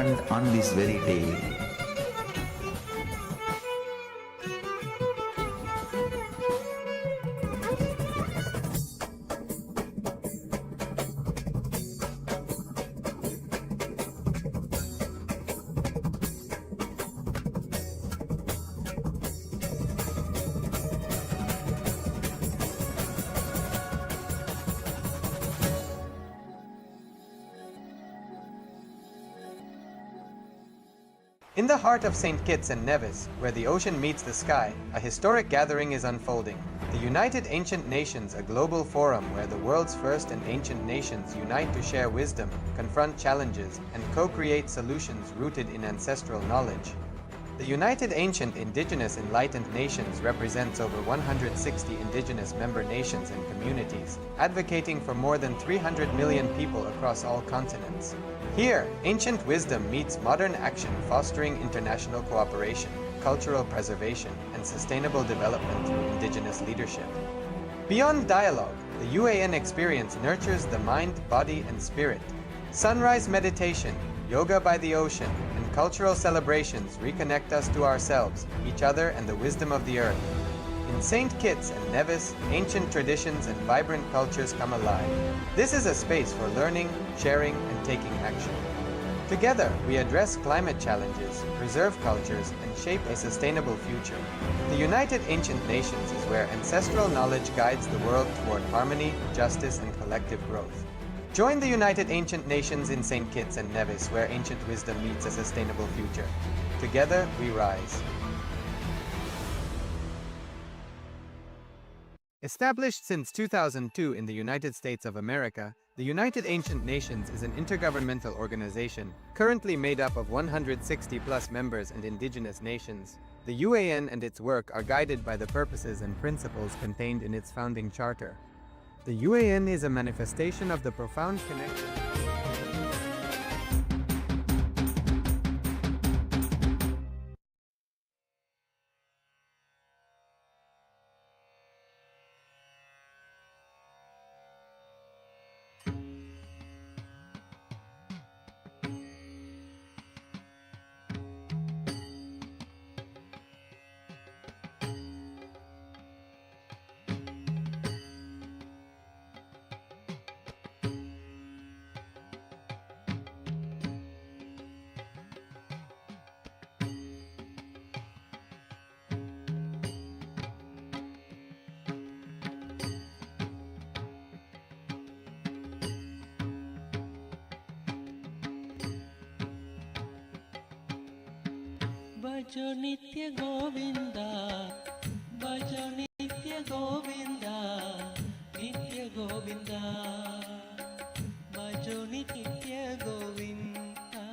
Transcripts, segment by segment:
happened on this very day. In the heart of St. Kitts and Nevis, where the ocean meets the sky, a historic gathering is unfolding. The United Ancient Nations, a global forum where the world's first and ancient nations unite to share wisdom, confront challenges, and co-create solutions rooted in ancestral knowledge. The United Ancient Indigenous Enlightened Nations represents over 160 indigenous member nations and communities, advocating for more than 300 million people across all continents. Here, ancient wisdom meets modern action, fostering international cooperation, cultural preservation, and sustainable development through indigenous leadership. Beyond dialogue, the UAN experience nurtures the mind, body, and spirit. Sunrise meditation, yoga by the ocean, and cultural celebrations reconnect us to ourselves, each other, and the wisdom of the earth. In St. Kitts and Nevis, ancient traditions and vibrant cultures come alive. This is a space for learning, sharing, and taking action. Together, we address climate challenges, preserve cultures, and shape a sustainable future. The United Ancient Nations is where ancestral knowledge guides the world toward harmony, justice, and collective growth. Join the United Ancient Nations in St. Kitts and Nevis, where ancient wisdom meets a sustainable future. Together, we rise. Established since 2002 in the United States of America, the United Ancient Nations is an intergovernmental organization currently made up of 160+ members and indigenous nations. The UAN and its work are guided by the purposes and principles contained in its founding charter. The UAN is a manifestation of the profound connection. भजो नित्य गोविंदा भजो नित्य गोविंदा नित्य गोविंदा भजो नित्य गोविंदा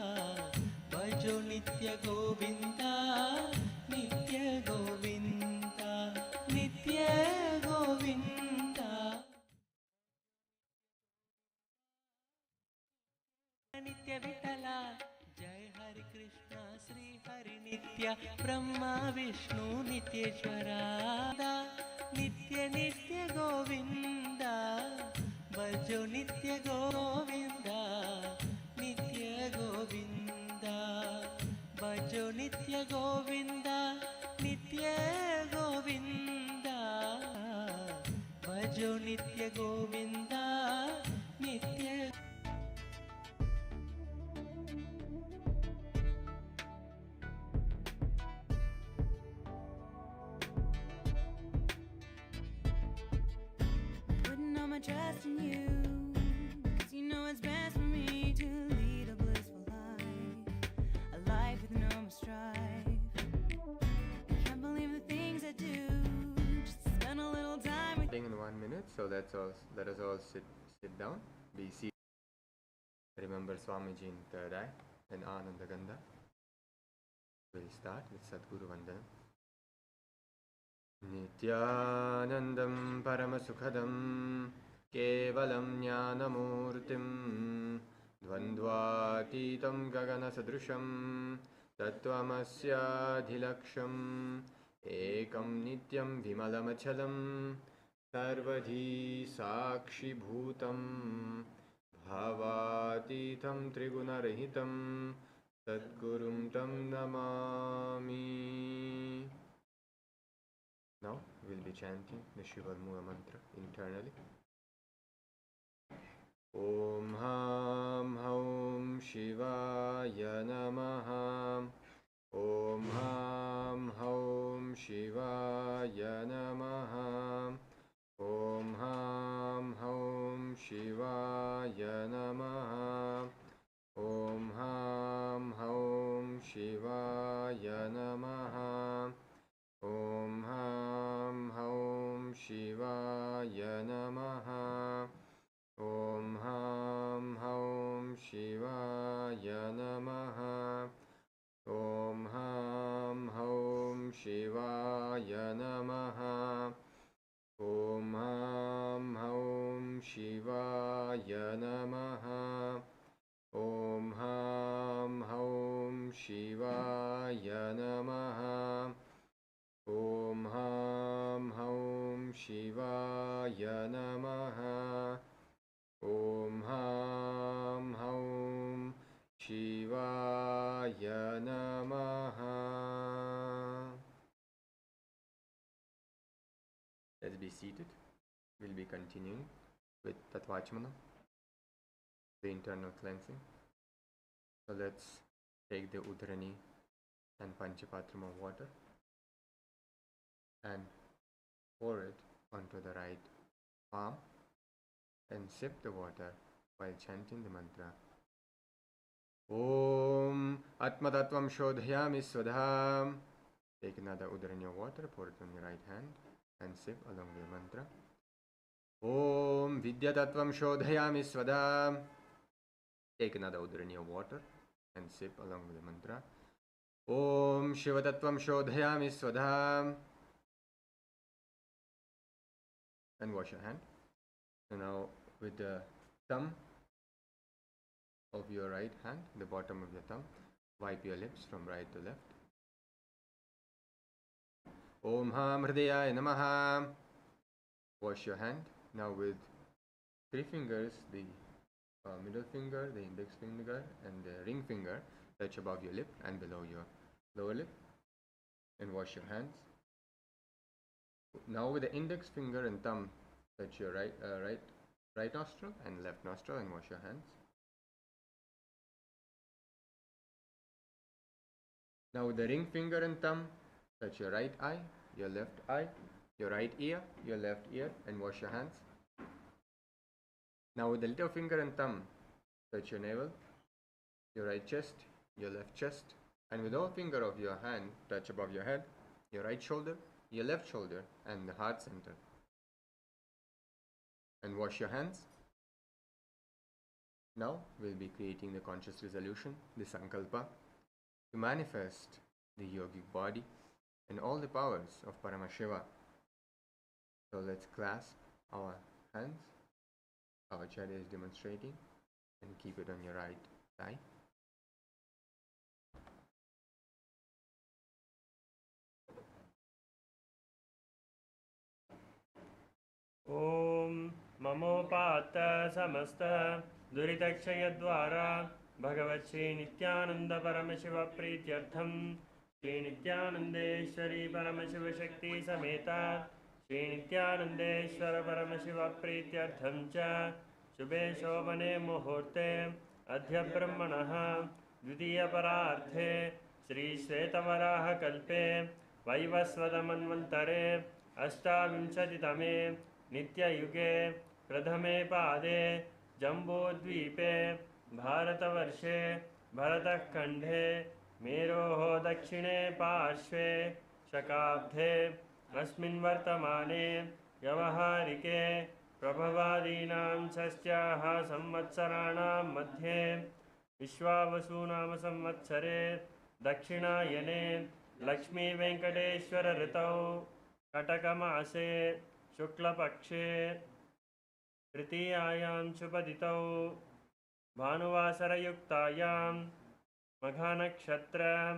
भजो नित्य गोविंदा नित्य गोविंदा नित्य गोविंदा नित्य विठला जय हरि कृष्ण श्री हरि नित्य ब्रह्मा विष्णु नित्येश्वरा नित्य नित्य गोविंदा भजो नित्य गोविंदा नित्य गोविंदा भजो नित्य गोविंदा नित्य गोविंदा भजो नित्य गोविंदा नित्य trust in you, 'cause you know it's best for me to lead a blissful life, a life with no more strife. I can't believe the things I do, just to spend a little time with In 1 minute, so let us all sit down, be seated. Remember Swamiji in third eye and Ananda Gandha. We'll start with Sadguru Vandana. Nithyanandam Paramasukhadam Kevalam Jnanamurtim Dvandvatitam Gaganasadrusham Tattvamasyaadhilaksham Ekam Nityam Vimalamachalam Sarvadhi Sakshi Bhutam Bhavatitam Trigunarahitam Sadgurum Tam Namami. Now we'll be chanting the Shiva Mula mantra internally. Om Ham Haum Shivaya Namaha. Om Ham Haum Shivaya Namaha. Om Ham Haum Shivaya Namaha. Om Ham Haum Shivaya Namaha. Om Ham Haum Shivaya Namaha. Om Ham Haum Shivaya Namaha. Om Ham Haum Shivaya Namaha. Om Ham Haum Shivaya Namaha. Om Ham Haum Shivaya Namaha. Om Ham Haum Shivaya Namaha. Om Ham Haum Shivaya Namaha. Let's be seated. We'll be continuing with Tatvachmana, the internal cleansing. So let's take the Udarani and Panchapatram of water and pour it onto the right palm and sip the water while chanting the mantra. Om Atmatattvam Shodhayami Swadham. Take another Udarani of water, pour it on your right hand and sip along with the mantra. Om Vidyatattvam Shodhayami Swadham. Take another Udarani of water and sip along with the mantra. Om Shivatattvam Shodhayami Swadham. And wash your hand. And now with the thumb of your right hand, the bottom of your thumb, wipe your lips from right to left. Om Ham Hridayaya Namaha. Wash your hand. Now with 3 fingers, the middle finger, the index finger and the ring finger touch above your lip and below your lower lip, and wash your hands. Now with the index finger and thumb touch your right nostril and left nostril and wash your hands. Now with the ring finger and thumb touch your right eye, your left eye, your right ear, your left ear, and wash your hands. Now with the little finger and thumb touch your navel, your right chest, your left chest, and with all finger of your hand touch above your head, your right shoulder, your left shoulder, and the heart center. And wash your hands. Now we'll be creating the conscious resolution, the sankalpa, to manifest the yogic body and all the powers of Paramashiva. So let's clasp our hands, our Acharya is demonstrating, and keep it on your right thigh. Om Mamopata Samasta Duritachayadvara Bhagavat Shri Nithyananda Paramashiva Prityartham Shri Nithyanandeshwari Paramashiva Shakti Sameta Shri Nithyanandeshwara Paramashiva Prityartham Cha Shubhe Shobhane Muhurte Adhya Brahmanaha Dvitiya Pararthe Shri Shvetavaraha Kalpe Vaivasvadamanvantare Ashtavinshaditame Nityayuge Pradhame Pade Jambudvipe Bharatavarshe Bharatkhande Meroho Dakshine Parshve Shakabdhe Asmin Vartamane Yavaharike Prabhavadinam Sasyaha Samvatsaranam Madhye Vishwavasunam Samvatsare Dakshinayane Lakshmi Venkateshwara Ritau Katakamase Shuklapakshe Tritiyayam Chupaditau Bhanuvasarayuktayam Maghanakshatram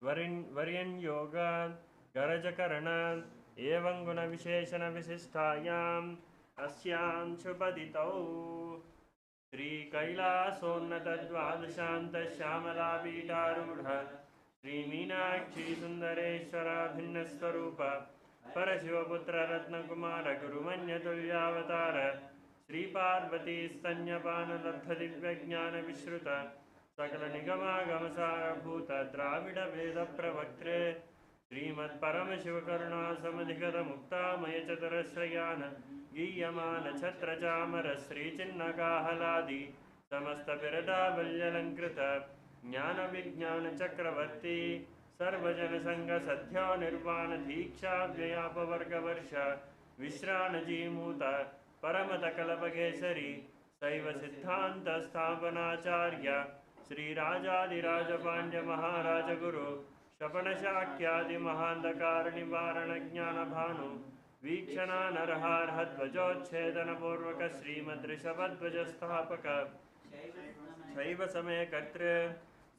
Varyan Yoga Garajakarana Evanguna Visheshana Visistayam Asyam Chupaditau श्रीकैलासोन्नतद्वादशान्तश्यामलापीठारूढ श्रीमीनाक्षी सुन्दरेश्वराभिन्नस्वरूप परशिवपुत्ररत्नकुमार गुरुमन्यतुल्यावतार श्रीपार्वतीस्तन्यपानलब्धदिव्यज्ञानविश्रुत सकलनिगमागमसारभूत द्राविडवेदप्रवक्त्रे श्रीमत्परमशिवकरुणासमधिगतमुक्तामयचतुरश्रयान् गीयमान छत्रचामर श्रीचिन्नकाहलादि समस्तबिरदाबल्यलङ्कृत ज्ञानविज्ञानचक्रवर्ती सर्वजनसङ्गसद्यो निर्वाणदीक्षाव्ययापवर्गवर्ष विश्राणजीमूत परमतकलपकेसरी शैव सिद्धान्तस्थापनाचार्य श्रीराजादिराजपाण्ड्यमहाराजगुरु शपनशाक्यादिमहान्धकारनिवारणज्ञानभानु वीक्षणानरहार्हध्वजोच्छेदनपूर्वक श्रीमद्ऋषभध्वजस्थापक शैव समयकर्तृ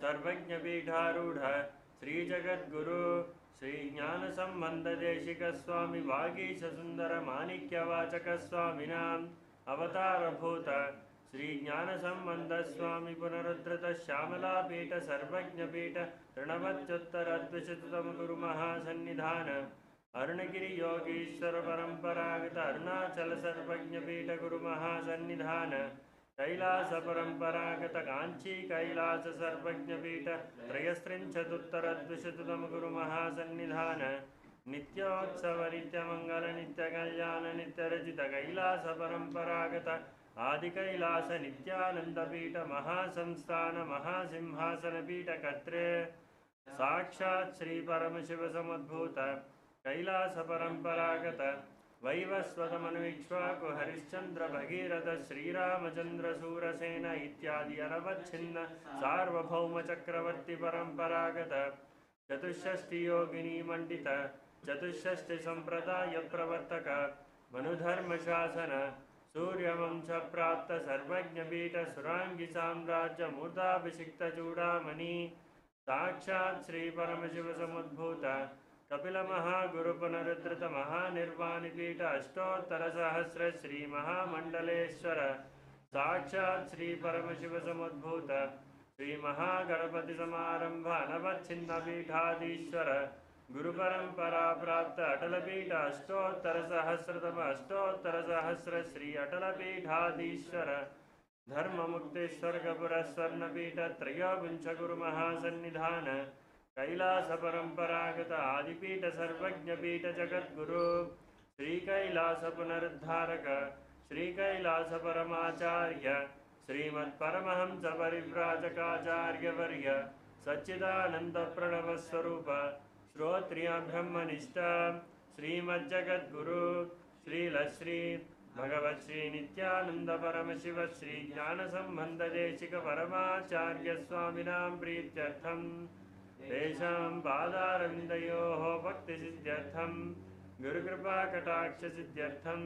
सर्वज्ञपीठारूढ श्रीजगद्गुरु श्रीज्ञानसम्बन्धदेशिकस्वामि वागीशसुन्दरमाणिक्यवाचकस्वामिनाम् अवतारभूत श्रीज्ञानसम्बन्धस्वामि पुनरुद्धृत श्यामलापीठ सर्वज्ञपीठ तृणवत्युत्तरद्विशततम गुरुमहासन्निधान अरुणगिरियोगीश्वर परम्परागत अरुणाचल सर्वज्ञपीठ गुरुमहासन्निधान कैलास परम्परागत कांची कैलास सर्वज्ञपीठ त्रयस्त्रिंशदुत्तरद्विशततम गुरुमहासन्निधान नित्योत्सव नित्यमंगल नित्यकल्याण नित्यरचित कैलास परम्परागत आदिकैलास नित्यानंदपीठ महासंस्थान महासिंहासनपीठ कर्त्रे साक्षात् श्री परमशिव समुद्भूत कैलास परम्परागत वैवस्वतमनुक्ष्वाकु हरिश्चंद्र भगीरथ श्रीरामचंद्र सूरसेन इत्यादि अनवच्छिन्न सार्वभौम चक्रवर्ती परम्परागत चतुष्षष्टि योगिनी मंडित चतुष्षष्टि संप्रदाय प्रवर्तक मनुधर्म शासन सूर्यवंश प्राप्त सर्वज्ञपीठ सुरांगी साम्राज्य मूर्धाभिषिक्त चूड़ामणि साक्षात् श्री परमशिव समुद्भूत कपिल महागुरु पुनरुद्धृत महानिर्वाणिपीठ अष्टोत्तर सहस्र श्री महामंडलेश्वर साक्षात् श्री परमशिव समुद्भूत श्री महागणपति समारंभ अनवच्छिन्न पीठाधीश्वर गुरु परंपरा प्राप्त अटलपीठ अष्टोत्तर सहस्र श्री अटलपीठाधीश्वर धर्म मुक्ति स्वर्गपुर स्वर्णपीठ त्रयोविंश गुरु महासन्निधान कैलास परंपरागत आदिपीठ सर्वज्ञपीठ जगद्गुरु श्री कैलास पुनरुद्धारक श्री कैलास परमाचार्य श्रीमत्परमहंस परिव्राजकाचार्य वर्य सच्चिदानंद प्रणव स्वरूप श्रोत्रिय ब्रह्मनिष्ठ श्रीमज्जगद्गुरु श्रीलश्री भगवत् श्री नित्यानंद परमशिव श्री ज्ञान संबंध देशिक परमाचार्य स्वामिनां प्रीत्यर्थम तेषां पादारविन्दयोः भक्तिसिद्ध्यर्थं गुरुकृपाकटाक्षसिद्ध्यर्थं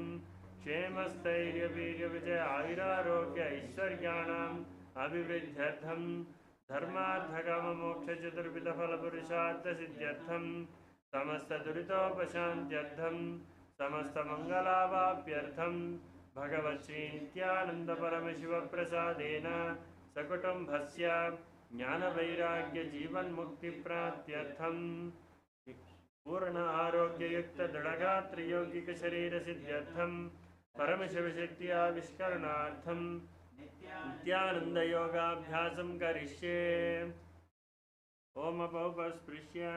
क्षेमस्थैर्यवीर्यविजय आयुरारोग्य ऐश्वर्याणाम् अभिवृद्ध्यर्थं धर्मार्थकाममोक्षचतुर्विधफलपुरुषार्थसिद्ध्यर्थं समस्तदुरितोपशान्त्यर्थं समस्तमङ्गलावाप्यर्थं भगवत् श्रीनित्यानन्दपरमशिवप्रसादेन सकुटुम्बस्य ज्ञानवैराग्य जीवन मुक्ति प्राप्त्यर्थम पूर्ण आरोग्य युक्त दृढ़गात्र यौगिक शरीर सिद्ध्यर्थम परमशिव शक्ति आविष्करणार्थम नित्यानंद योगाभ्यासं करिष्ये ओम अपौपस्पृश्य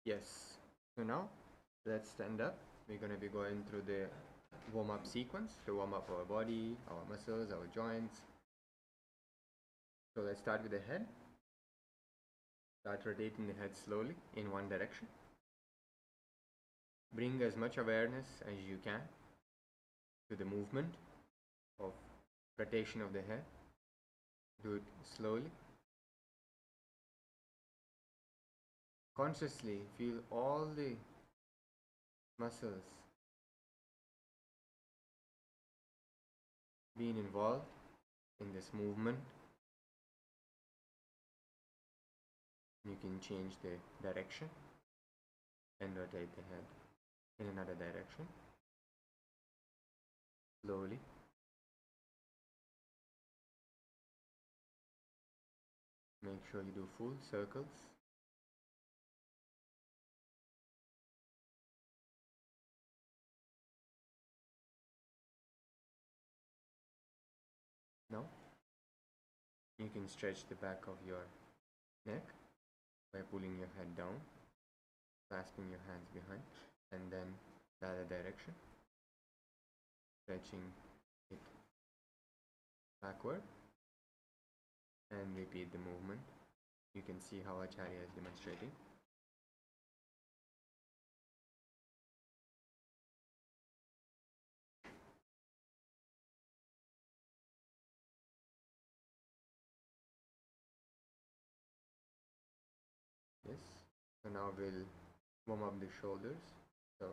Yes. So now let's stand up. We're going to be going through the warm-up sequence to warm up our body, our muscles, our joints. So let's start with the head. Start rotating the head slowly in one direction. Bring as much awareness as you can to the movement of rotation of the head. Do it slowly. Consciously feel all the muscles being involved In this movement, you can change the direction and rotate the head in another direction slowly. Make sure you do full circles. Now you can stretch the back of your neck by pulling your head down, clasping your hands behind, and then the other direction, stretching it backward, and repeat the movement. You can see how Acharya is demonstrating. Yes, so now we'll warm up the shoulders. So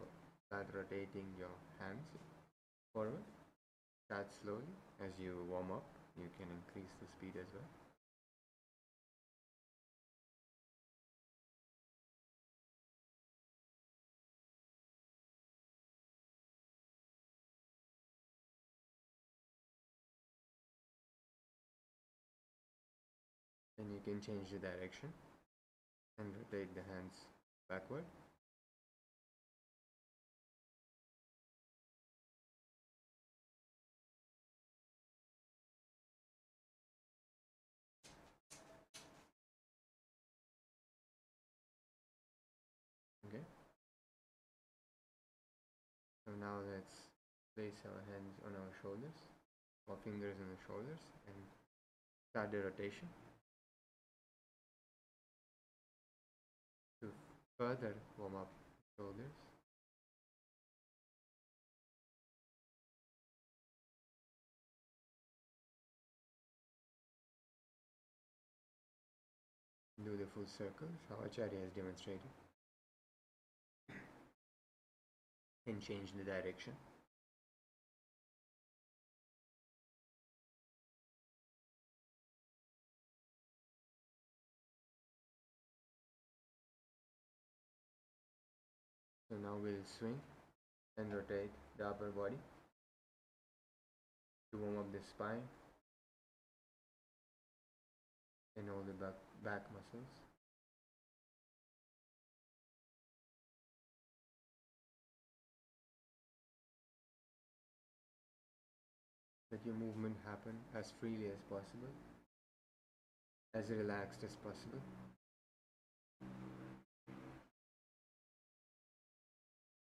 start rotating your hands forward. Start slowly. As you warm up, you can increase the speed as well. Then you can change the direction and rotate the hands backward. Okay. So now let's place our hands on our shoulders, or fingers on the shoulders, and start the rotation. To further warm up shoulders, do the full circles, how Acharya has demonstrated, and change the direction. So now we'll swing and rotate the upper body to warm up the spine and all the back muscles. Let your movement happen as freely as possible, as relaxed as possible.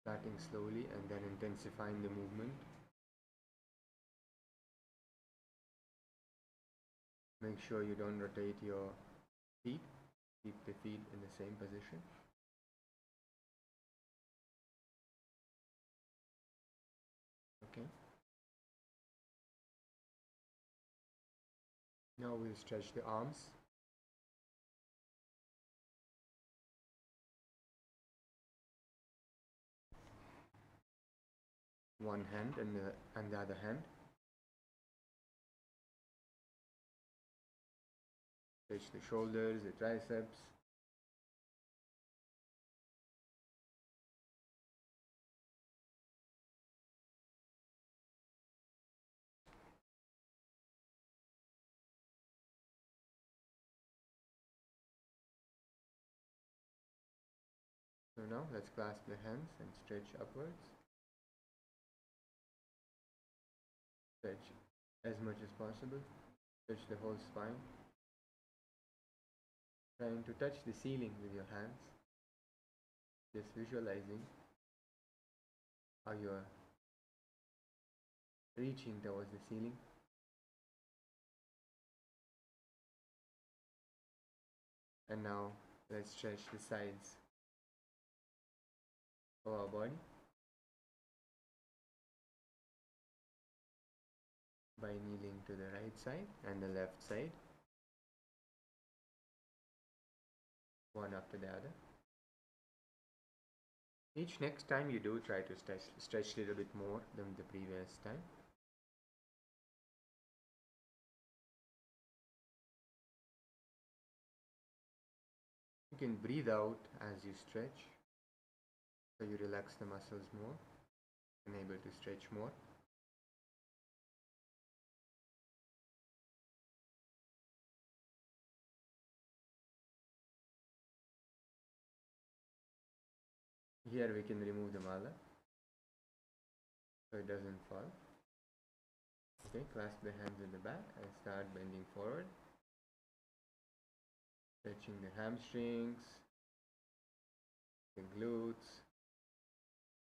Starting slowly and then intensifying the movement. Make sure you don't rotate your feet. Keep the feet in the same position. Okay. Now we'll stretch the arms. One hand and the other hand. Stretch the shoulders, the triceps. So now let's clasp the hands and stretch upwards. Stretch as much as possible. Stretch the whole spine. Trying to touch the ceiling with your hands. Just visualizing how you are reaching towards the ceiling. And now let's stretch the sides of our body by kneeling to the right side and the left side, one after the other. Each next time you do, try to stretch a little bit more than the previous time. You can breathe out as you stretch, so you relax the muscles more and able to stretch more. Here we can remove the mala so it doesn't fall. Okay, clasp the hands in the back and start bending forward, stretching the hamstrings, the glutes,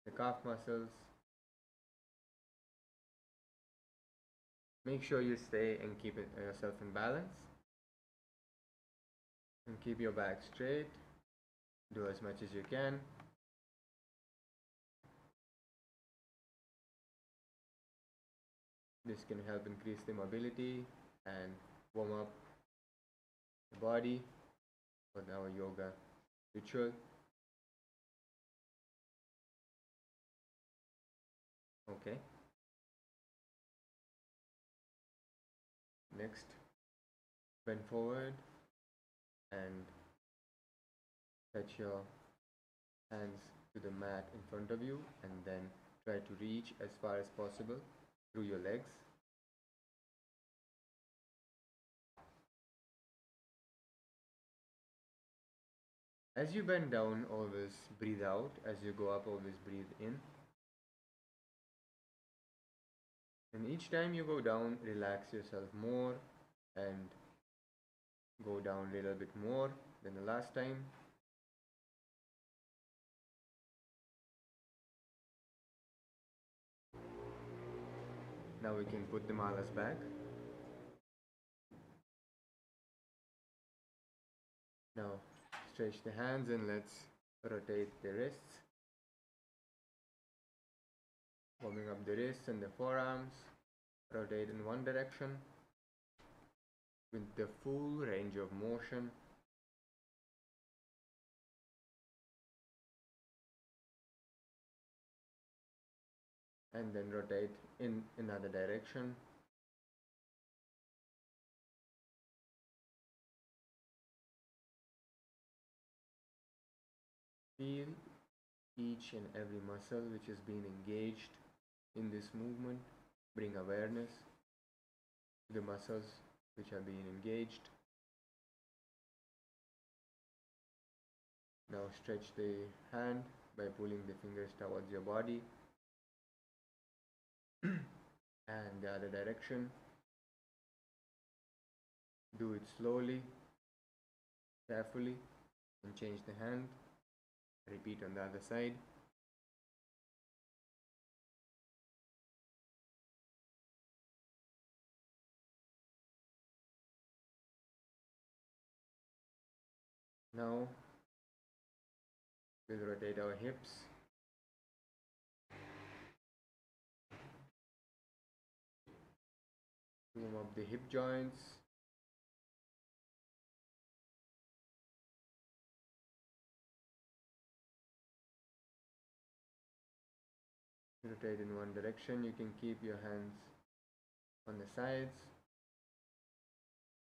the calf muscles. Make sure you stay and keep yourself in balance and keep your back straight. Do as much as you can. This can help increase the mobility and warm up the body for our yoga ritual. Okay. Next, bend forward and touch your hands to the mat in front of you, and then try to reach as far as possible through your legs. As you bend down, always breathe out. As you go up, always breathe in. And each time you go down, relax yourself more and go down a little bit more than the last time. Now we can put the malas back. Now stretch the hands and let's rotate the wrists. Warming up the wrists and the forearms. Rotate in one direction with the full range of motion. And then rotate in another direction. Feel each and every muscle which is being engaged in this movement. Bring awareness to the muscles which are being engaged. Now stretch the hand by pulling the fingers towards your body and the other direction. Do it slowly, carefully, and change the hand. Repeat on the other side. Now we'll rotate our hips. Warm up the hip joints. Rotate in one direction. You can keep your hands on the sides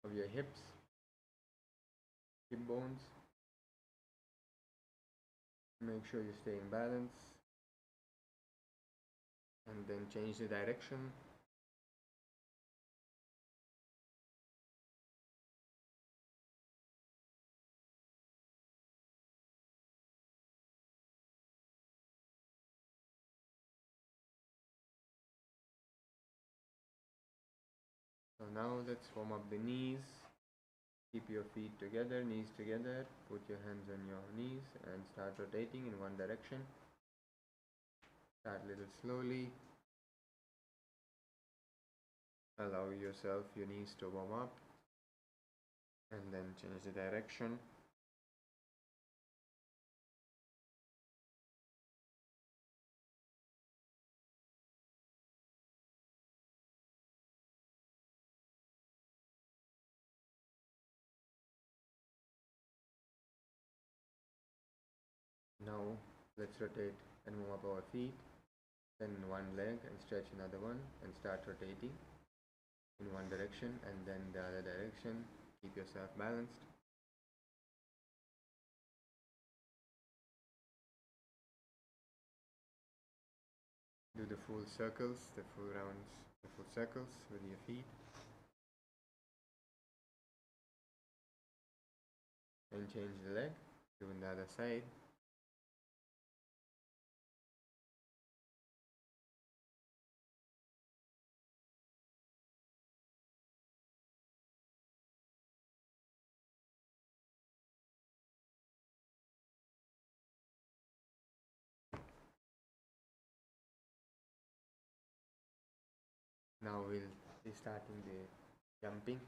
of your hips, hip bones. Make sure you stay in balance. And then change the direction. So now let's warm up the knees. Keep your feet together, knees together. Put your hands on your knees and start rotating in one direction. Start a little slowly. Allow yourself, your knees to warm up. And then change the direction. Now let's rotate and warm up our feet. Then one leg and stretch another one and start rotating in one direction and then the other direction. Keep yourself balanced. Do the full circles, the full rounds, the full circles with your feet. And change the leg, doing the other side. Now we'll be starting the jumping.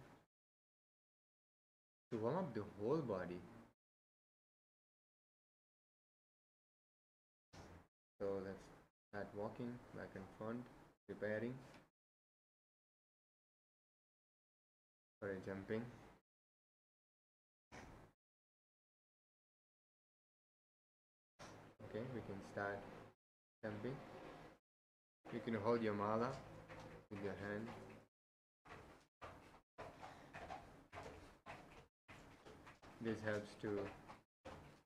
To warm up the whole body. So let's start walking back and front, preparing for a jumping. Okay, we can start jumping. You can hold your mala with your hand. This helps to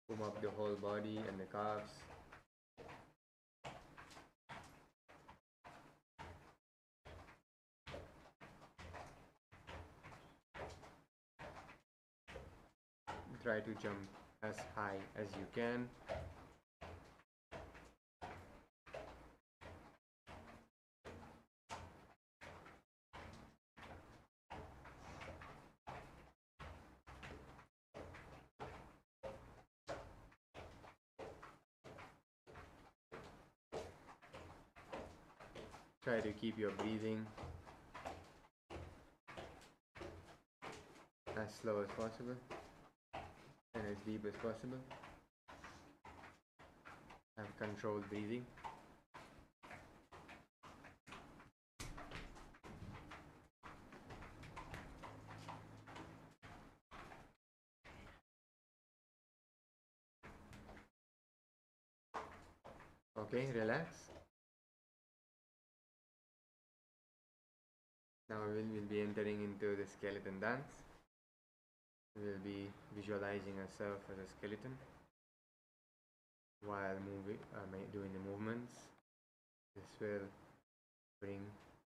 warm up the whole body and the calves. Try to jump as high as you can. Try to keep your breathing as slow as possible and as deep as possible. Have controlled breathing. Okay, relax. Now we will be entering into the skeleton dance. We will be visualizing ourselves as a skeleton while doing the movements. This will bring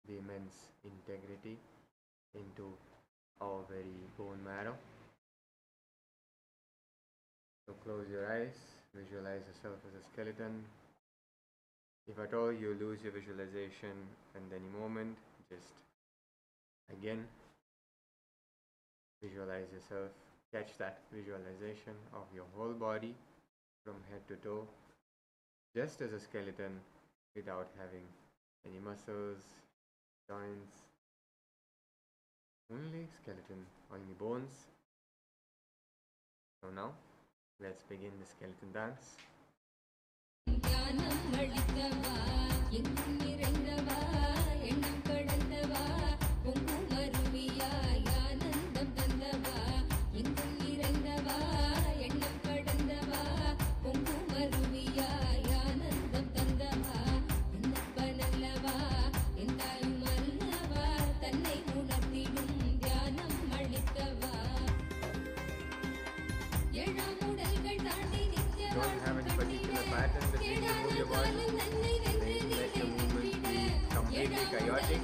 the immense integrity into our very bone marrow. So close your eyes, visualize yourself as a skeleton. If at all you lose your visualization at any moment, just again visualize yourself, catch that visualization of your whole body from head to toe, just as a skeleton without having any muscles, joints, only skeleton, only bones. So now let's begin the skeleton dance. Don't have any particular pattern, the way you move your body. Let your movement be completely chaotic.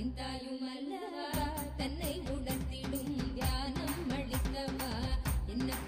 என்னப்பனல்லவா தன்னை உணர்த்திடும் தியானம் அளித்தவா என்னப்பனல்லவா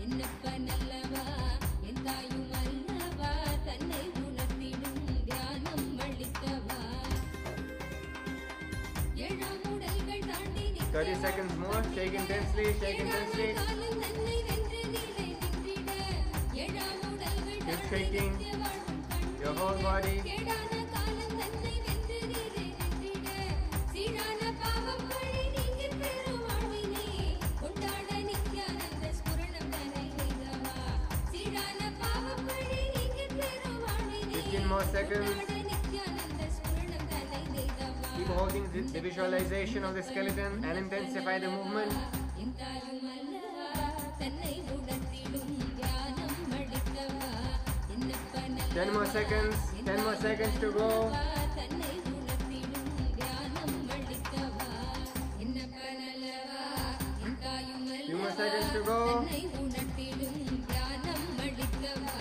என்னப்பனல்லவா என் தாயும் அல்லவா தன்னை உணர்த்திடும் தியானம் அளித்தவா ஏழாம் உடல்கள் தாண்டி 30 seconds more. Shake intensely, shake intensely. காலம் தன்னை வென்று நிலை நின்றிட ஏழாம் உடல்கள் Keep shaking your whole body. கேடான காலம் தன்னை வென்று நிலை நின்றிட சீரான பாவம் பழி நீங்கி பெரும் வாழ்வினை கொண்டாட நித்யானந்த ஸ்புரணம் தன்னை செய்தவா சீரான பாவம் பழி நீங்கி பெரும் வாழ்வினை 15 more seconds. கொண்டாட நித்யானந்த ஸ்புரணம் தன்னை செய்தவா Keep holding the visualization of the skeleton and intensify the movement. என் தாயும் அல்லவா தன்னை உணர்த்திடும் தியானம் அளித்தவா என்னப்பனல்லவா 10 more seconds. 10 more seconds to go. தன்னை உணர்த்திடும் தியானம் அளித்தவா என்னப்பனல்லவா என் தாயும் Few more அல்லவா seconds to go. தன்னை உணர்த்திடும் தியானம் அளித்தவா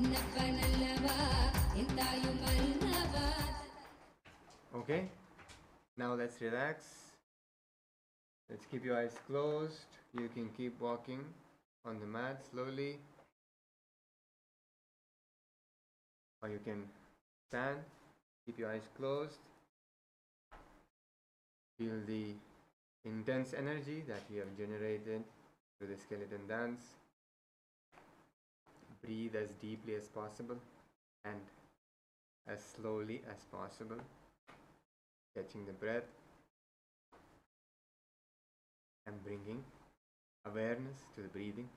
என்னப்பனல்லவா என் தாயும் அல்லவா Okay. Now let's relax. Let's keep your eyes closed. You can keep walking on the mat slowly. Or you can stand. Keep your eyes closed. Feel the intense energy that we have generated through the skeleton dance. Breathe as deeply as possible and as slowly as possible. Catching the breath and bringing awareness to the breathing.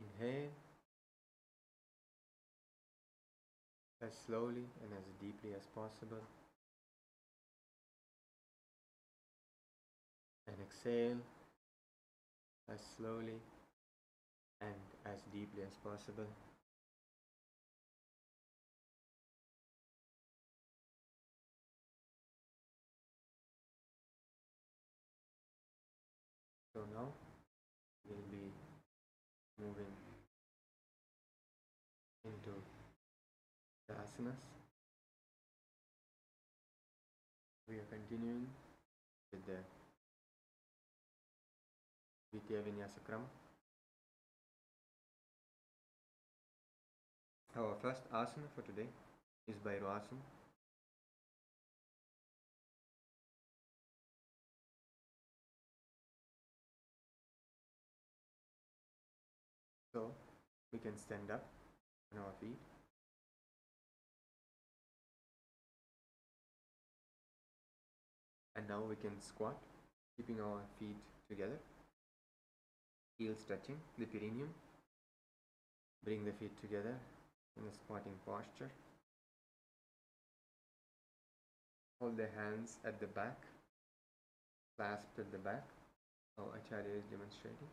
Inhale as slowly and as deeply as possible, and exhale as slowly and as deeply as possible. So now we'll be moving into the asanas. We are continuing with the Vidya Vinyasa Kram. Our first asana for today is Bhairasana. So we can stand up on our feet. And now we can squat, keeping our feet together, heels touching the perineum. Bring the feet together in a squatting posture. Hold the hands at the back clasped at the back, how Acharya is demonstrating.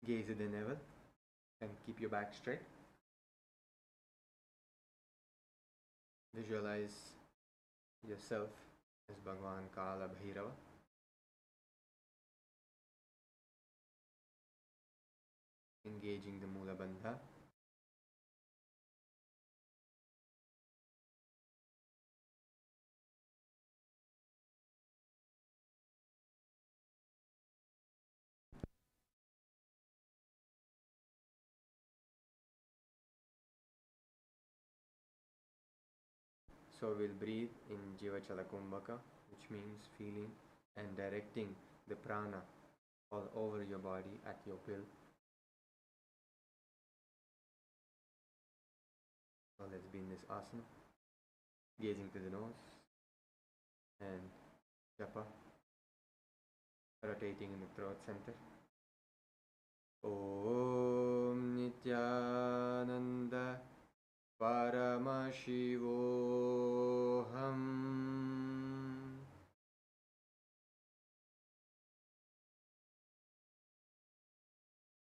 Gaze at the navel and keep your back straight. Visualize yourself as Bhagwan Kala Bhairava. Engaging the Mula Bandha. So we'll breathe in Jivachala Kumbhaka, which means feeling and directing the prana all over your body at your will. So let's be in this asana, gazing to the nose and japa, rotating in the throat center. Om Nithyananda Paramashivoham.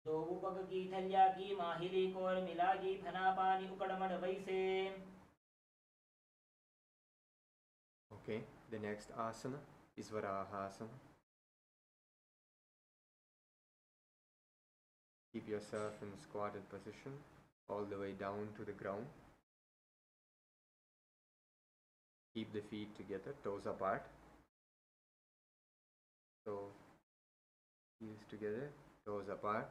दो उपग की थलिया की माहिली core मिलागी फना पानी उकड़मण वैसे. Okay, the next asana is Varahasana. Keep yourself in squatted position all the way down to the ground. Keep the feet together, toes apart. So, heels together, toes apart.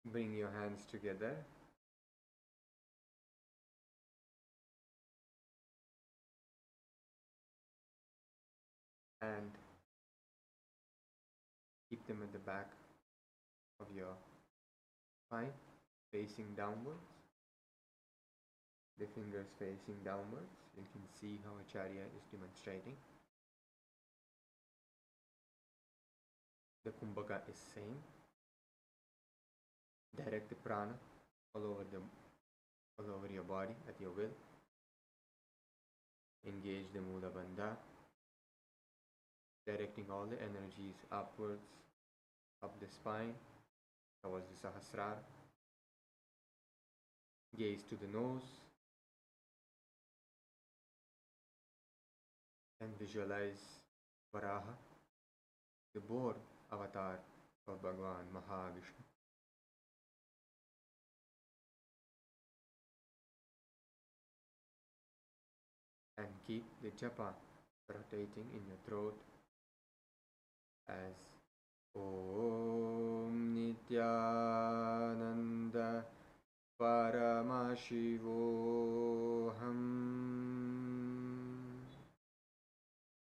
Bring your hands together. And keep them at the back of your spine, facing downwards. The fingers facing downwards. You can see how Acharya is demonstrating. The Kumbhaka is same. Direct the prana all over your body at your will. Engage the Mula Bandha, directing all the energies upwards, up the spine, towards the Sahasrara. Gaze to the nose and visualize Varaha, the boar avatar of Bhagwan Mahavishnu. And keep the japa rotating in your throat as Om Nithyananda Paramashivoham.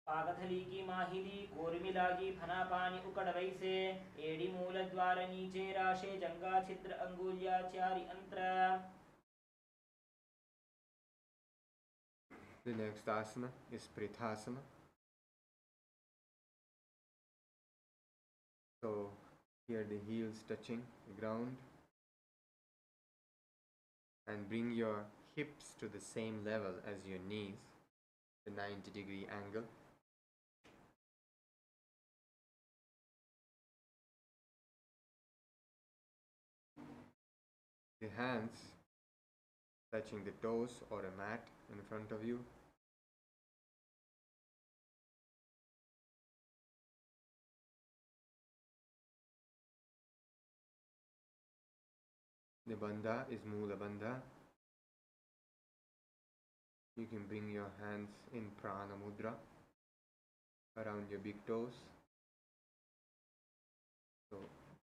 पागथली की माहिली core मिलागी फना पानी उकड़ वैसे. एड़ी मूल द्वार नीचे राशे जंगा छिद्र अंगुलिया चारि अंतर. The next asana is Prithasana. So here the heels touching the ground and bring your hips to the same level as your knees, the 90-degree angle. The hands touching the toes or a mat in front of you. The bandha is Mula Bandha. You can bring your hands in Prana Mudra around your big toes. So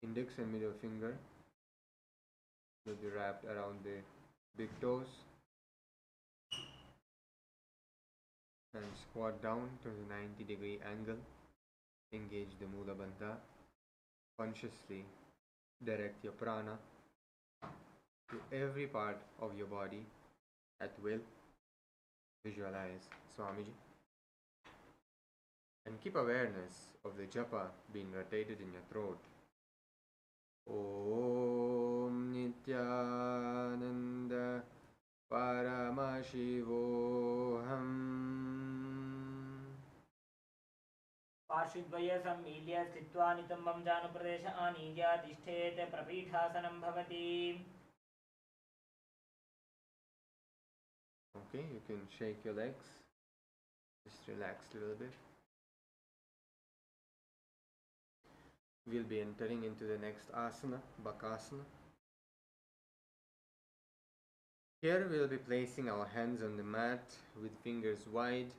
index and middle finger will be wrapped around the big toes. And squat down to the 90-degree angle. Engage the Mula Bandha. Consciously direct your prana to every part of your body at will. Visualize Swamiji. And keep awareness of the japa being rotated in your throat. Om Nithyananda Paramashivoham. पार्श्वद्वये सम्मील्य स्थित्वा नितम्बं जानुप्रदेश आनीय तिष्ठेत् प्रपीठासनं भवति. Okay, you can shake your legs. Just relax a little bit. We'll be entering into the next asana, Bakasana. Here we'll be placing our hands on the mat with fingers wide.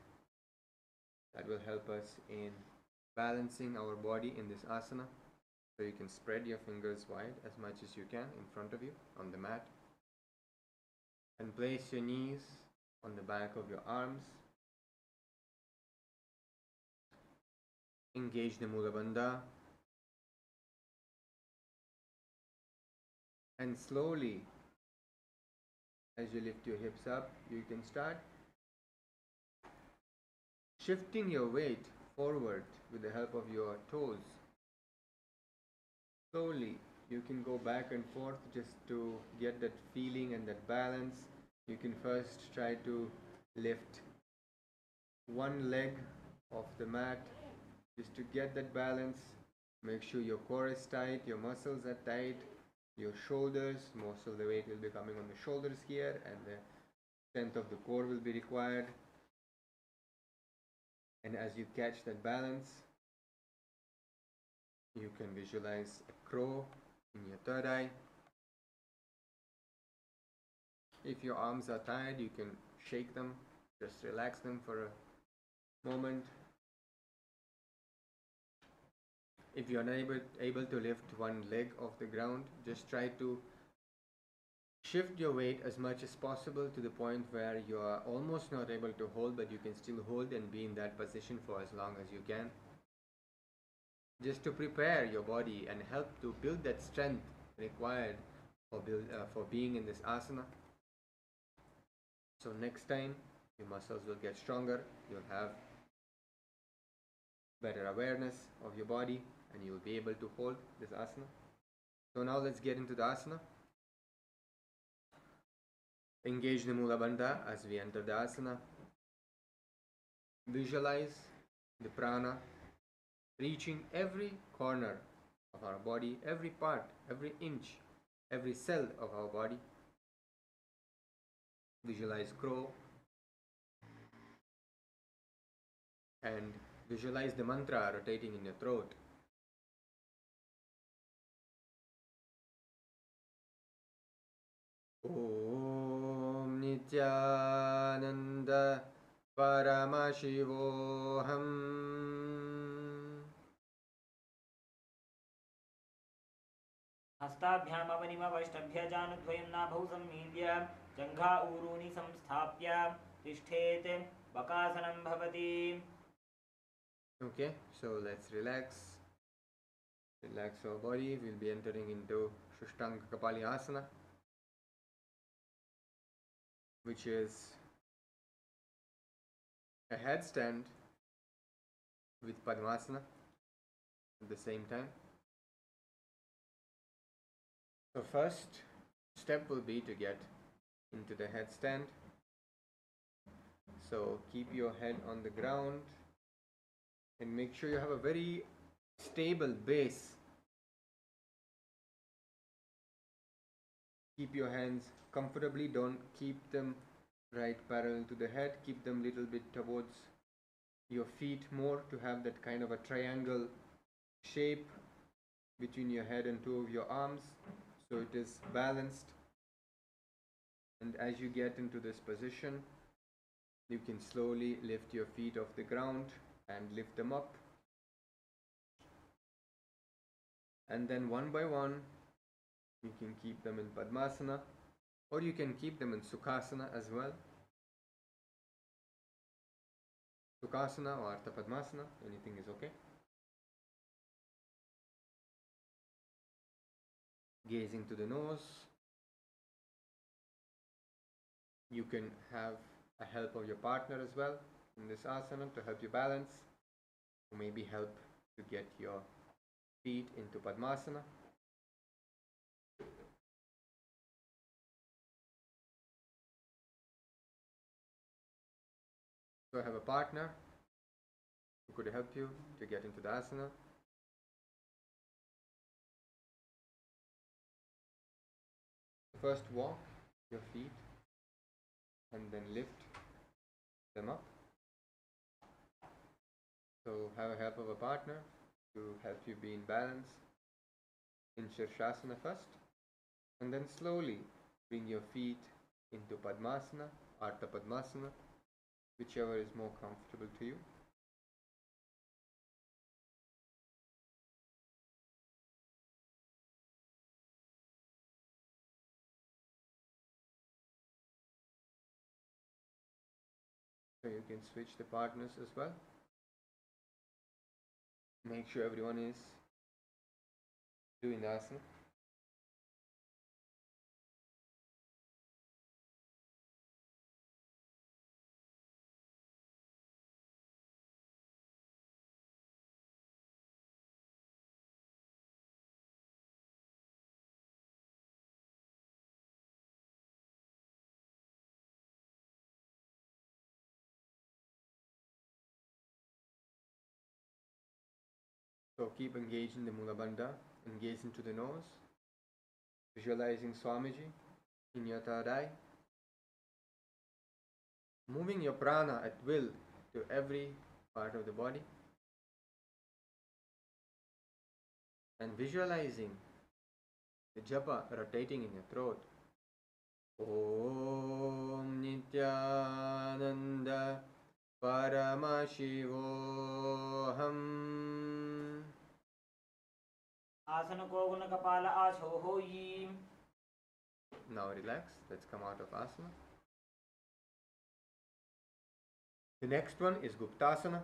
That will help us in balancing our body in this asana. So you can spread your fingers wide as much as you can in front of you on the mat. And place your knees on the back of your arms. Engage the Mula Bandha. And slowly, as you lift your hips up, you can start shifting your weight forward with the help of your toes. Slowly, you can go back and forth just to get that feeling and that balance. You can first try to lift one leg off the mat just to get that balance. Make sure your core is tight, your muscles are tight, your shoulders, most of the weight will be coming on the shoulders here, and the strength of the core will be required. And as you catch that balance, you can visualize a crow in your third eye. If your arms are tired, you can shake them, just relax them for a moment. If you're not able to lift one leg off the ground, just try to shift your weight as much as possible to the point where you are almost not able to hold, but you can still hold and be in that position for as long as you can. Just to prepare your body and help to build that strength required for being in this asana. So next time, your muscles will get stronger, you'll have better awareness of your body, and you'll be able to hold this asana. So now let's get into the asana. Engage the Mula Bandha as we enter the asana. Visualize the prana reaching every corner of our body, every part, every inch, every cell of our body. Visualize crow and visualize the mantra rotating in your throat. Om Nithyananda Paramashivoham. हस्ताभ्यामवनिमवष्टभ्य जानुद्वयं नाभौ सम्मील्य जङ्घा ऊरूनि संस्थाप्य तिष्ठेत् बकासनं भवति. Okay, so let's relax. Relax our body. We'll be entering into Shushtanga Kapalyasana, which is a headstand with Padmasana at the same time. So first step will be to get into the headstand. So keep your head on the ground and make sure you have a very stable base. Keep your hands comfortably, don't keep them right parallel to the head, keep them little bit towards your feet more to have that kind of a triangle shape between your head and two of your arms, so it is balanced. And as you get into this position, you can slowly lift your feet off the ground and lift them up, and then one by one you can keep them in Padmasana, or you can keep them in Sukhasana as well. Sukhasana or Ardha Padmasana, anything is okay. Gazing to the nose. You can have a help of your partner as well in this asana to help you balance. to maybe help to get your feet into Padmasana. So have a partner who could help you to get into the asana. First walk your feet and then lift them up. So have a help of a partner to help you be in balance in Shirshasana first, and then slowly bring your feet into Padmasana, Ardha Padmasana, whichever is more comfortable to you. So you can switch the partners as well. Make sure everyone is doing the asana. So keep engaging the Mula Bandha, engage into the nose, visualizing Swamiji in your third eye, moving your prana at will to every part of the body, and visualizing the japa rotating in your throat. Om Nithyananda Paramashivoham. Asana Koguna Kapala Ashohoyi. Now relax, let's come out of asana. The next one is Guptasana.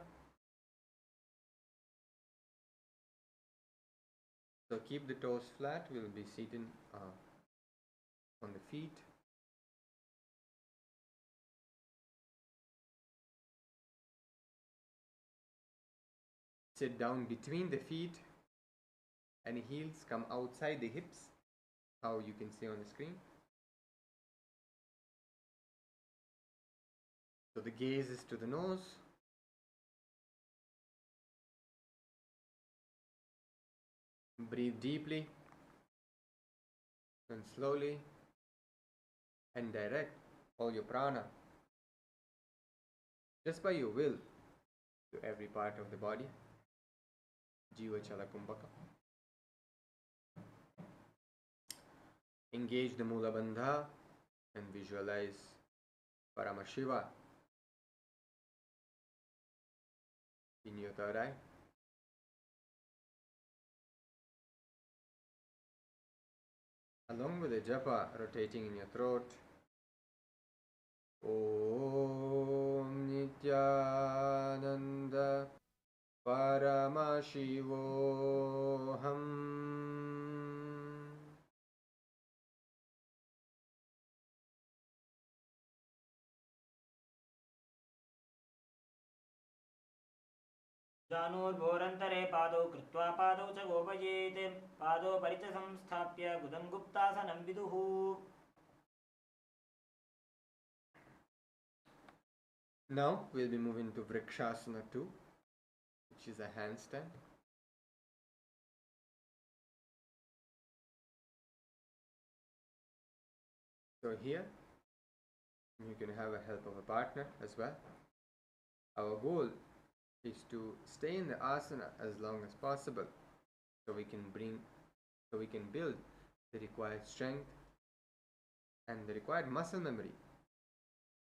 So keep the toes flat, we'll be sitting on the feet. Sit down between the feet and heels come outside the hips, how you can see on the screen. So the gaze is to the nose. Breathe deeply and slowly and direct all your prana just by your will to every part of the body. Jiva Chala Kumbhaka. Engage the Mula Bandha and visualize Paramashiva in your third eye. Along with the japa rotating in your throat. Om Nithyananda Paramashivoham. जानोर्भोरन्तरे पादौ कृत्वा पादौ च गोपयेत् पादौ परिच संस्थाप्य गुदं गुप्तासनं विदुः. Now we'll be moving to Vrikshasana 2, which is a handstand. So here you can have a help of a partner as well. Our goal is to stay in the asana as long as possible, so we can build the required strength and the required muscle memory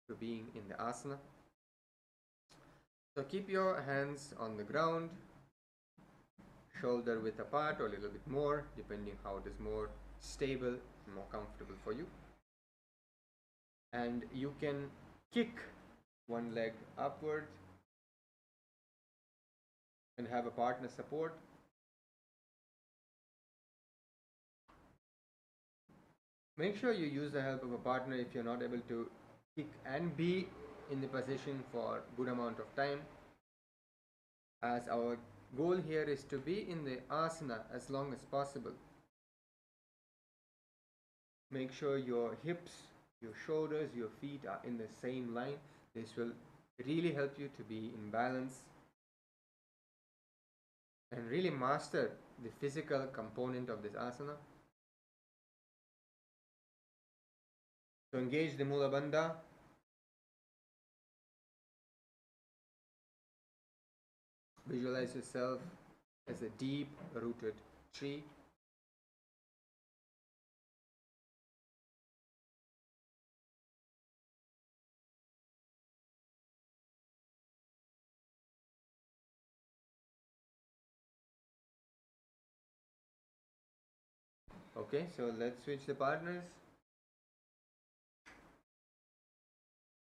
to being in the asana. So keep your hands on the ground, shoulder width apart or a little bit more, depending how it is more stable and more comfortable for you. And you can kick one leg upward and have a partner support. Make sure you use the help of a partner if you're not able to kick and be in the position for a good amount of time. as our goal here is to be in the asana as long as possible. Make sure your hips, your shoulders, your feet are in the same line. This will really help you to be in balance and really master the physical component of this asana. So engage the Mula Bandha. Visualize yourself as a deep rooted tree. Okay, so let's switch the partners.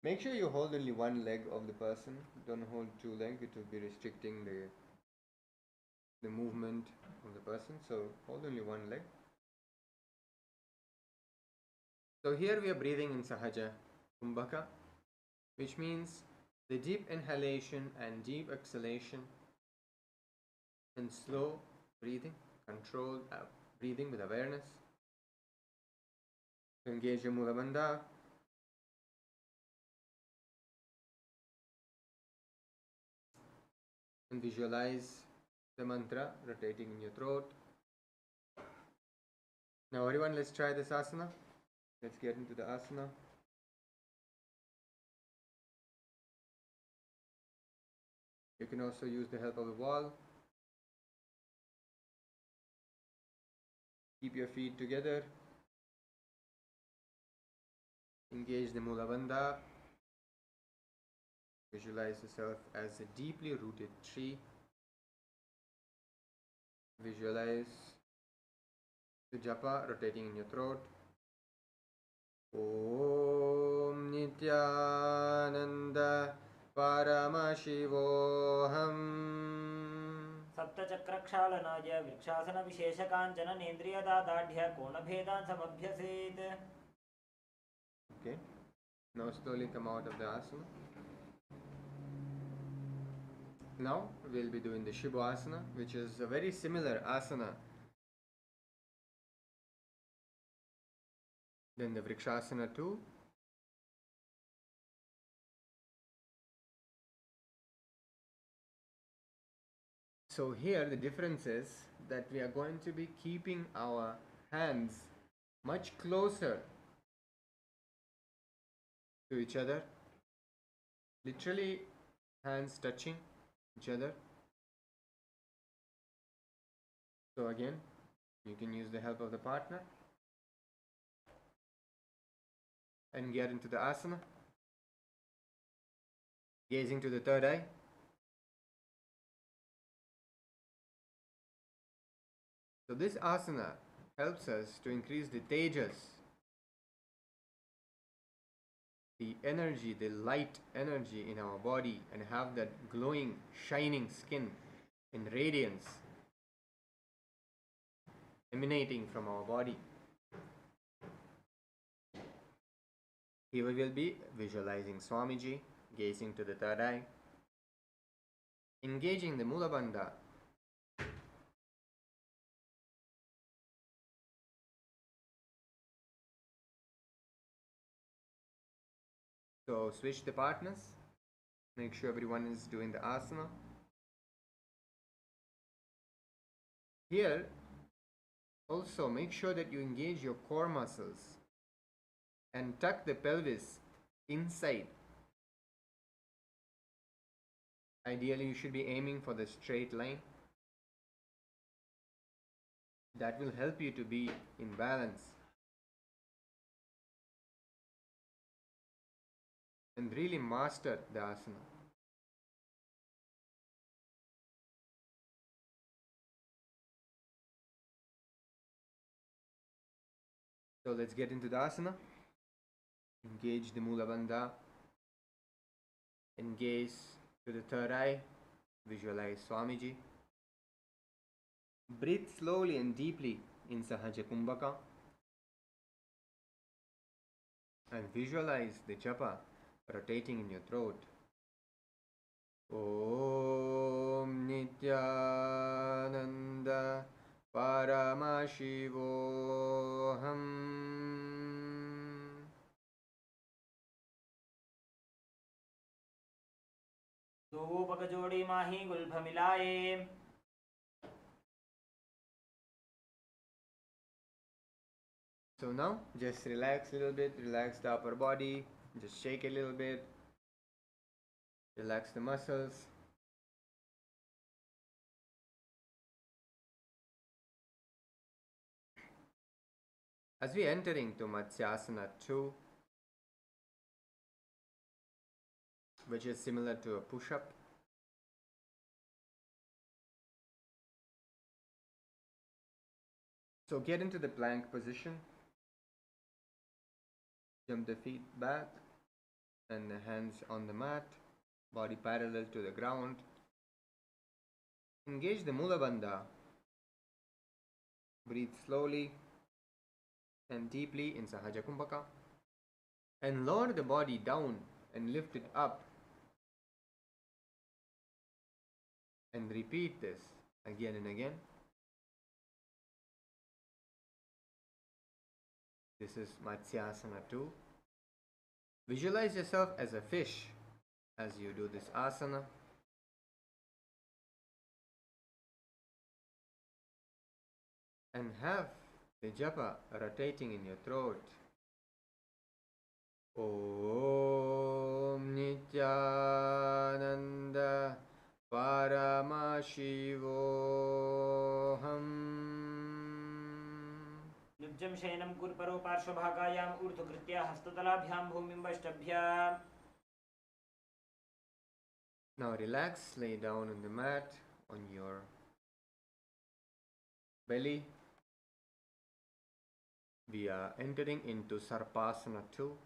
Make sure you hold only one leg of the person. Don't hold two legs. It will be restricting the movement of the person. So hold only one leg. So here we are breathing in Sahaja Kumbhaka, which means the deep inhalation and deep exhalation and slow breathing, controlled breathing with awareness. So engage your Mula Bandha. And visualize the mantra rotating in your throat. Now everyone, let's try this asana. Let's get into the asana. You can also use the help of the wall. Keep your feet together. Engage the Mula Bandha. Visualize yourself as a deeply rooted tree. Visualize the japa rotating in your throat. Om Nithyananda Paramashivoham. सप्तचक्रक्षालनाय वृक्षासनविशेषकाञ्चननेन्द्रियदादाढ्य कोणभेदान् समभ्यसेत्. Okay. Now slowly come out of the asana. Now we'll be doing the Shibhasana, which is a very similar asana than the Vrikshasana too. So here the difference is that we are going to be keeping our hands much closer to each other, literally hands touching each other. So again, you can use the help of the partner and get into the asana, gazing to the third eye. So this asana helps us to increase the tejas, the energy, the light energy in our body, and have that glowing, shining skin and radiance emanating from our body. Here we will be visualizing Swamiji, gazing to the third eye, engaging the Mula Bandha. So switch the partners, make sure everyone is doing the asana. Here also make sure that you engage your core muscles and tuck the pelvis inside. Ideally you should be aiming for the straight line. That will help you to be in balance and really master the asana. So let's get into the asana. Engage the Mula Bandha. Engage to the third eye. Visualize Swamiji. Breathe slowly and deeply in Sahaja Kumbhaka. And visualize the japa rotating in your throat. Om Nithyananda Paramashivoham. Deepak जोड़ी माही गुल्भ मिलाए. So now just relax a little bit, relax the upper body, just shake a little bit, relax the muscles. As we enter into Matsyasana 2, which is similar to a push-up, so get into the plank position, jump the feet back and the hands on the mat, body parallel to the ground. Engage the Mula Bandha. Breathe slowly and deeply in Sahaja Kumbhaka and lower the body down and lift it up. And repeat this again and again. This is Matsyasana 2. Visualize yourself as a fish as you do this asana. And have the japa rotating in your throat. Om Nithyananda Paramashivoham. निब्जं शयनं कुर्परो पार्श्वभागायाम् ऊर्ध्वकृत्या हस्ततलाभ्यां भूमिं. Now relax, lay down on the mat on your belly. We are entering into Sarpasana 2.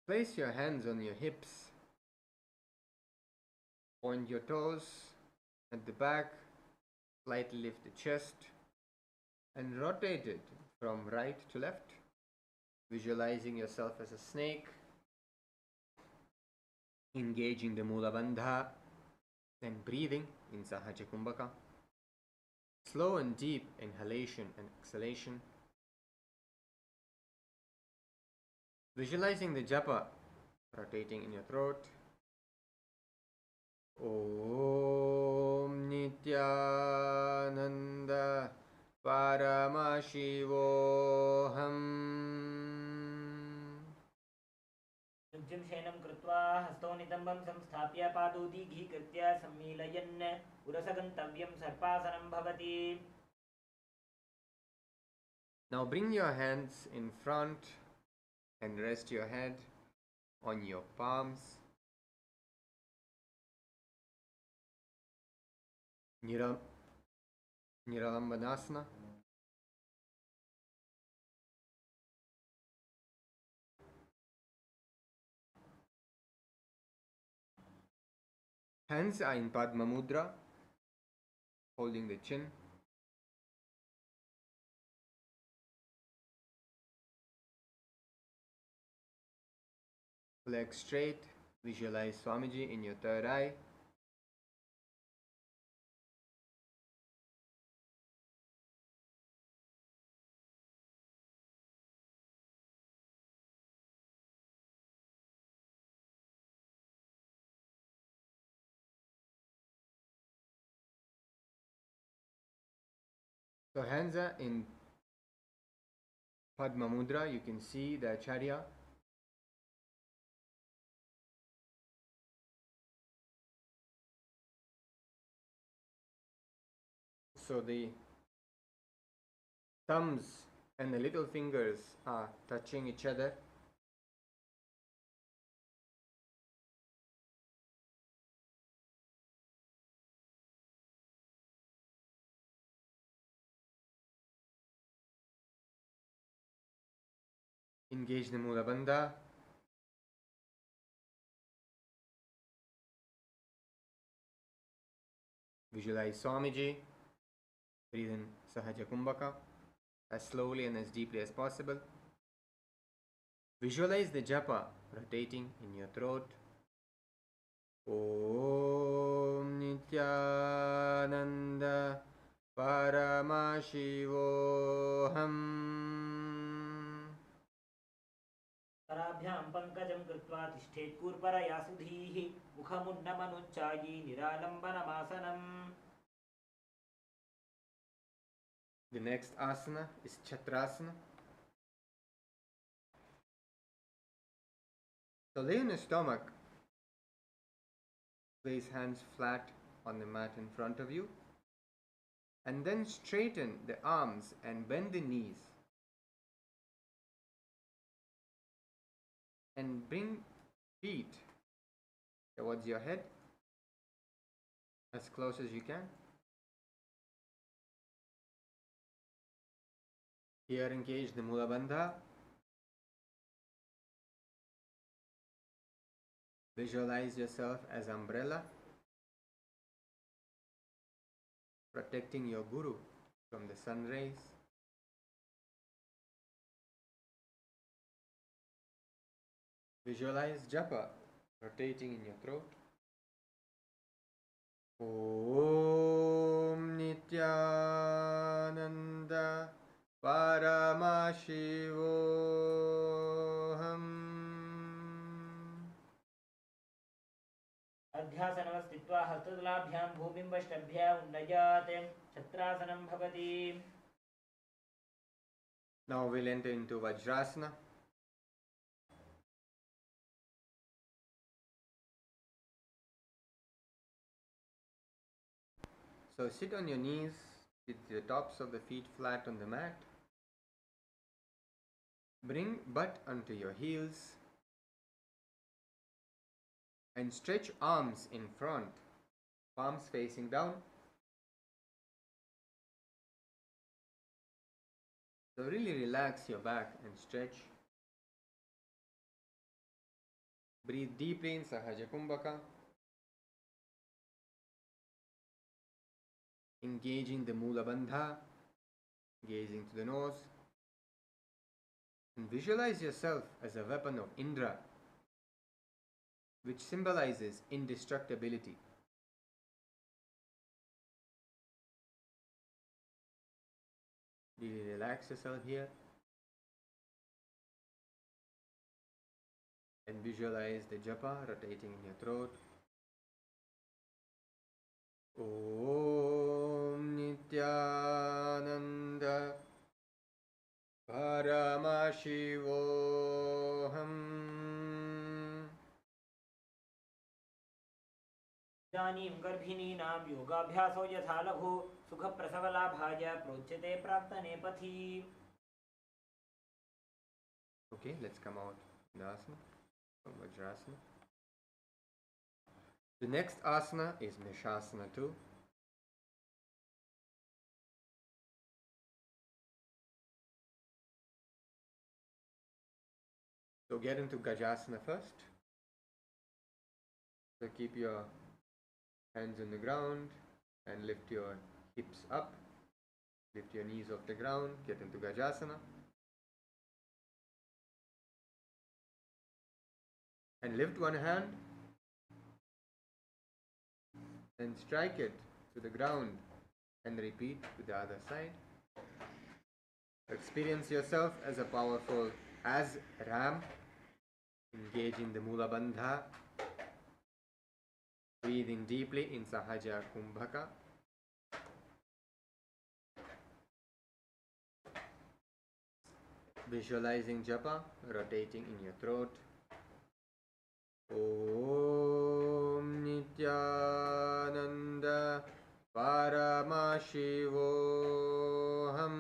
Place your hands on your hips. Point your toes at the back. Slightly lift the chest and rotate it from right to left. Visualizing yourself as a snake. Engaging the Mula Bandha and breathing in Sahaja Kumbhaka. Slow and deep inhalation and exhalation. Visualizing the japa rotating in your throat. Om Nithyananda Paramashivoham. निब्जं शयनं कृत्वा हस्तौ नितम्बं संस्थाप्य पादौ दीघीकृत्य सम्मीलयन् उरसगन्तव्यं सर्पासनं भवति. Now bring your hands in front and rest your head on your palms. Niralambanasana. Hands are in Padma Mudra, holding the chin. Legs straight. Visualize Swamiji in your third eye. So hands are in Padma Mudra. You can see the Acharya. So the thumbs and the little fingers are touching each other. Engage the Mula Bandha. Visualize Swamiji. Breathe in Sahaja Kumbhaka as slowly and as deeply as possible. Visualize the japa rotating in your throat. Om Nithyananda Paramashivoham. कराभ्यां पङ्कजं कृत्वा तिष्ठेत्कूर्परया सुधीः मुखमुन्नमनुच्चायी निरालम्बनमासनम्. The next asana is Chakrasana. So lay on your stomach, place hands flat on the mat in front of you, and then straighten the arms and bend the knees. And bring feet towards your head as close as you can. Here engage the Mula Bandha. Visualize yourself as umbrella, protecting your Guru from the sun rays. Visualize japa rotating in your throat. Om Nithyananda Paramashivoham. अध्यासनं स्थित्वा हस्ततलाभ्यां भूमिं वष्टभ्य उन्नयात् छत्रासनं भवति. Now we'll enter into Vajrasana. So sit on your knees with the tops of the feet flat on the mat. Bring butt onto your heels and stretch arms in front, palms facing down. So really relax your back and stretch. Breathe deeply in Sahaja Kumbhaka. Engaging the Mula Bandha, gazing to the nose. And visualize yourself as a weapon of Indra, which symbolizes indestructibility. Really relax yourself here and visualize the japa rotating in your throat. Om Nithyananda Paramashivoham. इदानीं गर्भिणीनां योगाभ्यासो यथा लघु सुखप्रसवलाभाय प्रोच्यते प्राक्तने पथि. Okay, let's come out in the asana from Vajrasana. The next asana is Nishasana 2. So get into Gajasana first. So keep your hands on the ground and lift your hips up. Lift your knees off the ground. Get into Gajasana. And lift one hand and strike it to the ground and repeat to the other side. Experience yourself as a powerful as Ram. Engage in the Mula Bandha. Breathing deeply in Sahaja Kumbhaka. Visualizing japa rotating in your throat. Om Nithyananda Paramashivoham.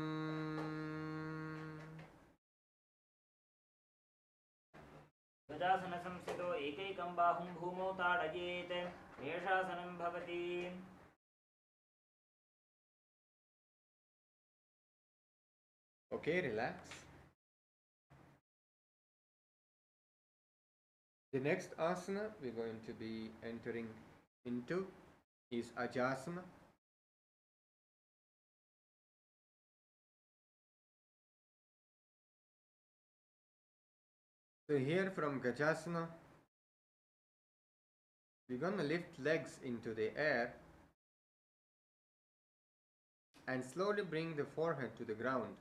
गजासनसंस्थितो एकैकं बाहुं भूमौ ताडयेत् मेषासनं भवति. Okay, relax. The next asana we're going to be entering into is Ajasana. So here from Gajasana, we're going to lift legs into the air and slowly bring the forehead to the ground.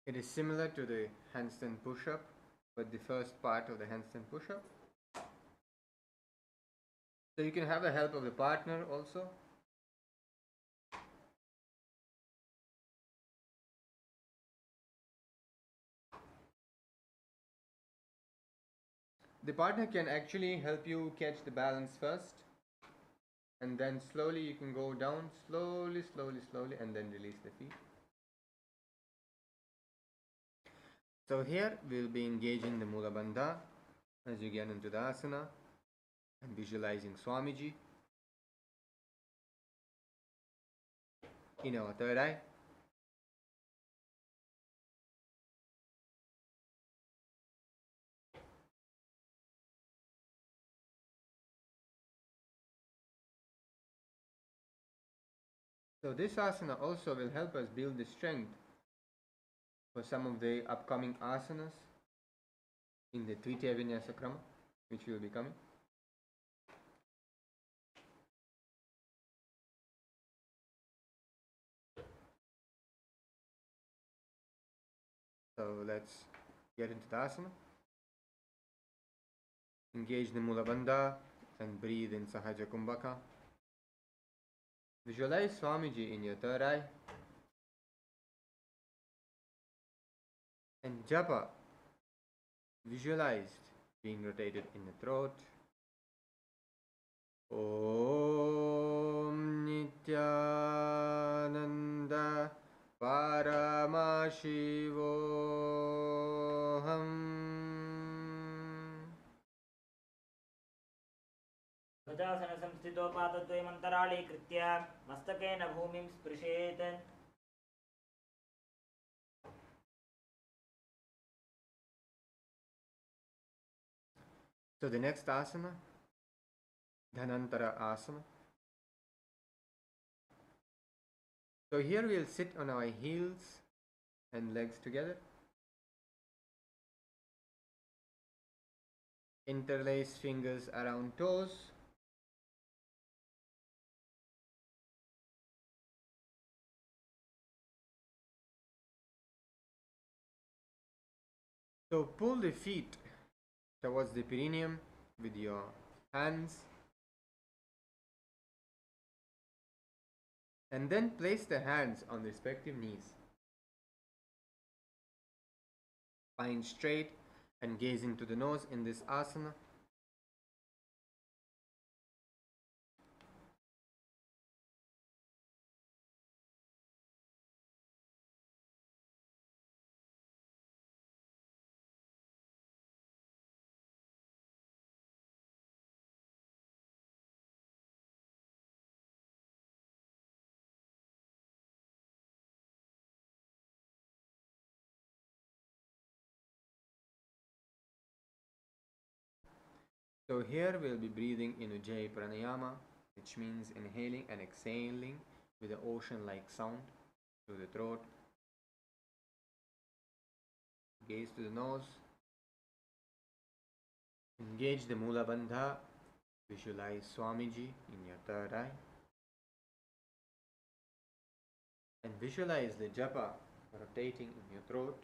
It is similar to the handstand push-up, but the first part of the handstand push-up. So you can have the help of the partner also. The partner can actually help you catch the balance first, and then slowly you can go down, slowly, and then release the feet. So here we'll be engaging the Mula Bandha as you get into the asana and visualizing Swamiji in our third eye. So this asana also will help us build the strength for some of the upcoming asanas in the Tritiya Vinyasa Krama, which will be coming. So let's get into the asana. Engage the Mula Bandha and breathe in Sahaja Kumbhaka. Visualize Swamiji in your third eye. And japa visualized being rotated in the throat. Om Nithyananda Paramashivoham. गजासन संस्थितो पादद्वयमन्तराळे कृत्य मस्तकेन भूमिं स्पृशेत् So the next asana, Dhanantara asana. So here we'll sit on our heels and legs together. Interlace fingers around toes. So pull the feet towards the perineum with your hands. And then place the hands on the respective knees. Spine straight and gaze into the nose in this asana. So here we'll be breathing in Ujjayi Pranayama, which means inhaling and exhaling with an ocean-like sound through the throat. Gaze to the nose. Engage the Mula Bandha. Visualize Swamiji in your third eye. And visualize the japa rotating in your throat.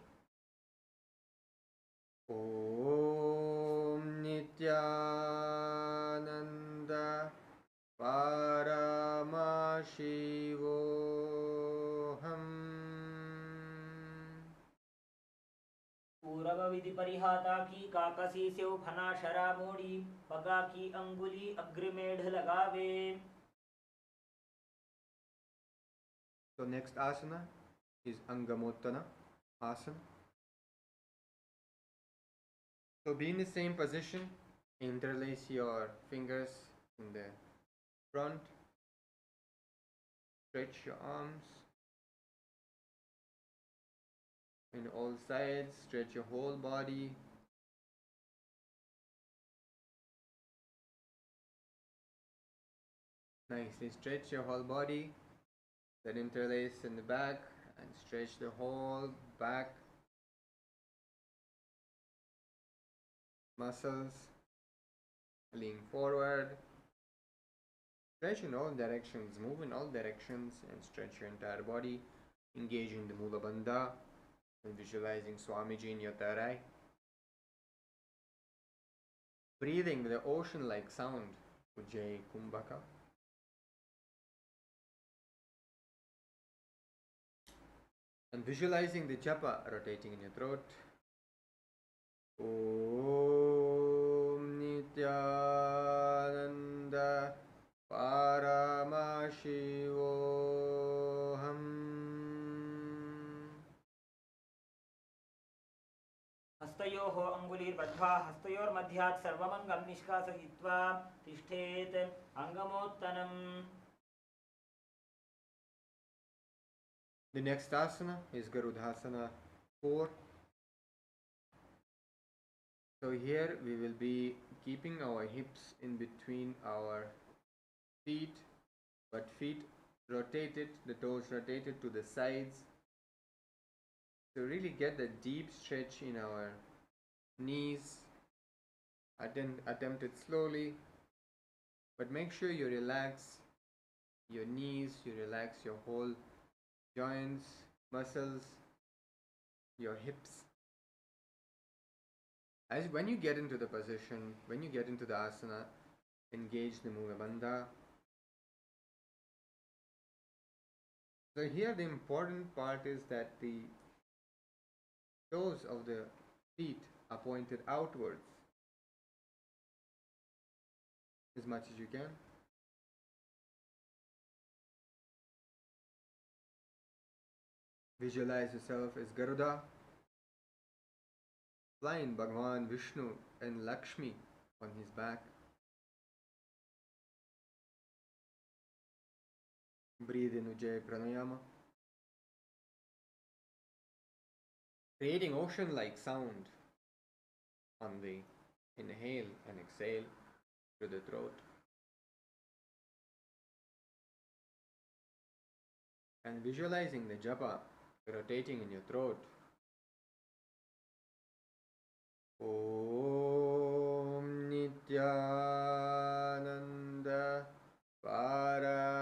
Om Nithyananda Paramashivoham. पूरव विधि परिहाता की काकसी save फना शरा मोड़ी पगा की अंगुली अग्रमेढ़ लगावे. So next asana is Angamottana asana. So be in the same position, interlace your fingers in the front, stretch your arms in all sides, stretch your whole body. Nicely stretch your whole body, then interlace in the back and stretch the whole back muscles, lean forward, stretch in all directions, move in all directions, and stretch your entire body, engaging the Mula Bandha and visualizing Swamiji in your third eye. Breathing with the ocean-like sound, Ujjayi Kumbhaka. And visualizing the japa rotating in your throat. Om Nithyananda Paramashivoham. हस्तयोः अङ्गुलीर्बद्ध्वा हस्तयोर्मध्यात् सर्वमङ्गं निष्कासयित्वा तिष्ठेत् अङ्गमोत्तनम्. The next asana is Garudhasana 4. So here we will be keeping our hips in between our feet, but feet rotated, the toes rotated to the sides. So really get the deep stretch in our knees. Attempt it slowly, but make sure you relax your knees, you relax your whole joints, muscles, your hips. When you get into the position, when you get into the asana, engage the Mula Bandha. So here the important part is that the toes of the feet are pointed outwards as much as you can. Visualize yourself as Garuda, flying Bhagavan Vishnu and Lakshmi on his back. Breathe in Ujjayi Pranayama, creating ocean-like sound on the inhale and exhale through the throat. And visualizing the japa rotating in your throat. Om Nithyananda Paramashivoham.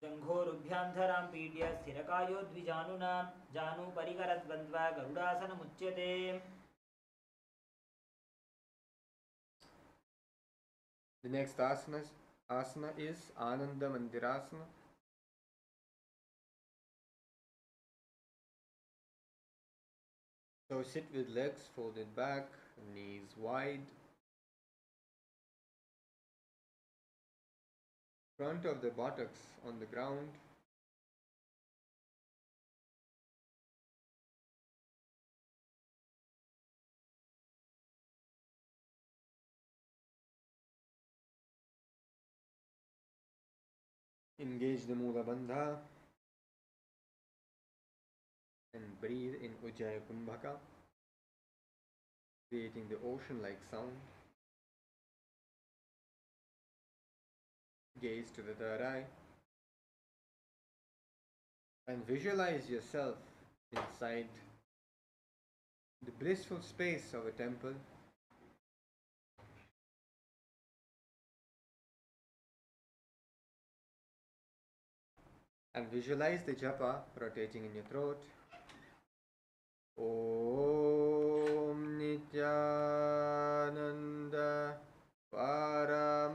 जङ्घोरुभ्यान्धरां पीड्य स्थिरकायो द्विजानुना जानुपरिकरद्वन्द्वा गरुडासनमुच्यते. The next asana is Ananda Mandirasana. So sit with legs folded back, knees wide. Front of the buttocks on the ground. Engage the Mula Bandha and breathe in Ujjayi Kumbhaka, creating the ocean-like sound. Gaze to the third eye and visualize yourself inside the blissful space of a temple. And visualize the japa rotating in your throat. Om Nithyananda Paramashivoham.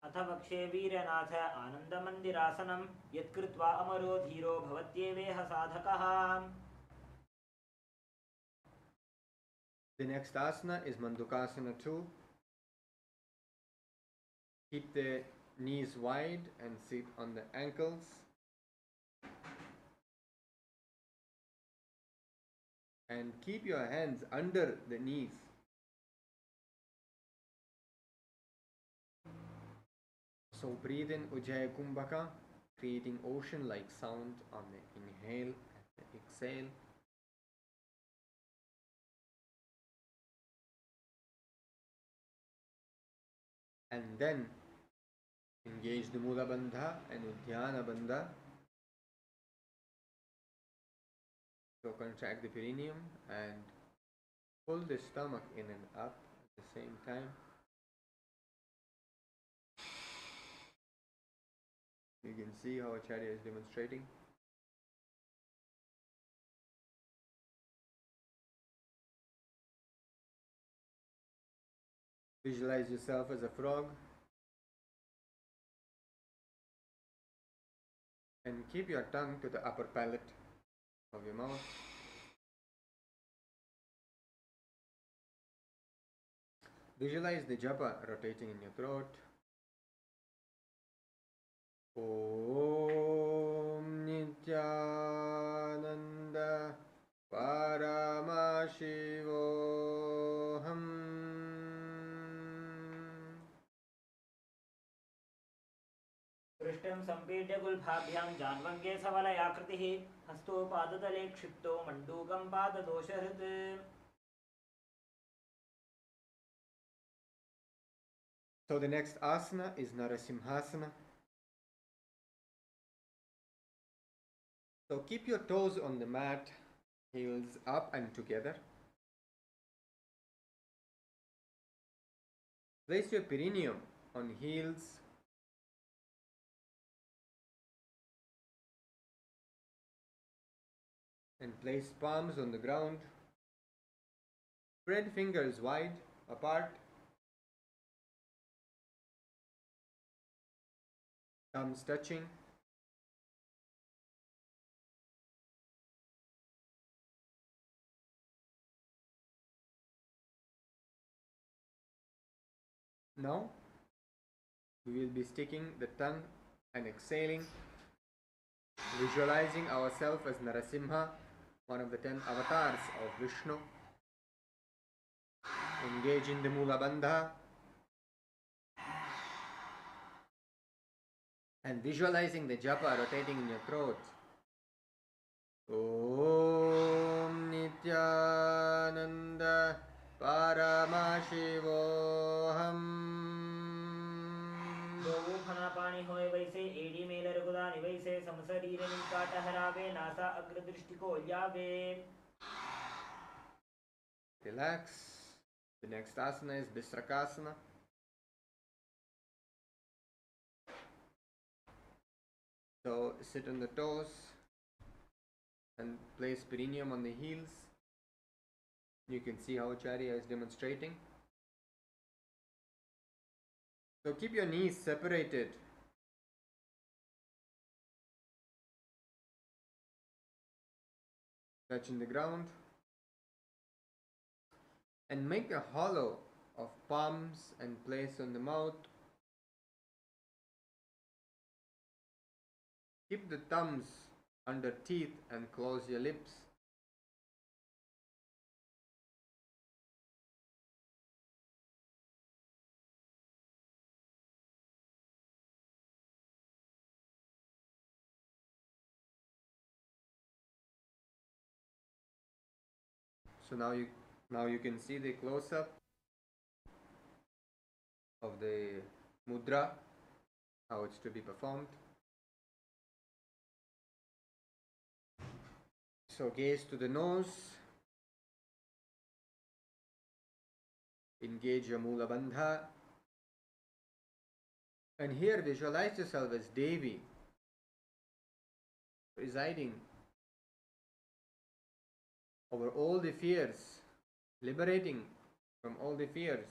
अथ वक्षे वीरनाथ आनन्दमन्दिरासनं यत्कृत्वा अमरो धीरो भवत्येवेह साधकः. The next asana is Mandukasana 2. Keep the knees wide and sit on the ankles. And keep your hands under the knees. So breathe in Ujjayi Kumbhaka, creating ocean-like sound on the inhale and the exhale. and then engage the Mula Bandha and Udhyana Bandha. So contract the perineum and pull the stomach in and up at the same time. You can see how Acharya is demonstrating. Visualize yourself as a frog and keep your tongue to the upper palate of your mouth. Visualize the japa rotating in your throat. Om Nithyananda Paramashivoham. पृष्ठं सम्पीड्य गुल्फाभ्यां जान्वङ्गे सवलयाकृतिः हस्तो पादतले क्षिप्तो मण्डूकं पाददोषहृत् So the next asana is Narasimhasana. So keep your toes on the mat, heels up and together. Place your perineum on heels. And place palms on the ground. Spread fingers wide apart. Thumbs touching. Now we will be sticking the tongue and exhaling, visualizing ourselves as Narasimha, one of the 10 avatars of Vishnu. Engage in the Mula Bandha and visualizing the japa rotating in your throat. Om Nithyananda Paramashivoham. गोवो फनापाणि होय वैसे AD mail रघुदानि वैसे समशरीर निकाट हरावे NASA अग्रदृष्टि को ल्यावे. Relax. The next asana is Bisrakasana. So sit on the toes and place perineum on the heels. You can see how Acharya is demonstrating. So keep your knees separated. Touching the ground. And make a hollow of palms and place on the mouth. Keep the thumbs under teeth and close your lips. So now you can see the close-up of the mudra, how it's to be performed. So gaze to the nose, engage your Mula Bandha, and here visualize yourself as Devi, presiding over all the fears, liberating from all the fears.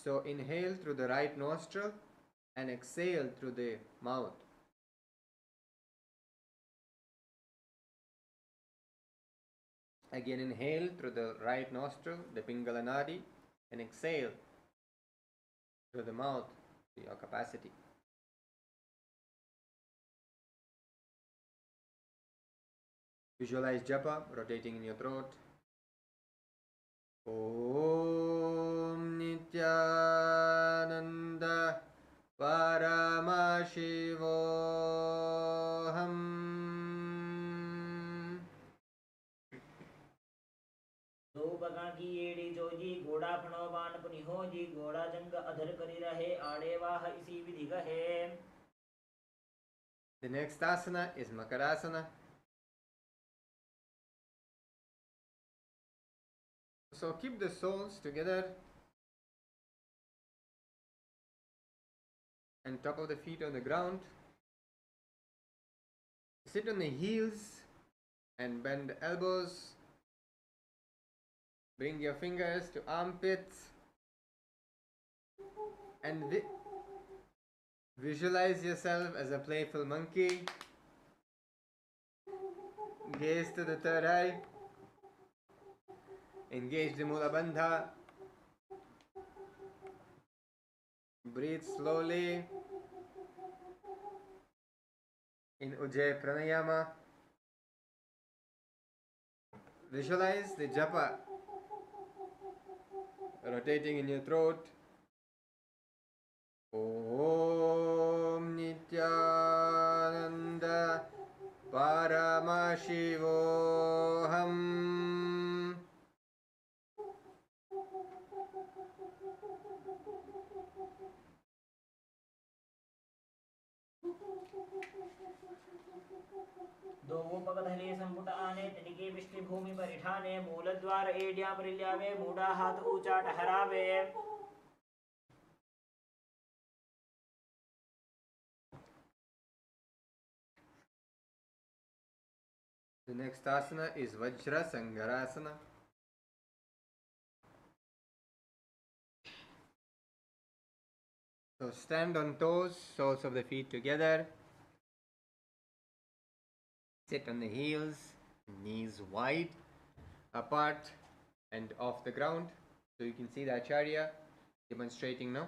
So inhale through the right nostril and exhale through the mouth. Again inhale through the right nostril, the Pingala Nadi, and exhale through the mouth to your capacity. Visualize japa rotating in your throat. Om Nithyananda Paramashivoham. बगा की एड़ी जोजी घोड़ा फणो बान पुनि हो जी घोड़ा जंग अधर करी रहे आड़े वाह इसी विधि गहे. The next asana is Makarasana. So keep the soles together and top of the feet on the ground. Sit on the heels and bend the elbows. Bring your fingers to armpits and visualize yourself as a playful monkey. Gaze to the third eye. Engage the Mula Bandha. Breathe slowly in Ujjayi Pranayama. Visualize the japa rotating in your throat. Om Nithyananda Paramashivoham. दो पगधले संपुट आने तनिके विष्णु भूमि परिठाने मूल द्वार एडिया परिल्यावे मूडा हाथ ऊंचा ठहरावे. The next asana is Vajra Sangarasana. So stand on toes, soles of the feet together. Sit on the heels, knees wide apart and off the ground. So you can see the Acharya demonstrating now.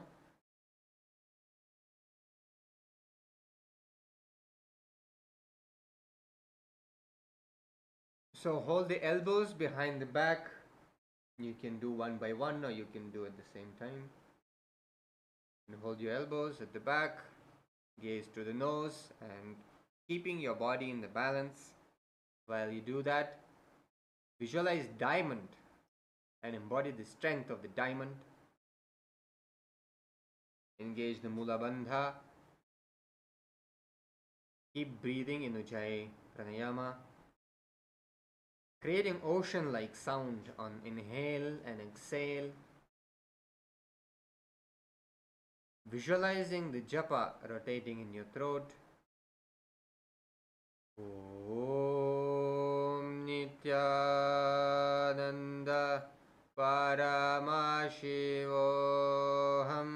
So hold the elbows behind the back. You can do one by one or you can do at the same time. And hold your elbows at the back, gaze to the nose and keeping your body in the balance. While you do that, visualize diamond and embody the strength of the diamond. Engage the Mula Bandha. Keep breathing in Ujjayi Pranayama. Creating ocean-like sound on inhale and exhale. Visualizing the japa rotating in your throat. Om Nithyananda Paramashivoham.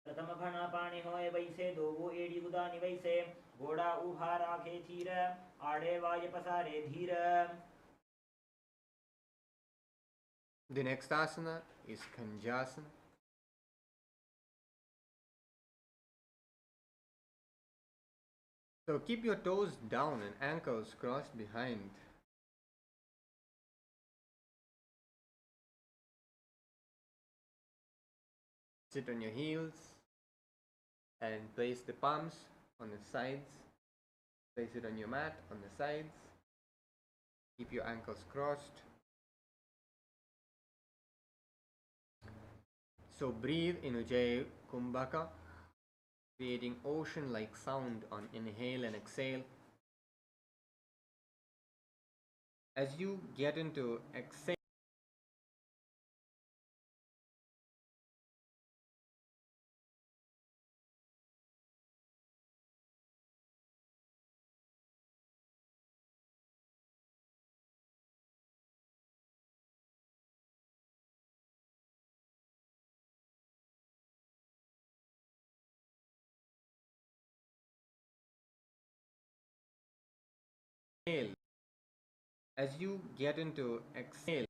प्रथम फणा पाणी होय वैसे दोगो एड़ी गुदा निवैसे घोड़ा उभा राखे थीर आड़े वाय पसारे धीर. The next asana is Kanjasana. So keep your toes down and ankles crossed behind. Sit on your heels and place the palms on the sides. Place it on your mat on the sides. Keep your ankles crossed. So breathe in Ujjayi Kumbhaka, creating ocean-like sound on inhale and exhale. As you get into exhale, as you get into exhale,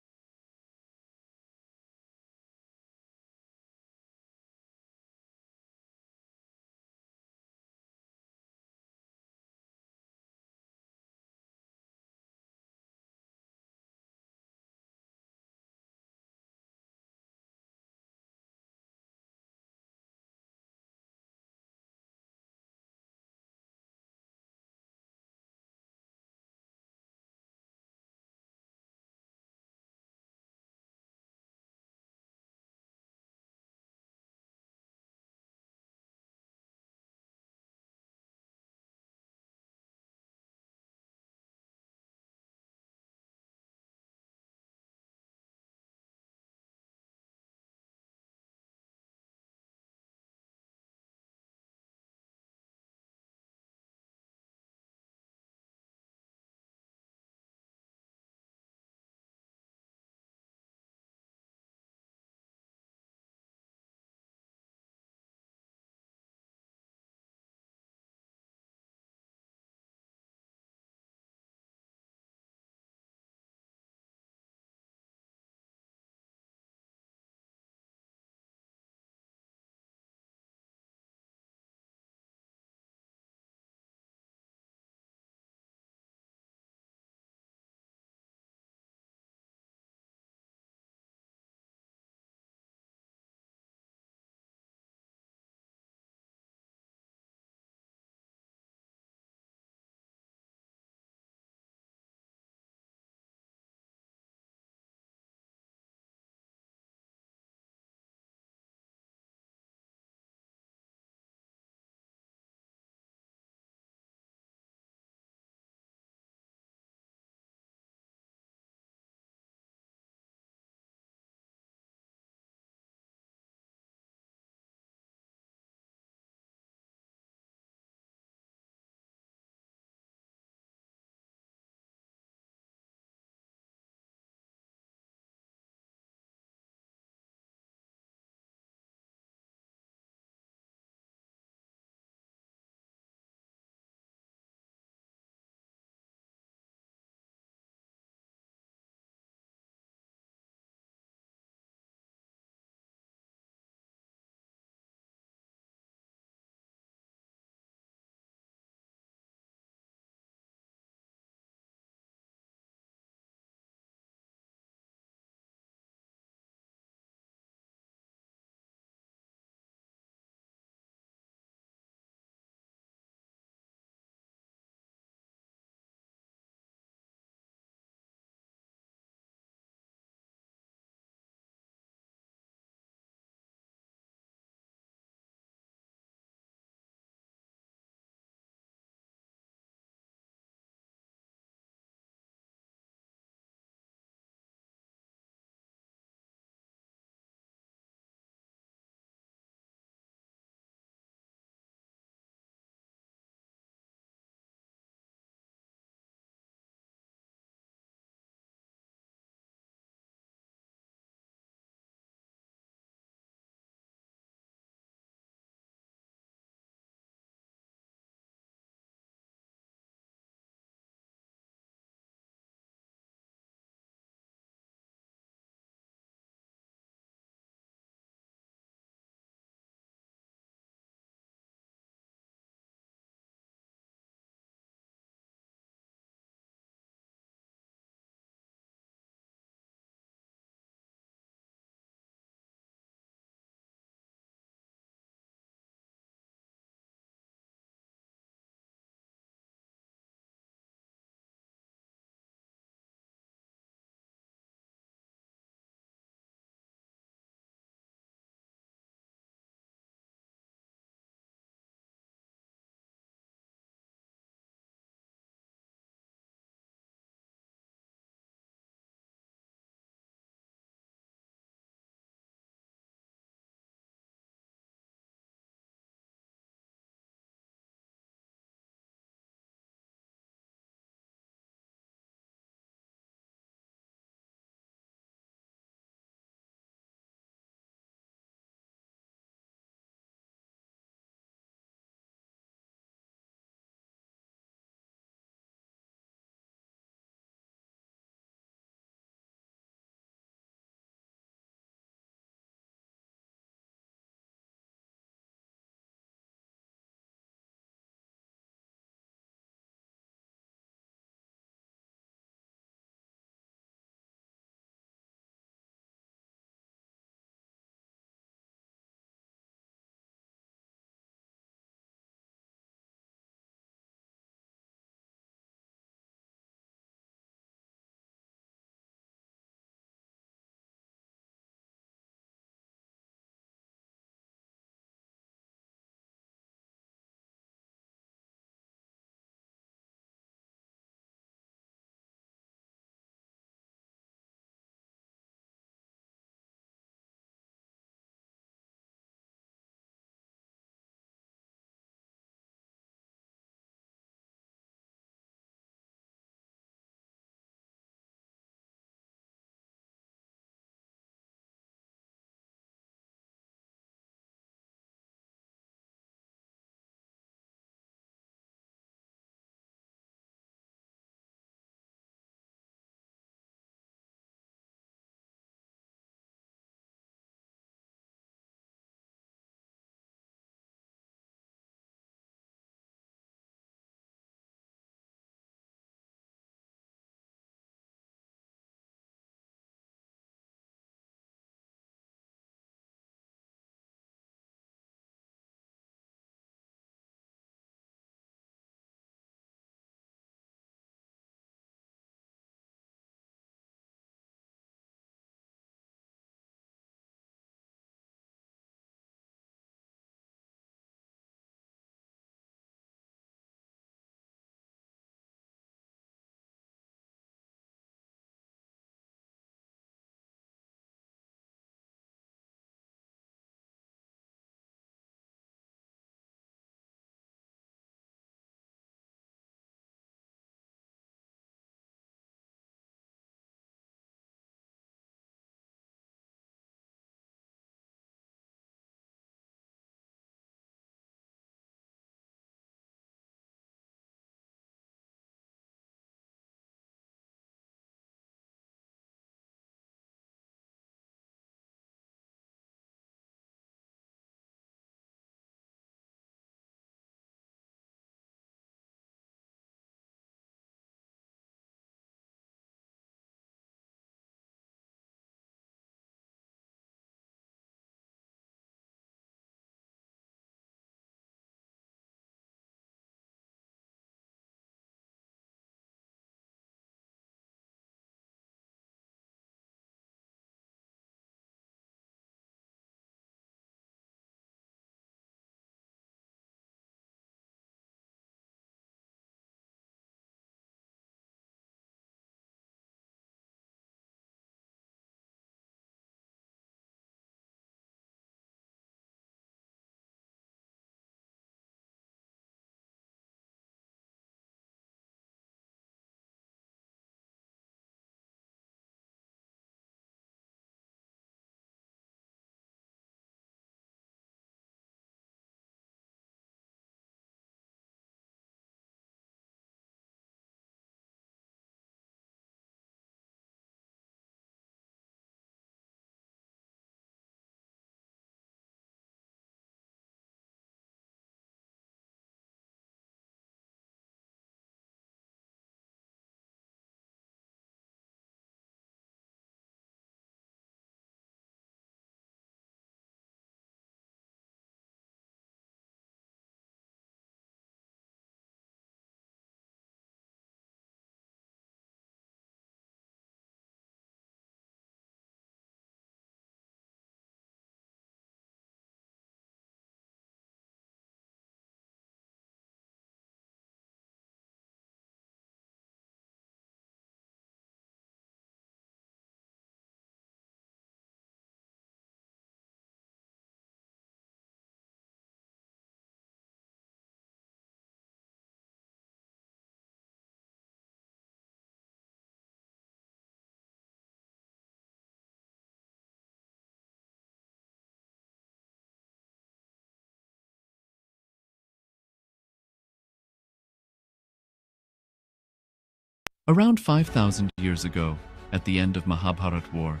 Around 5,000 years ago, at the end of Mahabharat War,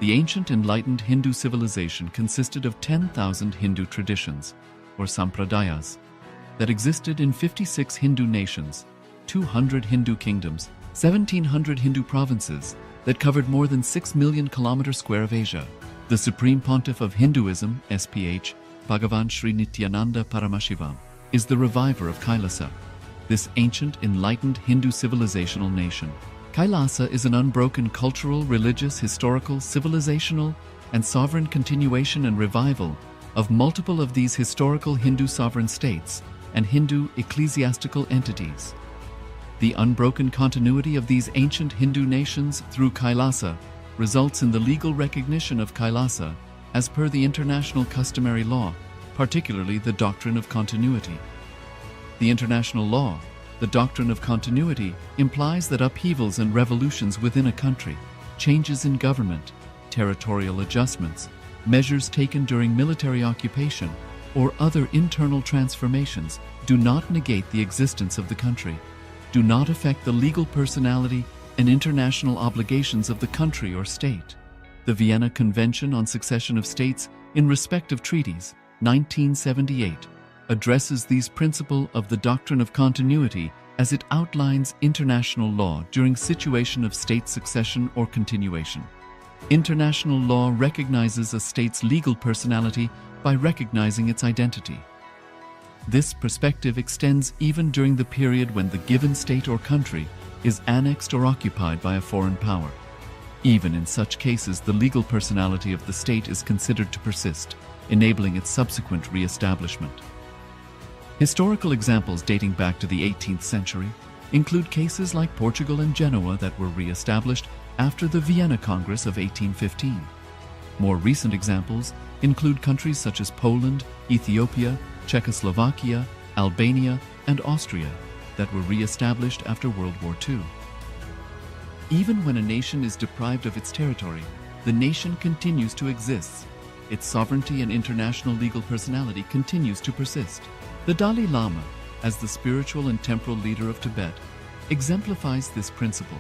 the ancient enlightened Hindu civilization consisted of 10,000 Hindu traditions, or sampradayas, that existed in 56 Hindu nations, 200 Hindu kingdoms, 1,700 Hindu provinces that covered more than 6 million kilometers square of Asia. The Supreme Pontiff of Hinduism, SPH, Bhagavan Sri Nithyananda Paramashivoham, is the reviver of KAILASA, this ancient enlightened Hindu civilizational nation. KAILASA is an unbroken cultural, religious, historical, civilizational, and sovereign continuation and revival of multiple of these historical Hindu sovereign states and Hindu ecclesiastical entities. The unbroken continuity of these ancient Hindu nations through KAILASA results in the legal recognition of KAILASA as per the international customary law, particularly the doctrine of continuity. The international law, the doctrine of continuity, implies that upheavals and revolutions within a country, changes in government, territorial adjustments, measures taken during military occupation, or other internal transformations do not negate the existence of the country, do not affect the legal personality and international obligations of the country or state. The Vienna Convention on Succession of States in respect of treaties, 1978, addresses these principles of the doctrine of continuity as it outlines international law during situation of state succession or continuation. International law recognizes a state's legal personality by recognizing its identity. This perspective extends even during the period when the given state or country is annexed or occupied by a foreign power. Even in such cases, the legal personality of the state is considered to persist, enabling its subsequent re-establishment. Historical examples dating back to the 18th century include cases like Portugal and Genoa that were re-established after the Vienna Congress of 1815. More recent examples include countries such as Poland, Ethiopia, Czechoslovakia, Albania, and Austria that were re-established after World War II. Even when a nation is deprived of its territory, the nation continues to exist. Its sovereignty and international legal personality continues to persist. The Dalai Lama, as the spiritual and temporal leader of Tibet, exemplifies this principle.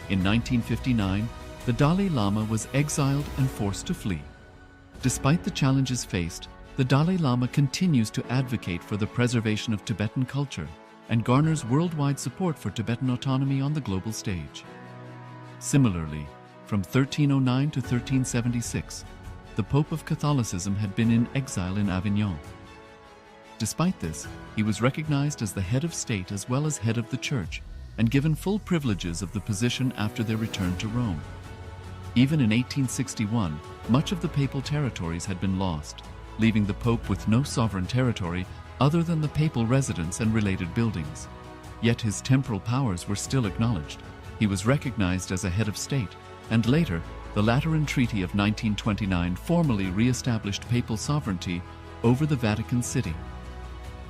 In 1959, the Dalai Lama was exiled and forced to flee. Despite the challenges faced, the Dalai Lama continues to advocate for the preservation of Tibetan culture and garners worldwide support for Tibetan autonomy on the global stage. Similarly, from 1309 to 1376, the Pope of Catholicism had been in exile in Avignon. Despite this, he was recognized as the head of state as well as head of the church and given full privileges of the position after their return to Rome. Even in 1861, much of the papal territories had been lost, leaving the Pope with no sovereign territory other than the papal residence and related buildings. Yet his temporal powers were still acknowledged. He was recognized as a head of state, and later, the Lateran Treaty of 1929 formally re-established papal sovereignty over the Vatican City.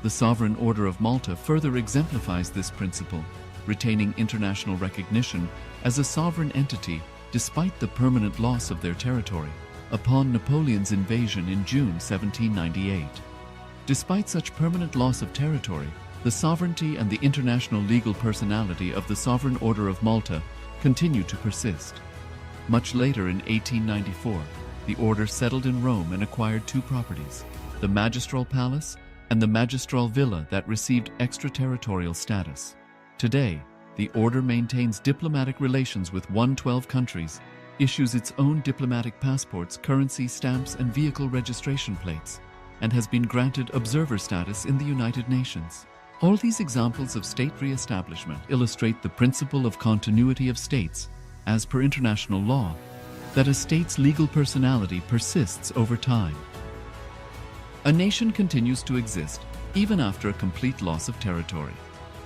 The Sovereign Order of Malta further exemplifies this principle, retaining international recognition as a sovereign entity despite the permanent loss of their territory upon Napoleon's invasion in June 1798. Despite such permanent loss of territory, the sovereignty and the international legal personality of the Sovereign Order of Malta continue to persist. Much later in 1894, the order settled in Rome and acquired two properties, the Magistral Palace and the Magistral Villa that received extraterritorial status. Today, the order maintains diplomatic relations with 112 countries, issues its own diplomatic passports, currency, stamps, and vehicle registration plates, and has been granted observer status in the United Nations. All these examples of state re-establishment illustrate the principle of continuity of states, as per international law, that a state's legal personality persists over time. A nation continues to exist even after a complete loss of territory.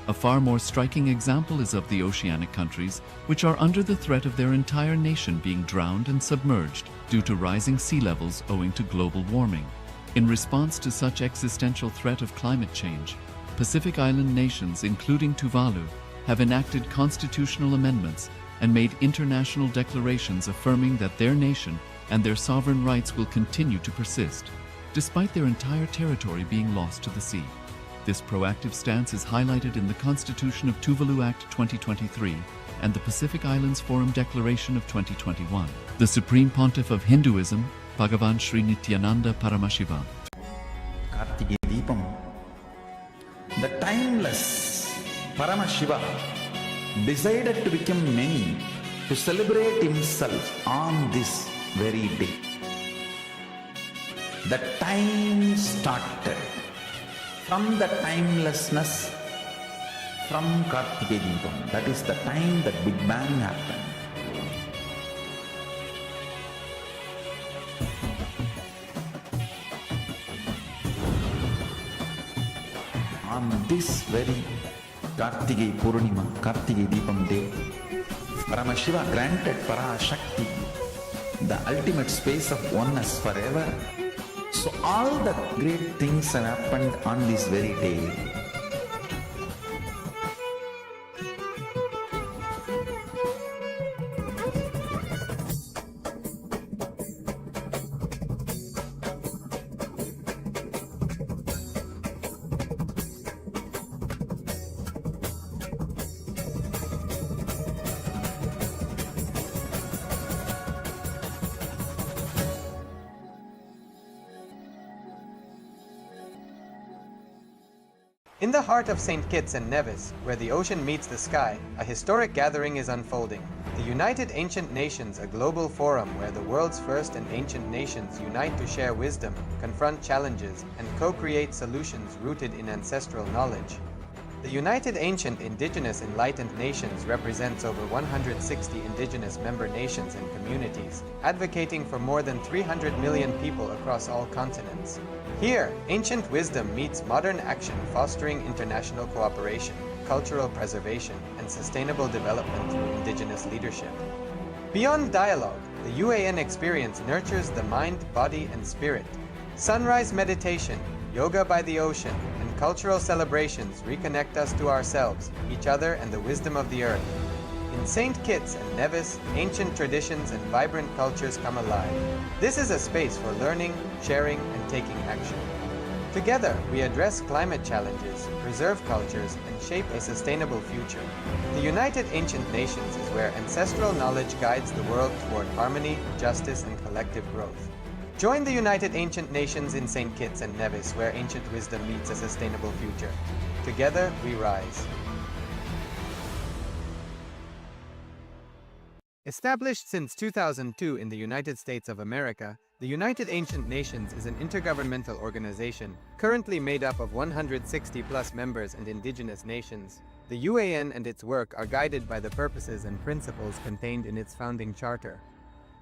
A far more striking example is of the oceanic countries, which are under the threat of their entire nation being drowned and submerged due to rising sea levels owing to global warming. In response to such existential threat of climate change, Pacific Island nations, including Tuvalu, have enacted constitutional amendments and made international declarations affirming that their nation and their sovereign rights will continue to persist, despite their entire territory being lost to the sea. This proactive stance is highlighted in the Constitution of Tuvalu Act 2023, and the Pacific Islands Forum Declaration of 2021. The Supreme Pontiff of Hinduism, Bhagavan Sri Nithyananda Paramashiva. Kartikeya Deepam, the timeless Paramashiva decided to become many, to celebrate himself on this very day. The time started from the timelessness from Kartikeya Deepam. That is the time that Big Bang happened. On this very Kartikeya Purnima, Kartikeya Deepam day, Paramashiva granted Parashakti the ultimate space of oneness forever. So all the great things have happened on this very day. In the heart of St. Kitts and Nevis, where the ocean meets the sky, a historic gathering is unfolding. The United Ancient Nations, a global forum where the world's first and ancient nations unite to share wisdom, confront challenges, and co-create solutions rooted in ancestral knowledge. The United Ancient Indigenous Enlightened Nations represents over 160 indigenous member nations and communities, advocating for more than 300 million people across all continents. Here, ancient wisdom meets modern action, fostering international cooperation, cultural preservation, and sustainable development through indigenous leadership. Beyond dialogue, the UAN experience nurtures the mind, body, and spirit. Sunrise meditation, yoga by the ocean, and cultural celebrations reconnect us to ourselves, each other, and the wisdom of the earth. In St. Kitts and Nevis, ancient traditions and vibrant cultures come alive. This is a space for learning, sharing, and taking action. Together, we address climate challenges, preserve cultures, and shape a sustainable future. The United Ancient Nations is where ancestral knowledge guides the world toward harmony, justice, and collective growth. Join the United Ancient Nations in St. Kitts and Nevis, where ancient wisdom meets a sustainable future. Together, we rise. Established since 2002 in the United States of America, the United Ancient Nations is an intergovernmental organization currently made up of 160+ members and indigenous nations. The UAN and its work are guided by the purposes and principles contained in its founding charter.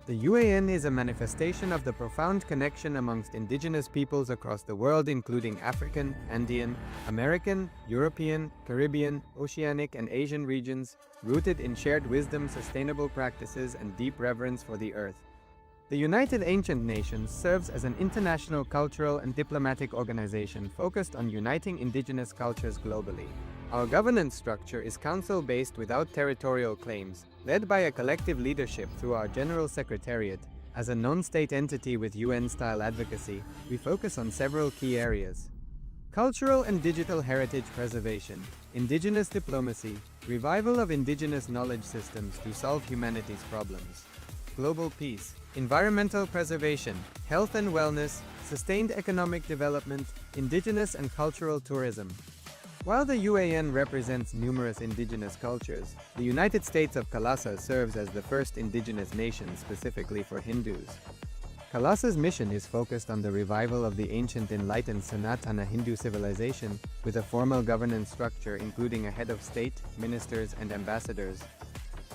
The UAN is a manifestation of the profound connection amongst indigenous peoples across the world, including African, Andean, American, European, Caribbean, Oceanic, and Asian regions, rooted in shared wisdom, sustainable practices, and deep reverence for the earth. The United Ancient Nations serves as an international cultural and diplomatic organization focused on uniting indigenous cultures globally. Our governance structure is council-based without territorial claims, led by a collective leadership through our General Secretariat. As a non-state entity with UN-style advocacy, we focus on several key areas: cultural and digital heritage preservation, indigenous diplomacy, revival of indigenous knowledge systems to solve humanity's problems, global peace, environmental preservation, health and wellness, sustained economic development, indigenous and cultural tourism. While the UAN represents numerous indigenous cultures, the United States of KAILASA serves as the first indigenous nation specifically for Hindus. KAILASA's mission is focused on the revival of the ancient enlightened Sanatana Hindu civilization with a formal governance structure including a head of state, ministers, and ambassadors.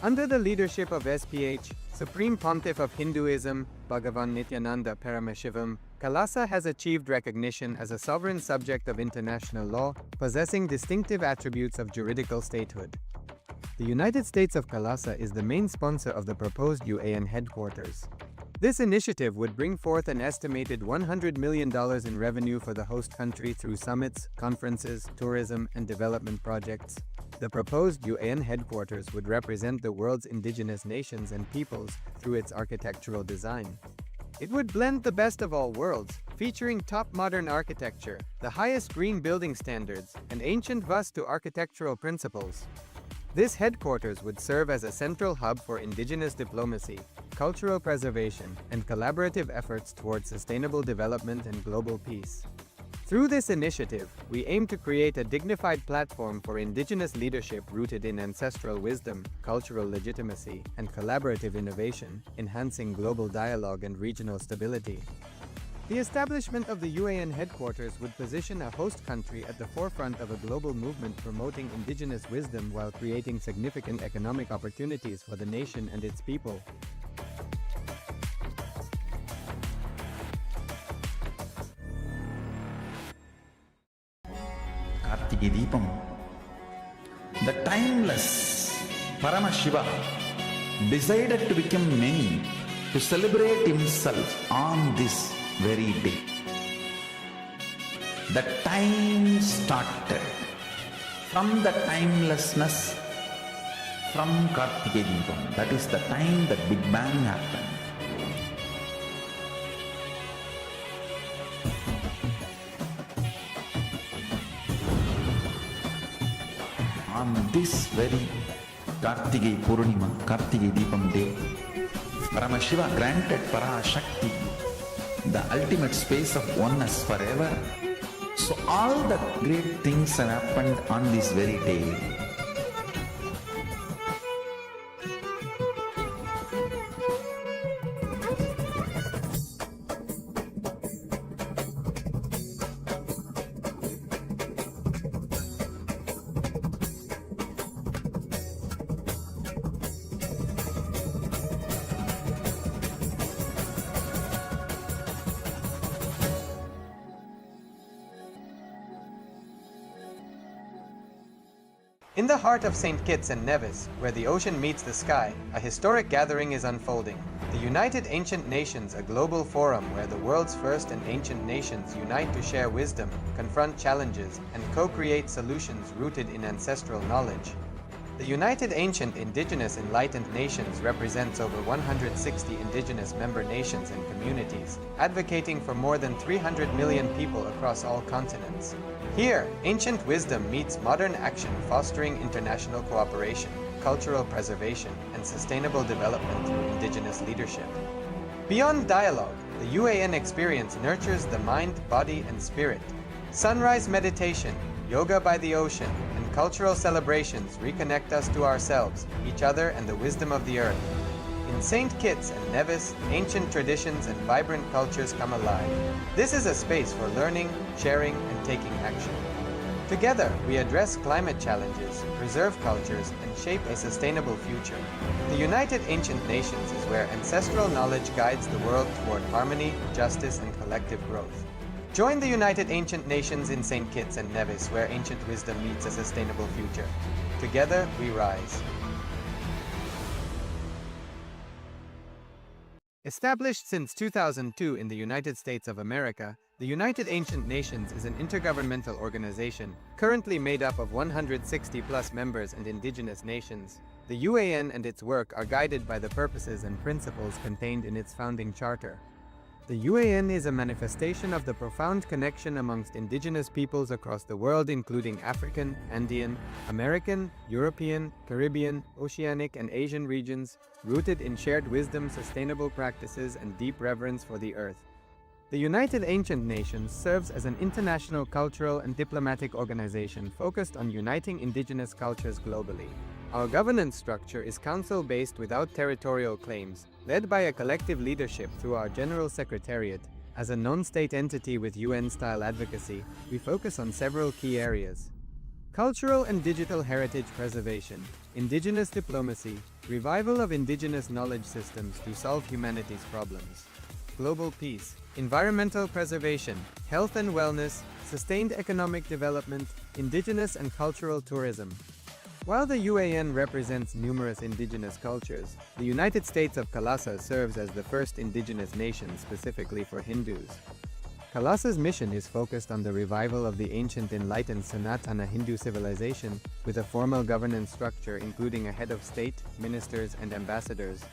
Under the leadership of SPH, Supreme Pontiff of Hinduism, Bhagavan Nithyananda Paramashivoham, KAILASA has achieved recognition as a sovereign subject of international law, possessing distinctive attributes of juridical statehood. The United States of KAILASA is the main sponsor of the proposed UAN headquarters. This initiative would bring forth an estimated $100 million in revenue for the host country through summits, conferences, tourism, and development projects. The proposed UAN headquarters would represent the world's indigenous nations and peoples through its architectural design. It would blend the best of all worlds, featuring top modern architecture, the highest green building standards, and ancient Vastu architectural principles. This headquarters would serve as a central hub for indigenous diplomacy, cultural preservation, and collaborative efforts towards sustainable development and global peace. Through this initiative, we aim to create a dignified platform for indigenous leadership rooted in ancestral wisdom, cultural legitimacy, and collaborative innovation, enhancing global dialogue and regional stability. The establishment of the UAN headquarters would position a host country at the forefront of a global movement promoting indigenous wisdom while creating significant economic opportunities for the nation and its people. Kartike Deepam, the timeless Paramashiva decided to become many to celebrate himself on this very day. The time started from the timelessness from Kartike Deepam. That is the time that Big Bang happened. On this very Kartike Purnima, Kartike Deepam day, Paramashiva granted Parashakti the ultimate space of oneness forever. So all the great things have happened on this very day. In the heart of St. Kitts and Nevis, where the ocean meets the sky, a historic gathering is unfolding. The United Ancient Nations, a global forum where the world's first and ancient nations unite to share wisdom, confront challenges, and co-create solutions rooted in ancestral knowledge. The United Ancient Indigenous Enlightened Nations represents over 160 indigenous member nations and communities, advocating for more than 300 million people across all continents. Here, ancient wisdom meets modern action, fostering international cooperation, cultural preservation, and sustainable development through indigenous leadership. Beyond dialogue, the UAN experience nurtures the mind, body, and spirit. Sunrise meditation, yoga by the ocean, and cultural celebrations reconnect us to ourselves, each other, and the wisdom of the earth. In St. Kitts and Nevis, ancient traditions and vibrant cultures come alive. This is a space for learning, sharing, and taking action. Together, we address climate challenges, preserve cultures, and shape a sustainable future. The United Ancient Nations is where ancestral knowledge guides the world toward harmony, justice, and collective growth. Join the United Ancient Nations in St. Kitts and Nevis, where ancient wisdom meets a sustainable future. Together, we rise. Established since 2002 in the United States of America, the United Ancient Nations is an intergovernmental organization currently made up of 160+ members and indigenous nations. The UAN and its work are guided by the purposes and principles contained in its founding charter. The UAN is a manifestation of the profound connection amongst indigenous peoples across the world, including African, Andean, American, European, Caribbean, Oceanic, and Asian regions, rooted in shared wisdom, sustainable practices, and deep reverence for the earth. The United Ancient Nations serves as an international cultural and diplomatic organization focused on uniting indigenous cultures globally. Our governance structure is council-based without territorial claims, led by a collective leadership through our General Secretariat. As a non-state entity with UN-style advocacy, we focus on several key areas: cultural and digital heritage preservation, indigenous diplomacy, revival of indigenous knowledge systems to solve humanity's problems, global peace, environmental preservation, health and wellness, sustained economic development, indigenous and cultural tourism. While the UAN represents numerous indigenous cultures, the United States of KAILASA serves as the first indigenous nation specifically for Hindus. KAILASA's mission is focused on the revival of the ancient enlightened Sanatana Hindu civilization with a formal governance structure including a head of state, ministers, and ambassadors.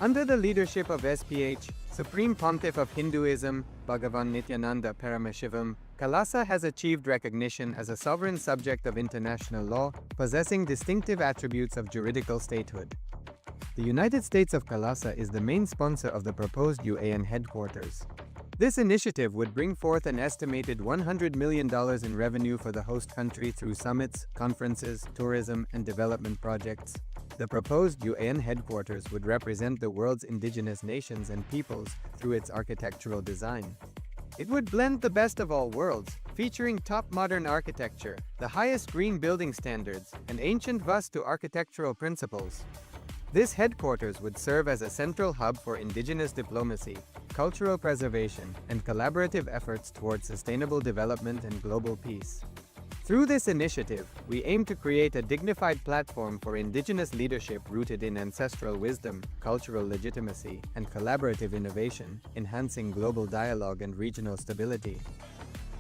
Under the leadership of SPH, Supreme Pontiff of Hinduism, Bhagavan Nithyananda Paramashivoham, KAILASA has achieved recognition as a sovereign subject of international law, possessing distinctive attributes of juridical statehood. The United States of KAILASA is the main sponsor of the proposed UAN headquarters. This initiative would bring forth an estimated $100 million in revenue for the host country through summits, conferences, tourism, and development projects. The proposed UAN headquarters would represent the world's indigenous nations and peoples through its architectural design. It would blend the best of all worlds, featuring top modern architecture, the highest green building standards, and ancient Vastu architectural principles. This headquarters would serve as a central hub for indigenous diplomacy, cultural preservation, and collaborative efforts towards sustainable development and global peace. Through this initiative, we aim to create a dignified platform for indigenous leadership rooted in ancestral wisdom, cultural legitimacy, and collaborative innovation, enhancing global dialogue and regional stability.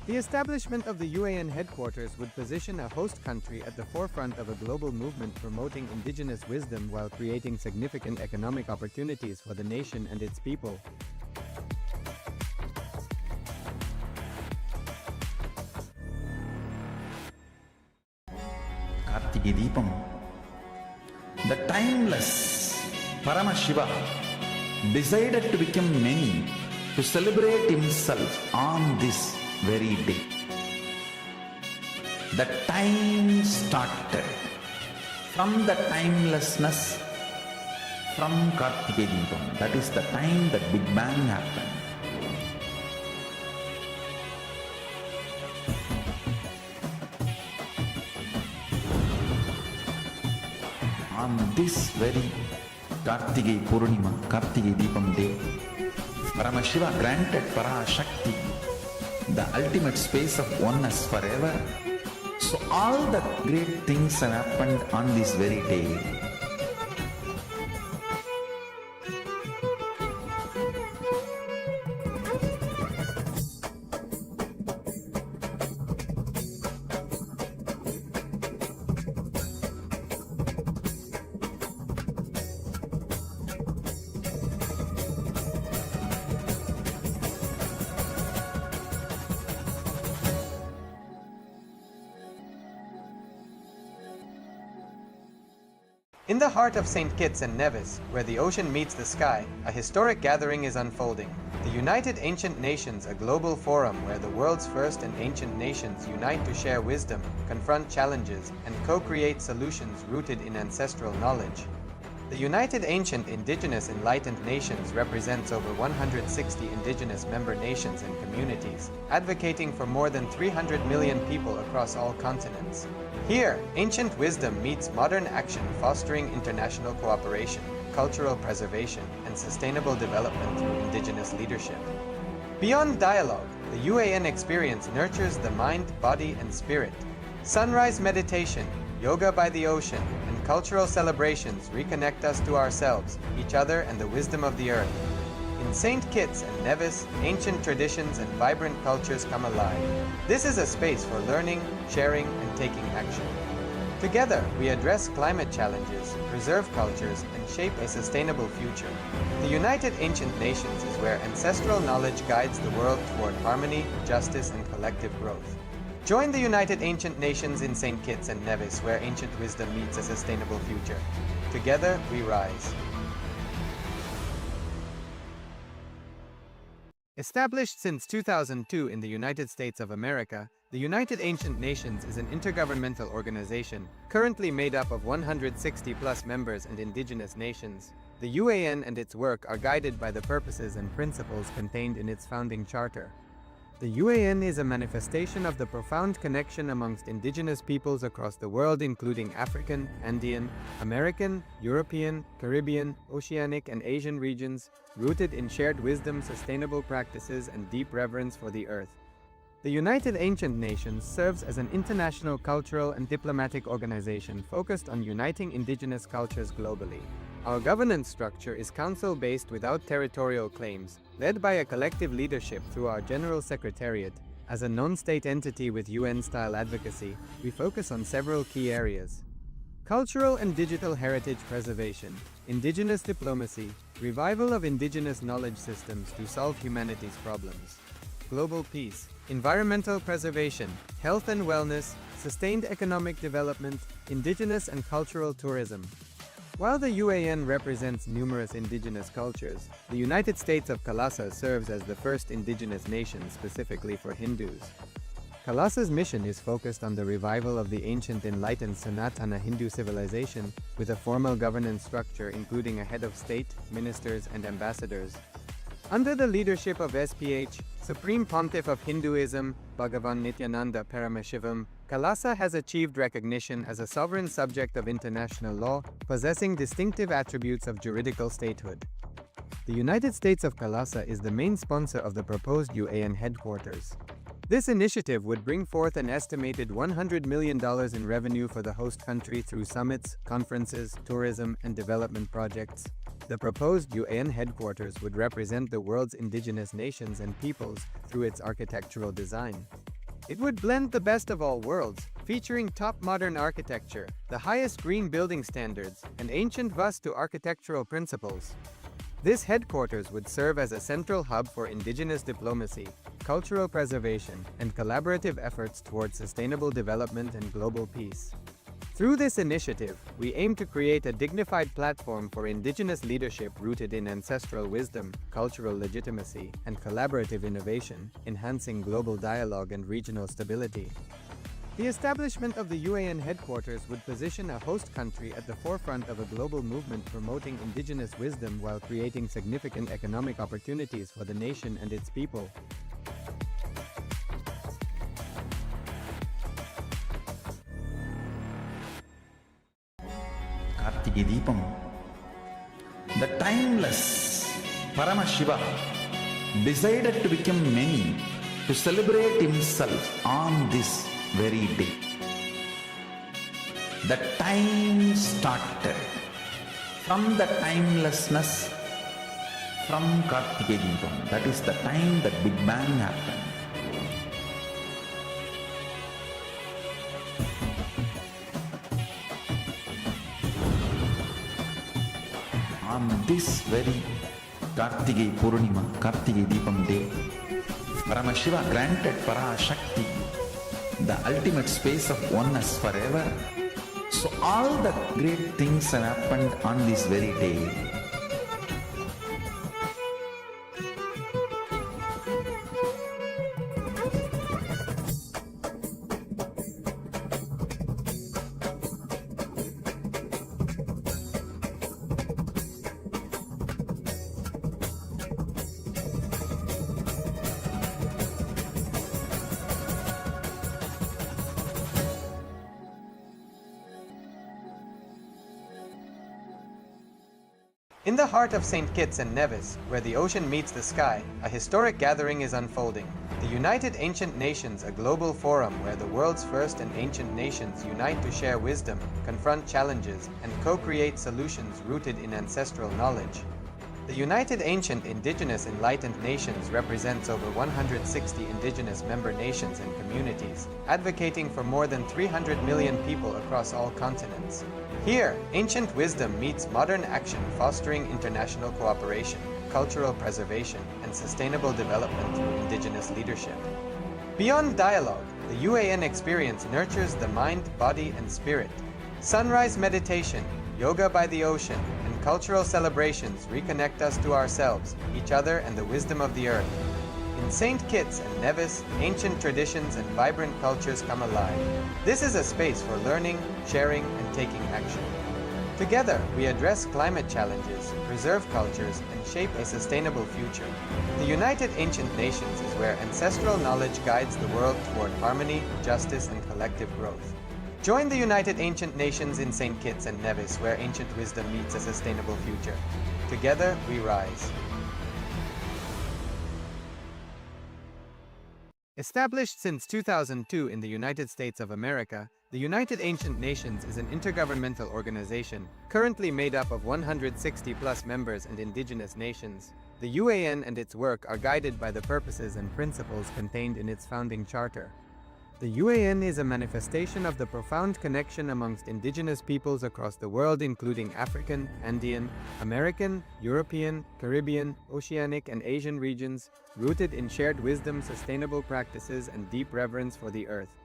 The establishment of the UAN headquarters would position a host country at the forefront of a global movement promoting indigenous wisdom while creating significant economic opportunities for the nation and its people. Kartike Deepam, the timeless Paramashiva decided to become many to celebrate himself on this very day. The time started from the timelessness from Kartike Deepam. That is the time that Big Bang happened. On this very Kartike Purnima, Kartike Deepam day, Paramashiva granted Parashakti the ultimate space of oneness forever. So all the great things have happened on this very day. In the heart of St. Kitts and Nevis, where the ocean meets the sky, a historic gathering is unfolding. The United Ancient Nations, a global forum where the world's first and ancient nations unite to share wisdom, confront challenges, and co-create solutions rooted in ancestral knowledge. The United Ancient Indigenous Enlightened Nations represents over 160 indigenous member nations and communities, advocating for more than 300 million people across all continents. Here, ancient wisdom meets modern action, fostering international cooperation, cultural preservation, and sustainable development through indigenous leadership. Beyond dialogue, the UAN experience nurtures the mind, body, and spirit. Sunrise meditation, yoga by the ocean, and cultural celebrations reconnect us to ourselves, each other, and the wisdom of the earth. In St. Kitts and Nevis, ancient traditions and vibrant cultures come alive. This is a space for learning, sharing, and taking action. Together, we address climate challenges, preserve cultures, and shape a sustainable future. The United Ancient Nations is where ancestral knowledge guides the world toward harmony, justice, and collective growth. Join the United Ancient Nations in St. Kitts and Nevis, where ancient wisdom meets a sustainable future. Together, we rise. Established since 2002 in the United States of America, the United Ancient Nations is an intergovernmental organization currently made up of 160+ members and indigenous nations. The UAN and its work are guided by the purposes and principles contained in its founding charter. The UAN is a manifestation of the profound connection amongst indigenous peoples across the world, including African, Andean, American, European, Caribbean, Oceanic, and Asian regions, rooted in shared wisdom, sustainable practices, and deep reverence for the earth. The United Ancient Nations serves as an international cultural and diplomatic organization focused on uniting indigenous cultures globally. Our governance structure is council-based without territorial claims, led by a collective leadership through our General Secretariat. As a non-state entity with UN-style advocacy, we focus on several key areas. Cultural and digital heritage preservation. indigenous diplomacy, revival of indigenous knowledge systems to solve humanity's problems, global peace, environmental preservation, health and wellness, sustained economic development, indigenous and cultural tourism. While the UAN represents numerous indigenous cultures, the United States of KAILASA serves as the first indigenous nation specifically for Hindus. KAILASA's mission is focused on the revival of the ancient enlightened Sanatana Hindu civilization with a formal governance structure including a head of state, ministers, and ambassadors. Under the leadership of SPH, Supreme Pontiff of Hinduism, Bhagavan Nithyananda Paramashivoham, KAILASA has achieved recognition as a sovereign subject of international law, possessing distinctive attributes of juridical statehood. The United States of KAILASA is the main sponsor of the proposed UAN headquarters. This initiative would bring forth an estimated $100 million in revenue for the host country through summits, conferences, tourism, and development projects. The proposed UAN headquarters would represent the world's indigenous nations and peoples through its architectural design. It would blend the best of all worlds, featuring top modern architecture, the highest green building standards, and ancient Vastu architectural principles. This headquarters would serve as a central hub for indigenous diplomacy, cultural preservation, and collaborative efforts towards sustainable development and global peace. Through this initiative, we aim to create a dignified platform for indigenous leadership rooted in ancestral wisdom, cultural legitimacy, and collaborative innovation, enhancing global dialogue and regional stability. The establishment of the UAN headquarters would position a host country at the forefront of a global movement promoting indigenous wisdom while creating significant economic opportunities for the nation and its people. Kartike Deepam, the timeless Paramashiva decided to become many to celebrate himself on this very day. The time started from the timelessness from Kartike Deepam. That is the time that Big Bang happened. On this very Kartike Purnima, Kartike Deepam day, Paramashiva granted Parashakti the ultimate space of oneness forever. So all the great things have happened on this very day. In the heart of St. Kitts and Nevis, where the ocean meets the sky, a historic gathering is unfolding. The United Ancient Nations, a global forum where the world's first and ancient nations unite to share wisdom, confront challenges, and co-create solutions rooted in ancestral knowledge. The United Ancient Indigenous Enlightened Nations represents over 160 indigenous member nations and communities, advocating for more than 300 million people across all continents. Here, ancient wisdom meets modern action, fostering international cooperation, cultural preservation, and sustainable development through indigenous leadership. Beyond dialogue, the UAN experience nurtures the mind, body, and spirit. Sunrise meditation, yoga by the ocean, and cultural celebrations reconnect us to ourselves, each other, and the wisdom of the earth. In St. Kitts and Nevis, ancient traditions and vibrant cultures come alive. This is a space for learning, sharing, and taking action. Together, we address climate challenges, preserve cultures, and shape a sustainable future. The United Ancient Nations is where ancestral knowledge guides the world toward harmony, justice, and collective growth. Join the United Ancient Nations in St. Kitts and Nevis, where ancient wisdom meets a sustainable future. Together, we rise. Established since 2002 in the United States of America, the United Ancient Nations is an intergovernmental organization currently made up of 160+ members and indigenous nations. The UAN and its work are guided by the purposes and principles contained in its founding charter. The UAN is a manifestation of the profound connection amongst indigenous peoples across the world, including African, Andean, American, European, Caribbean, Oceanic, and Asian regions, rooted in shared wisdom, sustainable practices, and deep reverence for the earth.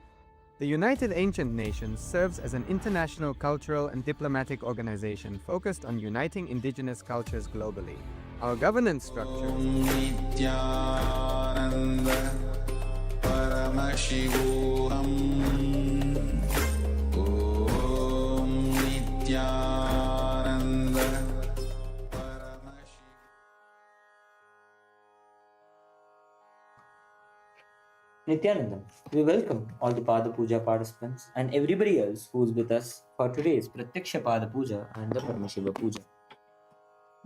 The United Ancient Nations serves as an international cultural and diplomatic organization focused on uniting indigenous cultures globally. Our governance structure Paramashivoham Om Nithyananda Nithyananda, we welcome all the Pada Puja participants and everybody else who is with us for today's Pratyaksha Pada Puja and the Paramashiva Puja.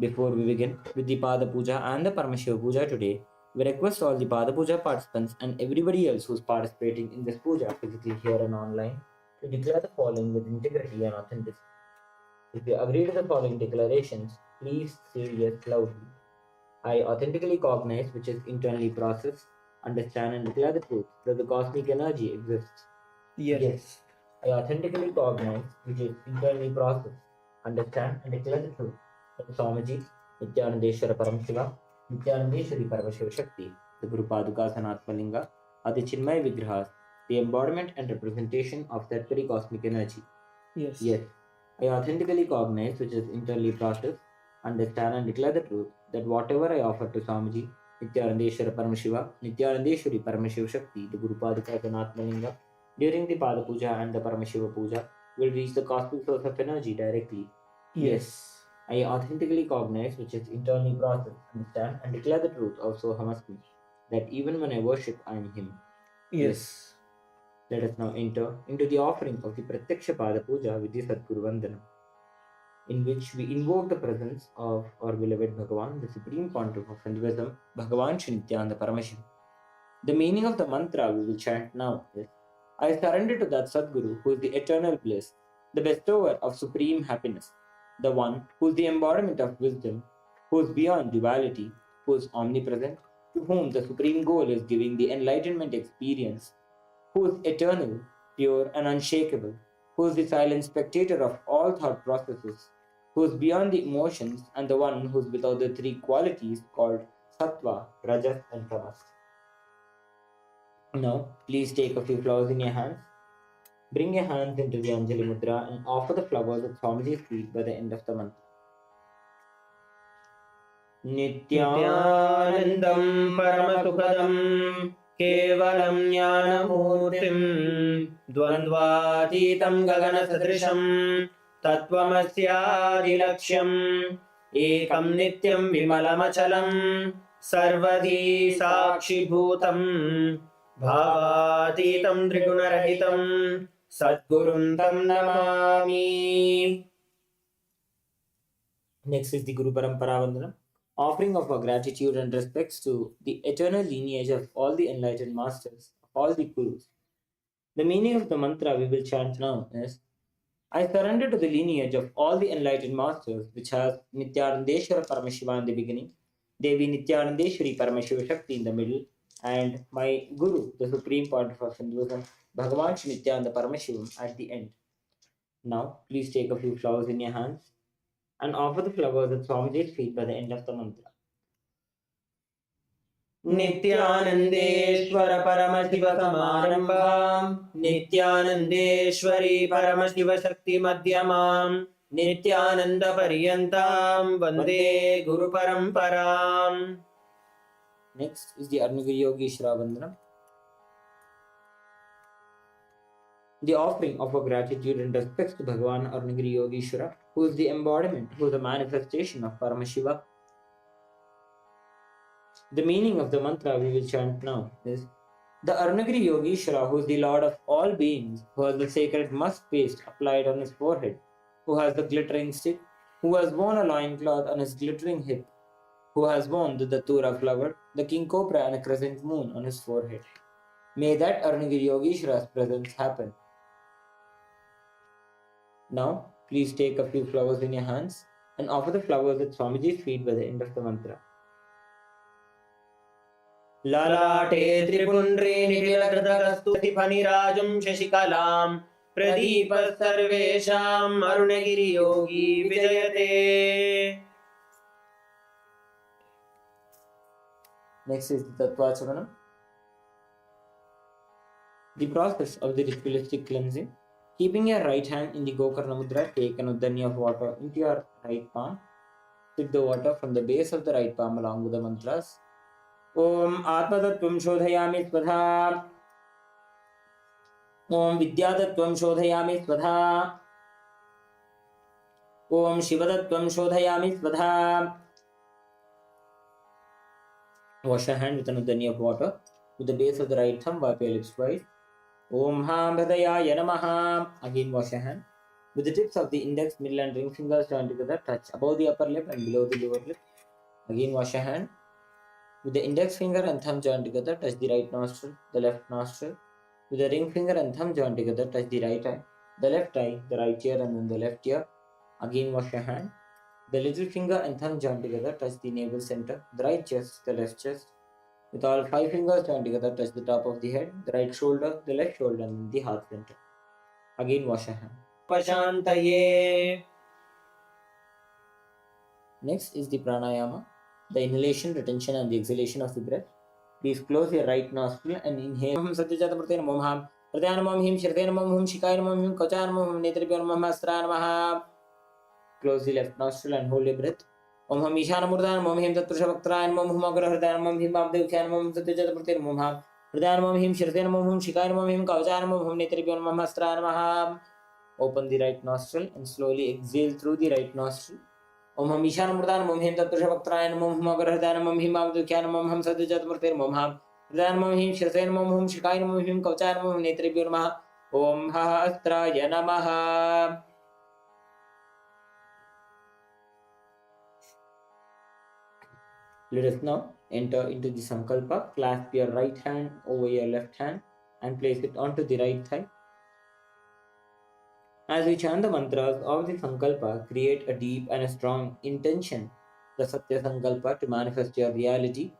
Before we begin with the Pada Puja and the Paramashiva Puja today, we request all the Pada Puja participants and everybody else who is participating in this puja, physically here and online, to declare the following with integrity and authenticity. If you agree to the following declarations, please say yes loudly. I authentically cognize, which is internally processed, understand and declare the truth that the cosmic energy exists. Yes. I authentically cognize, which is internally processed, understand and declare the truth that the Swamiji, Nithyanandeshwara Paramashiva, Nithyanandeshwari Paramashiva Shakti, the Guru Padukas and Atmalinga, are the Chinmaya Vigrahas, the embodiment and representation of that very cosmic energy. Yes. I authentically cognize, which is internally processed, understand and declare the truth that whatever I offer to Swamiji, Nithyanandeshwara Paramashiva, Nithyanandeshwari Paramashiva Shakti, the Guru Padukas and Atmalinga, during the Pada Puja and the Paramashiva Puja, will reach the cosmic source of energy directly. Yes. I authentically cognize, which is internally processed, understand and declare the truth of Sohamasmi, that even when I worship, I am Him. Yes. Let us now enter into the offering of the Pratyaksha Pada Puja with the Sadguru Vandana, in which we invoke the presence of our beloved Bhagavan, the Supreme Pontiff of Hinduism, Bhagavan Shri Nithyananda Paramashiva. The meaning of the mantra we will chant now is, I surrender to that Sadguru who is the eternal bliss, the bestower of supreme happiness, the one who is the embodiment of wisdom, who is beyond duality, who is omnipresent, to whom the supreme goal is giving the enlightenment experience, who is eternal, pure and unshakable, who is the silent spectator of all thought processes, who is beyond the emotions and the one who is without the three qualities called Sattva, Rajas and Tamas. Now, please take a few flowers in your hands. Bring your hands into the Anjali Mudra and offer the flowers at Swamiji's feet by the end of the mantra. Nithyanandam Paramasukhadam Kevalam Jnanamurtim Dvandvatitam Gaganasadrisham Tattvamasyadilaksham Ekam Nityam Vimalamachalam Sarvadhi Sakshi Bhutam Bhavatitam Trigunarahitam Sadgurum Tam Namami. Next is the Guru Parampara Vandana, offering of our gratitude and respects to the eternal lineage of all the enlightened masters, all the Gurus. The meaning of the mantra we will chant now is, I surrender to the lineage of all the enlightened masters, which has Nithyanandeshwara Paramashiva in the beginning, Devi Nithyanandeshwari Paramashiva Shakti in the middle, and my Guru, the Supreme Pontiff of Hinduism, Bhagavan Shri Nithyananda Paramashivam at the end. Now, please take a few flowers in your hands and offer the flowers at Swamiji's feet by the end of the mantra. Nithyanandeshwara Paramashiva Samarambham Nithyanandeshwari Paramashiva Shakti Madhyamam Nithyananda Paryantam Vande Guru Paramparam. Next is the Arnagiri Yogeshwara Vandana, the offering of our gratitude and respects to Bhagavan Arnagiri Yogeshwara, who is the embodiment, who is the manifestation of Paramashiva. The meaning of the mantra we will chant now is, the Arnagiri Yogeshwara, who is the Lord of all beings, who has the sacred musk paste applied on his forehead, who has the glittering stick, who has worn a loincloth on his glittering hip, who has worn the Datura flower, the king cobra and a crescent moon on his forehead. May that Arnagiri Yogeshwara's presence happen. Now, please take a few flowers in your hands and offer the flowers at Swamiji's feet by the end of the mantra. ललाटे त्रिपुण्ड्रे निटिलकृतकस्तुतिफणिराजं शशिकलां प्रदीपः सर्वेषाम् अरुणगिरियोगी विजयते. Next is the Tattvachavanam. The process of the ritualistic cleansing. Keeping your right hand in the Gokarna Mudra, take an uddhani of water into your right palm. Sip the water from the base of the right palm along with the mantras. Om Atmatattvam Shodhayami Svadha. Om Vidyatattvam Shodhayami Svadha. Om Shivatattvam Shodhayami Svadha. Wash your hand with an uddhani of water. With the base of the right thumb, wipe your lips twice. Om Ham Hridayaya Namaha. Again wash your hand. With the tips of the index, middle and ring fingers joined together, touch above the upper lip and below the lower lip. Again wash your hand. With the index finger and thumb joined together, touch the right nostril, the left nostril. With the ring finger and thumb joined together, touch the right eye, the left eye, the right ear and then the left ear. Again wash your hand. The little finger and thumb joined together, touch the navel center, the right chest, the left chest. With all 5 fingers joined together, touch the top of the head, the right shoulder, the left shoulder and the heart center. Again wash your hand. Pashantaye. Next is the pranayama, the inhalation, retention and the exhalation of the breath. Please close your right nostril and inhale. Om Satyajatamartena Namah. Pradyanamam Him Shirthenamam Hum Shikayanamam Him Kauchanamam Hum Netribhyanamam Astranamah. Close the left nostril and hold your breath. Om Ham Ishanamurdanamam Him Tatrushavaktrayanamam Hum Agrahardanamam Him Abdevkyanamam Satyajatamartena Namah. Pradyanamam Him Shirthenamam Hum Shikayanamam Him Kauchanamam Hum Netribhyanamam Astranamah. Open the right nostril and slowly exhale through the right nostril. Om Ham Ishanamurdanamam Him Tatrushavaktrayanamam Hum Agrahardanamam Him Abdevkyanamam Hum Satyajatamartena Namah. Pradyanamam Him Shirthenamam Hum Shikayanamam Him Kauchanamam Hum Netribhyanamam Om Hastraya Namaha. Let us now enter into the Sankalpa. Clasp your right hand over your left hand and place it onto the right thigh. As we chant the mantras of the Sankalpa, create a deep and a strong intention, the Satya Sankalpa, to manifest your reality.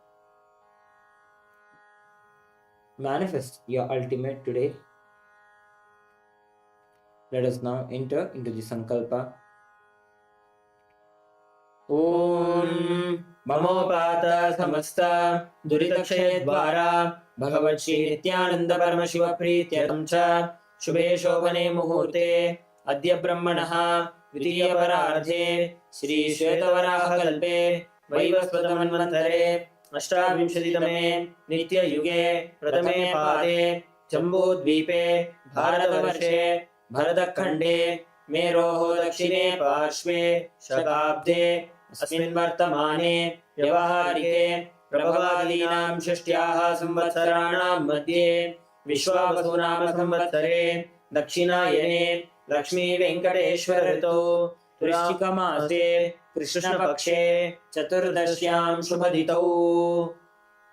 Manifest your ultimate today. Let us now enter into the Sankalpa. Om Mamopata Samasta Duritakshaya Dvara Bhagavat Shri Nithyananda Paramashiva Prityam Cha Shubhe Shobhane Muhurte Adya Brahmanaha Vitiya Parardhe Shri Shvetavaraha Kalpe Vaivasvata Manvantare Ashtavimshaditame Nitya Yuge Pratame Pade Jambu Dvipe Bharatavarshe Bharatakhande Meroho Dakshine Parshve Shakabde अस्मिन् वर्तमाने व्यवहारिके प्रभवादीनां षष्ट्याः संवत्सराणां मध्ये विश्वावसुनाम संवत्सरे दक्षिणायने लक्ष्मी वेंकटेश्वर ऋतौ वृश्चिकमासे कृष्णपक्षे चतुर्दश्यां शुभदितौ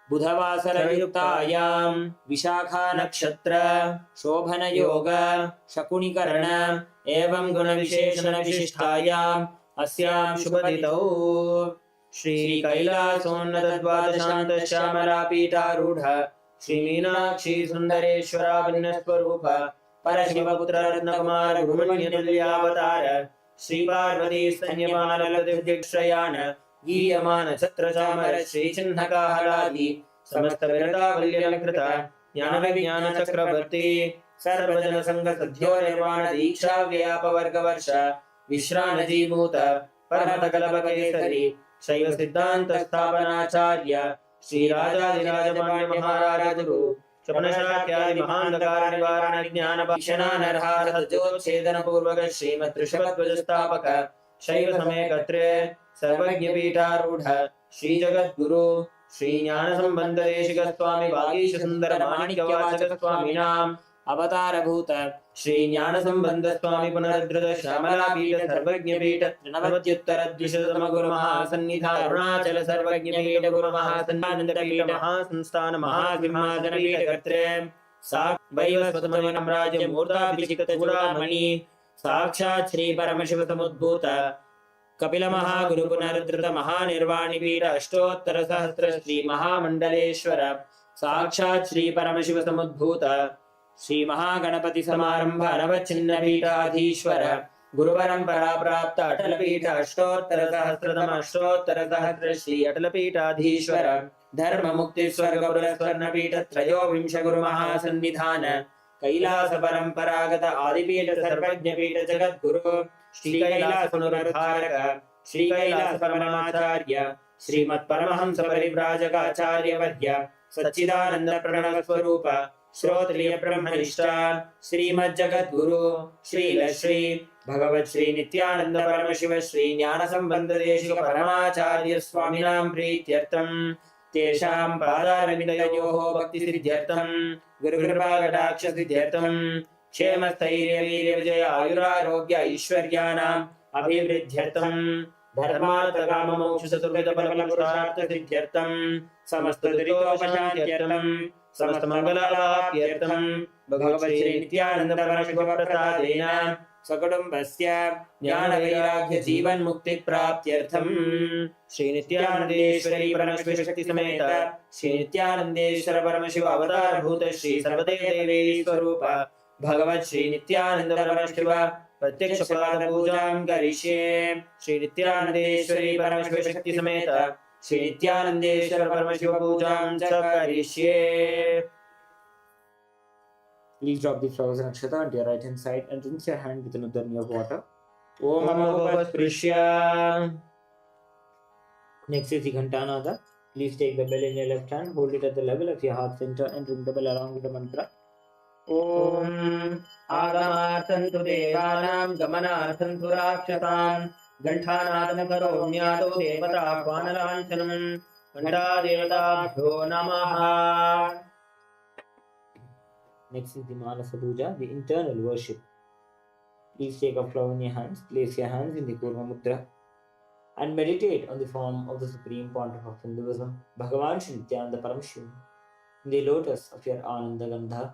बुधवासरयुक्तायां विशाखा नक्षत्र शोभनयोग शकुनिकर्ण एवं गुणविशेषण विशिष्टायां अस्यां शुभदितौ श्री कैलासोन्नत द्वादशान्त श्यामला पीठारूढ़ श्री मीनाक्षी सुंदरेश्वरा भिन्नस्वरूप परशिवपुत्र रत्नकुमार गुरुमण्यतुल्यावतार श्री पार्वती स्तन्यपान ललितविग्रहयान गीयमान छत्र चामर श्री चिन्हकाहलादि समस्त विरतावल्यलकृत ज्ञान विज्ञान चक्रवर्ती सर्वजन संघ सद्यो निर्वाण दीक्षा व्यापवर्ग वर्ष विश्रानजीभूत परमतकलपकेसरी शैव सिद्धांत स्थापनाचार्य श्री राजाधिराज पाण्ड्य महाराज गुरु शपनशाक्यादि महांधकार निवारण ज्ञान भीषणा नरहार सज्जोच्छेदन पूर्वक श्रीमत् ऋषभध्वज स्थापक शैव समय कत्र सर्वज्ञ पीठारूढ़ श्री जगद्गुरु श्री ज्ञान संबंध देशिक स्वामी वागीश सुंदर माणिक्यवाचक स्वामिनाम अवतार भूत श्री ज्ञान संबंध स्वामी पुनरुद्धृत श्यामला पीठ सर्वज्ञ पीठ नवत्युत्तर द्विशतम गुरु महासन्निधान अरुणाचल सर्वज्ञ पीठ गुरु महासन्निधानंद पीठ महासंस्थान महासिंहासन पीठ कर्त्रे साक्ष वैवस्वतमय राज्य मूर्धाभिषिक्त चूड़ामणि साक्षात् श्री परमशिव समुद्भूत कपिलमहागुरुपुनरुद्धृत महानिर्वाणिपीठ अष्टोत्तरसहस्र श्री महामण्डलेश्वर साक्षात् श्री परमशिव समुद्भूत श्री महागणपति समारंभ अनवच्छिन्नपीठाधीश्वर गुरुपरंपरा प्राप्त अटलपीठ अष्टोत्तर श्री अटलपीठाधीश्वर धर्म मुक्ति स्वर्ग स्वर्णपीठ त्रयोविंश गुरु महासन्निधान कैलास परंपरागत आदिपीठ सर्वज्ञपीठ जगद्गुरु श्री कैलास पुनरुद्धारक श्री कैलास परमाचार्य श्रीमत्परमहंस परिव्राजक आचार्य वद्य सच्चिदानंद प्रणव स्वरूप श्रोत्रिय ब्रह्मनिष्ठा श्रीमज्जगद्गुरु श्री भगवत श्री नित्यानंद परमशिव श्री ज्ञान संबंध देशिक परमाचार्य स्वामिनां प्रीत्यर्थं तेषां पादारविन्दयोः भक्ति सिद्ध्यर्थं गुरुकृपा कटाक्ष सिद्ध्यर्थं क्षेम स्थैर्य वीर्य विजय आयुरारोग्य ऐश्वर्याणाम् अभिवृद्ध्यर्थं धर्मार्थ काम मोक्ष चतुर्विध फल पुरुषार्थ सिद्ध्यर्थं समस्त दुरितोपशान्त्यर्थं समस्त मंगलाप्यर्थं भगवत् श्री नित्यानंद परमशिव प्रसादेन सकुटुम्बस्य ज्ञान वैराग्य जीवन मुक्ति प्राप्त्यर्थं श्री नित्यानंदेश्वरी परमशिव शक्ति समेत श्री नित्यानंदेश्वर परमशिव अवतार भूत श्री सर्वदेव देवी स्वरूप भगवत् श्री नित्यानंद परमशिव प्रत्यक्ष पाद पूजां करिष्ये श्री नित्यानंदेश्वरी परमशिव शक्ति समेत श्री नित्यानंदेश्वर परमशिव पूजां च करिष्ये. Please drop the flowers and akshata onto your right hand side and rinse your hand with an uddarni of water. Om Amavasprishya. Next is the Ghantanada. Please take the bell in your left hand, hold it at the level of your heart center and ring the bell along with the mantra. Om Agamarthantu Devanam Gamanarthantu Rakshatam Ghantanadam Karomnyato Devata Kvanalanchanam Ghanta Devatabhyo Namaha. Next is the Manasa Puja, the internal worship. Please take a flower in your hands, place your hands in the Kurma Mudra and meditate on the form of the Supreme Pontiff of Hinduism, Bhagavan Shri Nithyananda Paramashivoham, in the lotus of your Ananda Gandha.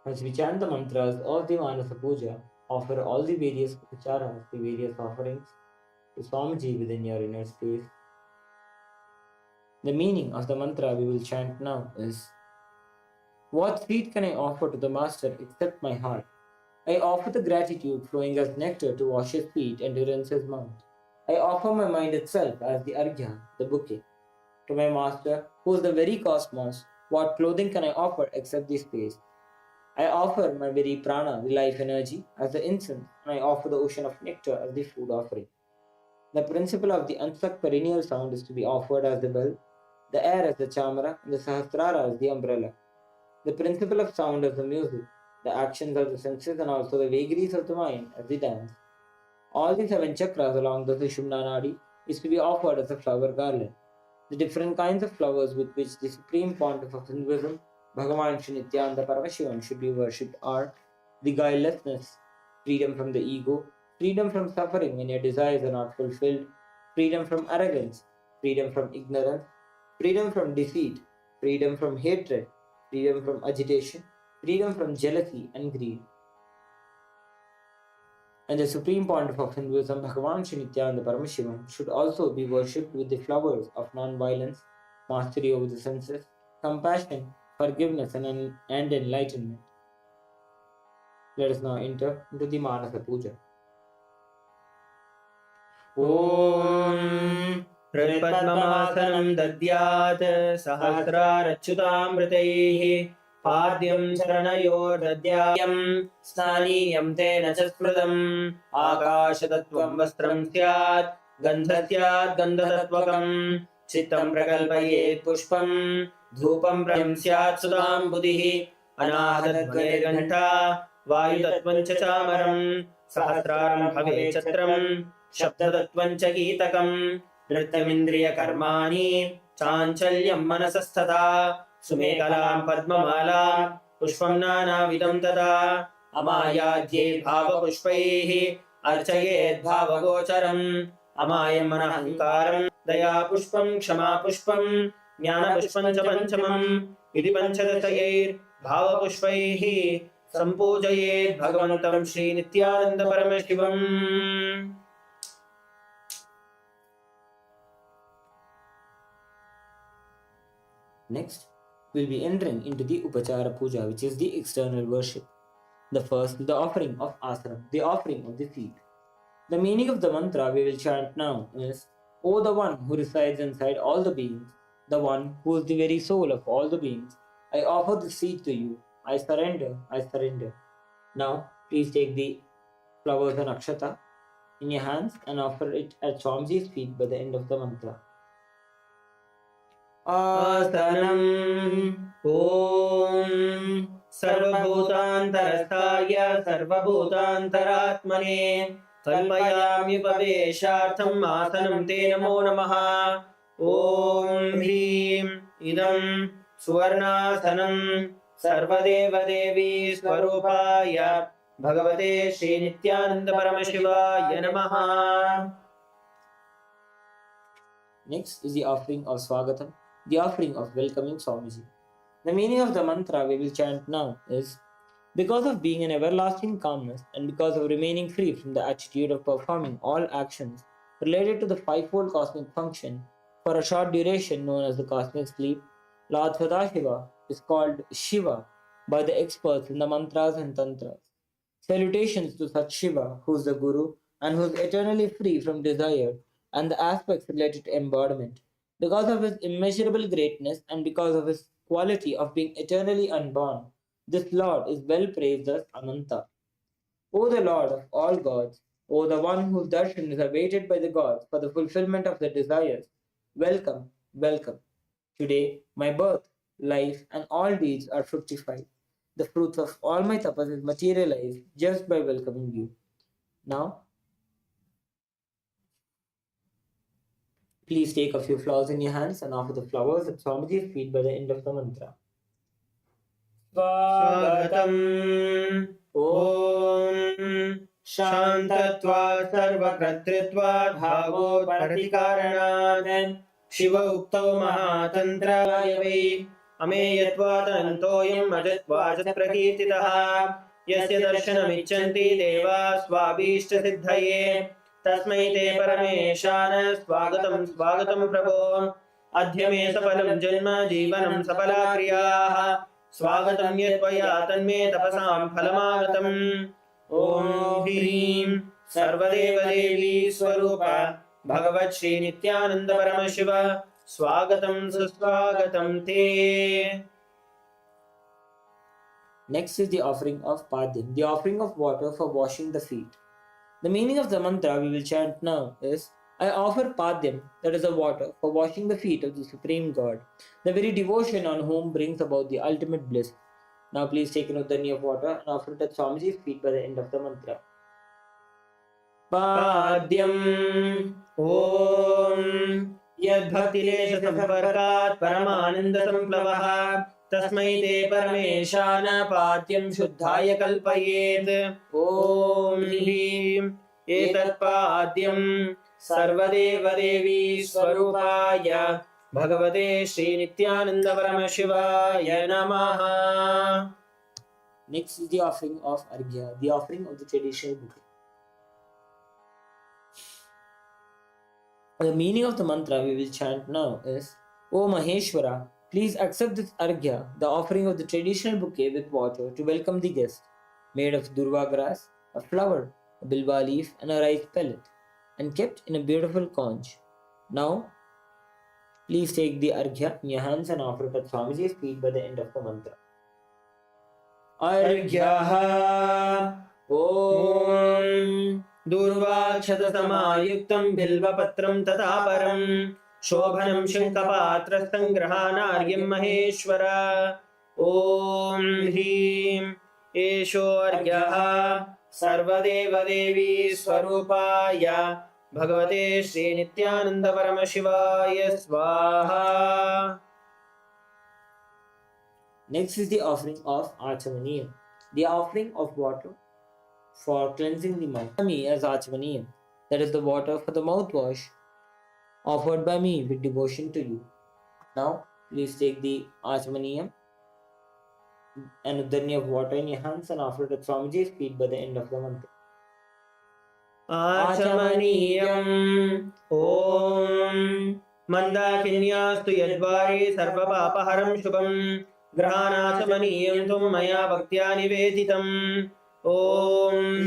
As we chant the mantras of the Manasa Puja, offer all the various upacharas, the various offerings, to Swamiji within your inner space. The meaning of the mantra we will chant now is: what sweet can I offer to the Master except my heart? I offer the gratitude flowing as nectar to wash his feet and to rinse his mouth. I offer my mind itself as the arghya, the bouquet. To my Master, who is the very cosmos, what clothing can I offer except the space? I offer my very prana, the life energy, as the incense, and I offer the ocean of nectar as the food offering. The principle of the unstruck perennial sound is to be offered as the bell, the air as the chamara, and the sahasrara as the umbrella. The principle of sound as the music, the actions of the senses, and also the vagaries of the mind as the dance. All the 7 chakras along the Sushumna Nadi is to be offered as a flower garland. The different kinds of flowers with which the Supreme Pontiff of Hinduism, Bhagavan Shri Nithyananda Paramashivoham, should be worshipped are the guilelessness, freedom from the ego, freedom from suffering when your desires are not fulfilled, freedom from arrogance, freedom from ignorance, freedom from deceit, freedom from hatred, freedom from agitation, freedom from jealousy and greed. And the Supreme Pontiff of Hinduism, Bhagavan Shri Nithyananda Paramashivoham, should also be worshipped with the flowers of non-violence, mastery over the senses, compassion, forgiveness and enlightenment. Let us now enter into the Manasa Puja. Om Pradipatmamasanam Dadyat Sahasrarachyutamritaihi Padyam Saranayor Dadyayam Snaniyam Tena Chaspradam Akashatattvam Vastram Syat Gandhasyat Gandhatatvakam Chittam Prakalpayet Pushpam Dhupam Prayam Syat Sudam Buddhihi Anahadadvare Ghanta Vayutatvancha Chamaram Sahasraram Bhave Chatram Shabdatatvancha Geetakam Nrityamindriya Karmani Chanchalyam Manasasthatha Sumekalam Padmamalam Pushpam Nanavidam Tata Amayadye Bhava Pushpaihi Archayet Bhava Gocharam Amayam Manahankaram Daya Pushpam Kshama Pushpam Jnana Pushpam Cha Panchamam Iti Panchadatayair भावपुष्पैः सम्पूजयेत् भगवन्तं श्रीनित्यानन्दपरमशिवम्। Next, we'll be entering into the Upachara Puja, which is the external worship. The first is the offering of asana, the offering of the feet. The meaning of the mantra we will chant now is, O the one who resides inside all the beings, the one who is the very soul of all the beings, I offer this seed to you. I surrender, I surrender. Now, please take the flowers and akshata in your hands and offer it at Swamiji's feet by the end of the mantra. आसनम् ॐ सर्वभूतान्तरस्थाय सर्वभूतान्तरात्मने कल्पयाम्युपवेशार्थम् आसनं ते नमो नमः। ॐ ह्रीं इदं सुवर्णासनं सर्वदेवदेवी स्वरूपाय भगवते श्रीनित्यानन्दपरमशिवाय नमः। Next is the offering of Swagatam, the offering of welcoming Swamiji. The meaning of the mantra we will chant now is, because of being in everlasting calmness and because of remaining free from the attitude of performing all actions related to the fivefold cosmic function for a short duration known as the cosmic sleep, Lord Sadashiva is called Shiva by the experts in the mantras and tantras. Salutations to such Shiva, who is the Guru and who is eternally free from desire and the aspects related to embodiment. Because of his immeasurable greatness and because of his quality of being eternally unborn, this Lord is well praised as Ananta. O the Lord of all gods, O the one whose darshan is awaited by the gods for the fulfillment of their desires, welcome, welcome. Today, my birth, life, and all deeds are fructified. The fruits of all my tapas is materialized just by welcoming you. Now, please take a few flowers in your hands and offer the flowers at Swamiji's feet by the end of the mantra. स्वागतम् ॐ शान्तत्वात् सर्वकर्तृत्वात् भावोत्पत्तिकारणात् शिव उक्तौ महातन्त्राय वै अमेयत्वात् अनन्तोऽयम् अजत्वात् प्रकीर्तितः यस्य दर्शनमिच्छन्ति देवाः स्वाभीष्टसिद्धये तस्मै ते परमेशान स्वागतं स्वागतं प्रभो अद्य मे सफलं जन्म जीवनं सफला क्रियाः स्वागतं यत्त्वया तन्मे तपसां फलमागतम् ॐ ह्रीं सर्वदेवदेवी स्वरूप भगवत् श्रीनित्यानन्द परमशिव स्वागतं सुस्वागतं ते। Next is the offering of Padyam, the offering of water for washing the feet. The meaning of the mantra we will chant now is, I offer Padyam, that is the water, for washing the feet of the Supreme God, the very devotion on whom brings about the ultimate bliss. Now please take an udani of water and offer it at Swamiji's feet by the end of the mantra. पाद्यम् ॐ यद्भक्तिलेशसम्पर्कात् परमानन्दसम्प्लवः तस्मै ते परमेशान पाद्यं शुद्धाय कल्पयेत् ॐ ह्रीं एतत्पाद्यं सर्वदेवदेवी स्वरूपाय भगवते श्रीनित्यानन्दपरमशिवाय नमः। Next is the offering of Arghya, the offering of the traditional bouquet. The meaning of the mantra we will chant now is, O Maheshwara, please accept this Arghya, the offering of the traditional bouquet with water to welcome the guest, made of durva grass, a flower, a bilwa leaf and a rice pellet, and kept in a beautiful conch. Now, please take the Arghya in your hands and offer it at Swamiji's feet by the end of the mantra. अर्घ्यः ॐ दूर्वाक्षतसमायुक्तं बिल्वपत्रं तथा परं शोभनं शङ्खपात्रसङ्ग्रहानार्घ्यं महेश्वर ॐ ह्रीं एषो अर्घ्यः सर्वदेवदेवी स्वरूपाय भगवते श्रीनित्यानन्दपरमशिवाय स्वाहा। Next is the offering of Achamaniyam, the offering of water for cleansing the mouth. Me as Achamaniyam, that is the water for the mouthwash offered by me with devotion to you. Now, please take the Achamaniyam an uddarni of water in your hands and offer it at Swamiji's feet by the end of the mantra. आचमनीयम् ॐ मन्दाकिन्यास्तु यद्वारे सर्वपापहरं शुभं ग्रहाणाचमनीयं त्वं मया भक्त्या निवेदितम् ॐ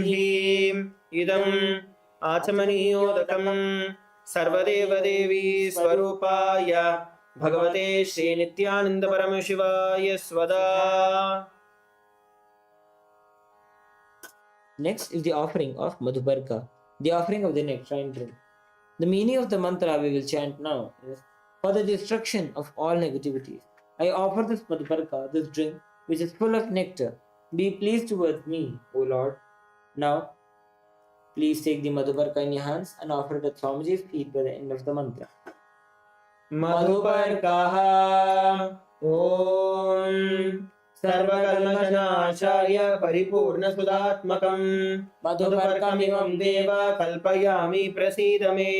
ह्रीं इदम् आचमनीयोदकं सर्वदेवदेवी स्वरूपाय भगवते श्रीनित्यानन्दपरमशिवाय स्वदा. Next is the offering of Madhubarka, the offering of the nectarine drink. The meaning of the mantra we will chant now is, for the destruction of all negativities, I offer this Madhubarka, this drink, which is full of nectar. Be pleased towards me, O Lord. Now, please take the Madhubarka in your hands and offer it at Swamiji's feet by the end of the mantra. Madhubarkaha Om सर्वकल्मषनाशाय परिपूर्णसुधात्मकम् मधुपर्कमिमं देव कल्पयामि प्रसीद मे.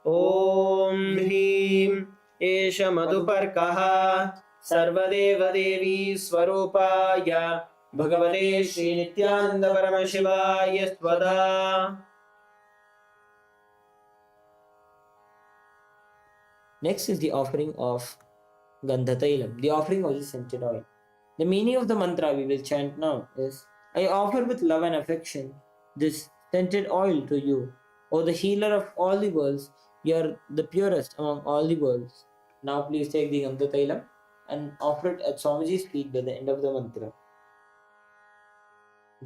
ॐ ह्रीं एष मधुपर्कः सर्वदेवदेवी स्वरूपाय भगवते श्रीनित्यानन्दपरमशिवाय स्वदा. Next is the offering of Gandhatailam, the offering of the scented oil. The meaning of the mantra we will chant now is, I offer with love and affection this scented oil to you, O the healer of all the worlds. You are the purest among all the worlds. Now please take the Gandhatailam and offer it at Swamiji's feet by the end of the mantra.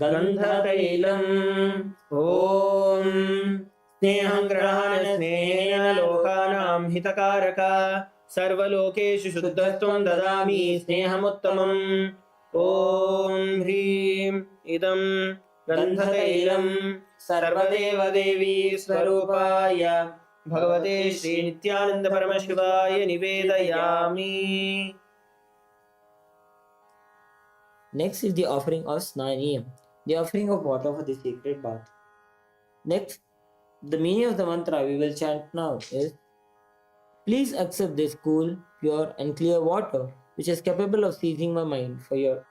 गन्धतैलम् ॐ स्नेहं ग्रहण स्नेहेन लोकानां हितकारक सर्वलोकेषु शुद्धत्वं ददामि स्नेहमुत्तमम्. ॐ ह्रीं इदं गन्धतैलं सर्वदेवदेवी स्वरूपाय भगवते श्रीनित्यानन्दपरमशिवाय निवेदयामि. Next is the offering of Snaniyam, the offering of water for the sacred bath. Next, the meaning of the mantra we will chant now is, please accept this cool, pure and clear water which is capable of seizing my mind for your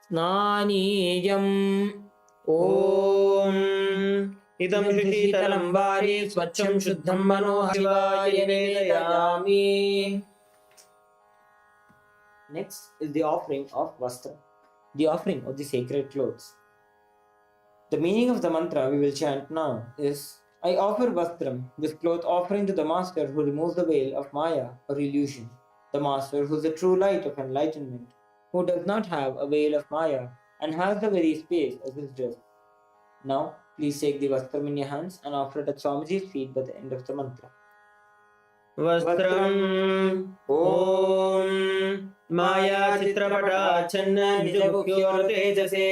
Snaniyam. ॐ इदं शीतलं वारि स्वच्छं शुद्धं मनोहरिवाय निवेदयामि. Next is the offering of Vastra, the offering of the sacred clothes. The meaning of the mantra we will chant now is, I offer Vastram, this cloth offering to the Master who removes the veil of Maya or illusion, the Master who is the true light of enlightenment, who does not have a veil of Maya and has the very space as his dress. Now, please take the Vastram in your hands and offer it at Swamiji's feet by the end of the mantra. वस्त्रम् ॐ माया चित्रपटाच्छन्न निजमुख्योर्तेजसे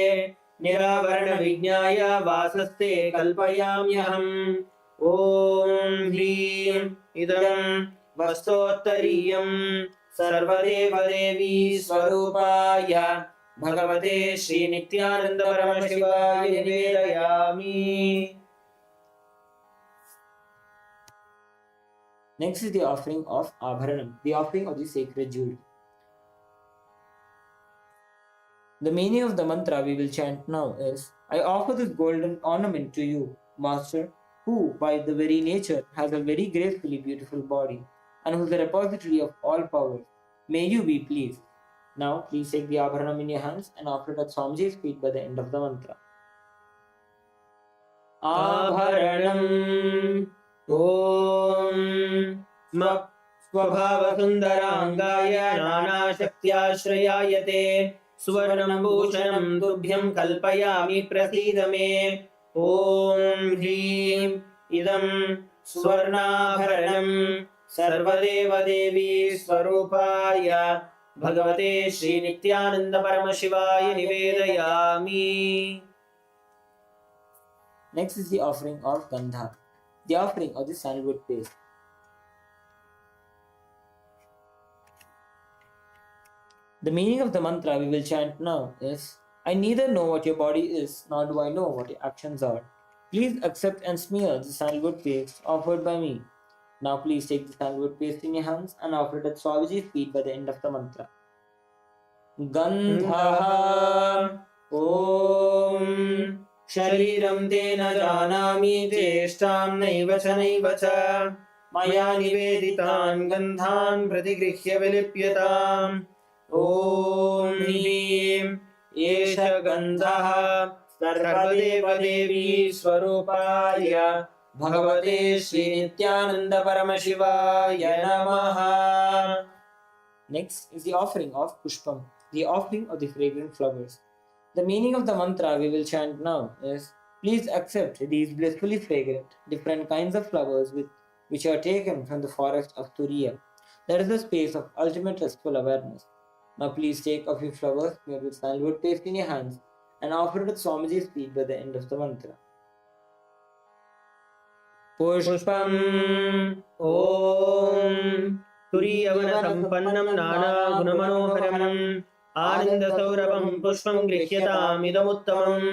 निरावरण विज्ञाय वासस्ते कल्पयाम्यहम्. ॐ ह्रीं इदं वस्तोत्तरीयं सर्वदेवदेवी स्वरूपाय भगवते श्रीनित्यानन्दपरमशिवाय निवेदयामि. Next is the offering of Abharanam, the offering of the sacred jewelry. The meaning of the mantra we will chant now is, I offer this golden ornament to you, Master, who by the very nature has a very gracefully beautiful body and who is the repository of all power. May you be pleased. Now please take the Abharanam in your hands and offer it at Swamiji's feet by the end of the mantra. आभरणम् ॐ स्वभावसुन्दराङ्गाय नानाशक्त्याश्रयाय ते सुवर्णं भूषणं तुभ्यं कल्पयामि प्रसीद मे. ॐ ह्रीं इदं स्वर्णाभरणं सर्वदेवदेवी स्वरूपाय भगवते श्रीनित्यानन्दपरमशिवाय निवेदयामि. Next is the offering of Gandha, the offering of the sandalwood paste. The meaning of the mantra we will chant now is, I neither know what your body is, nor do I know what your actions are. Please accept and smear the sandalwood paste offered by me. Now please take the sandalwood paste in your hands and offer it at Swamiji's feet by the end of the mantra. गन्धः ॐ शरीरं ते न जानामि चेष्टां नैव च मया निवेदितान् गन्धान् प्रतिगृह्य विलिप्यताम् ॐ ह्रीं एष गन्धः सर्वदेवदेवी स्वरूपाय भगवते श्रीनित्यानन्द परमशिवाय नमः. Next is the offering of Pushpam, the offering of the fragrant flowers. The meaning of the mantra we will chant now is, please accept these blissfully fragrant, different kinds of flowers which are taken from the forest of Turiya. That is the space of ultimate restful awareness. Now please take a few flowers made with sandalwood paste in your hands and offer it at Swamiji's feet by the end of the mantra. Pushpam Om तुरीयवनसम्पन्नं नानागुणमनोहरम् आनन्दसौरभं पुष्पं गृह्यतामिदमुत्तमम्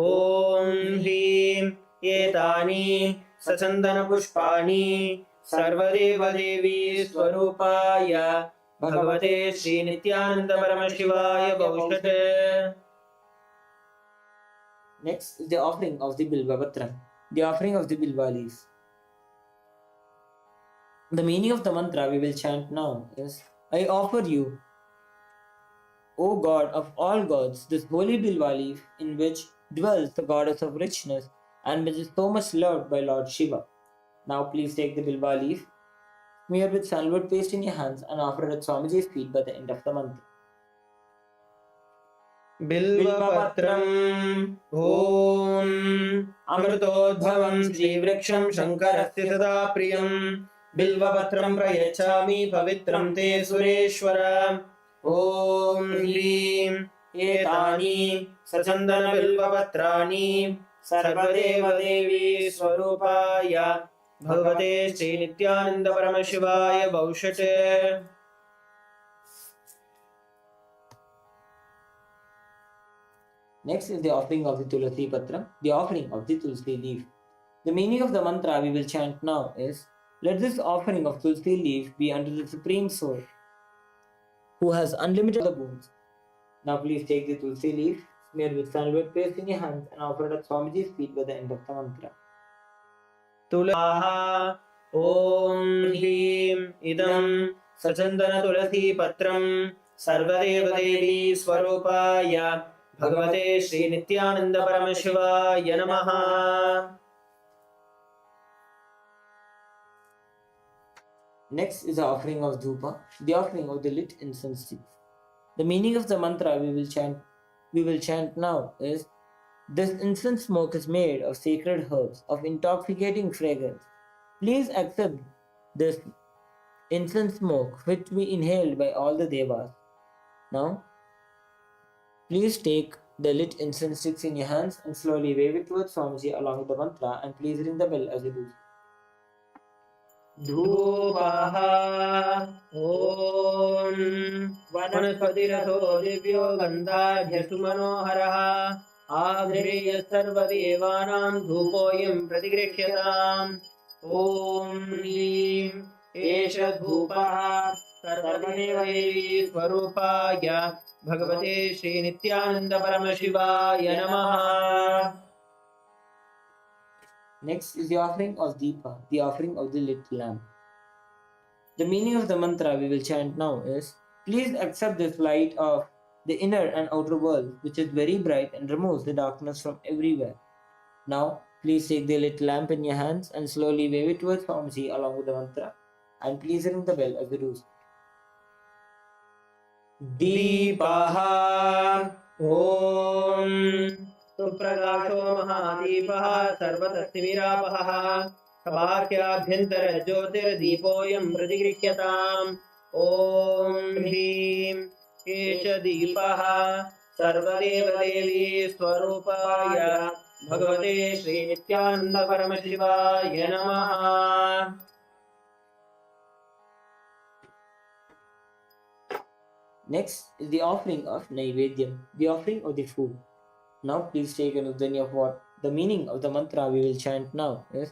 ॐ ह्रीं एतानि सचन्दनपुष्पाणि सर्वदेवदेवी स्वरूपाय भगवते श्रीनित्यानन्दपरमशिवाय भविष्यत्. Next is the offering of the Bilvapatra, the offering of the Bilva leaves. The meaning of the mantra we will chant now is, I offer you, O God of all gods, this holy Bilva leaf in which dwells the goddess of richness and which is so much loved by Lord Shiva. Now please take the Bilva leaf, smear with sandalwood paste in your hands and offer it at Swamiji's feet by the end of the mantra. Bilvapatram Om Amritodbhavam Srivraksham Shankarasya Sada Priyam Bilvapatram Prayachami Pavitram Te Sureshwara. Om Hrim Etani Sachandana Bilvapatrani Sarvadeva Devi Swarupaya Bhagavate Sri Nityananda Paramashivaya Bhaushate. Next is the offering of the Tulasi Patra, the offering of the Tulsi leaf. The meaning of the mantra we will chant now is, let this offering of Tulsi leaf be unto the Supreme Soul, who has unlimited boons. Now please take the Tulsi leaf, smear with sandalwood paste in your hands and offer it at Swamiji's feet by the end of the mantra. Tulaha Om Hrim Idam Sachandana Tulasi Patram Sarvadeva Devi Swarupaya Bhagavate Sri Nityananda Paramashivaya Namaha. Next is the offering of Dhupa, the offering of the lit incense sticks. The meaning of the mantra we will chant now is, this incense smoke is made of sacred herbs of intoxicating fragrance. Please accept this incense smoke which will be inhaled by all the devas. Now, please take the lit incense sticks in your hands and slowly wave it towards Swamiji along with the mantra and please ring the bell as you do. Dhupaha Om Vanaspatiraso Divyo Gandhadhyasu Manoharaha Agriya Sarvadevanam Dhupoyam Pratigrihyataam. Om Hrim Esha Dhupaha Sarvadevadevi Swarupaya Bhagavate Sri Nityananda Paramashivaya Namaha. Next is the offering of Deepa, the offering of the lit lamp. The meaning of the mantra we will chant now is, please accept this light of the inner and outer world which is very bright and removes the darkness from everywhere. Now, please take the lit lamp in your hands and slowly wave it towards Swamiji along with the mantra and please ring the bell as you do so. Deepaha Om Suprakaso Mahadipah Sarvatastimirapaha Sabhakyabhyantara Jyotir Deepoyam Pratigrihyataam. Om Hrim Esha Deepaha Sarvadeva Devi Swarupaya Bhagavate Sri Nityananda Paramashivaya Namaha. Next is the offering of Naivedyam, the offering of the food. Now please take an udhani of what the meaning of the mantra we will chant now is,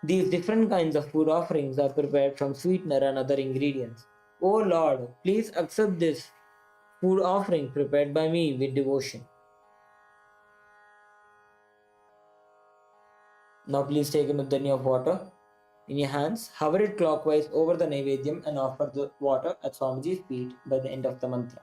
these different kinds of food offerings are prepared from sweetener and other ingredients. O Lord, please accept this food offering prepared by me with devotion. Now please take a nudhani of water in your hands, hover it clockwise over the Naivedyam and offer the water at Swamiji's feet by the end of the mantra.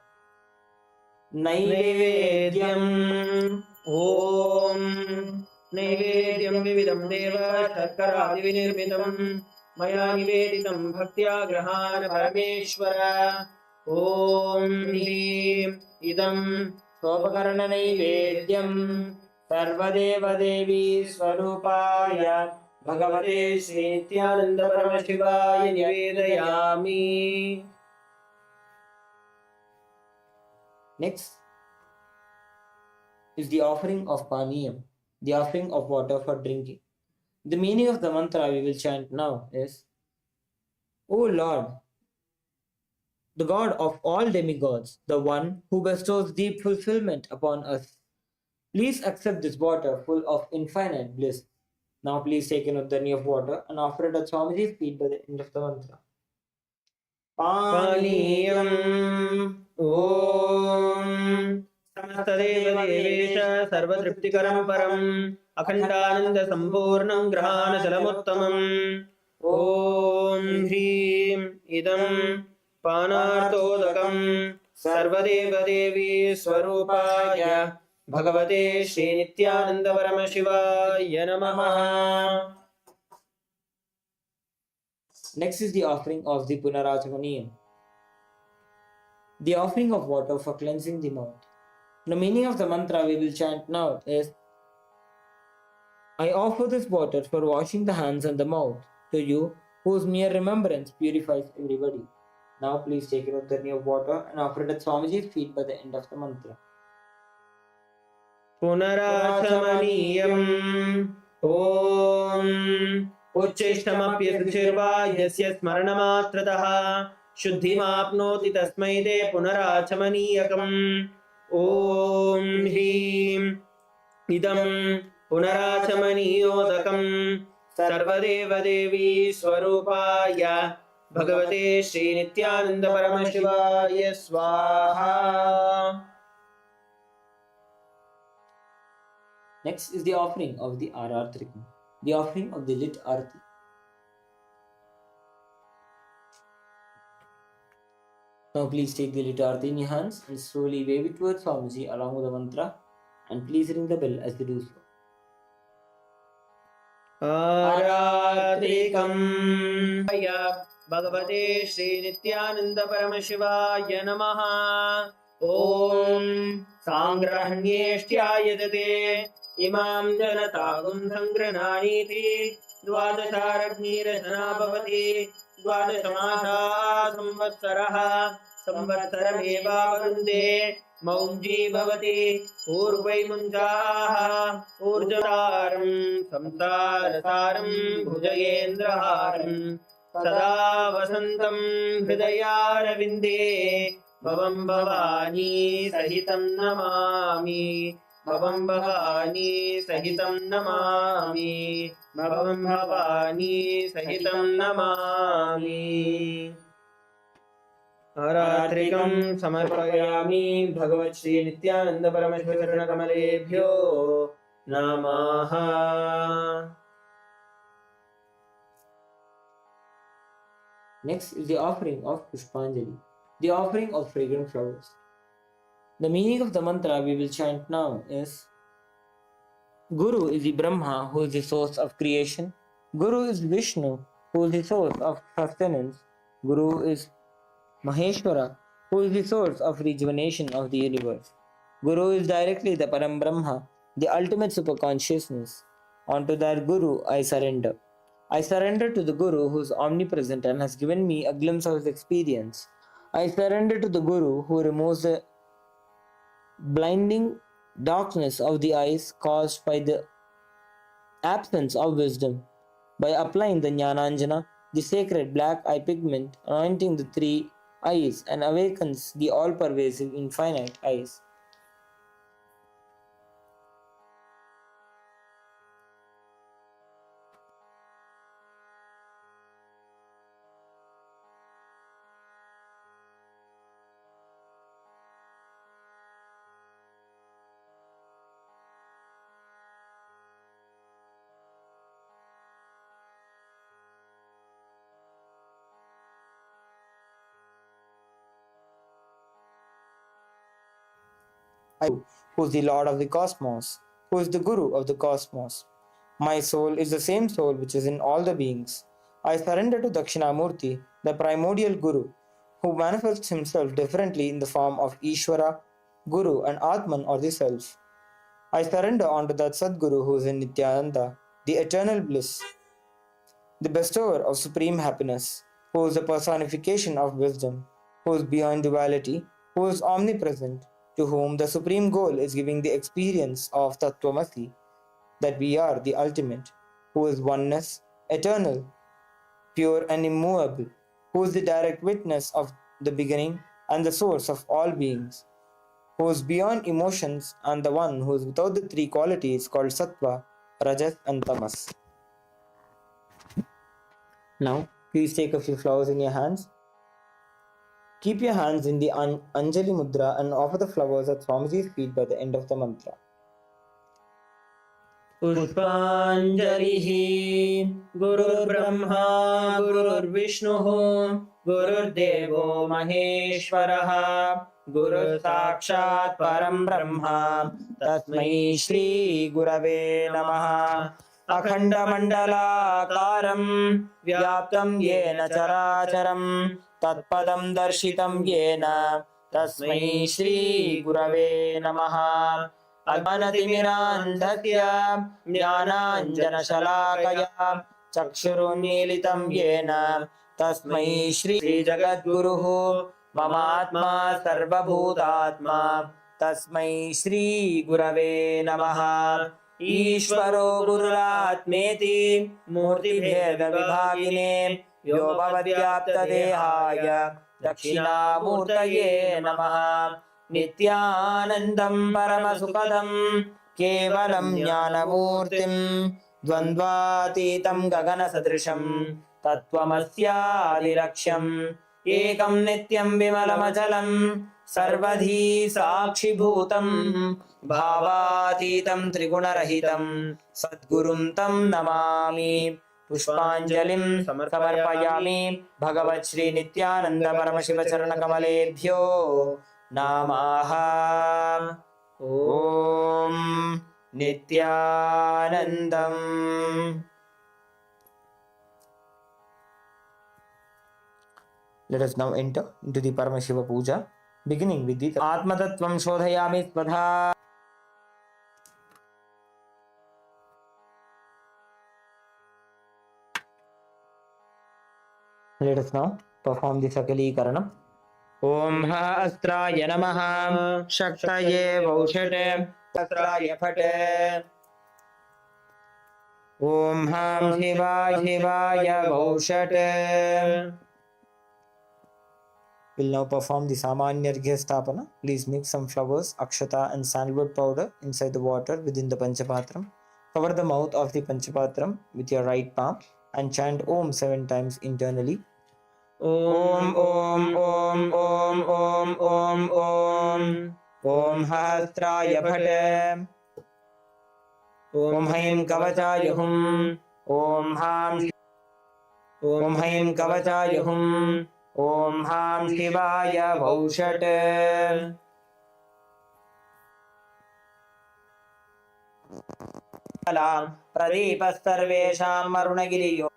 Naivedyam Om Naivedyam Vividam Deva Sharkara Divinirmitam Maya Niveditam Bhaktya Grahana Parameshwara Om Hrim Idam Sopakarana Naivedyam Sarvadeva Devi Swarupaya Bhagavate Sri Nithyananda Paramashivaya Nivedayami. Next is the offering of Paniyam, the offering of water for drinking. The meaning of the mantra we will chant now is, O Lord, the God of all demigods, the one who bestows deep fulfillment upon us, please accept this water full of infinite bliss. Now please take a nudhani of water and offer it at Swamiji's feet by the end of the mantra. Paniyam Om Samastadeva Devesha Sarvathriptikaram Param Akhandananda Samburnam Grahana Salamuttamam Om Hrim Idam Panartodakam Sarvadeva Devi Swarupaya Bhagavate Shri Nithyananda Paramashivaya Namaha. Next is the offering of the Punarachamaniyam, the offering of water for cleansing the mouth. The meaning of the mantra we will chant now is, I offer this water for washing the hands and the mouth to you, whose mere remembrance purifies everybody. Now please take a nudhani of water and offer it at Swamiji's feet by the end of the mantra. Punarachamaniyam Om Uchchishtamapyasuchirva yasya smaranamatrataha Shuddhimapnoti tasmai te punarachamaniyakam Om Hrim Idam Punarachamaniyodakam Sarvadeva Devi Swarupaya Bhagavate Shri Nithyananda Paramashivaya Swaha. Next is the offering of the Arartrikam, the offering of the lit arti. Now please take the lit arti in your hands and slowly wave it towards Swamiji along with the mantra, and please ring the bell as you do so. Aratrikam Bhagavate Shri Nithyananda Paramashivaya Namaha. Om Sangrahanyeshthyayadate Imam Janatagum Sangrananiti Dvadasharagnirasana Bhavati Dvadasamasha Samvatsaraha Samvatsarameva Varunde Maumji Bhavati Urvai Munjaha Urjataram Samsarasaram Bhujayendraharam Sada Vasantam Hridayaravinде Bhavam Bhavani Sahitam Namami Bhavam Bhavani Sahitam Namami Bhavam Bhavani Sahitam Namami. Aratrikam Samarpayami Bhagavat Shri Nithyananda Paramashva Charana Kamalebhyo Namaha. Next is the offering of Pushpanjali, the offering of fragrant flowers. The meaning of the mantra we will chant now is, Guru is the Brahma who is the source of creation. Guru is Vishnu who is the source of sustenance. Guru is Maheshwara who is the source of rejuvenation of the universe. Guru is directly the Param Brahma, the ultimate superconsciousness. Unto that Guru I surrender. I surrender to the Guru who is omnipresent and has given me a glimpse of his experience. I surrender to the Guru who removes the blinding darkness of the eyes caused by the absence of wisdom. By applying the Jnananjana, the sacred black eye pigment, anointing the three eyes and awakens the all-pervasive infinite eyes. who is the Lord of the cosmos, who is the Guru of the cosmos. My soul is the same soul which is in all the beings. I surrender to Dakshinamurti, the primordial Guru, who manifests himself differently in the form of Ishvara, Guru, and Atman or the Self. I surrender onto that Sadguru who is in Nithyananda, the eternal bliss, the bestower of supreme happiness, who is the personification of wisdom, who is beyond duality, who is omnipresent, to whom the supreme goal is giving the experience of Tattvamasi, that we are the ultimate, who is oneness, eternal, pure and immovable, who is the direct witness of the beginning and the source of all beings, who is beyond emotions and the one who is without the three qualities called Sattva, Rajas and Tamas. Now, please take a few flowers in your hands. Keep your hands in the Anjali Mudra and offer the flowers at Swamiji's feet by the end of the mantra. Pushpanjalihi Gurur Brahma Gurur Vishnuhu Gurur Devo Maheshwaraha Guru Sakshat Param Brahma Tasmai Shri Gurave Namaha Akhanda Mandalakaram Vyaptam Yena Characharam Tatpadam Darshitam Yena Tasmai Shri Gurave Namaha अज्ञानतिमिरान्धस्य ज्ञानाञ्जनशलाकया चक्षुरुन्मीलितं येन तस्मै श्रीजगद्गुरुः ममात्मा सर्वभूतात्मा तस्मै श्रीगुरवे नमः ईश्वरो गुरुरात्मेति मूर्तिभेदविभागिने व्योमवद्व्याप्तदेहाय दक्षिणामूर्तये नमः नित्यानन्दं परमसुखदं केवलं ज्ञानमूर्तिं द्वन्द्वातीतं गगनसदृशं तत्त्वमस्यादिलक्ष्यम् एकं नित्यं विमलमचलं सर्वधी साक्षिभूतं भावातीतं त्रिगुणरहितं सद्गुरुं तं नमामि पुष्पाञ्जलिं समर्पयामि भगवत् श्री नित्यानन्द परमशिव चरणकमलेभ्यो नमः ॐ नित्यानन्दम्। Let us now enter into the Paramashiva Puja, beginning with the Atmatattvam Shodhayami Svadha. Let us now perform the Sakali Karanam. Om Ha Astraya Namaha Shaktaye Vaushate Astraya Phate Om Ham Shivaya Shivaya Vaushate. We'll now perform the Samanya Arghya Stapana. Please mix some flowers, akshata and sandalwood powder inside the water within the Panchapatram. Cover the mouth of the Panchapatram with your right palm and chant Om 7 times internally. Om Om Om Om Om Om Om Om Hastraya Bhate Om Haim Kavachaya Hum Om Ham Om Haim Kavachaya Hum Om Ham Shivaya Vaushate. Pradipastarvesham Marunagiriyo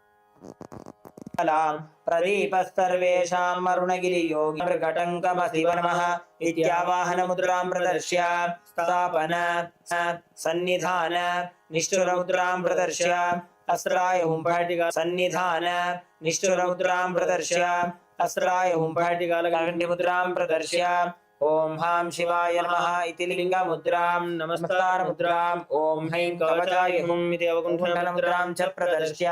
प्रदीपस्तर्वेषां मरुणगिरियोगी मृगटङ्कमसिव नमः इत्यावाहनमुद्रां प्रदर्श्य स्थापन सन्निधान निष्ठुरमुद्रां प्रदर्श्य अस्त्राय हुंफाटिका सन्निधान निष्ठुरमुद्रां प्रदर्श्य अस्त्राय हुंफाटिकालकण्ठिमुद्रां प्रदर्श्य ओम हां शिवाय नमः इति लिङ्गमुद्रां नमस्कारमुद्रां ओम हैं कवचाय हुं इति अवकुण्ठलमुद्रां च प्रदर्श्य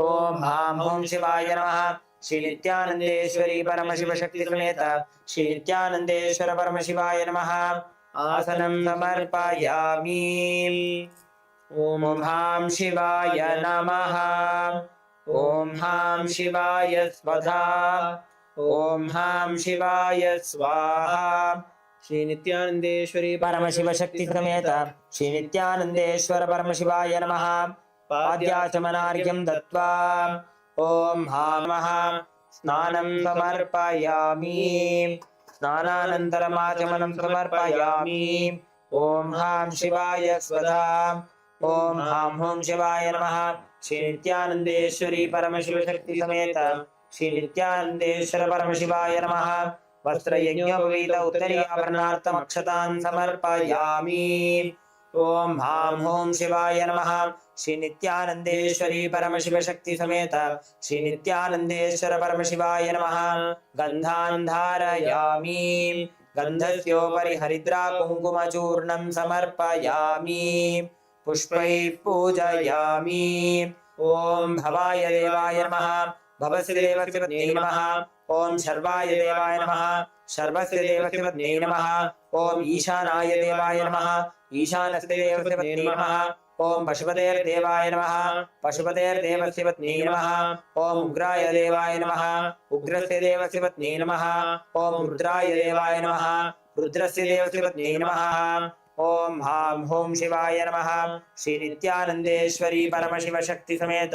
ओम हां हुं शिवाय नमः। श्री नित्यानंदेश्वरी परमशिव शक्ति समेत श्री नित्यानंदेश्वर परमशिवाय नमः। आसनं समर्पयामि। ओम हां शिवाय नमः। ओम हां शिवाय स्वधा। ओम हां शिवाय स्वाहा। श्री नित्यानंदेश्वरी परमशिव शक्ति समेत श्री नित्यानंदेश्वर परमशिवाय नमः। पाद्याचमनार्घ्यं दत्त्वा ओम हां नमः। स्नानं समर्पयामि। स्नानानन्तरमाचमनं समर्पयामि। ॐ हां शिवाय स्वधा। ॐ हां हों शिवाय नमः। श्री नित्यानन्देश्वरी परमशिवशक्ति समेत श्री नित्यानन्देश्वर परमशिवाय नमः। वस्त्रयज्ञोपवीत उत्तरीयाभरणार्थम् अक्षतान् समर्पयामि। ॐ हां हों शिवाय नमः। श्री नित्यानन्देश्वरी परमशिवशक्ति समेत श्री नित्यानन्देश्वर परमशिवाय नमः। गन्धान् धारयामि। गन्धस्योपरि हरिद्रा कुङ्कुमचूर्णं समर्पयामि। पुष्पैः पूजयामि। ॐ भवाय देवाय नमः। भवस्य देवस्य पत्न्यै नमः। ॐ शर्वाय देवाय नमः। शर्वस्य देवस्य पत्न्यै नमः। ॐ ईशानाय देवाय नमः। ईशानस्य देवस्य पत्न्यै नमः। ॐ पशुपतेर्देवाय नमः। पशुपतेर्देवस्य पत्न्यै नमः। ॐ उग्राय देवाय नमः। उग्रस्य देवस्य पत्न्यै नमः। ॐ रुद्राय देवाय नमः। रुद्रस्य देवस्य पत्न्यै नमः। ॐ हां हों शिवाय नमः। श्री नित्यानन्देश्वरी परमशिवशक्ति समेत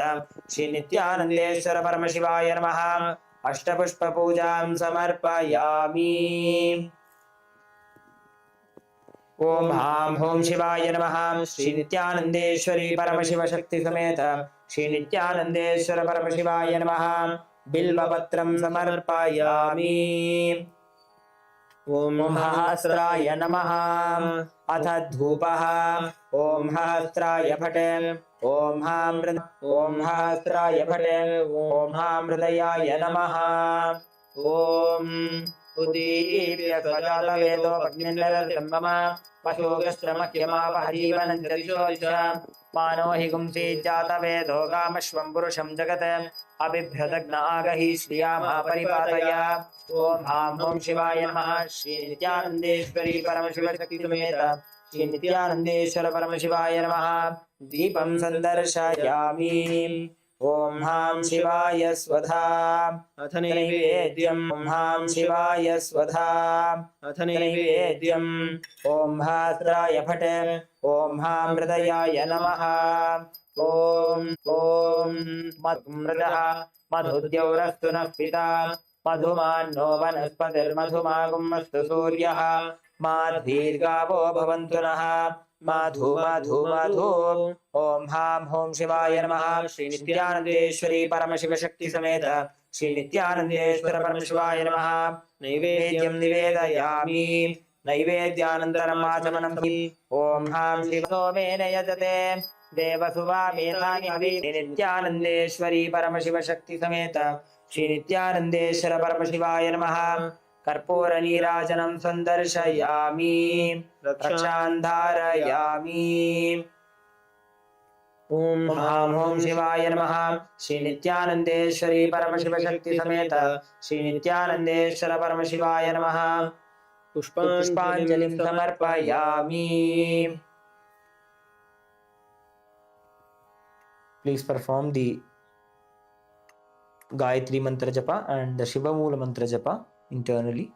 श्री नित्यानन्देश्वर परमशिवाय नमः। अष्टपुष्पपूजां समर्पयामि। ॐ हां हों शिवाय नमः। श्री नित्यानन्देश्वरी परमशिवशक्ति समेत श्री नित्यानन्देश्वर परमशिवाय नमः। बिल्वपत्रं समर्पयामि। ॐ सहस्राय नमः। अथ धूपः। ॐ सहस्राय फटे। ॐ सहस्राय फटे। ॐ हृदयाय नमः। ॐ उदीप्य स्वजातवेदो भग्निर्निरतं मम पशोगश्रमह्यमापहजीवनं च दिशो दिश मानो हि गुंसि जातवेदो गामश्वं पुरुषं जगत् अबिभ्रदग्न आगहि श्रियामा परिपातय। ॐ हां हों शिवाय नमः। श्री नित्यानन्देश्वरी परमशिवशक्ति समेत श्री नित्यानन्देश्वर परमशिवाय नमः। दीपं सन्दर्शयामि। ॐ हां शिवाय स्वधा। अथ नैवेद्यम्। ॐ हां शिवाय स्वधा। अथ नैवेद्यम्। ॐ सहस्राय फटे। ॐ हृदयाय नमः। ॐ मधुमृदः मधुद्यौरस्तु नः पिता मधुमान्नो वनस्पतिर्मधुमागुमस्तु सूर्यः माध्वीर्गावो भवन्तु नः मधु मधु मधु। ॐ हां हों शिवाय नमः। श्री नित्यानन्देश्वरी परमशिवशक्ति समेत श्री नित्यानन्देश्वर परमशिवाय नमः। नैवेद्यं निवेदयामि। नैवेद्यानन्तरम् आचमनं। ॐ हां शिवसोमेन यजते देवसुवामेधानि हवि। नित्यानन्देश्वरी परमशिवशक्ति समेत श्री नित्यानन्देश्वर परमशिवाय नमः। कर्पूरनीराजनं सन्दर्शयामि। रक्षान् धारयामि। ॐ हां हों शिवाय नमः। श्री नित्यानन्देश्वरी परमशिवशक्ति समेत श्री नित्यानन्देश्वर परमशिवाय नमः। पुष्पाञ्जलिं समर्पयामि। Please perform the Gayatri mantra japa and the Shiva Moola mantra japa internally.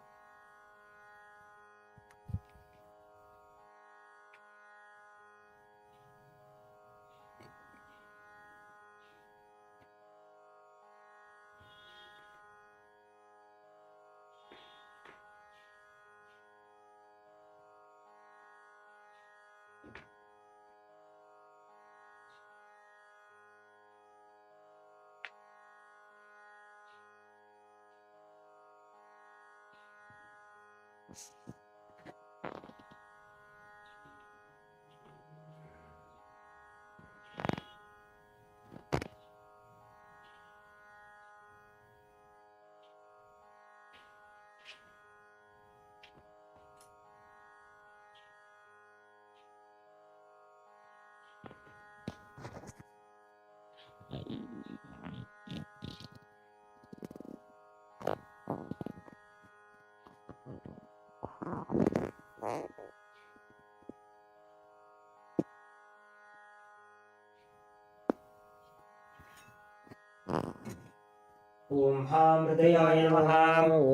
ॐ हां हृदयाय नमः।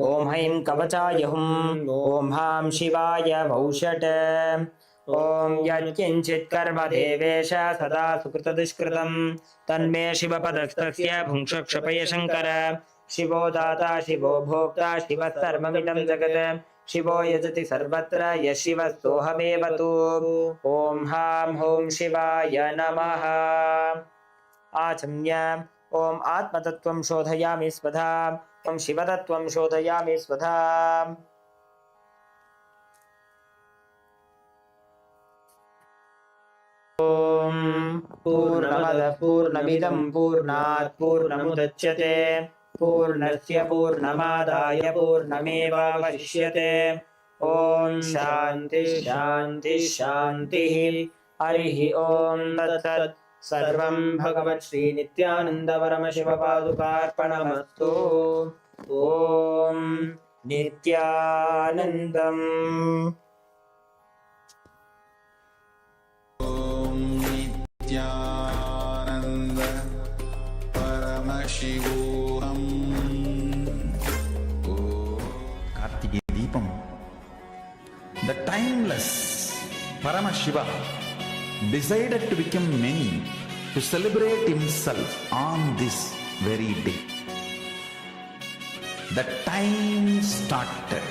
ॐ हैं कवचाय हुं। ॐ हां शिवाय वौषट। ॐ यत्किञ्चित् कर्म देवेश सदा सुकृतदुष्कृतं तन्मे शिवपदस्तस्य भुङ्क्षक्षपय शङ्कर शिवो दाता शिवो भोक्ता शिवः सर्वमिदं जगत् शिवो यजति सर्वत्र यः शिवः सोऽहमेव तु ॐ हां हूं शिवाय नमः आचम्य ॐ आत्मतत्त्वं शोधयामि स्वधा ॐ शिवतत्त्वं शोधयामि स्वधा ॐ पूर्णमदः पूर्णमिदं पूर्णात् पूर्णमुदच्यते पूर्णस्य पूर्णमादाय पूर्णमेवावशिष्यते ॐ शान्ति शान्ति शान्तिः हरिः ॐ तत्सत् सर्वं भगवत् श्री नित्यानन्द परमशिवपादुकार्पणमस्तु ॐ नित्यानन्दम् Nityanand परमशिवोहम Kartikeya Deepam the timeless Paramashiva decided to become many to celebrate himself on this very day. The time started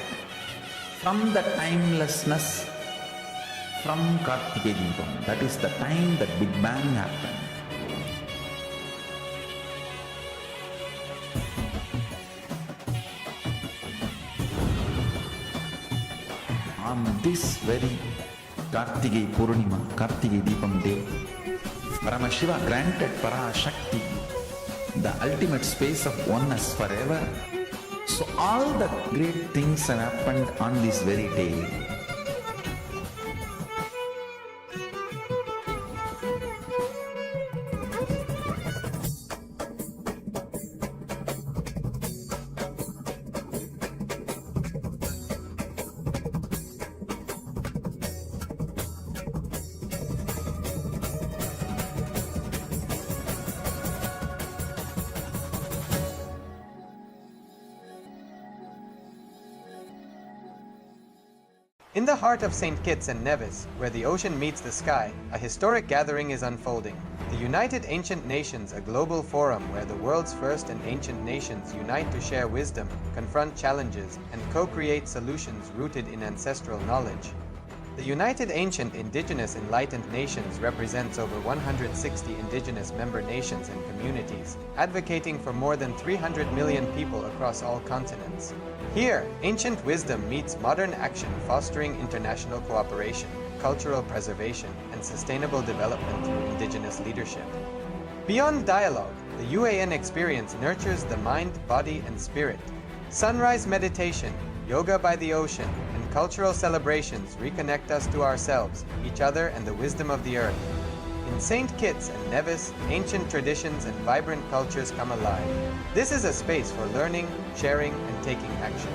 from the timelessness from Kartikeya Deepam. That is the time that Big Bang happened. On this very Kartikeya Purnima, Kartikeya Deepam day, Paramashiva granted Parashakti the ultimate space of oneness forever. So all the great things have happened on this very day. In the heart of St. Kitts and Nevis, where the ocean meets the sky, a historic gathering is unfolding. The United Ancient Nations, a global forum where the world's first and ancient nations unite to share wisdom, confront challenges, and co-create solutions rooted in ancestral knowledge. The United Ancient Indigenous Enlightened Nations represents over 160 indigenous member nations and communities, advocating for more than 300 million people across all continents. Here, ancient wisdom meets modern action, fostering international cooperation, cultural preservation, and sustainable development through indigenous leadership. Beyond dialogue, the UAN experience nurtures the mind, body, and spirit. Sunrise meditation, yoga by the ocean, and cultural celebrations reconnect us to ourselves, each other, and the wisdom of the earth. In St. Kitts and Nevis, ancient traditions and vibrant cultures come alive. This is a space for learning, sharing, and taking action.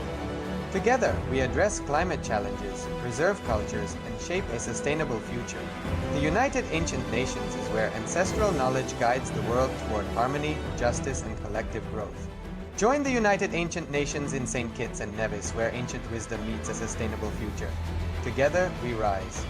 Together, we address climate challenges, preserve cultures, and shape a sustainable future. The United Ancient Nations is where ancestral knowledge guides the world toward harmony, justice, and collective growth. Join the United Ancient Nations in St. Kitts and Nevis, where ancient wisdom meets a sustainable future. Together, we rise.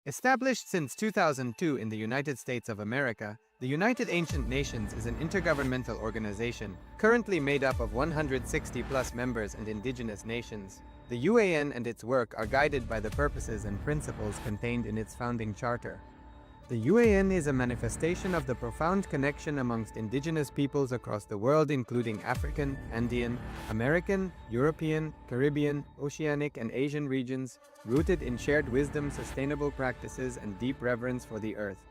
Established since 2002 in the United States of America, the United Ancient Nations is an intergovernmental organization currently made up of 160+ members and indigenous nations. The UAN and its work are guided by the purposes and principles contained in its founding charter. The UAN is a manifestation of the profound connection amongst indigenous peoples across the world, including African, Andean, American, European, Caribbean, Oceanic, and Asian regions, rooted in shared wisdom, sustainable practices, and deep reverence for the earth.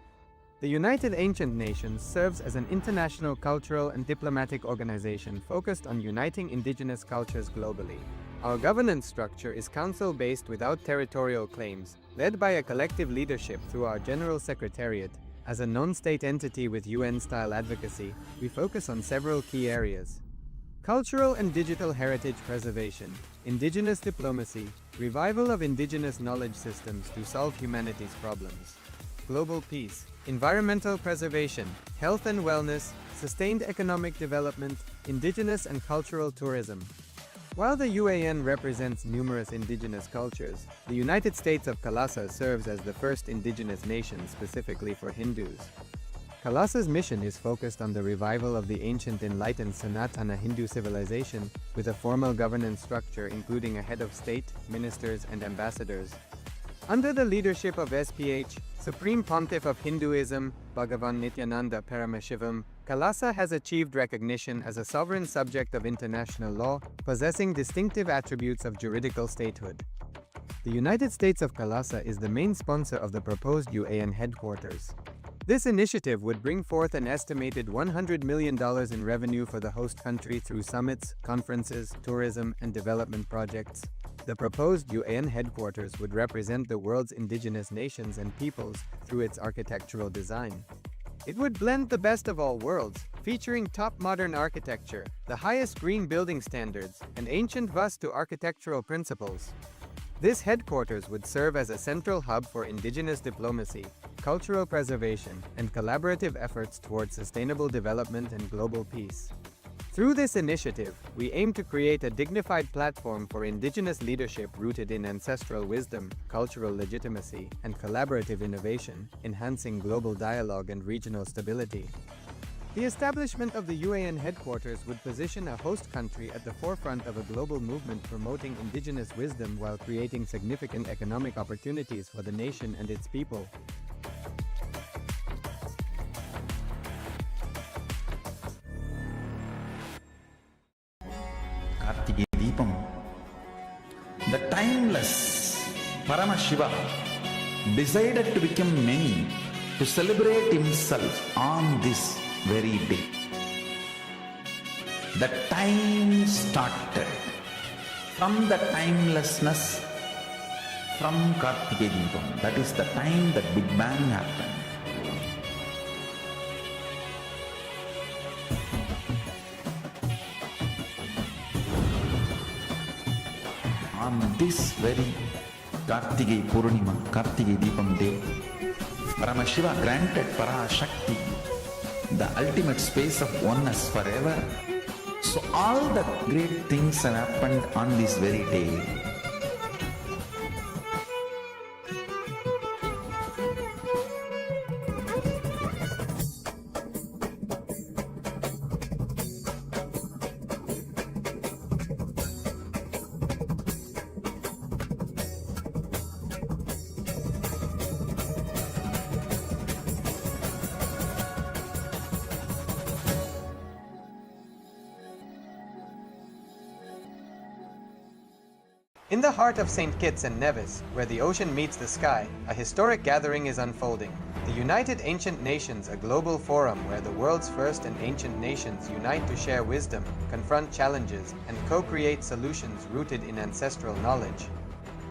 The United Ancient Nations serves as an international cultural and diplomatic organization focused on uniting indigenous cultures globally. Our governance structure is council-based without territorial claims, led by a collective leadership through our General Secretariat. As a non-state entity with UN-style advocacy, we focus on several key areas: cultural and digital heritage preservation, indigenous diplomacy, revival of indigenous knowledge systems to solve humanity's problems, global peace, environmental preservation, health and wellness, sustained economic development, indigenous and cultural tourism. While the UAN represents numerous indigenous cultures, the United States of KAILASA serves as the first indigenous nation specifically for Hindus. KAILASA's mission is focused on the revival of the ancient enlightened Sanatana Hindu civilization with a formal governance structure including a head of state, ministers, and ambassadors. Under the leadership of SPH, Supreme Pontiff of Hinduism, Bhagavan Nithyananda Paramashivoham, KAILASA has achieved recognition as a sovereign subject of international law, possessing distinctive attributes of juridical statehood. The United States of KAILASA is the main sponsor of the proposed UAN headquarters. This initiative would bring forth an estimated $100 million in revenue for the host country through summits, conferences, tourism, and development projects. The proposed UAN headquarters would represent the world's indigenous nations and peoples through its architectural design. It would blend the best of all worlds, featuring top modern architecture, the highest green building standards, and ancient Vastu architectural principles. This headquarters would serve as a central hub for indigenous diplomacy, cultural preservation, and collaborative efforts towards sustainable development and global peace. Through this initiative, we aim to create a dignified platform for indigenous leadership rooted in ancestral wisdom, cultural legitimacy, and collaborative innovation, enhancing global dialogue and regional stability. The establishment of the UAN headquarters would position a host country at the forefront of a global movement promoting indigenous wisdom while creating significant economic opportunities for the nation and its people. Kartikeya Deepam, the timeless Paramashiva decided to become many to celebrate himself on this very day. The time started from the timelessness from Kartikeya Deepam. That is the time that Big Bang happened. On this very Kartikeya Purnima, Kartikeya Deepam day, Paramashiva granted Parashakti the ultimate space of oneness forever. So all the great things have happened on this very day. In the heart of St. Kitts and Nevis, where the ocean meets the sky, a historic gathering is unfolding. The United Ancient Nations, a global forum where the world's first and ancient nations unite to share wisdom, confront challenges, and co-create solutions rooted in ancestral knowledge.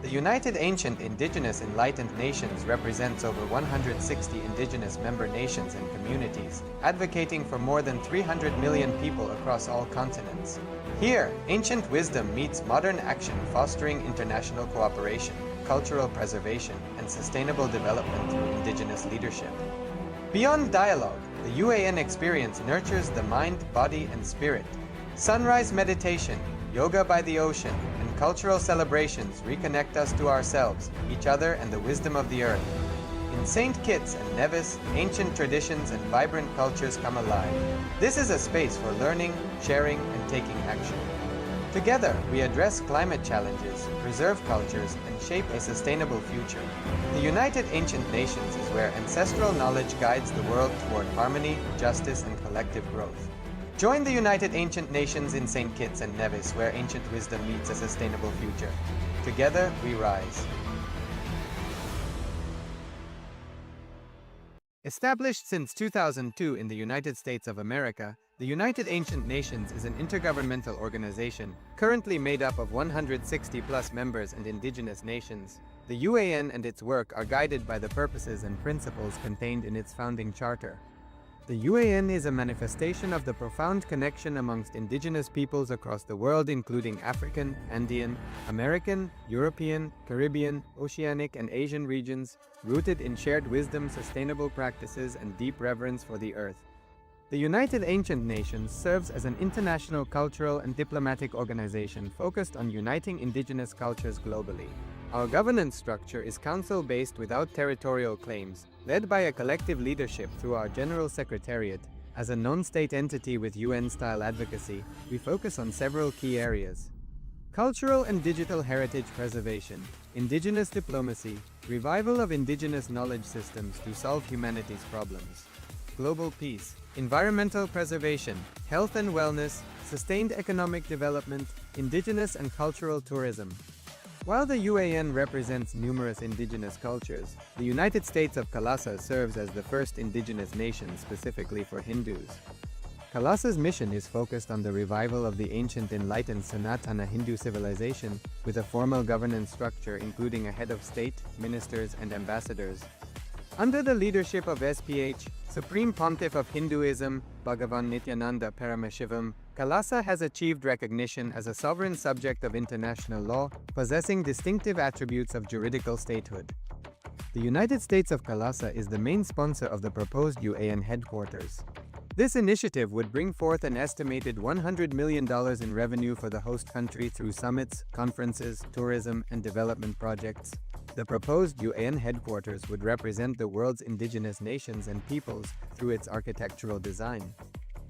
The United Ancient Indigenous Enlightened Nations represents over 160 indigenous member nations and communities, advocating for more than 300 million people across all continents. Here, ancient wisdom meets modern action, fostering international cooperation, cultural preservation, and sustainable development through indigenous leadership. Beyond dialogue, the UAN experience nurtures the mind, body, and spirit. Sunrise meditation, yoga by the ocean, and cultural celebrations reconnect us to ourselves, each other, and the wisdom of the earth. In St. Kitts and Nevis, ancient traditions and vibrant cultures come alive. This is a space for learning, sharing, and taking action. Together, we address climate challenges, preserve cultures, and shape a sustainable future. The United Ancient Nations is where ancestral knowledge guides the world toward harmony, justice, and collective growth. Join the United Ancient Nations in St. Kitts and Nevis, where ancient wisdom meets a sustainable future. Together, we rise. Established since 2002 in the United States of America, the United Ancient Nations is an intergovernmental organization currently made up of 160+ members and indigenous nations. The UAN and its work are guided by the purposes and principles contained in its founding charter. The UAN is a manifestation of the profound connection amongst indigenous peoples across the world, including African, Andean, American, European, Caribbean, Oceanic, and Asian regions, rooted in shared wisdom, sustainable practices, and deep reverence for the earth. The United Ancient Nations serves as an international cultural and diplomatic organization focused on uniting indigenous cultures globally. Our governance structure is council-based without territorial claims, led by a collective leadership through our General Secretariat. As a non-state entity with UN-style advocacy, we focus on several key areas: cultural and digital heritage preservation, indigenous diplomacy, revival of indigenous knowledge systems to solve humanity's problems, global peace, environmental preservation, health and wellness, sustained economic development, indigenous and cultural tourism. While the UAN represents numerous indigenous cultures, the United States of KAILASA serves as the first indigenous nation specifically for Hindus. KAILASA's mission is focused on the revival of the ancient enlightened Sanatana Hindu civilization with a formal governance structure including a head of state, ministers, and ambassadors. Under the leadership of SPH, Supreme Pontiff of Hinduism, Bhagavan Nithyananda Paramashivoham, KAILASA has achieved recognition as a sovereign subject of international law, possessing distinctive attributes of juridical statehood. The United States of KAILASA is the main sponsor of the proposed UAN headquarters. This initiative would bring forth an estimated $100 million in revenue for the host country through summits, conferences, tourism, and development projects. The proposed UAN headquarters would represent the world's indigenous nations and peoples through its architectural design.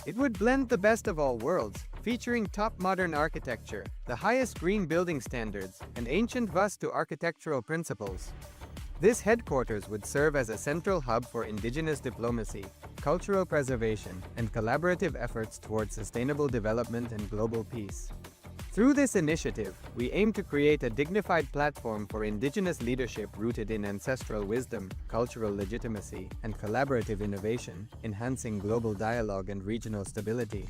It would blend the best of all worlds, featuring top modern architecture, the highest green building standards, and ancient Vastu architectural principles. This headquarters would serve as a central hub for indigenous diplomacy, cultural preservation, and collaborative efforts towards sustainable development and global peace. Through this initiative, we aim to create a dignified platform for indigenous leadership rooted in ancestral wisdom, cultural legitimacy, and collaborative innovation, enhancing global dialogue and regional stability.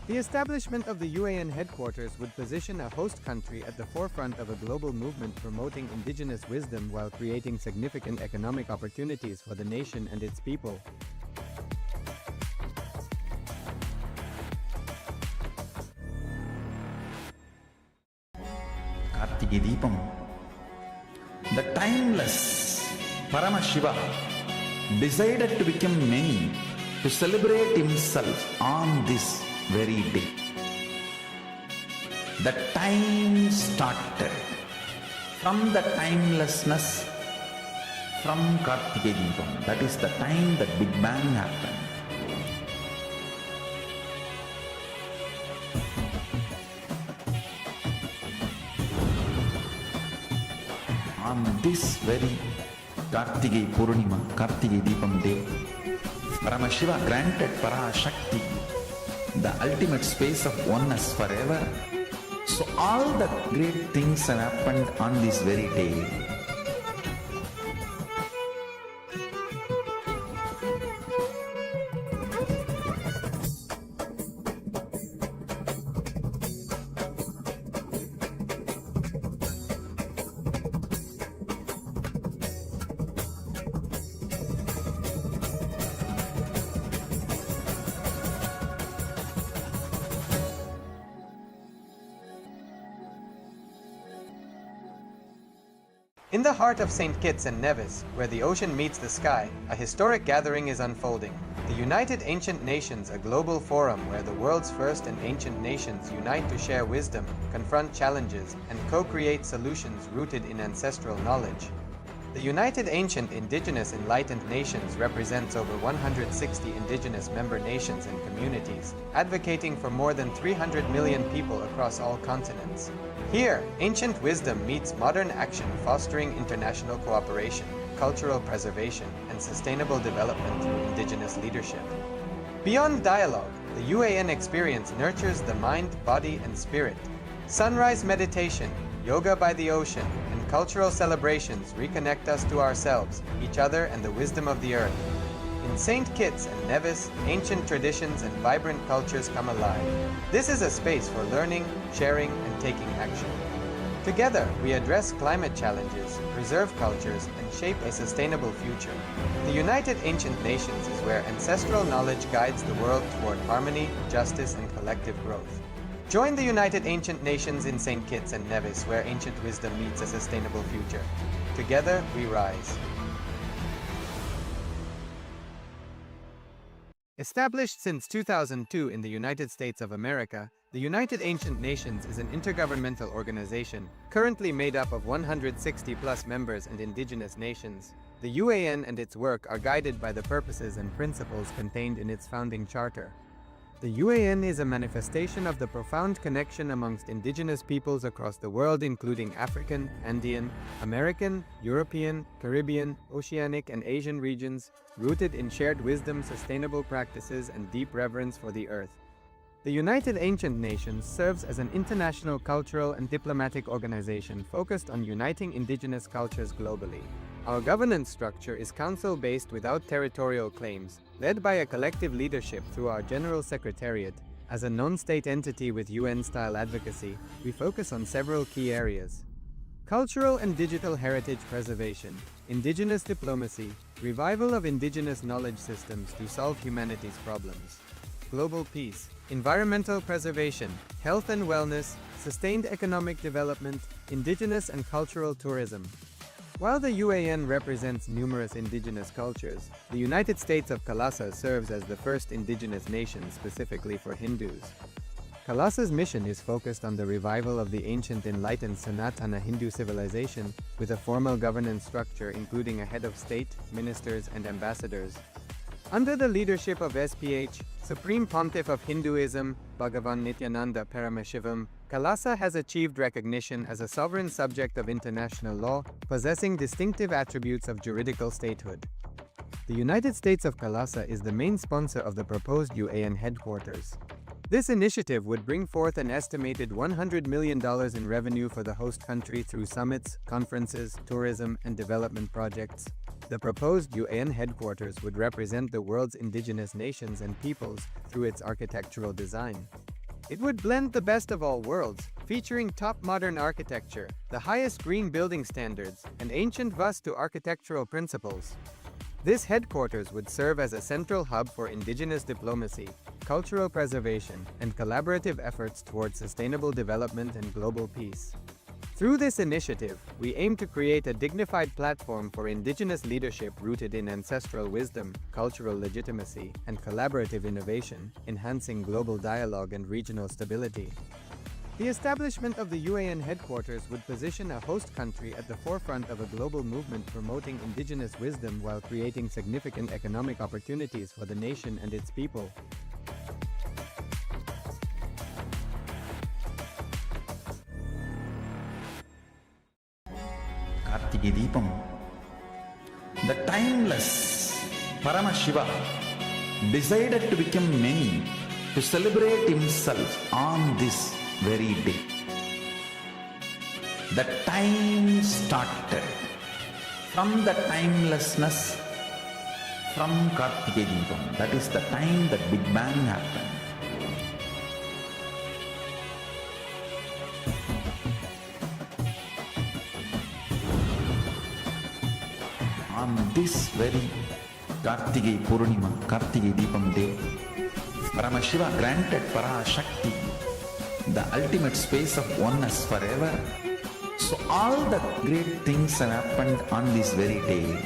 The establishment of the UAN headquarters would position a host country at the forefront of a global movement promoting indigenous wisdom while creating significant economic opportunities for the nation and its people. Kartike Deepam, the timeless Paramashiva decided to become many to celebrate himself on this very day. The time started from the timelessness from Kartike Deepam. That is the time that Big Bang happened. On this very Kartike Purnima, Kartike Deepam day, Paramashiva granted Parashakti the ultimate space of oneness forever. So all the great things have happened on this very day. In the heart of St. Kitts and Nevis, where the ocean meets the sky, a historic gathering is unfolding. The United Ancient Nations, a global forum where the world's first and ancient nations unite to share wisdom, confront challenges, and co-create solutions rooted in ancestral knowledge. The United Ancient Indigenous Enlightened Nations represents over 160 indigenous member nations and communities, advocating for more than 300 million people across all continents. Here, ancient wisdom meets modern action, fostering international cooperation, cultural preservation, and sustainable development through indigenous leadership. Beyond dialogue, the UAN experience nurtures the mind, body, and spirit. Sunrise meditation, yoga by the ocean, and cultural celebrations reconnect us to ourselves, each other, and the wisdom of the earth. In St. Kitts and Nevis, ancient traditions and vibrant cultures come alive. This is a space for learning, sharing, and taking action. Together, we address climate challenges, preserve cultures, and shape a sustainable future. The United Ancient Nations is where ancestral knowledge guides the world toward harmony, justice, and collective growth. Join the United Ancient Nations in St. Kitts and Nevis, where ancient wisdom meets a sustainable future. Together, we rise. Established since 2002 in the United States of America, The United Ancient Nations is an intergovernmental organization currently made up of 160+ members and indigenous nations. The UAN and its work are guided by the purposes and principles contained in its founding charter. The UAN is a manifestation of the profound connection amongst indigenous peoples across the world, including African, Andean, American, European, Caribbean, Oceanic, and Asian regions, rooted in shared wisdom, sustainable practices, and deep reverence for the earth. The United Ancient Nations serves as an international cultural and diplomatic organization focused on uniting indigenous cultures globally. Our governance structure is council-based without territorial claims, led by a collective leadership through our General Secretariat. As a non-state entity with UN-style advocacy, we focus on several key areas: cultural and digital heritage preservation, indigenous diplomacy, revival of indigenous knowledge systems to solve humanity's problems, global peace, environmental preservation, health and wellness, sustained economic development, indigenous and cultural tourism. While the UAN represents numerous indigenous cultures, the United States of KAILASA serves as the first indigenous nation specifically for Hindus. KAILASA's mission is focused on the revival of the ancient enlightened Sanatana Hindu civilization with a formal governance structure including a head of state, ministers, and ambassadors. Under the leadership of SPH, Supreme Pontiff of Hinduism, Bhagavan Nithyananda Paramashivoham, KAILASA has achieved recognition as a sovereign subject of international law, possessing distinctive attributes of juridical statehood. The United States of KAILASA is the main sponsor of the proposed UAN headquarters. This initiative would bring forth an estimated $100 million in revenue for the host country through summits, conferences, tourism, and development projects. The proposed UAN headquarters would represent the world's indigenous nations and peoples through its architectural design. It would blend the best of all worlds, featuring top modern architecture, the highest green building standards, and ancient Vastu architectural principles. This headquarters would serve as a central hub for indigenous diplomacy, cultural preservation, and collaborative efforts towards sustainable development and global peace. Through this initiative, we aim to create a dignified platform for indigenous leadership rooted in ancestral wisdom, cultural legitimacy, and collaborative innovation, enhancing global dialogue and regional stability. The establishment of the UAN headquarters would position a host country at the forefront of a global movement promoting indigenous wisdom while creating significant economic opportunities for the nation and its people. Kartike Deepam, the timeless Paramashiva decided to become many to celebrate himself on this very day. The time started from the timelessness from Kartike Deepam. That is the time that Big Bang happened. On this very Kartike Purnima, Kartike Deepam day, Paramashiva granted Parashakti the ultimate space of oneness forever. So all the great things have happened on this very day.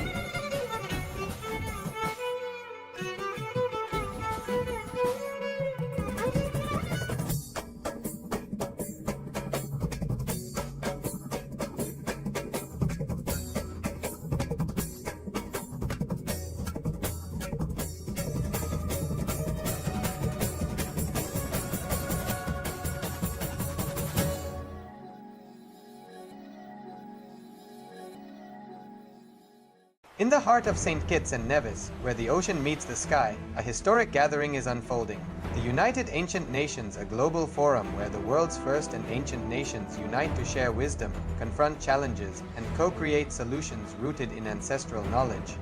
In the heart of St. Kitts and Nevis, where the ocean meets the sky, a historic gathering is unfolding. The United Ancient Nations, a global forum where the world's first and ancient nations unite to share wisdom, confront challenges, and co-create solutions rooted in ancestral knowledge.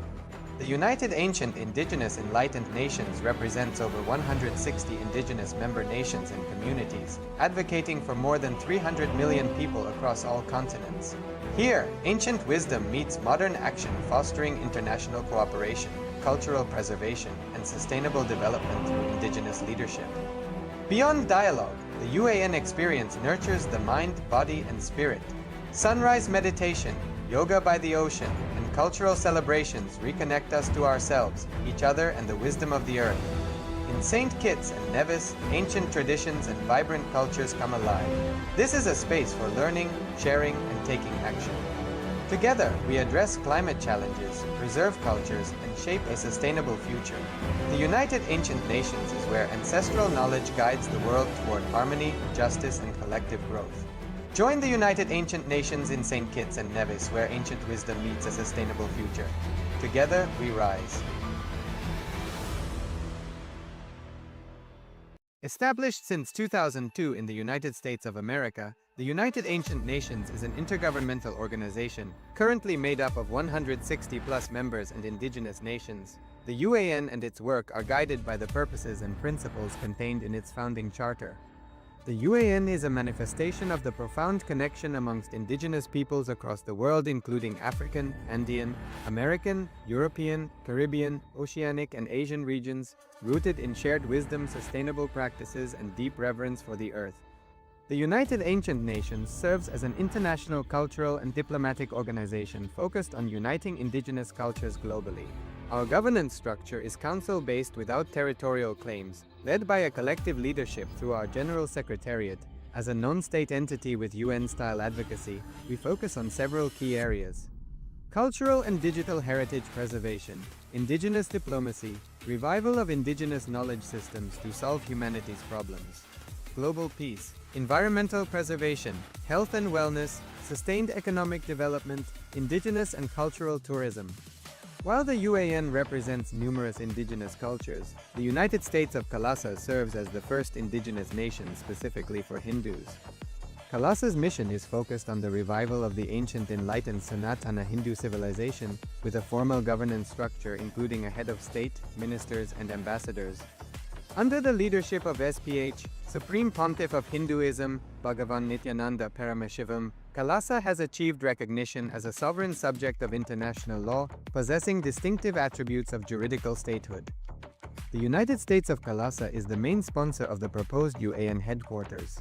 The United Ancient Indigenous Enlightened Nations represents over 160 indigenous member nations and communities, advocating for more than 300 million people across all continents. Here, ancient wisdom meets modern action, fostering international cooperation, cultural preservation, and sustainable development through indigenous leadership. Beyond dialogue, the UAN experience nurtures the mind, body, and spirit. Sunrise meditation, yoga by the ocean, cultural celebrations reconnect us to ourselves, each other, and the wisdom of the earth. In St. Kitts and Nevis, ancient traditions and vibrant cultures come alive. This is a space for learning, sharing, and taking action. Together, we address climate challenges, preserve cultures, and shape a sustainable future. The United Ancient Nations is where ancestral knowledge guides the world toward harmony, justice, and collective growth. Join the United Ancient Nations in St. Kitts and Nevis, where ancient wisdom meets a sustainable future. Together, we rise. Established since 2002 in the United States of America, the United Ancient Nations is an intergovernmental organization currently made up of 160+ members and indigenous nations. The UAN and its work are guided by the purposes and principles contained in its founding charter. The UAN is a manifestation of the profound connection amongst indigenous peoples across the world, including African, Andean, American, European, Caribbean, Oceanic, and Asian regions, rooted in shared wisdom, sustainable practices, and deep reverence for the earth. The United Ancient Nations serves as an international cultural and diplomatic organization focused on uniting indigenous cultures globally. Our governance structure is council-based without territorial claims, led by a collective leadership through our General Secretariat. As a non-state entity with UN-style advocacy, we focus on several key areas: cultural and digital heritage preservation, indigenous diplomacy, revival of indigenous knowledge systems to solve humanity's problems, global peace, environmental preservation, health and wellness, sustained economic development, indigenous and cultural tourism. While the UAN represents numerous indigenous cultures, the United States of KAILASA serves as the first indigenous nation specifically for Hindus. KAILASA's mission is focused on the revival of the ancient enlightened Sanatana Hindu civilization with a formal governance structure including a head of state, ministers, and ambassadors. Under the leadership of SPH, Supreme Pontiff of Hinduism, Bhagavan Nithyananda Paramashivoham, KAILASA has achieved recognition as a sovereign subject of international law, possessing distinctive attributes of juridical statehood. The United States of KAILASA is the main sponsor of the proposed UAN headquarters.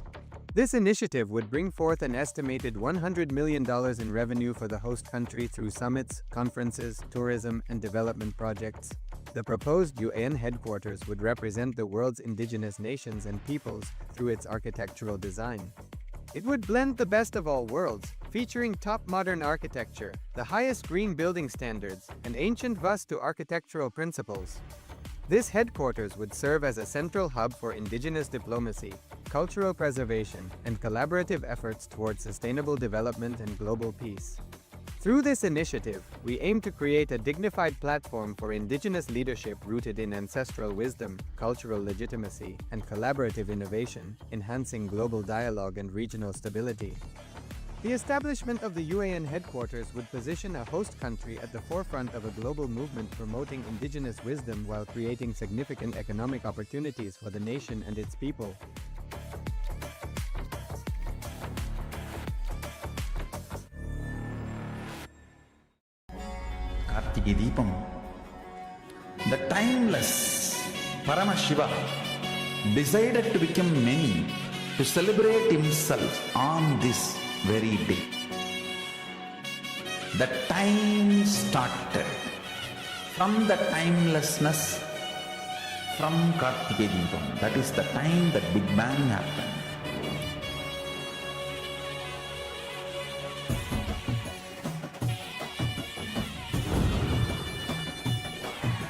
This initiative would bring forth an estimated $100 million in revenue for the host country through summits, conferences, tourism, and development projects. The proposed UAN headquarters would represent the world's indigenous nations and peoples through its architectural design. It would blend the best of all worlds, featuring top modern architecture, the highest green building standards, and ancient Vastu architectural principles. This headquarters would serve as a central hub for indigenous diplomacy, cultural preservation, and collaborative efforts towards sustainable development and global peace. Through this initiative, we aim to create a dignified platform for indigenous leadership rooted in ancestral wisdom, cultural legitimacy, and collaborative innovation, enhancing global dialogue and regional stability. The establishment of the UAN headquarters would position a host country at the forefront of a global movement promoting indigenous wisdom while creating significant economic opportunities for the nation and its people. Kartike Deepam, the timeless Paramashiva decided to become many, to celebrate himself on this very day. The time started from the timelessness from Kartike Deepam. That is the time that Big Bang happened.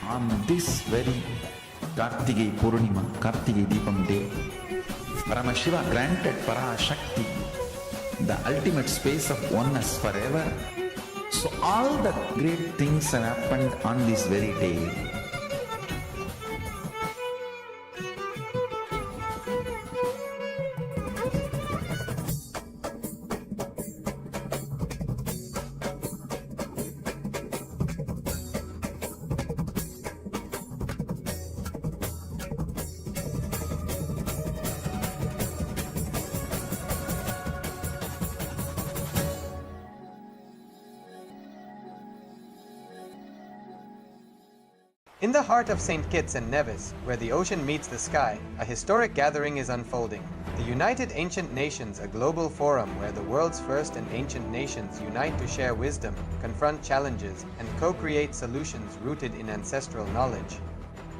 On this very Kartike Purnima, Kartike Deepam day, Paramashiva granted Parashakti the ultimate space of oneness forever. So all the great things have happened on this very day. In the heart of St. Kitts and Nevis, where the ocean meets the sky, a historic gathering is unfolding. The United Ancient Nations, a global forum where the world's first and ancient nations unite to share wisdom, confront challenges, and co-create solutions rooted in ancestral knowledge.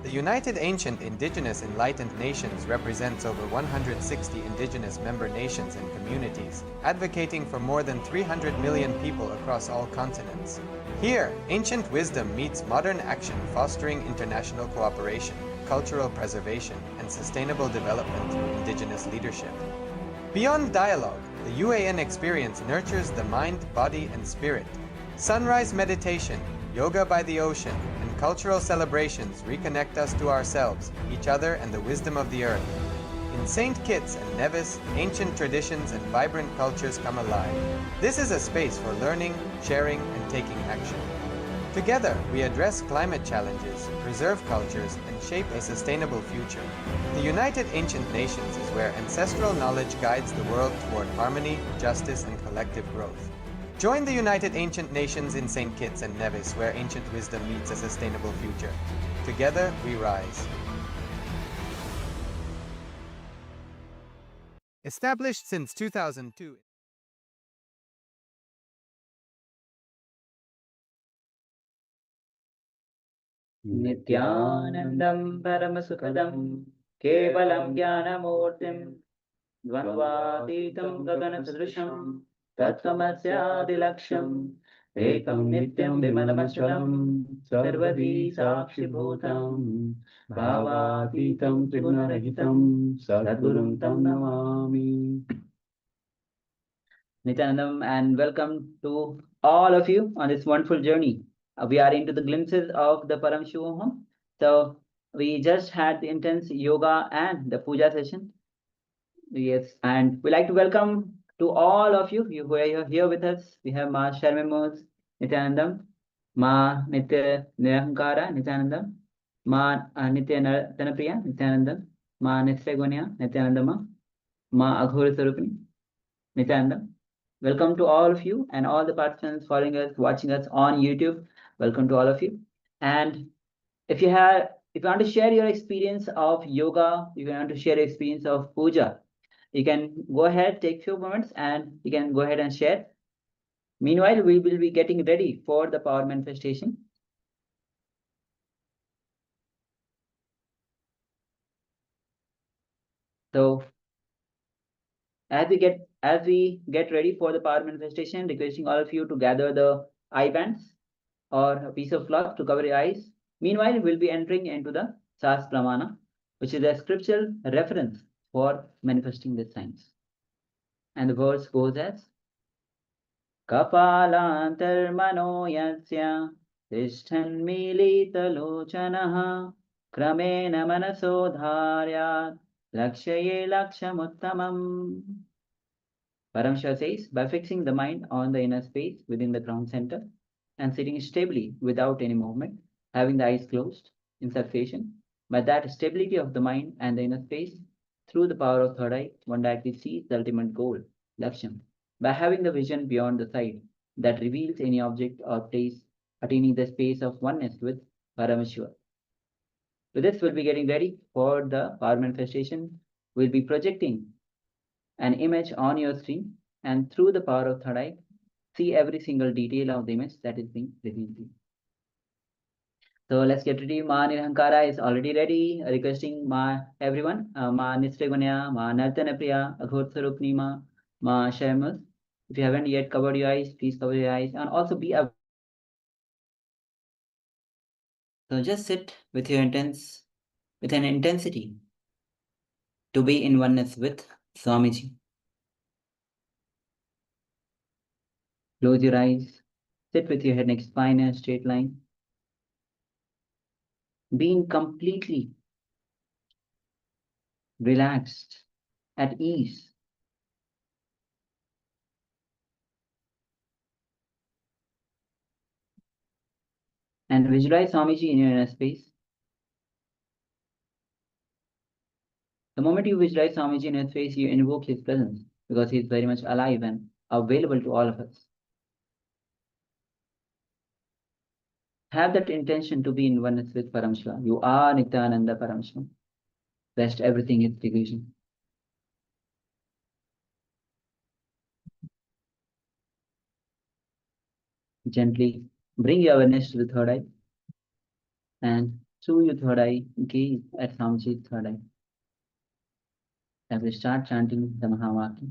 The United Ancient Indigenous Enlightened Nations represents over 160 indigenous member nations and communities, advocating for more than 300 million people across all continents. Here, ancient wisdom meets modern action, fostering international cooperation, cultural preservation, and sustainable development through indigenous leadership. Beyond dialogue, the UAN experience nurtures the mind, body, and spirit. Sunrise meditation, yoga by the ocean, and cultural celebrations reconnect us to ourselves, each other, and the wisdom of the earth. In St. Kitts and Nevis, ancient traditions and vibrant cultures come alive. This is a space for learning, sharing, and taking action. Together, we address climate challenges, preserve cultures, and shape a sustainable future. The United Ancient Nations is where ancestral knowledge guides the world toward harmony, justice, and collective growth. Join the United Ancient Nations in St. Kitts and Nevis, where ancient wisdom meets a sustainable future. Together, we rise. Established since 2002. नित्यानन्दं परमसुखदं केवलं ज्ञानमूर्तिं द्वन्द्वातीतं गगनसदृशं तत्त्वमस्यादिलक्ष्यम् एकं नित्यं विमलमचलं सर्वधी साक्षिभूतं भावातीतं त्रिगुणरहितं सद्गुरुं तं Namami. Nithyanandam, and welcome to all of you on this wonderful journey. We are into the glimpses of the Paramashivoham. So we just had the intense yoga and the puja session. Yes, and we like to welcome to all of you who are here with us. We have Ma Sharmimos Nithyanandam, Ma Nitya Nirahankara Nithyanandam, Ma Nitya Tanapriya Nithyanandam, Ma Nithyagonya Nithyanandama, Ma Aghori Sarupini Nithyanandam. Welcome to all of you and all the participants following us, watching us on YouTube. Welcome to all of you. And if you want to share your experience of yoga, if you want to share your experience of puja, you can go ahead, take few moments, and you can go ahead and share. Meanwhile, we will be getting ready for the power manifestation. So as we get ready for the power manifestation, requesting all of you to gather the eye bands or a piece of cloth to cover your eyes. Meanwhile, we'll be entering into the Sas Pramana, which is a scriptural reference for manifesting the signs. And the verse goes as Kapalantar mano yasya tishtan militalochanaha kramena manaso dharyat lakshaye lakshamuttamam. Parameshwar says, by fixing the mind on the inner space within the ground center and sitting stably without any movement, having the eyes closed in succession, by that stability of the mind and the inner space, through the power of third eye, one directly sees the ultimate goal, Laksham, by having the vision beyond the sight that reveals any object or place, attaining the space of oneness with Parameshwar. With this, we'll be getting ready for the power manifestation. We'll be projecting an image on your screen, and through the power of third eye, see every single detail of the image that is being revealed to you. So let's get ready. Ma Nirahankara is already ready, requesting Ma everyone, Ma Nistregonya, Ma Nartanapriya, Aghor Sarupni, Ma Shamus. If you haven't yet covered your eyes, please cover your eyes and also be aware. So just sit with an intensity to be in oneness with Swamiji. Close your eyes, sit with your head next spine in a straight line. Being completely relaxed, at ease. And visualize Swamiji in your inner space. The moment you visualize Swamiji in your space, you invoke his presence because he is very much alive and available to all of us. Have that intention to be in oneness with Parameshwar. You are Nithyananda Parameshwar. Rest everything is illusion. Gently bring your awareness to the third eye and Suyu third eye, gaze at Samji's third eye. As we start chanting the Mahavakya.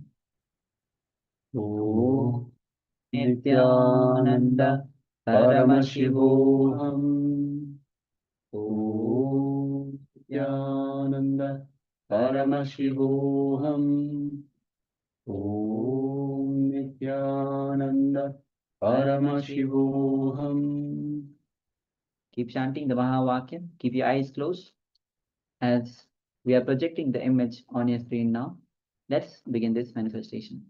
Om Nithyananda Paramashivoham. Om Nithyananda Paramashivoham. Om Nithyananda Paramashivoham. Keep chanting the Mahavakya. Keep your eyes closed as we are projecting the image on your screen now. Let's begin this manifestation.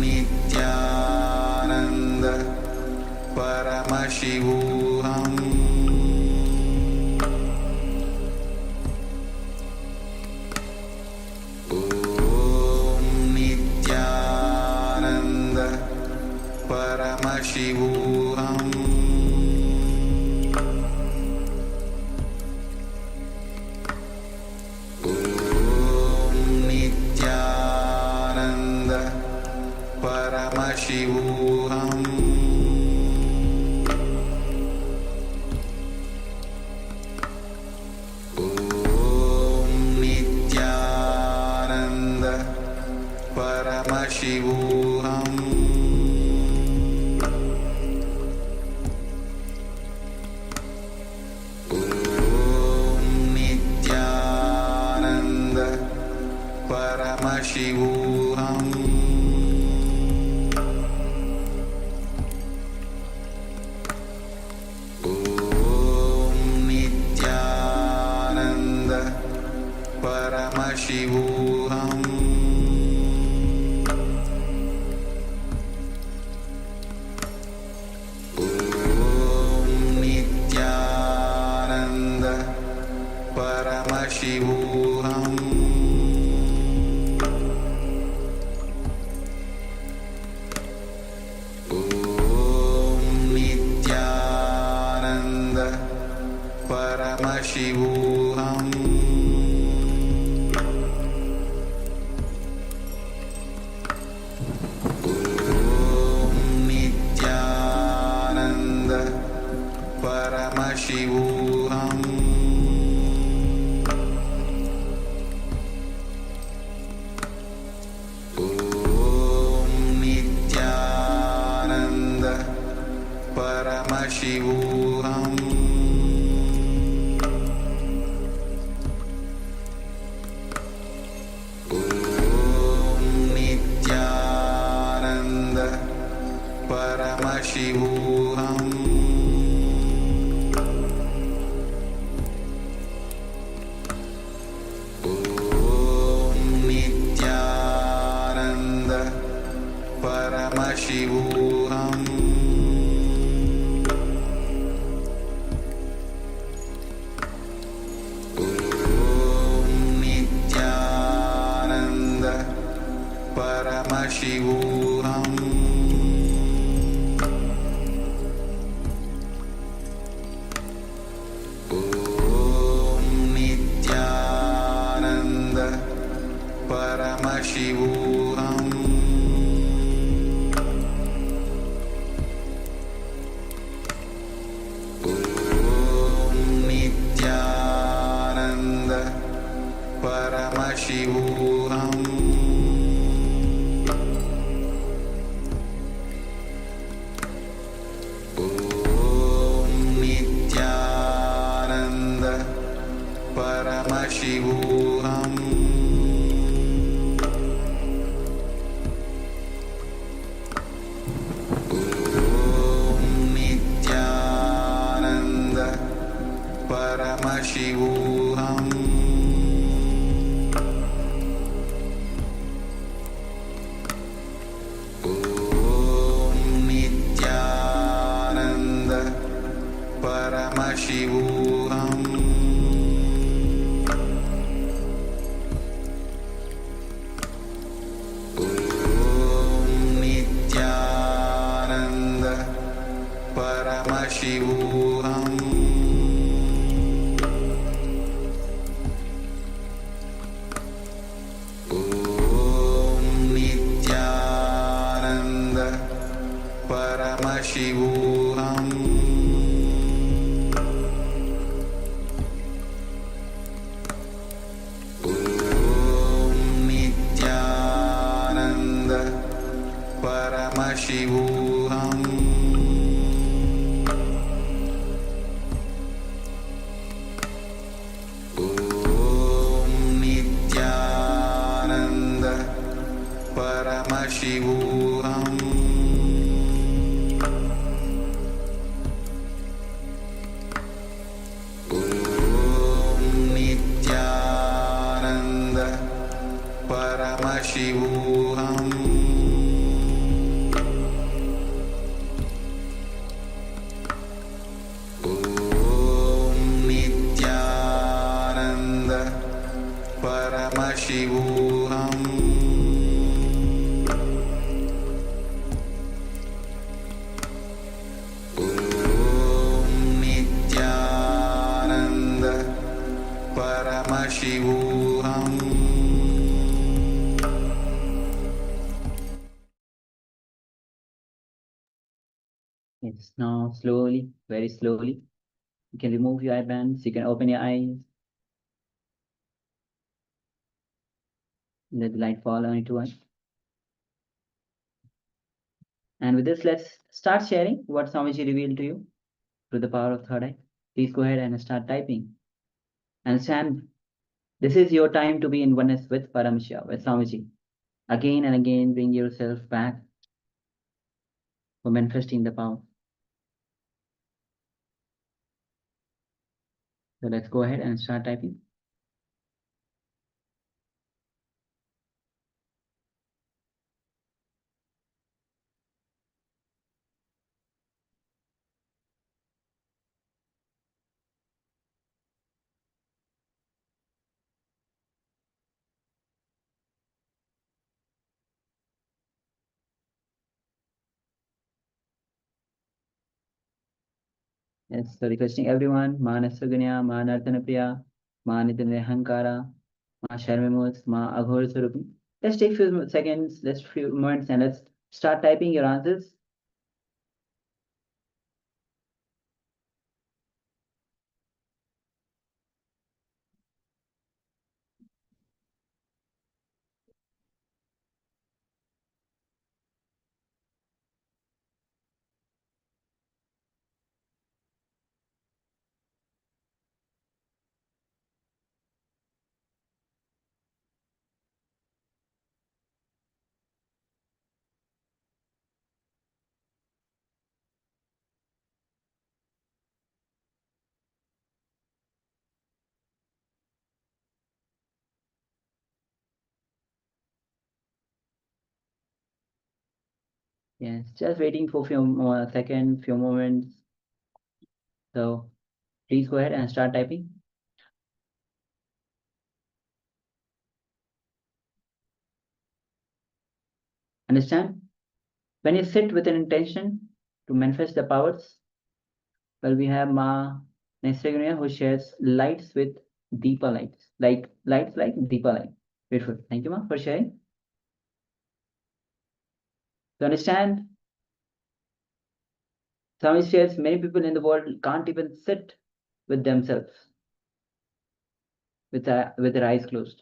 Nithyananda Paramashivoham. Om Nithyananda Paramashivoham. Om Nithyananda Paramashivoham. Om Nithyananda Paramashivoham. Om Nithyananda Paramashivoham. Om Nithyananda Paramashivoham. Om Nithyananda Paramashivoham. Om Nithyananda Paramashivoham. Om Nithyananda Paramashivoham. Om Nithyananda Paramashivoham. Om Nithyananda Paramashivoham. Om Nithyananda Paramashivoham. Om Nithyananda Paramashivoham. Om Nithyananda Paramashivoham. Om Nithyananda Paramashivoham. Om Nithyananda Paramashivoham. Om Nithyananda Paramashivoham. Om Nithyananda Paramashivoham. Om Nithyananda Paramashivoham. Om Paramashivoham Om Nithyananda Paramashivoham Om Nithyananda Paramashivoham Om Nithyananda Paramashivoham Om Nithyananda Paramashivoham Om Nithyananda Paramashivoham Yes, now slowly, very slowly, you can remove your eye bands, you can open your eyes. Let the light fall on your eye. And with this, let's start sharing what Swamiji revealed to you through the power of third eye. Please go ahead and start typing. Understand, this is your time to be in oneness with Paramashiva, with Swamiji. Again and again, bring yourself back for manifesting the power. So let's go ahead and start typing. Yes, so requesting everyone, Ma Nasaganya, Ma Nartanapriya, Ma Nitin Hankara, Ma Sharmimos, Ma Aghor Sarupi. Let's take few seconds, let's few moments, and let's start typing your answers. Yes, just waiting for few more seconds, few moments. So please go ahead and start typing. Understand? When you sit with an intention to manifest the powers, well, we have Ma Nesraguna who shares lights with Deepa lights, like lights like Deepa light. Beautiful. Thank you, Ma, for sharing. To understand, Swami shares many people in the world can't even sit with themselves with their eyes closed.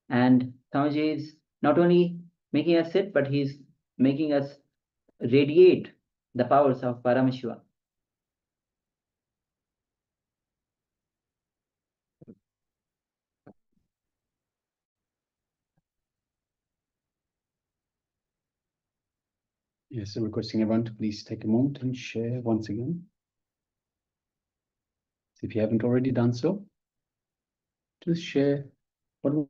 And Swamiji is not only making us sit, but he's making us radiate the powers of Paramashiva. Yes, so requesting everyone to please take a moment and share once again. So if you haven't already done so, just share what you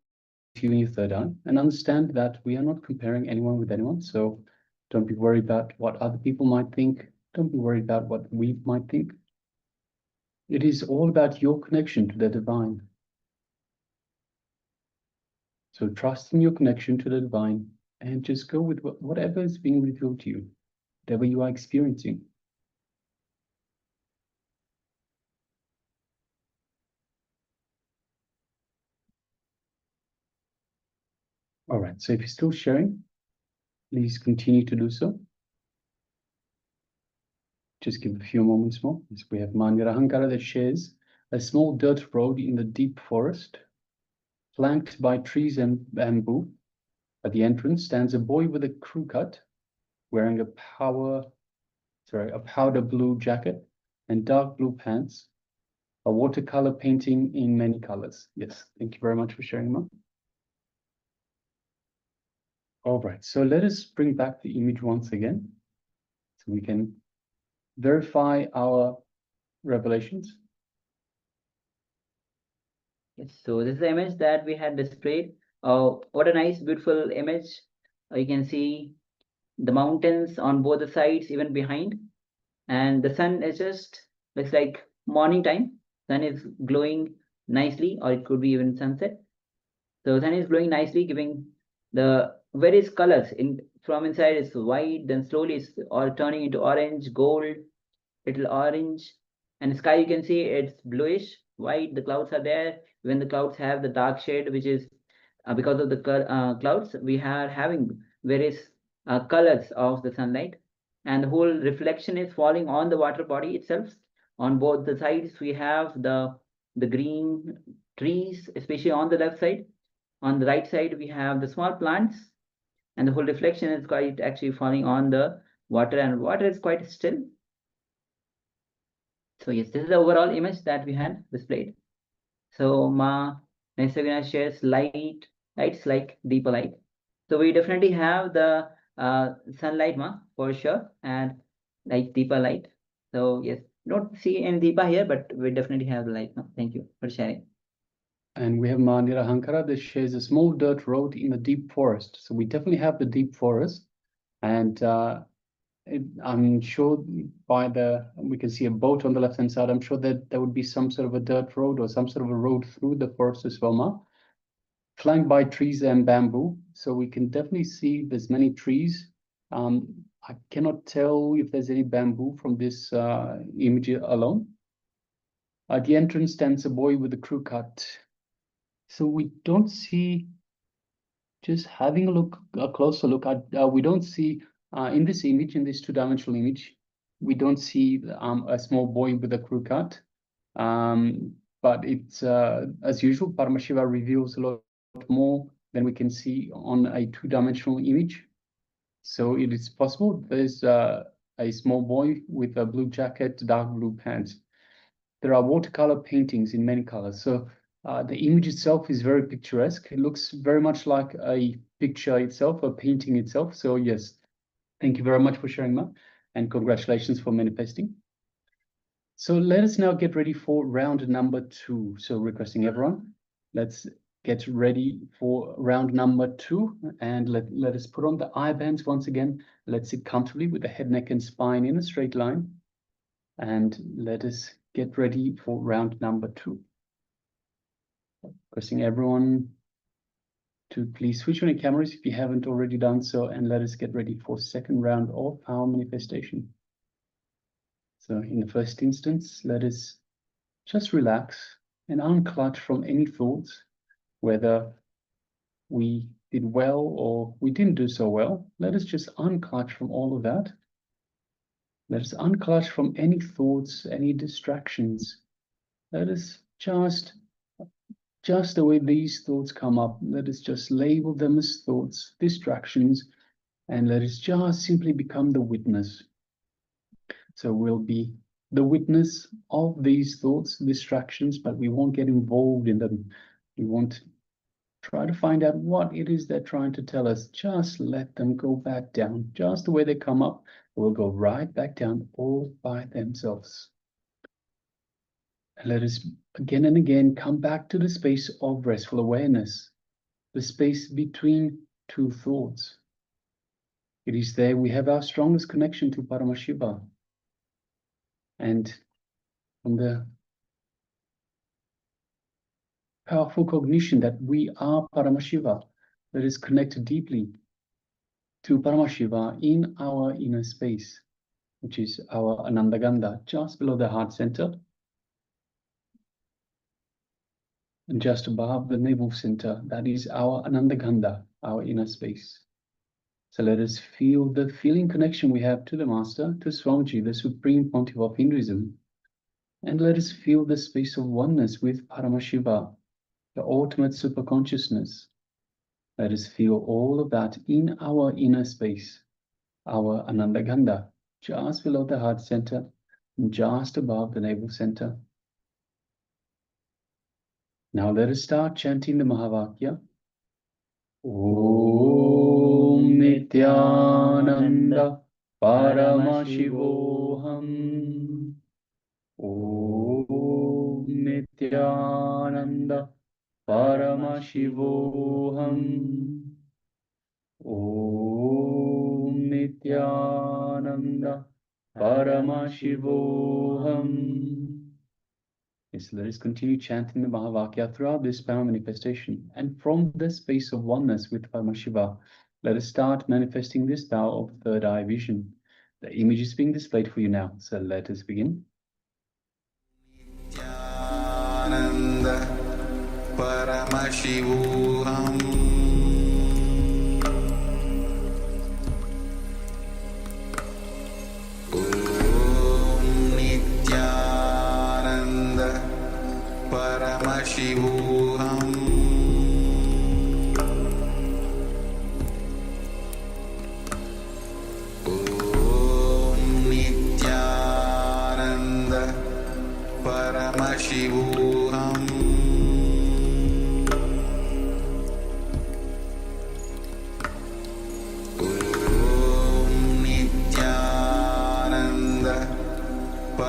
feeling your third eye and understand that we are not comparing anyone with anyone. So don't be worried about what other people might think. Don't be worried about what we might think. It is all about your connection to the divine. So trust in your connection to the divine and just go with whatever is being revealed to you, whatever you are experiencing. All right, so if you're still sharing, please continue to do so. Just give a few moments more. Yes, we have Manirahankara that shares a small dirt road in the deep forest, flanked by trees and bamboo. At the entrance stands a boy with a crew cut, wearing a powder blue jacket and dark blue pants, a watercolor painting in many colors. Yes, thank you very much for sharing, Ma. All right, so let us bring back the image once again, so we can verify our revelations. Yes, so this is the image that we had displayed. What a nice, beautiful image. You can see the mountains on both the sides, even behind. And the sun is just, looks like morning time. Sun is glowing nicely, or it could be even sunset. So sun is glowing nicely, giving the various colors. From inside it's white, then slowly it's all turning into orange, gold, little orange. And sky, you can see it's bluish, white. The clouds are there. When the clouds have the dark shade, which is because of the clouds, we are having various colors of the sunlight, and the whole reflection is falling on the water body itself. On both the sides, we have the green trees, especially on the left side. On the right side, we have the small plants, and the whole reflection is quite actually falling on the water, and water is quite still. So yes, this is the overall image that we had displayed. So Ma next we're gonna share lights like deeper light. So we definitely have the sunlight, Ma, for sure, and like deeper light. So yes, don't see any deepa here, but we definitely have the light, Ma. Thank you for sharing. And we have Manirahankara that shares a small dirt road in the deep forest. So we definitely have the deep forest, and I'm sure we can see a boat on the left-hand side. I'm sure that there would be some sort of a dirt road or some sort of a road through the forest as well, Ma, flanked by trees and bamboo. So we can definitely see there's many trees. I cannot tell if there's any bamboo from this image alone. At the entrance stands a boy with a crew cut. So we don't see, just having a closer look at, we don't see in this image, in this two-dimensional image, we don't see a small boy with a crew cut. But it's, as usual, Paramashiva reveals a lot more than we can see on a two-dimensional image. So it is possible there's a small boy with a blue jacket, dark blue pants. There are watercolor paintings in many colors. So the image itself is very picturesque. It looks very much like a picture itself, a painting itself. So yes, thank you very much for sharing that, and congratulations for manifesting. So let us now get ready for round number 2. So requesting everyone, let's get ready for round number 2, and let us put on the eye bands once again. Let's sit comfortably with the head, neck, and spine in a straight line, and let us get ready for round number 2. Requesting everyone to please switch on your cameras if you haven't already done so, and let us get ready for second round of our manifestation. So in the first instance, let us just relax and unclutch from any thoughts, whether we did well or we didn't do so well. Let us just unclutch from all of that. Let us unclutch from any thoughts, any distractions. Let us just the way these thoughts come up, let us just label them as thoughts, distractions, and let us just simply become the witness. So we'll be the witness of these thoughts, distractions, but we won't get involved in them. We won't try to find out what it is they're trying to tell us. Just let them go back down. Just the way they come up, will go right back down all by themselves. And let us again and again come back to the space of restful awareness, the space between two thoughts. It is there we have our strongest connection to Paramashiva. And from the powerful cognition that we are Paramashiva, let us connect deeply to Paramashiva in our inner space, which is our Anandagandha, just below the heart center, and just above the navel center. That is our Anandagandha, our inner space. So let us feel the feeling connection we have to the Master, to Swamiji, the Supreme Pontiff of Hinduism. And let us feel the space of oneness with Paramashiva, the ultimate superconsciousness. Let us feel all of that in our inner space, our Anandagandha, just below the heart center, just above the navel center. Now let us start chanting the Mahavakya. Om Nithyananda Paramashivoham. Om Nithyananda Paramashivoham. Om Nithyananda Paramashivoham. Yes, let us continue chanting the Mahavakya throughout this power manifestation. And from the space of oneness with Paramashiva, let us start manifesting this power of third eye vision. The image is being displayed for you now, so let us begin. Nityananda Paramashivoham. Paramashivoham. Om Nithyananda Paramashivoham. Om Nithyananda Paramashivoham. Paramashivoham. Om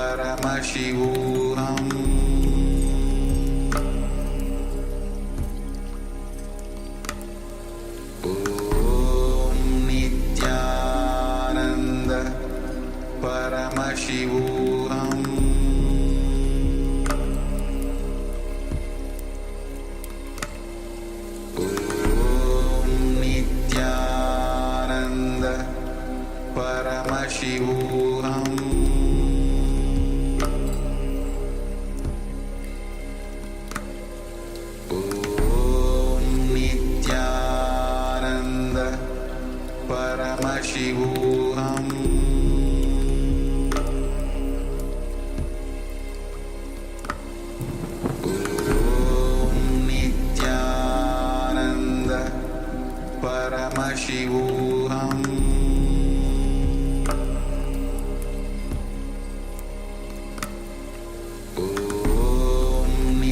Nithyananda Paramashivoham. Om Nithyananda Paramashivoham. Paramashivoham. Om Nithyananda Paramashivoham. Om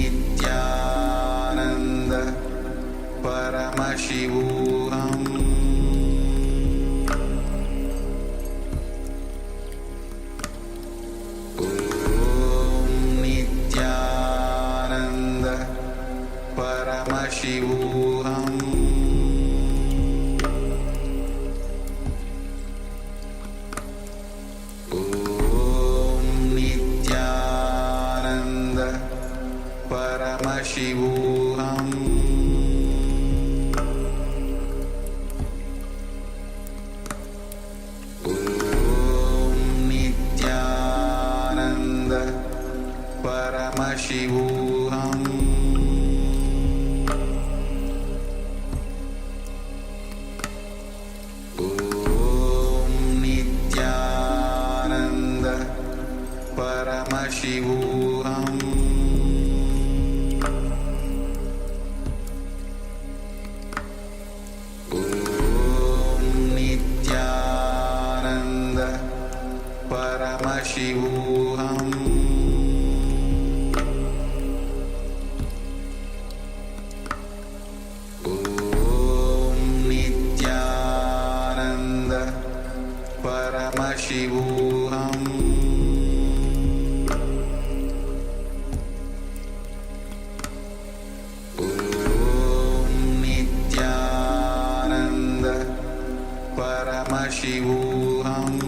Nithyananda Paramashivoham. Paramashivoham. Om Nithyananda Paramashivoham. Om Nithyananda Paramashivoham. Paramashivoham. Om Nithyananda Paramashivoham. Om Nithyananda Paramashivoham.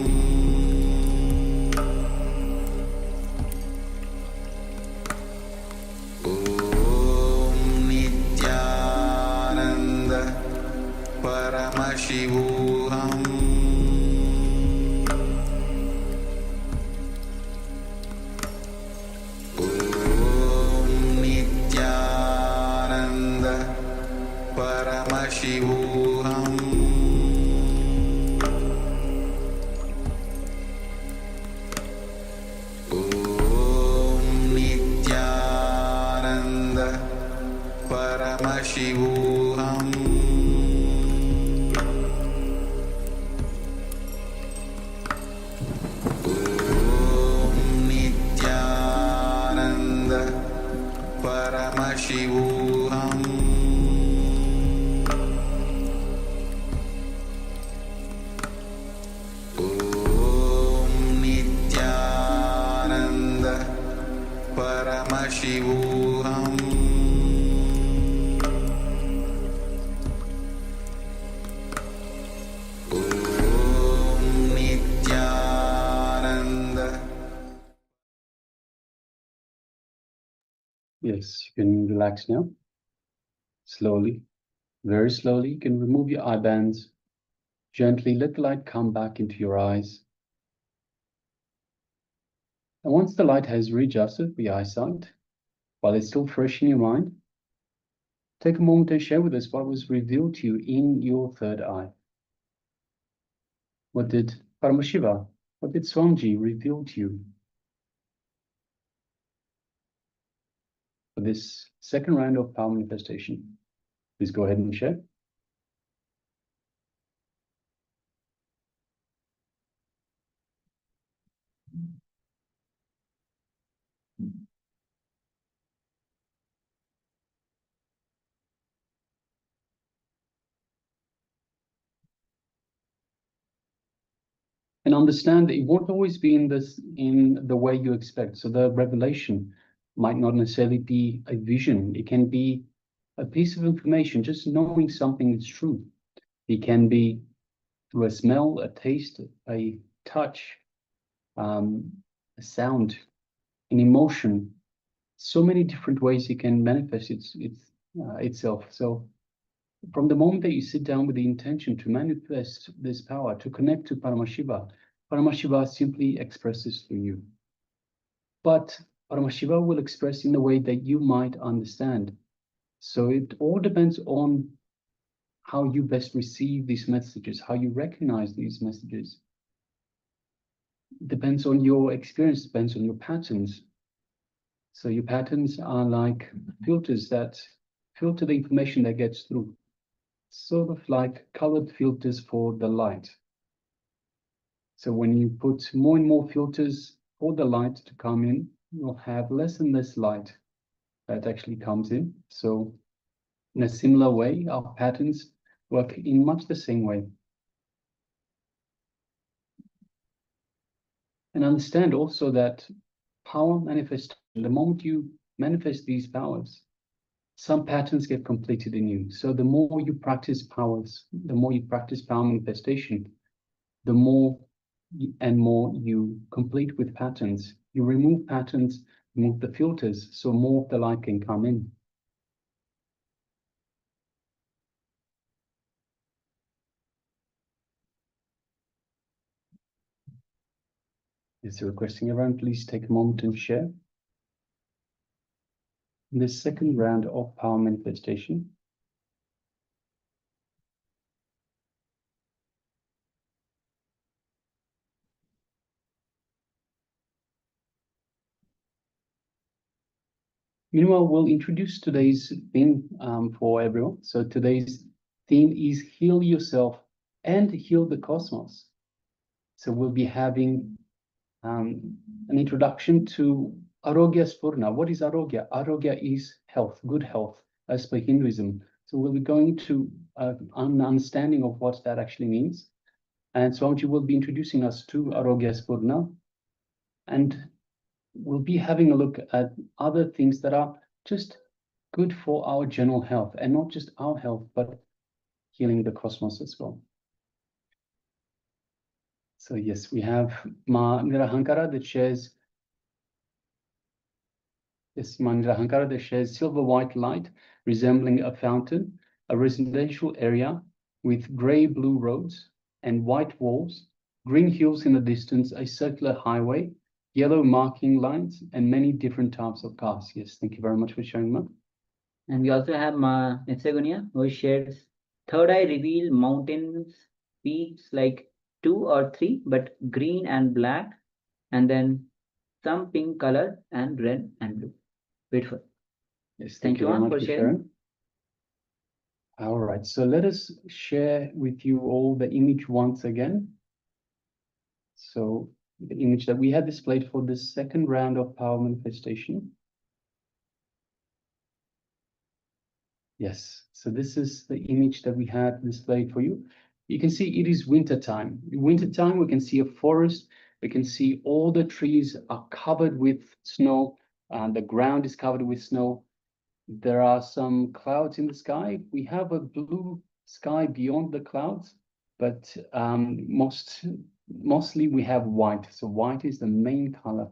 Paramashivoham. Om Nithyananda Paramashivoham. Paramashivoham Om Nithyananda. Yes, you can relax now. Slowly, very slowly, you can remove your eye bands. Gently let the light come back into your eyes. And once the light has readjusted the eyesight, while it's still fresh in your mind, take a moment and share with us what was revealed to you in your third eye. What did Paramashiva, what did Swamiji reveal to you? For this second round of power manifestation, please go ahead and share. And understand that it won't always be in the way you expect. So the revelation might not necessarily be a vision. It can be a piece of information, just knowing something is true. It can be through a smell, a taste, a touch, a sound, an emotion. So many different ways it can manifest itself. So from the moment that you sit down with the intention to manifest this power, to connect to Paramashiva, Paramashiva simply expresses through you. But Paramashiva will express in the way that you might understand. So it all depends on how you best receive these messages, how you recognize these messages. It depends on your experience, depends on your patterns. So your patterns are like filters that filter the information that gets through. Sort of like colored filters for the light. So when you put more and more filters for the light to come in, you'll have less and less light that actually comes in. So in a similar way, our patterns work in much the same way. And understand also that power manifestation, the moment you manifest these powers, some patterns get completed in you. So the more you practice powers, the more you practice power manifestation, the more and more you complete with patterns. You remove patterns, remove the filters, so more of the light can come in. Is requesting everyone, please take a moment and share. In this second round of power manifestation, meanwhile, we'll introduce today's theme for everyone. So today's theme is heal yourself and heal the cosmos. So we'll be having an introduction to Arogya Spurna. What is Arogya? Arogya is health, good health, as per Hinduism. So we'll be going to an understanding of what that actually means. And Swamiji will be introducing us to Arogya Spurna. And we'll be having a look at other things that are just good for our general health, and not just our health, but healing the cosmos as well. So yes, we have Ma Nirahankara that shares silver white light resembling a fountain, a residential area with grey-blue roads and white walls, green hills in the distance, a circular highway, yellow marking lines, and many different types of cars. Yes, thank you very much for sharing, Ma. And we also have Ma Nitsagunya, who shares third eye reveal mountains, peaks like 2 or 3, but green and black, and then some pink color and red and blue. Beautiful. Yes, Thank you very all much for sharing. All right, so let us share with you all the image once again. So the image that we had displayed for the second round of power manifestation. Yes, so this is the image that we had displayed for you. You can see it is winter time. In winter time, we can see a forest. We can see all the trees are covered with snow. and the ground is covered with snow. There are some clouds in the sky. We have a blue sky beyond the clouds, but mostly we have white. So white is the main color.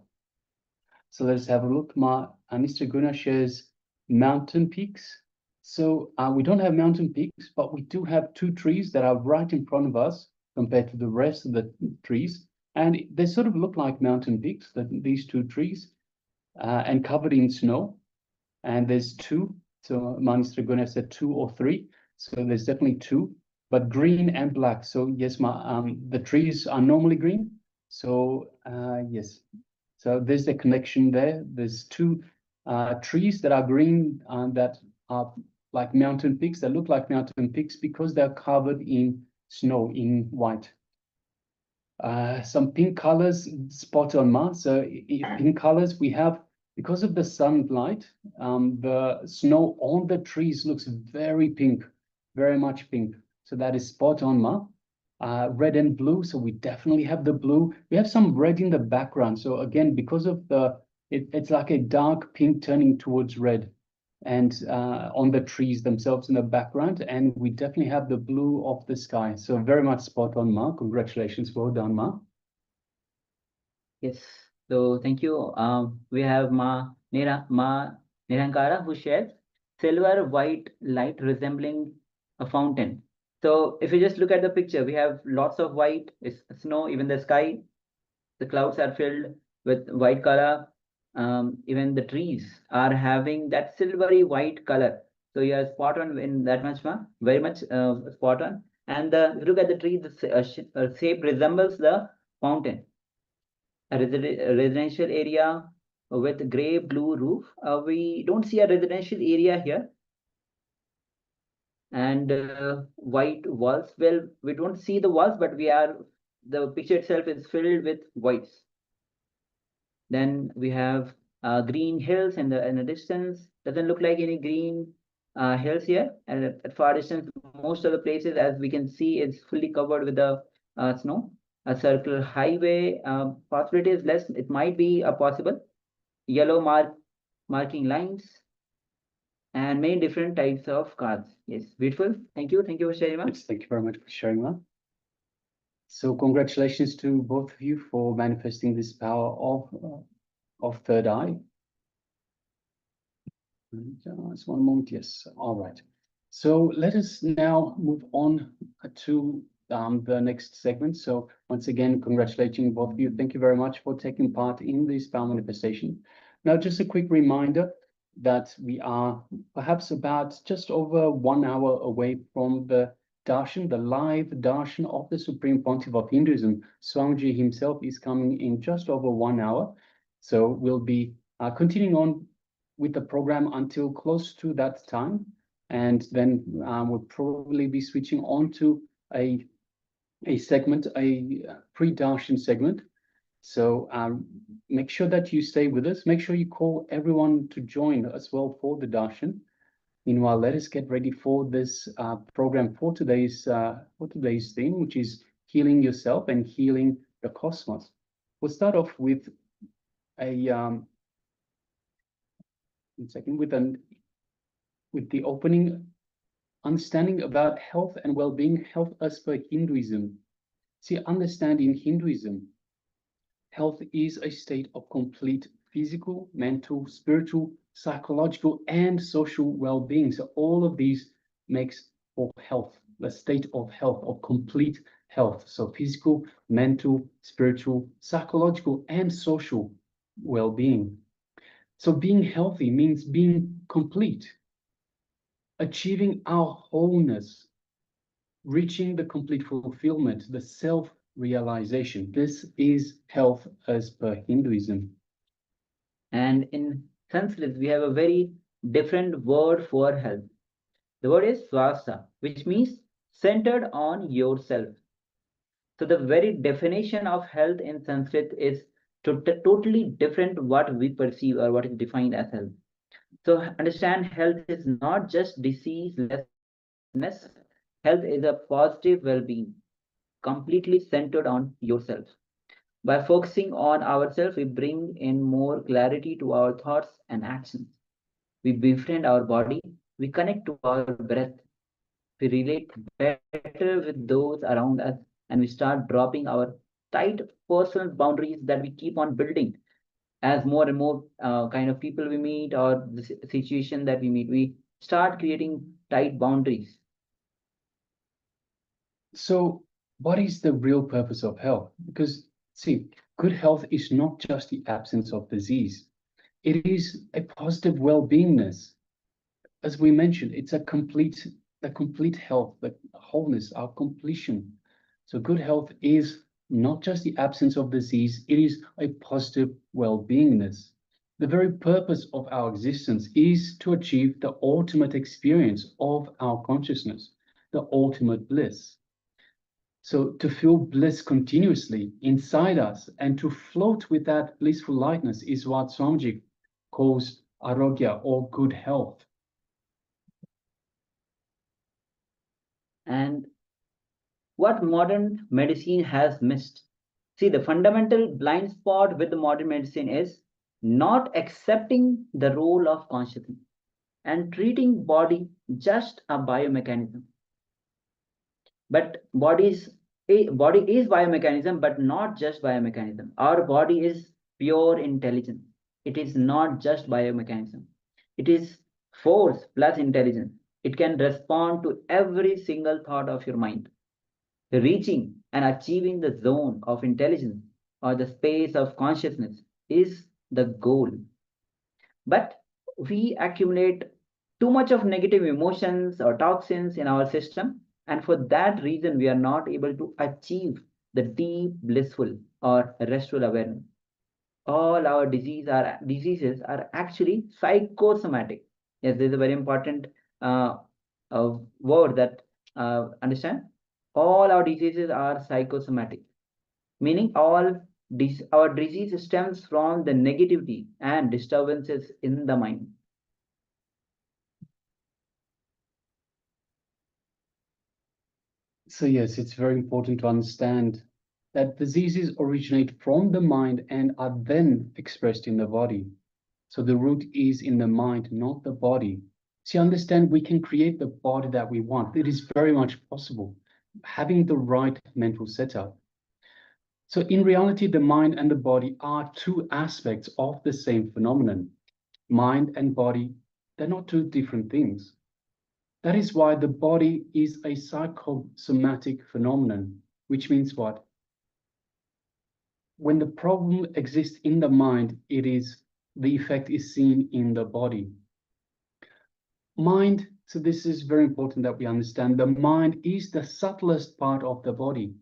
So let's have a look. Mr. Gunnar shares mountain peaks. So we don't have mountain peaks, but we do have two trees that are right in front of us compared to the rest of the trees. And they sort of look like mountain peaks, these two trees, and covered in snow. And there's two. So Mr. Gunnar said 2 or 3. So there's definitely 2, but green and black. So yes, the trees are normally green. So yes. So there's the connection there. There's 2 trees that are green that are like mountain peaks, that look like mountain peaks because they're covered in snow, in white. Some pink colors, spot on, Ma. So pink colors we have, because of the sunlight, the snow on the trees looks very pink, very much pink. So that is spot on, Ma. Red and blue, so we definitely have the blue. We have some red in the background. So again, because of it's like a dark pink turning towards red, and on the trees themselves in the background, and we definitely have the blue of the sky. So very much spot on, Ma. Congratulations, well done, Ma. Yes. So thank you. We have Ma Nirankara, who shares silver white light resembling a fountain. So if you just look at the picture, we have lots of white, it's snow, even the sky. The clouds are filled with white color. Even the trees are having that silvery white color. So you are spot on in that much, Ma. Very much spot on. And if you look at the tree, the shape resembles the fountain. A residential area with gray blue roof. We don't see a residential area here. And white walls. Well, we don't see the walls, but the picture itself is filled with whites. Then we have green hills in the distance. Doesn't look like any green hills here. And at far distance, most of the places, as we can see, is fully covered with the snow. A circular highway, possibility is less. It might be a possible. Yellow marking lines, and many different types of cars. Yes, beautiful. Thank you. Thank you for sharing, Ma. Yes, thank you very much for sharing, Ma. So congratulations to both of you for manifesting this power of third eye. Just one moment. Yes. All right. So let us now move on to the next segment. So once again, congratulating both of you. Thank you very much for taking part in this power manifestation. Now, just a quick reminder that we are perhaps about just over 1 hour away from the darshan, the live darshan of the Supreme Pontiff of Hinduism. Swamiji himself is coming in just over 1 hour. So we'll be continuing on with the program until close to that time. And then we'll probably be switching on to a segment, a pre-darshan segment. So make sure that you stay with us. Make sure you call everyone to join as well for the darshan. Meanwhile, let us get ready for this program for today's theme, which is healing yourself and healing the cosmos. We'll start off with with the opening understanding about health and well-being, health as per Hinduism. See, understand in Hinduism, health is a state of complete physical, mental, spiritual, psychological, and social well-being. So all of these makes for health, the state of health, of complete health. So physical, mental, spiritual, psychological, and social well-being. So being healthy means being complete, achieving our wholeness, reaching the complete fulfillment, the self-realization. This is health as per Hinduism. And in Sanskrit, we have a very different word for health. The word is swastha, which means centered on yourself. So the very definition of health in Sanskrit is totally different what we perceive or what is defined as health. So understand, health is not just diseaselessness. Health is a positive well-being, completely centered on yourself. By focusing on ourselves, we bring in more clarity to our thoughts and actions. We befriend our body, we connect to our breath, we relate better with those around us, and we start dropping our tight personal boundaries that we keep on building as more and more kind of people we meet or the situation that we meet. We start creating tight boundaries. So, what is the real purpose of health? Because, see, good health is not just the absence of disease, it is a positive well-beingness. As we mentioned, it's a complete health, the wholeness, our completion. So, good health is not just the absence of disease, it is a positive well-beingness. The very purpose of our existence is to achieve the ultimate experience of our consciousness, the ultimate bliss. So to feel bliss continuously inside us and to float with that blissful lightness is what Swamiji calls arogya, or good health. And what modern medicine has missed. See, the fundamental blind spot with the modern medicine is not accepting the role of consciousness and treating body just a biomechanism. But body is biomechanism, but not just biomechanism. Our body is pure intelligence. It is not just biomechanism. It is force plus intelligence. It can respond to every single thought of your mind. Reaching and achieving the zone of intelligence or the space of consciousness is the goal. But we accumulate too much of negative emotions or toxins in our system, and for that reason, we are not able to achieve the deep, blissful or restful awareness. All our diseases are actually psychosomatic. Yes, this is a very important word that understand. All our diseases are psychosomatic, meaning our disease stems from the negativity and disturbances in the mind. So yes, it's very important to understand that diseases originate from the mind and are then expressed in the body. So the root is in the mind, not the body. So you understand, we can create the body that we want. It is very much possible, having the right mental setup. So in reality, the mind and the body are two aspects of the same phenomenon. Mind and body, they're not two different things. That is why the body is a psychosomatic phenomenon, which means what? When the problem exists in the mind, the effect is seen in the body. Mind, so this is very important that we understand, the mind is the subtlest part of the body,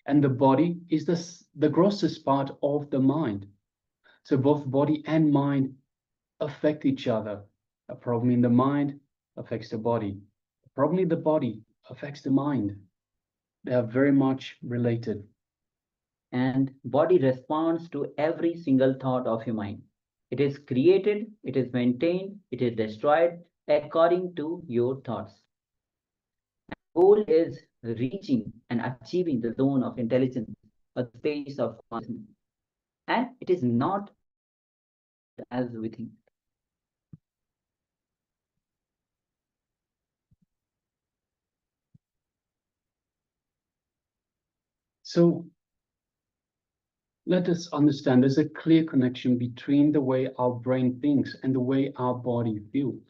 and the body is the grossest part of the mind. So both body and mind affect each other. A problem in the mind affects the body. A problem in the body affects the mind. They are very much related. And body responds to every single thought of your mind. It is created, it is maintained, it is destroyed according to your thoughts. The goal is reaching and achieving the zone of intelligence, a space of consciousness. And it is not as we think. So let us understand there's a clear connection between the way our brain thinks and the way our body feels.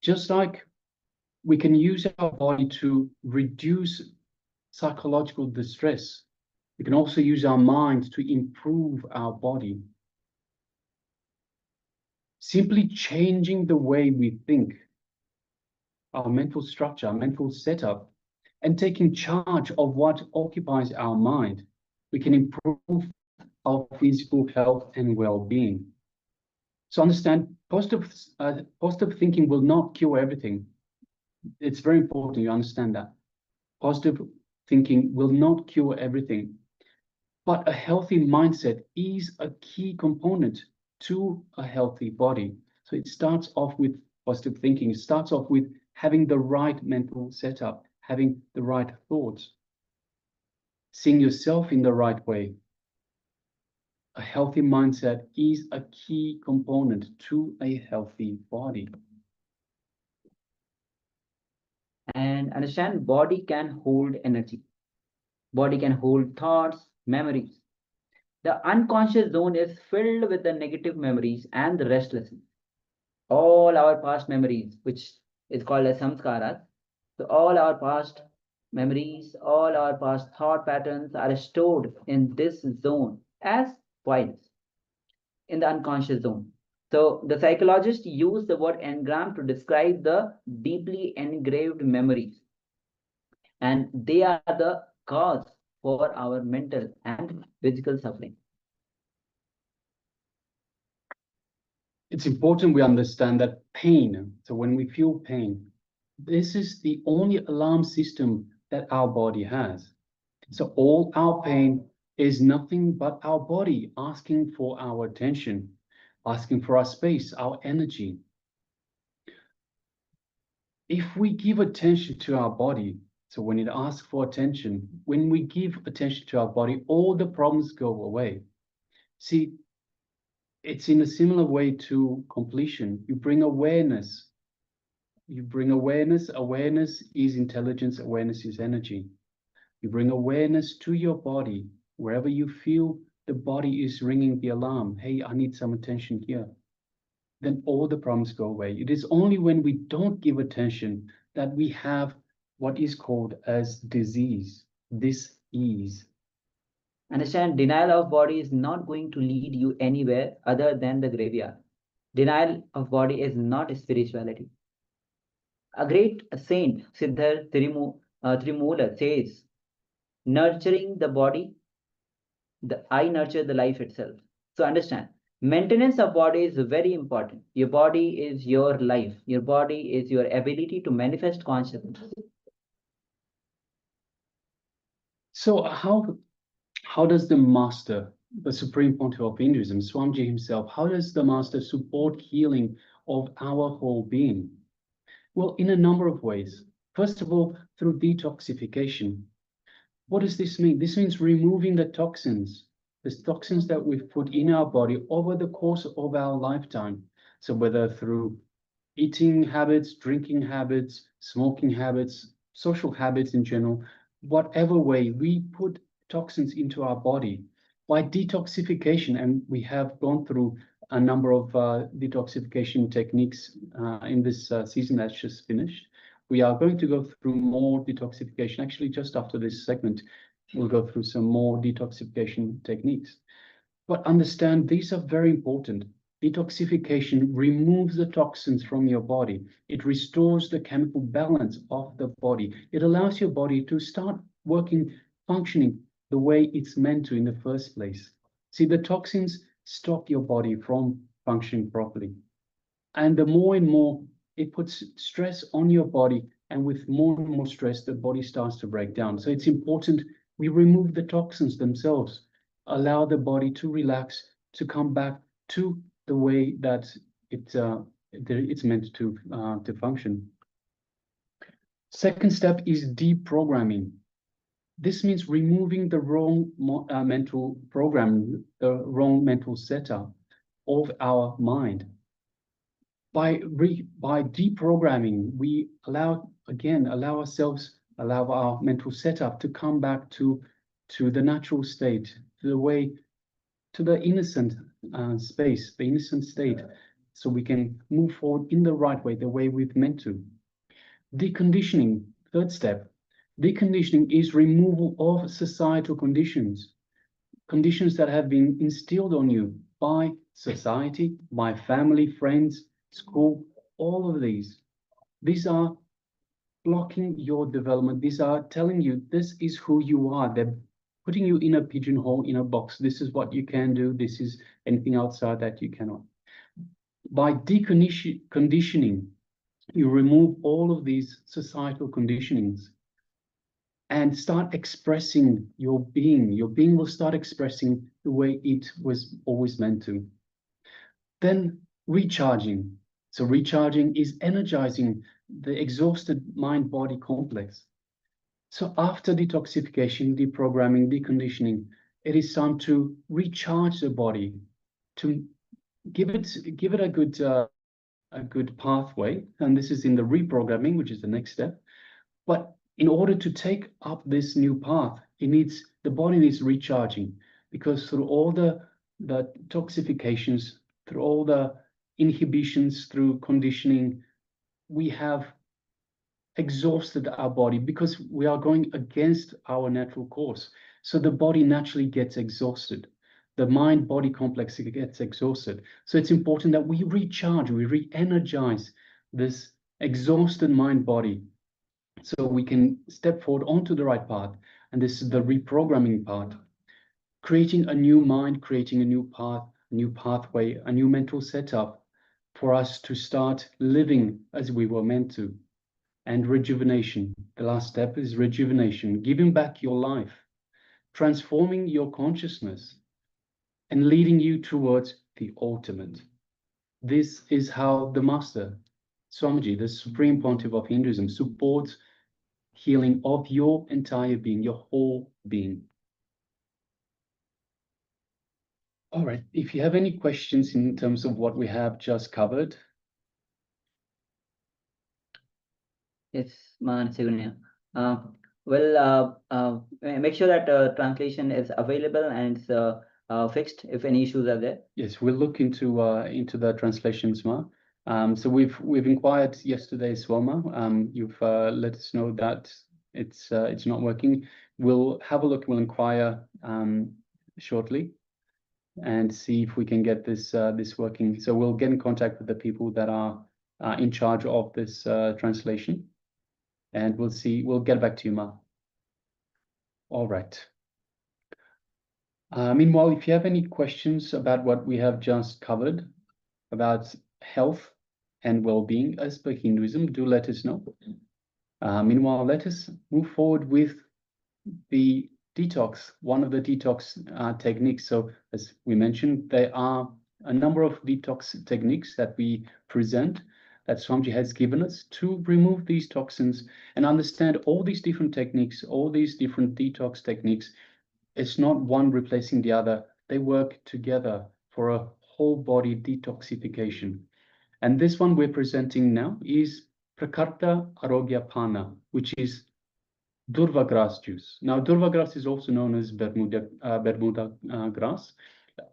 Just like we can use our body to reduce psychological distress, we can also use our mind to improve our body. Simply changing the way we think, our mental structure, our mental setup, and taking charge of what occupies our mind, we can improve our physical health and well-being. So understand, positive thinking will not cure everything. It's very important you understand that. Positive thinking will not cure everything, but a healthy mindset is a key component to a healthy body. So it starts off with positive thinking. It starts off with having the right mental setup, having the right thoughts. seeing yourself in the right way. A healthy mindset is a key component to a healthy body. And understand, body can hold energy. Body can hold thoughts, memories. The unconscious zone is filled with the negative memories and the restlessness. All our past memories, which is called as samskaras, so all our past memories, all our past thought patterns are stored in this zone as files in the unconscious zone. So the psychologists use the word engram to describe the deeply engraved memories, and they are the cause for our mental and physical suffering. It's important we understand that pain, so when we feel pain, this is the only alarm system that our body has. So all our pain is nothing but our body asking for our attention, asking for our space, our energy. If we give attention to our body, so when it asks for attention, when we give attention to our body, all the problems go away. See, it's in a similar way to completion. You bring awareness. You bring awareness. Awareness is intelligence. Awareness is energy. You bring awareness to your body. Wherever you feel the body is ringing the alarm, hey, I need some attention here, then all the problems go away. It is only when we don't give attention that we have what is called as disease, dis-ease. Understand, denial of body is not going to lead you anywhere other than the graveyard. Denial of body is not spirituality. A great saint, Siddhar Trimula, says, nurturing the body, I nurture the life itself. So understand, maintenance of body is very important. Your body is your life. Your body is your ability to manifest consciousness. So how does the master, the Supreme Pontiff of Hinduism, Swamiji himself, how does the master support healing of our whole being? Well, in a number of ways. First of all, through detoxification. What does this mean? This means removing the toxins that we've put in our body over the course of our lifetime. So whether through eating habits, drinking habits, smoking habits, social habits in general, whatever way we put toxins into our body, by detoxification, and we have gone through a number of detoxification techniques in this season that's just finished. We are going to go through more detoxification. Actually, just after this segment, we'll go through some more detoxification techniques. But understand, these are very important. Detoxification removes the toxins from your body. It restores the chemical balance of the body. It allows your body to start working, functioning the way it's meant to in the first place. See, the toxins stop your body from functioning properly. And the more and more it puts stress on your body, and with more and more stress, the body starts to break down. So it's important we remove the toxins themselves, allow the body to relax, to come back to the way that it's meant to function. Second step is deprogramming. This means removing the wrong mental program, the wrong mental setup of our mind. By deprogramming, we allow our mental setup to come back to the natural state, to the innocent space, the innocent state, so we can move forward in the right way, the way we've meant to. Deconditioning, third step. Deconditioning is removal of societal conditions that have been instilled on you by society, by family, friends, school, all of these. These are blocking your development. These are telling you this is who you are. They're putting you in a pigeonhole, in a box. This is what you can do. This is anything outside that you cannot. By deconditioning, you remove all of these societal conditionings and start expressing your being. Your being will start expressing the way it was always meant to. Then recharging. So recharging is energizing the exhausted mind-body complex. So after detoxification, deprogramming, deconditioning, it is time to recharge the body, to give it a good pathway. And this is in the reprogramming, which is the next step. But in order to take up this new path, the body needs recharging, because through all the toxifications, through all the inhibitions, through conditioning, we have exhausted our body because we are going against our natural course. So the body naturally gets exhausted. The mind-body complex gets exhausted. So it's important that we recharge, we re-energize this exhausted mind-body so we can step forward onto the right path. And this is the reprogramming part. Creating a new mind, creating a new path, a new pathway, a new mental setup for us to start living as we were meant to. And rejuvenation. The last step is rejuvenation, giving back your life, transforming your consciousness, and leading you towards the ultimate. This is how the Master, Swamiji, the Supreme Pontiff of Hinduism, supports healing of your entire being, your whole being. All right, if you have any questions in terms of what we have just covered. Yes, Manasigunya. Make sure that translation is available and it's fixed if any issues are there. Yes, we'll look into the translations, Ma. So we've inquired yesterday, Swama. You've let us know that it's not working. We'll have a look. We'll inquire shortly and see if we can get this working. So we'll get in contact with the people that are in charge of this translation, and we'll see. We'll get back to you, Ma. All right. Meanwhile, if you have any questions about what we have just covered about health and well-being as per Hinduism, do let us know. Meanwhile, let us move forward with the detox, one of the detox techniques. So as we mentioned, there are a number of detox techniques that we present that Swamiji has given us to remove these toxins and understand all these different techniques, all these different detox techniques. It's not one replacing the other. They work together for a whole body detoxification. And this one we're presenting now is Prakarta Arogya Pana, which is Durva grass juice. Now, Durva grass is also known as Bermuda grass.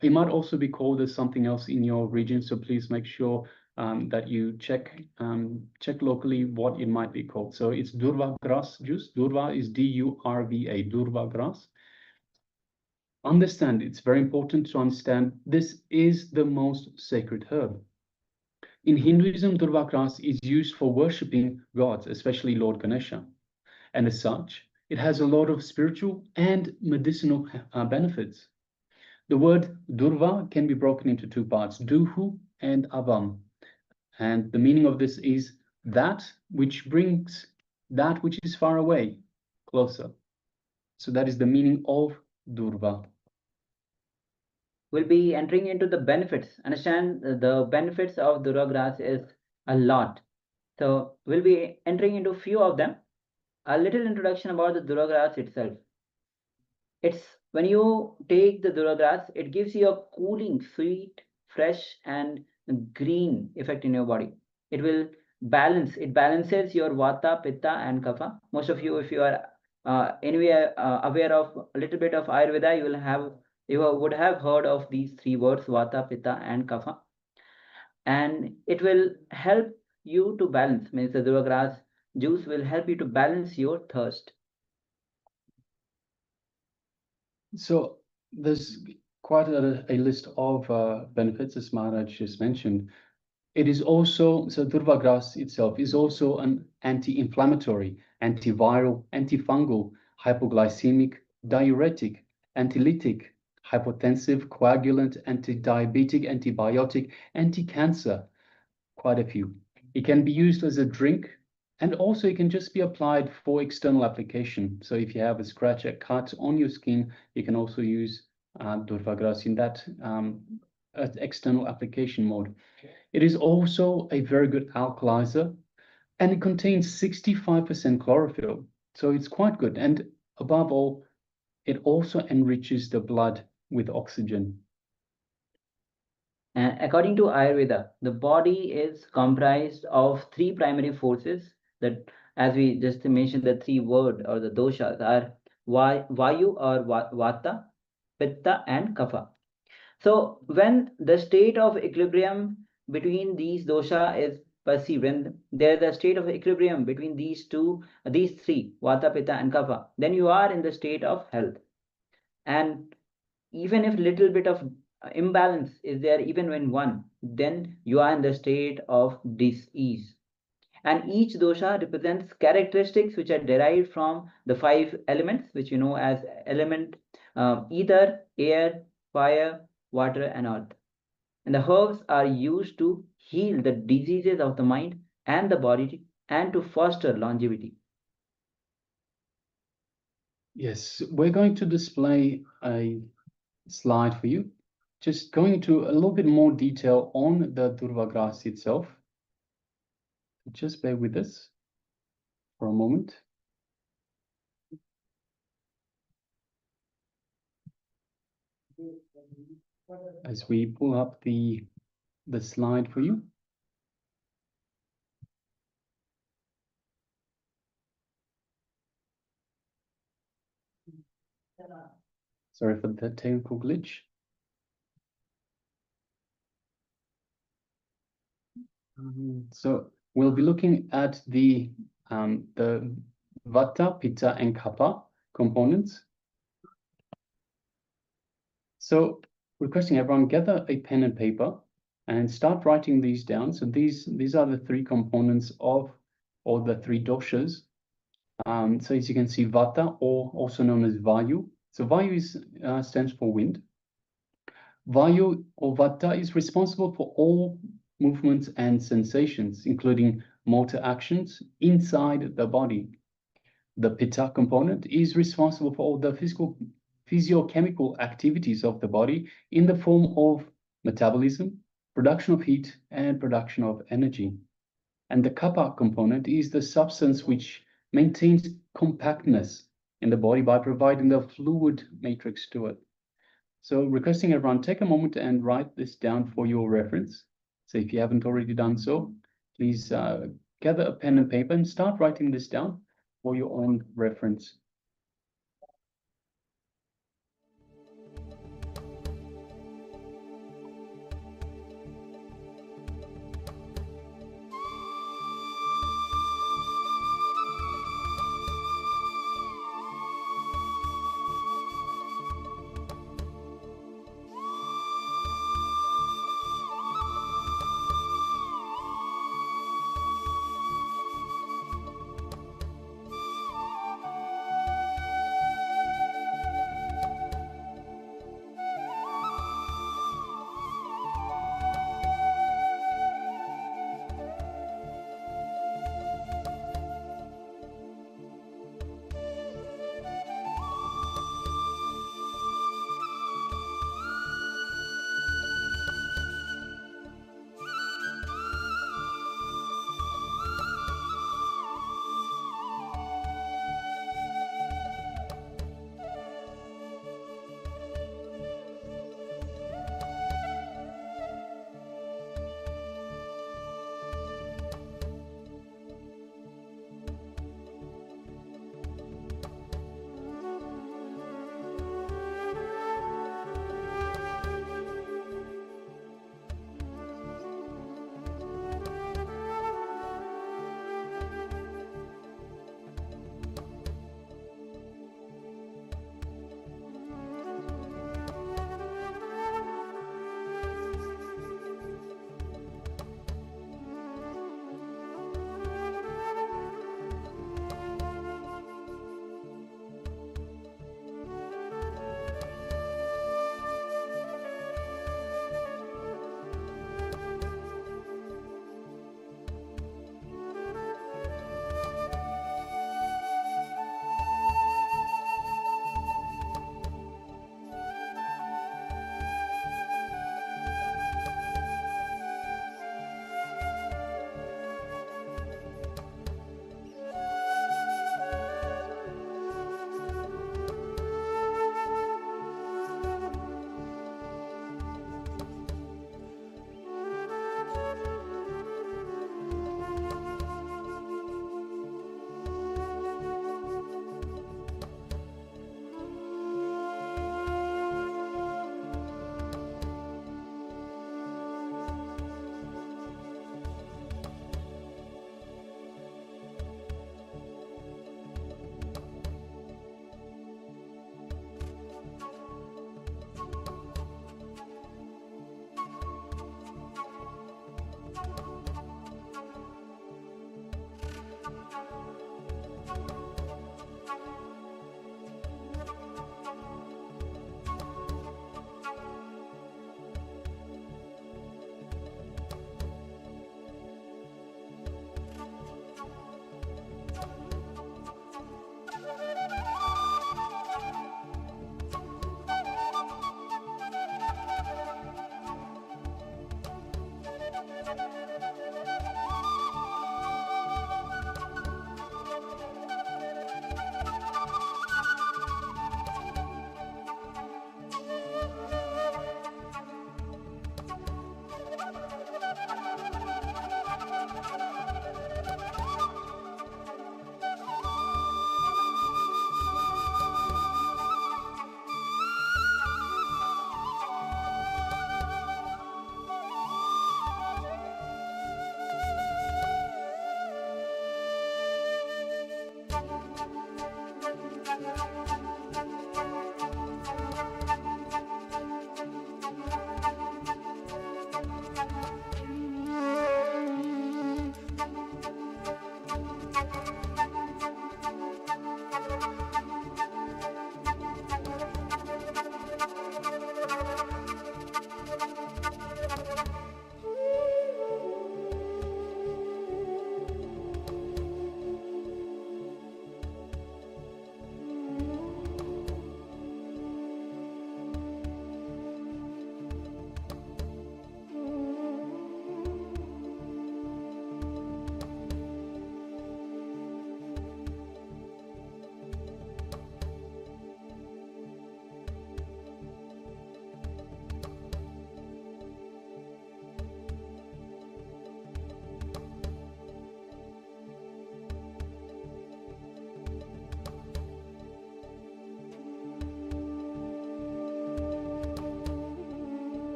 It might also be called as something else in your region, so please make sure that you check locally what it might be called. So it's Durva grass juice. Durva is D-U-R-V-A, Durva grass. Understand, it's very important to understand this is the most sacred herb. In Hinduism, Durva grass is used for worshipping gods, especially Lord Ganesha. And as such, it has a lot of spiritual and medicinal benefits. The word Durva can be broken into two parts, Duhu and Avam. And the meaning of this is that which brings that which is far away closer. So that is the meaning of Durva. We'll be entering into the benefits. Understand the benefits of Durva grass is a lot. So we'll be entering into a few of them. A little introduction about the Durva grass itself. It's when you take the Durva grass, it gives you a cooling, sweet, fresh, and green effect in your body. It will balance. It balances your Vata, Pitta, and Kapha. Most of you, if you are anyway aware of a little bit of Ayurveda, you would have heard of these three words, Vata, Pitta, and Kapha. And it will help you to balance. Means the Durva grass juice will help you to balance your thirst. So there's quite a list of benefits, as Maharaj just mentioned. It is also, so Durva grass itself is also an anti-inflammatory, antiviral, antifungal, hypoglycemic, diuretic, antilytic, hypotensive, coagulant, anti-diabetic, antibiotic, anti-cancer, quite a few. It can be used as a drink, and also it can just be applied for external application. So if you have a scratch, a cut on your skin, you can also use Durva grass in that external application mode. It is also a very good alkalizer, and it contains 65% chlorophyll. So it's quite good. And above all, it also enriches the blood with oxygen. And according to Ayurveda, the body is comprised of three primary forces that, as we just mentioned, the three word or the doshas are Vayu or Vata, Pitta, and Kapha. So when the state of equilibrium between these dosha is perceived, when there is a state of equilibrium between these three, Vata, Pitta, and Kapha, then you are in the state of health. And even if little bit of imbalance is there, even when one, then you are in the state of disease. And each dosha represents characteristics which are derived from the five elements, which you know as element ether, air, fire, water, and earth. And the herbs are used to heal the diseases of the mind and the body and to foster longevity. Yes, we're going to display a slide for you, just going into a little bit more detail on the Durva grass itself. Just bear with us for a moment. As we pull up the slide for you. Sorry for the technical glitch. So we'll be looking at the Vata, Pitta, and Kapha components. So requesting everyone gather a pen and paper and start writing these down. So these are the three components of, or the three doshas. So as you can see, Vata, or also known as Vayu. So Vayu stands for wind. Vayu or Vata is responsible for all movements and sensations, including motor actions inside the body. The Pitta component is responsible for all the physiochemical activities of the body in the form of metabolism, production of heat, and production of energy. And the Kapha component is the substance which maintains compactness in the body by providing the fluid matrix to it. So requesting everyone take a moment and write this down for your reference. So if you haven't already done so, please gather a pen and paper and start writing this down for your own reference.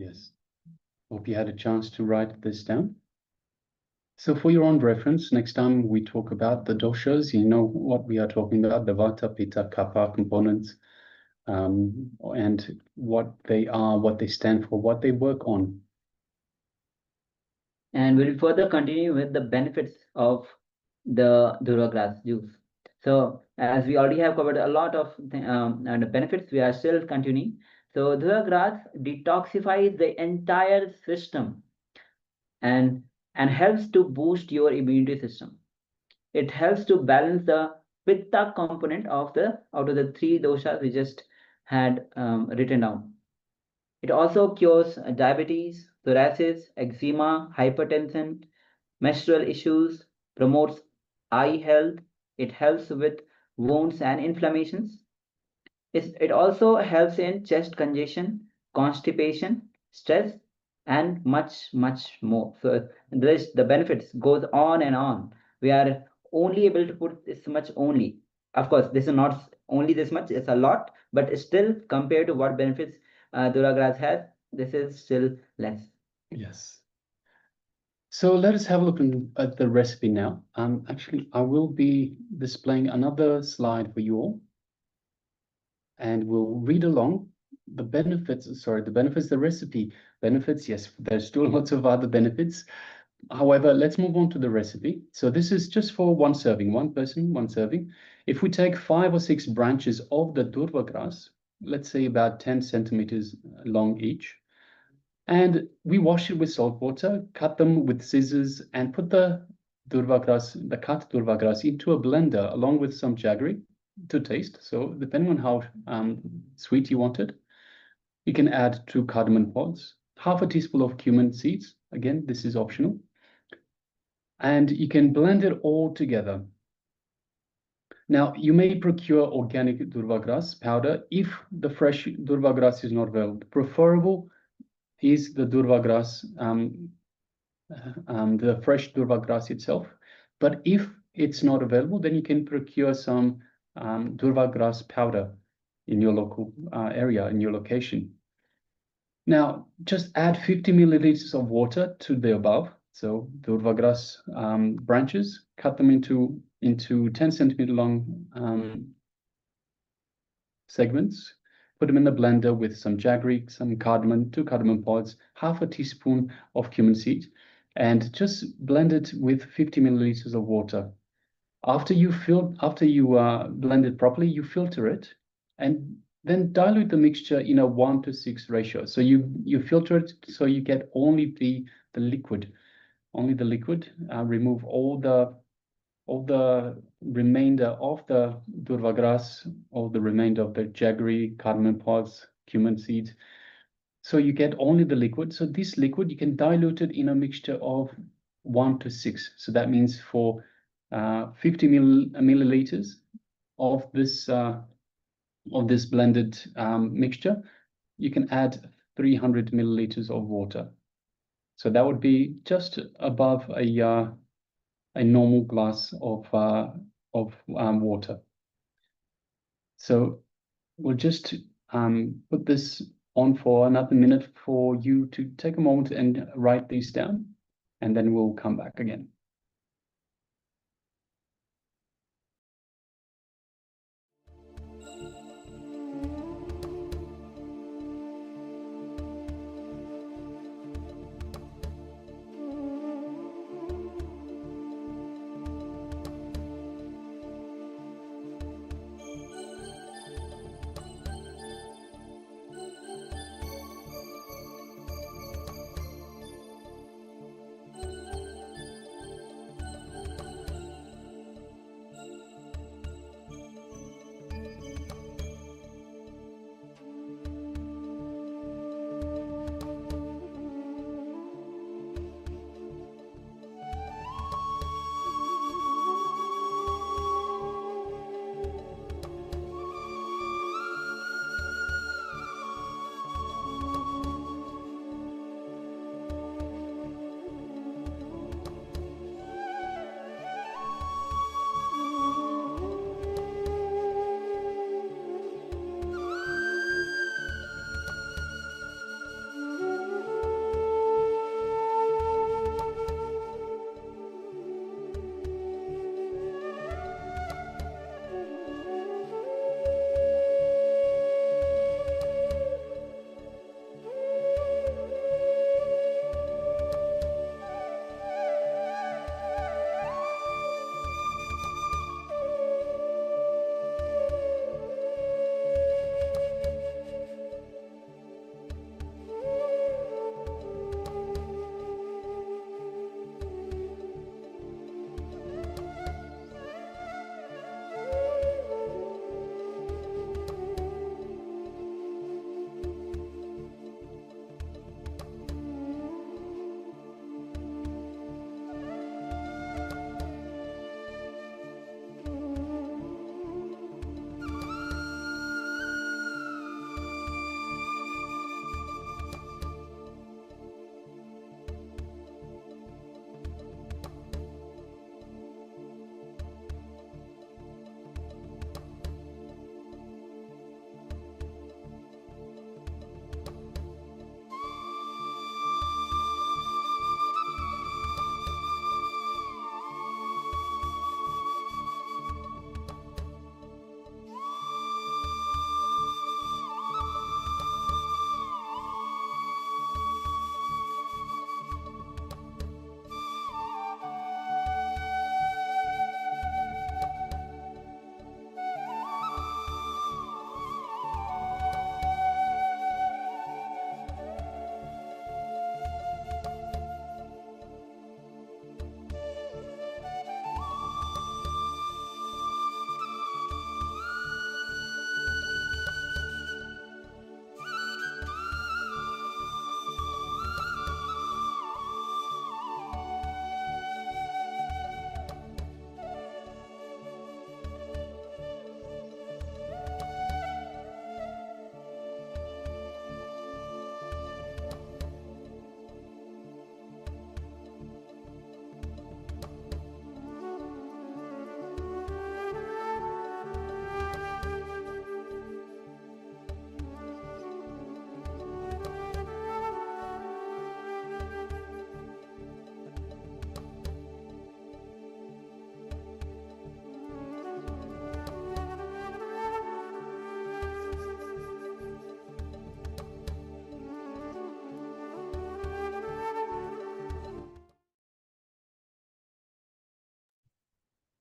Yes. Hope you had a chance to write this down. So for your own reference, next time we talk about the doshas, you know what we are talking about, the Vata, Pitta, Kapha components, and what they are, what they stand for, what they work on. And we'll further continue with the benefits of the Durva grass juice. So as we already have covered a lot of and the benefits, we are still continuing. So Durva grass detoxifies the entire system and helps to boost your immunity system. It helps to balance the pitta component of the out of the three doshas we just had written down. It also cures diabetes, psoriasis, eczema, hypertension, menstrual issues, promotes eye health. It helps with wounds and inflammations. It also helps in chest congestion, constipation, stress, and much, much more. So the benefits goes on and on. We are only able to put this much only. Of course, this is not only this much, it's a lot, but still compared to what benefits Duragras has, this is still less. Yes. So let us have a look at the recipe now. Actually, I will be displaying another slide for you all. And we'll read along the benefits, the recipe. Benefits, yes, there's still lots of other benefits. However, let's move on to the recipe. So this is just for one serving, one person, one serving. If we take 5 or 6 branches of the durva grass, let's say about 10 centimeters long each, and we wash it with salt water, cut them with scissors, and put the durva grass, the cut durva grass, into a blender along with some jaggery to taste. So depending on how sweet you want it, you can add 2 cardamom pods, half a teaspoon of cumin seeds. Again, this is optional. And you can blend it all together. Now, you may procure organic durva grass powder if the fresh durva grass is not available. Preferable is the durva grass, the fresh durva grass itself. But if it's not available, then you can procure some durva grass powder in your local area, in your location. Now, just add 50 milliliters of water to the above. So durva grass branches, cut them into 10 centimeter long segments. Put them in the blender with some jaggery, some cardamom, 2 cardamom pods, half a teaspoon of cumin seed, and just blend it with 50 milliliters of water. After you blend it properly, you filter it, and then dilute the mixture in a 1:6 ratio. So you filter it so you get only the liquid, remove all the remainder of the durva grass, all the remainder of the jaggery, cardamom pods, cumin seeds. So you get only the liquid. So this liquid, you can dilute it in a mixture of 1:6. So that means for 50 milliliters of this blended mixture, you can add 300 milliliters of water. So that would be just above a normal glass of water. So we'll just put this on for another minute for you to take a moment and write these down, and then we'll come back again.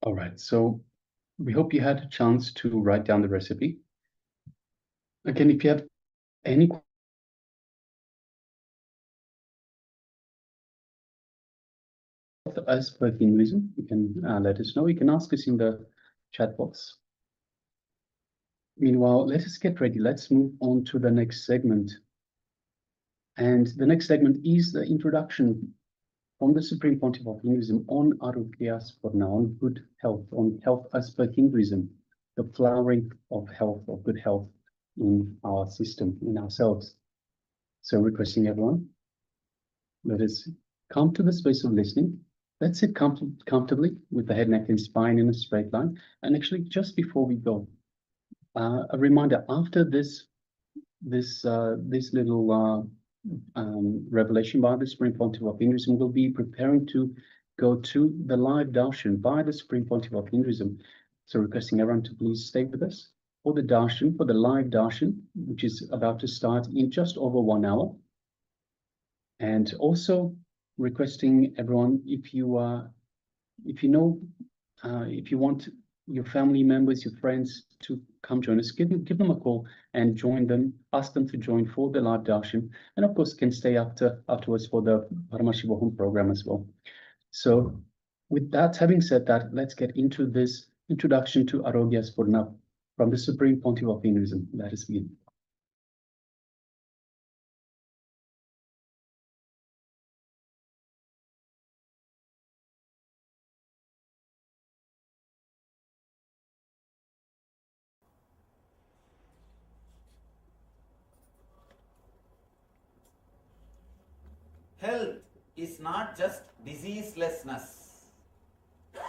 All right, so we hope you had a chance to write down the recipe. Again, if you have any as per Hinduism, you can let us know. You can ask us in the chat box. Meanwhile, let us get ready. Let's move on to the next segment. And the next segment is the introduction from the Supreme Pontiff of Hinduism on Arogyas for now, on good health, on health as per Hinduism, the flowering of health, of good health in our system, in ourselves. So requesting everyone, let us come to the space of listening. Let's sit comfortably with the head, neck, and spine in a straight line. And actually, just before we go, a reminder: after this little revelation by the Supreme Pontiff of Hinduism, we'll be preparing to go to the live darshan by the Supreme Pontiff of Hinduism. So requesting everyone to please stay with us for the darshan, for the live darshan, which is about to start in just over 1 hour. And also requesting everyone, if you want your family members, your friends to come join us, give them a call and join them, ask them to join for the live darshan, and of course can stay afterwards for the Paramashivoham program as well. So with that, having said that, let's get into this introduction to Arogyas for now from the Supreme Pontiff of Hinduism. Let us begin. Health is not just diseaselessness.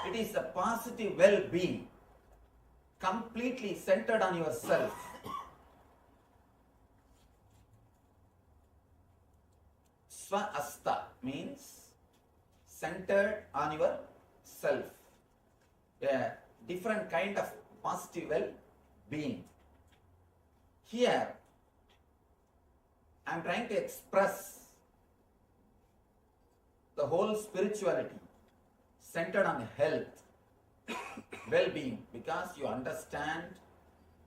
It is a positive well-being, completely centered on yourself. Swa-asta means centered on yourself. A different kind of positive well-being. Here, I am trying to express the whole spirituality centered on health, well-being, because you understand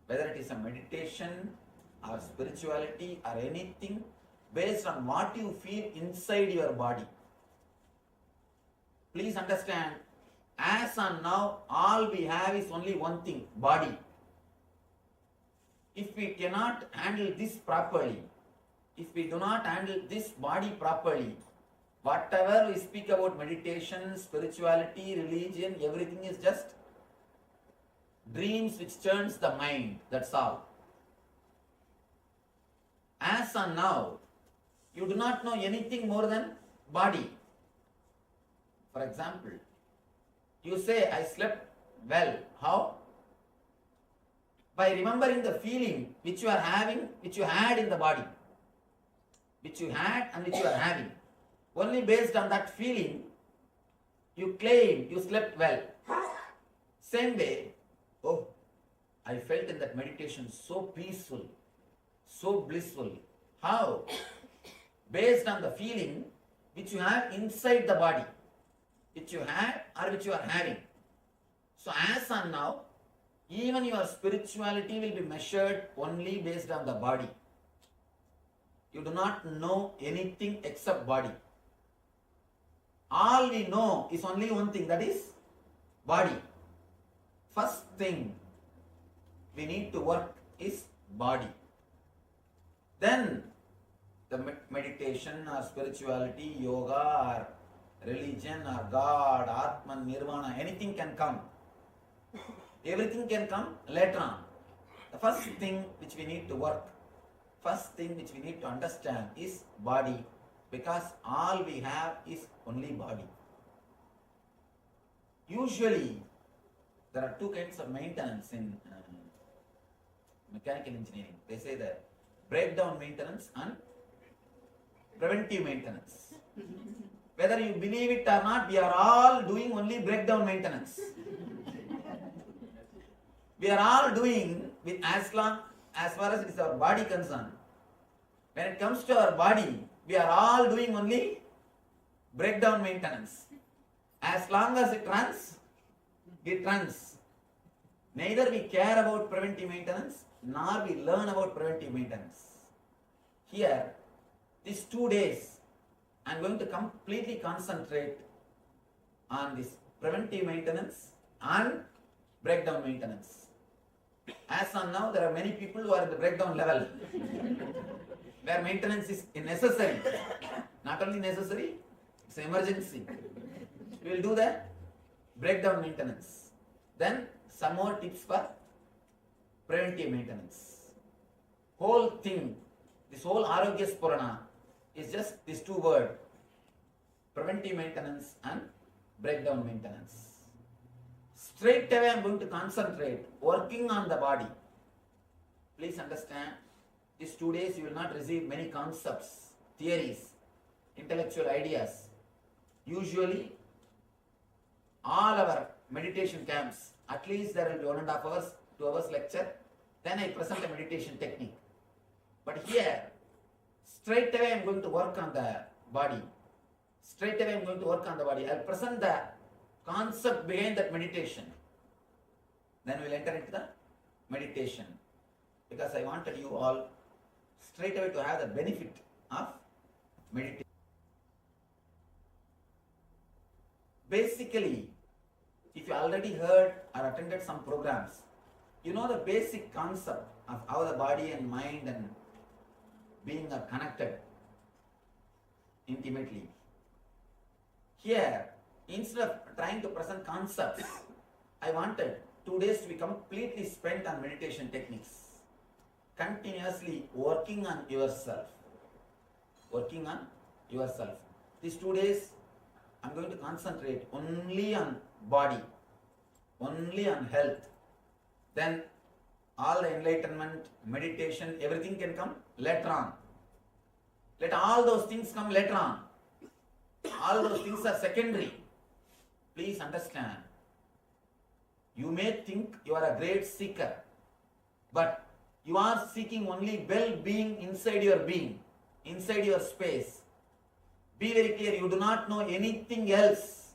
whether it is a meditation or spirituality or anything based on what you feel inside your body. Please understand, as on now, all we have is only one thing, body. If we cannot handle this properly, if we do not handle this body properly, whatever we speak about meditation, spirituality, religion, everything is just dreams which turns the mind, that's all. As on now, you do not know anything more than body. For example, you say, I slept well. How? By remembering the feeling which you are having, which you had in the body, which you had and which you are having. Only based on that feeling, you claim you slept well. Same way, oh, I felt in that meditation so peaceful, so blissful. How? Based on the feeling which you have inside the body, which you had or which you are having. So as on now, even your spirituality will be measured only based on the body. You do not know anything except body. All we know is only one thing, that is body. First thing we need to work is body. Then the meditation or spirituality, yoga or religion or God, Atman, Nirvana, anything can come. Everything can come later on. The first thing which we need to work, first thing which we need to understand is body, because all we have is only body. Usually, there are two kinds of maintenance in mechanical engineering. They say that breakdown maintenance and preventive maintenance. Whether you believe it or not, we are all doing only breakdown maintenance. We are all doing with as far as it is our body concerned. When it comes to our body, we are all doing only breakdown maintenance. As long as it runs, it runs. Neither we care about preventive maintenance, nor we learn about preventive maintenance. Here, these 2 days, I am going to completely concentrate on this preventive maintenance and breakdown maintenance. As on now, there are many people who are at the breakdown level, where maintenance is necessary. Not only necessary, it's an emergency. We will do the breakdown maintenance. Then some more tips for preventive maintenance. Whole thing, this whole Arogya Spurana is just these 2 words, preventive maintenance and breakdown maintenance. Straight away I am going to concentrate working on the body. Please understand, these 2 days you will not receive many concepts, theories, intellectual ideas. Usually all our meditation camps, at least there will be 1.5 hours, 2 hours lecture, then I present a meditation technique. But here, straight away I am going to work on the body. Straight away I am going to work on the body. I will present the concept behind that meditation. Then we will enter into the meditation. Because I wanted you all straight away to have the benefit of meditation. Basically, if you already heard or attended some programs, you know the basic concept of how the body and mind and being are connected intimately. Here, instead of trying to present concepts, I wanted 2 days to be completely spent on meditation techniques. Continuously working on yourself. Working on yourself. These 2 days, I am going to concentrate only on body, only on health. Then all the enlightenment, meditation, everything can come later on. Let all those things come later on. All those things are secondary. Please understand. You may think you are a great seeker, but you are seeking only well-being inside your being, inside your space. Be very clear, you do not know anything else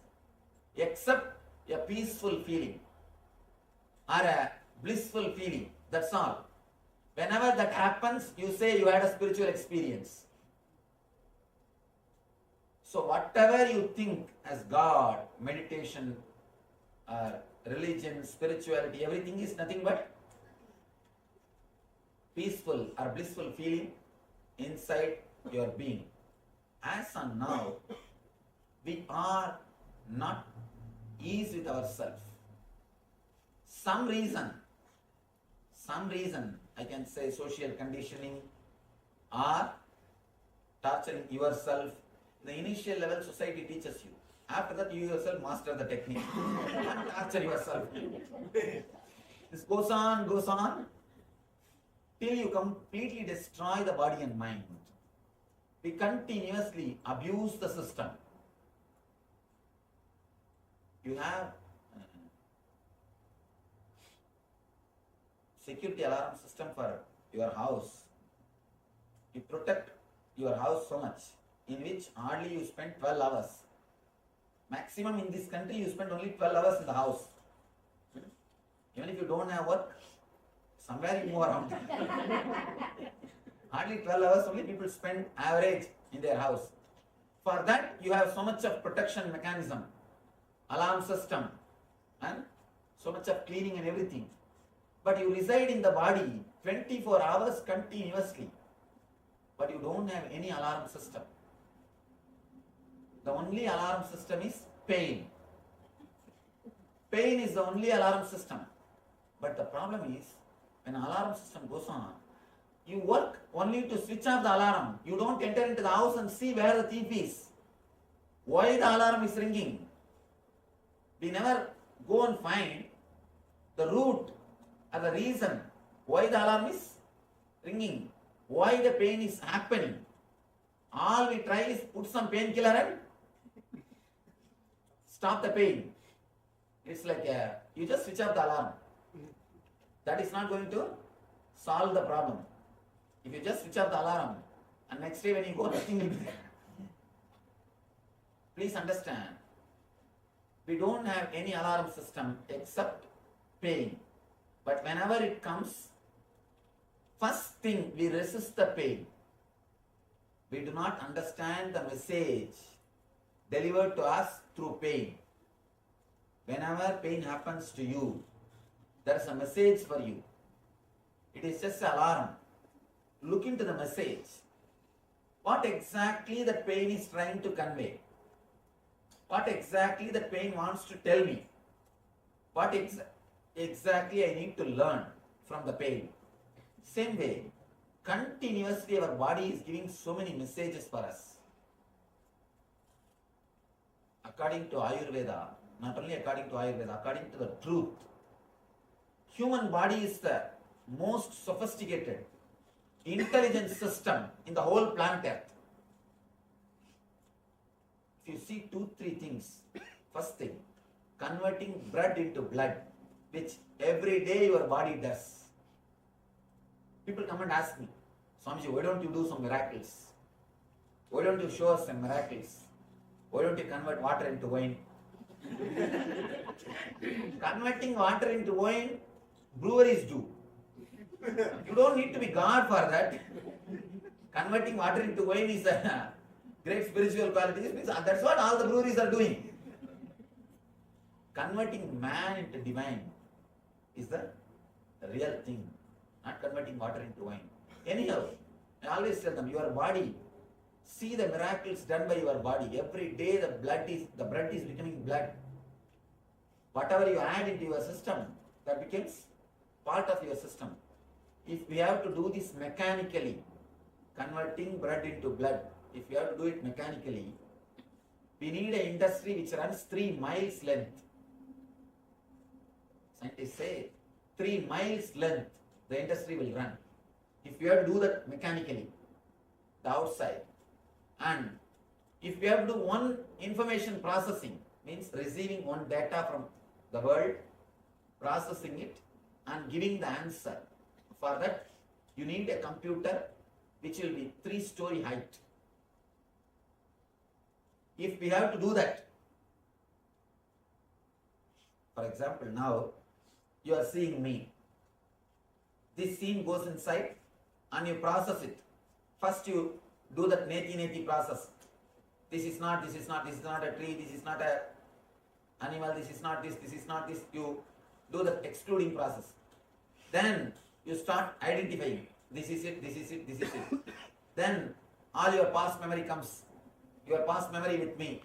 except a peaceful feeling or a blissful feeling. That's all. Whenever that happens, you say you had a spiritual experience. So whatever you think as God, meditation, religion, spirituality, everything is nothing but peaceful or blissful feeling inside your being. As on now, we are not ease with ourselves. Some reason, I can say social conditioning or torturing yourself. The initial level society teaches you. After that you yourself master the technique and torture yourself. This goes on till you completely destroy the body and mind. We continuously abuse the system. You have security alarm system for your house. You protect your house so much, in which hardly you spend 12 hours. Maximum in this country you spend only 12 hours in the house. Even if you don't have work, somewhere you move around. Hardly 12 hours only people spend average in their house. For that you have so much of protection mechanism, alarm system and so much of cleaning and everything. But you reside in the body 24 hours continuously. But you don't have any alarm system. The only alarm system is pain. Pain is the only alarm system. But the problem is, when alarm system goes on, you work only to switch off the alarm. You don't enter into the house and see where the thief is. Why the alarm is ringing? We never go and find the root or the reason why the alarm is ringing, why the pain is happening. All we try is put some painkiller and stop the pain. It's like you just switch off the alarm. That is not going to solve the problem. If you just switch off the alarm and next day when you go, nothing will be there. Please understand. We don't have any alarm system except pain. But whenever it comes, first thing we resist the pain. We do not understand the message delivered to us through pain. Whenever pain happens to you, there is a message for you. It is just an alarm. Look into the message. What exactly the pain is trying to convey? What exactly the pain wants to tell me? What exactly I need to learn from the pain? Same way, continuously our body is giving so many messages for us. According to Ayurveda, not only according to Ayurveda, according to the truth, human body is the most sophisticated, intelligent system in the whole planet Earth. If you see 2-3 things, first thing, converting blood into blood, which every day your body does. People come and ask me, Swamiji, why don't you do some miracles? Why don't you show us some miracles? Why don't you convert water into wine? Converting water into wine, breweries do. You don't need to be God for that. Converting water into wine is a great spiritual quality. That's what all the breweries are doing. Converting man into divine is the real thing, not converting water into wine. Anyhow, I always tell them, your body, see the miracles done by your body. Every day the blood is becoming blood. Whatever you add into your system, that becomes part of your system. If we have to do this mechanically, converting blood into blood, if we have to do it mechanically, we need an industry which runs 3 miles length. Scientists say 3 miles length the industry will run. If we have to do that mechanically, the outside, and if we have to do one information processing, means receiving one data from the world, processing it and giving the answer. For that, you need a computer which will be 3-story height. If we have to do that, for example, now you are seeing me. This scene goes inside and you process it. First you do that neti process. This is not a tree, this is not a animal, this is not this. You do the excluding process. Then you start identifying. This is it. Then all your past memory comes. Your past memory with me.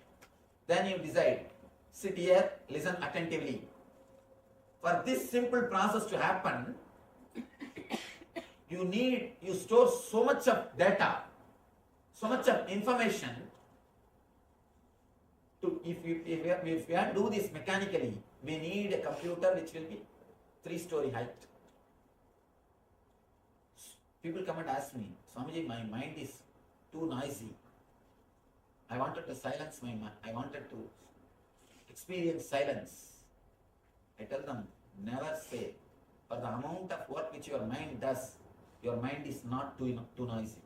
Then you decide. Sit here, listen attentively. For this simple process to happen, you store so much of data, so much of information. If we have to do this mechanically, we need a computer which will be 3-story height. People come and ask me, Swamiji, my mind is too noisy. I wanted to silence my mind. I wanted to experience silence. I tell them, never say, for the amount of work which your mind does, your mind is not too noisy.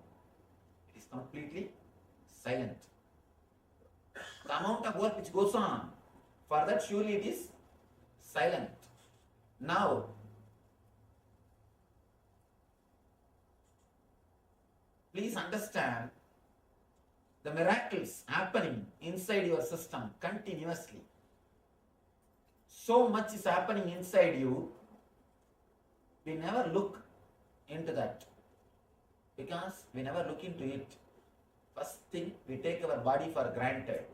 It is completely silent. The amount of work which goes on, for that surely it is silent. Now, please understand the miracles happening inside your system continuously. So much is happening inside you, we never look into that. Because we never look into it. First thing, we take our body for granted.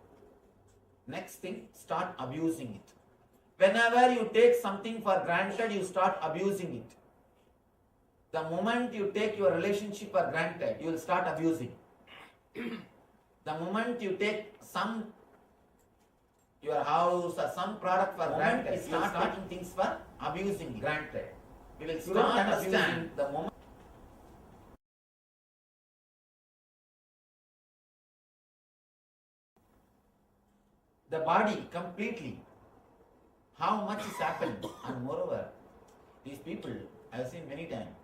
Next thing, start abusing it. Whenever you take something for granted, you start abusing it. The moment you take your relationship for granted, you will start abusing. The moment you take your house or some product for granted, you start taking things for abusing granted. We will start abusing the moment. The body completely. How much is happening? And moreover, these people, I have seen many times,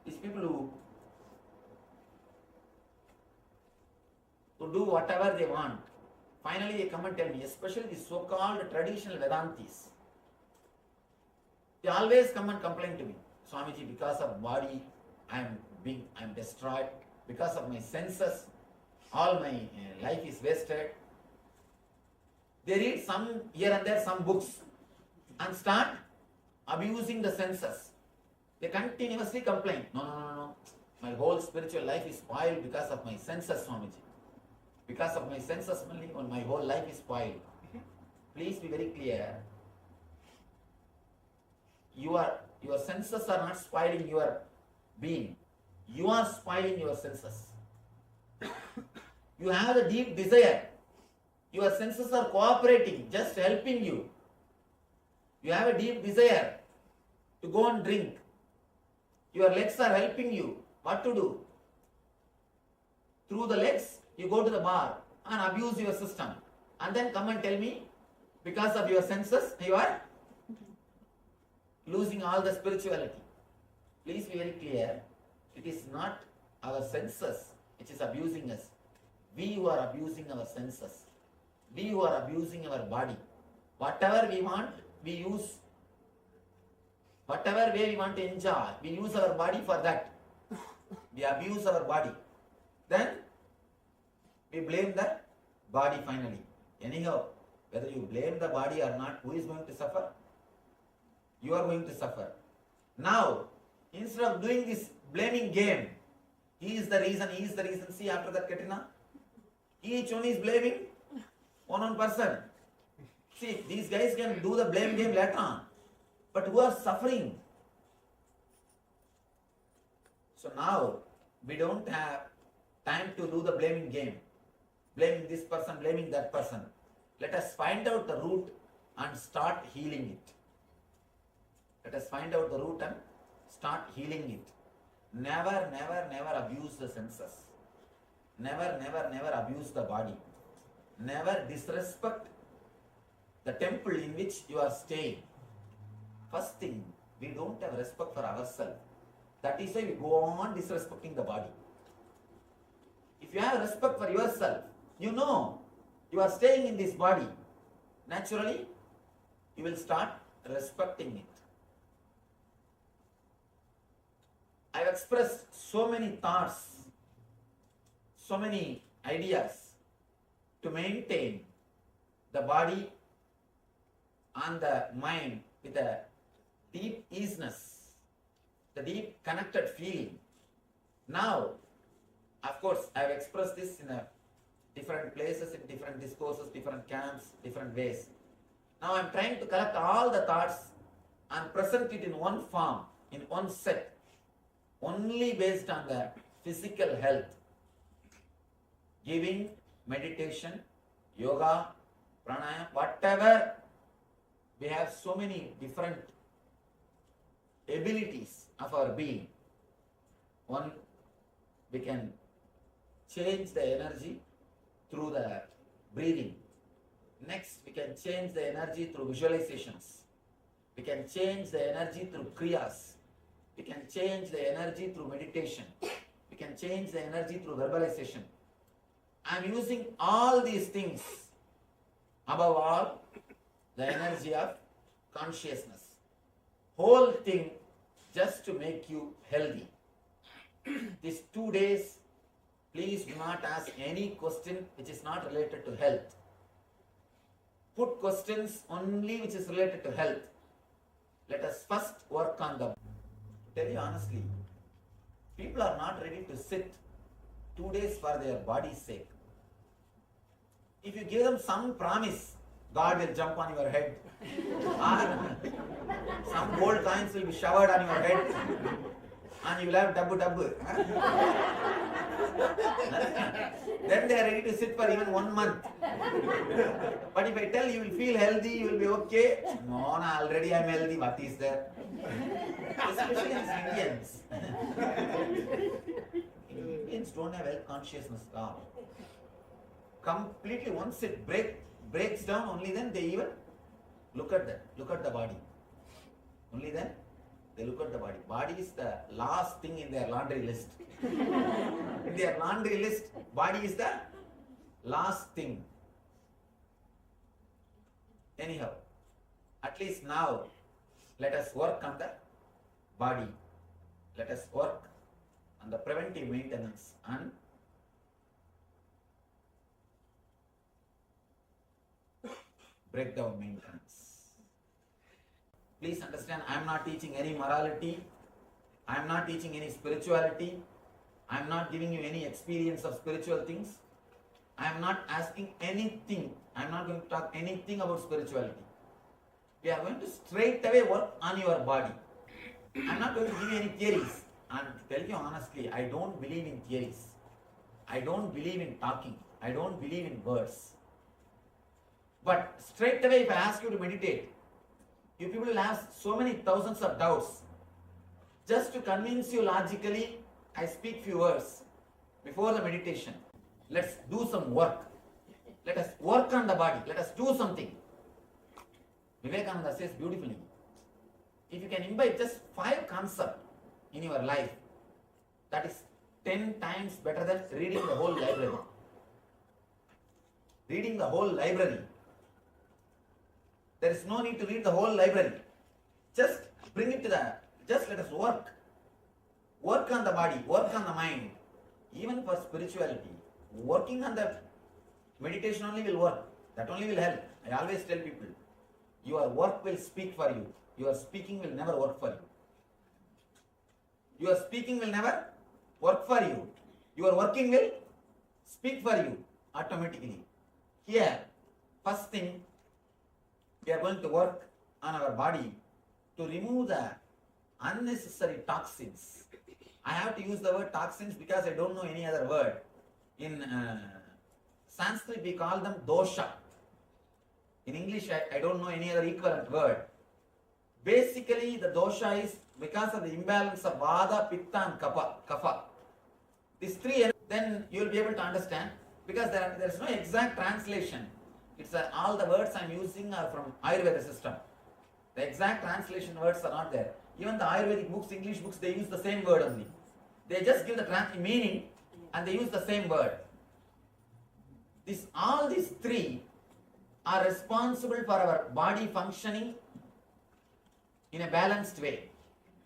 these people who do whatever they want Finally, they come and tell me, especially the so-called traditional Vedantis, they always come and complain to me, Swamiji, because of body, I am destroyed. Because of my senses, all my life is wasted. They read some here and there some books and start abusing the senses. They continuously complain, no, my whole spiritual life is spoiled because of my senses, Swamiji. Because of my senses only, my whole life is spoiled. Please be very clear. Your senses are not spoiling your being. You are spoiling your senses. You have a deep desire. Your senses are cooperating, just helping you. You have a deep desire to go and drink. Your legs are helping you. What to do? Through the legs, you go to the bar and abuse your system. And then come and tell me, because of your senses, you are losing all the spirituality. Please be very clear. It is not our senses which is abusing us. We who are abusing our senses. We who are abusing our body. Whatever we want, we use. Whatever way we want to enjoy, we use our body for that. We abuse our body. Then we blame the body finally. Anyhow, whether you blame the body or not, who is going to suffer? You are going to suffer. Now, instead of doing this blaming game, he is the reason. See, after that, Katrina, each one is blaming one person. See, these guys can do the blame game later on, but who are suffering? So now, we don't have time to do the blaming game. Blaming this person, blaming that person. Let us find out the root and start healing it. Let us find out the root and start healing it. Never abuse the senses. Never abuse the body. Never disrespect the temple in which you are staying. First thing, we don't have respect for ourselves. That is why we go on disrespecting the body. If you have respect for yourself, you know you are staying in this body. Naturally, you will start respecting it. I have expressed so many thoughts, so many ideas to maintain the body and the mind with a deep easiness, the deep connected feeling. Now, of course, I have expressed this in different places, in different discourses, different camps, different ways. Now I am trying to collect all the thoughts and present it in one form, in one set, only based on the physical health. Giving, meditation, yoga, pranayama, whatever. We have so many different abilities of our being. One, we can change the energy through the breathing. Next, we can change the energy through visualizations. We can change the energy through kriyas. We can change the energy through meditation. We can change the energy through verbalization. I am using all these things, above all, the energy of consciousness. Whole thing just to make you healthy. These 2 days, please do not ask any question which is not related to health. Put questions only which is related to health. Let us first work on them. Tell you honestly, people are not ready to sit 2 days for their body's sake. If you give them some promise, God will jump on your head, or some gold coins will be showered on your head, and you will have dabbu. Then they are ready to sit for even 1 month. But if I tell you will feel healthy, you will be okay. No, already I am healthy. What is there? Especially as Indians. Indians don't have health consciousness at all. Completely, once it breaks down, only then they even look at the body. Only then they look at the body. Body is the last thing in their laundry list. In their laundry list, body is the last thing. Anyhow, at least now, let us work on the body. Let us work on the preventive maintenance and breakdown maintenance. Please understand, I am not teaching any morality. I am not teaching any spirituality. I am not giving you any experience of spiritual things. I am not asking anything. I am not going to talk anything about spirituality. We are going to straight away work on your body. I am not going to give you any theories. And to tell you honestly, I don't believe in theories. I don't believe in talking. I don't believe in words. But straight away, if I ask you to meditate, you people will have so many thousands of doubts. Just to convince you logically, I speak few words before the meditation. Let's do some work. Let us work on the body. Let us do something. Vivekananda says beautifully, if you can imbibe just 5 concepts in your life, that is 10 times better than reading the whole library. Reading the whole library. There is no need to read the whole library. Just bring it to just let us work. Work on the body, work on the mind. Even for spirituality, working on the meditation only will work. That only will help. I always tell people, your work will speak for you. Your speaking will never work for you. Your speaking will never work for you. Your working will speak for you automatically. Here, first thing, we are going to work on our body to remove the unnecessary toxins. I have to use the word toxins because I don't know any other word. In Sanskrit, we call them dosha. In English, I don't know any other equivalent word. Basically, the dosha is because of the imbalance of vada, pitta and kapha. These three, then you will be able to understand, because there is no exact translation. It's all the words I am using are from Ayurveda system. The exact translation words are not there. Even the Ayurvedic books, English books, they use the same word only. They just give the meaning and they use the same word. All these three are responsible for our body functioning in a balanced way.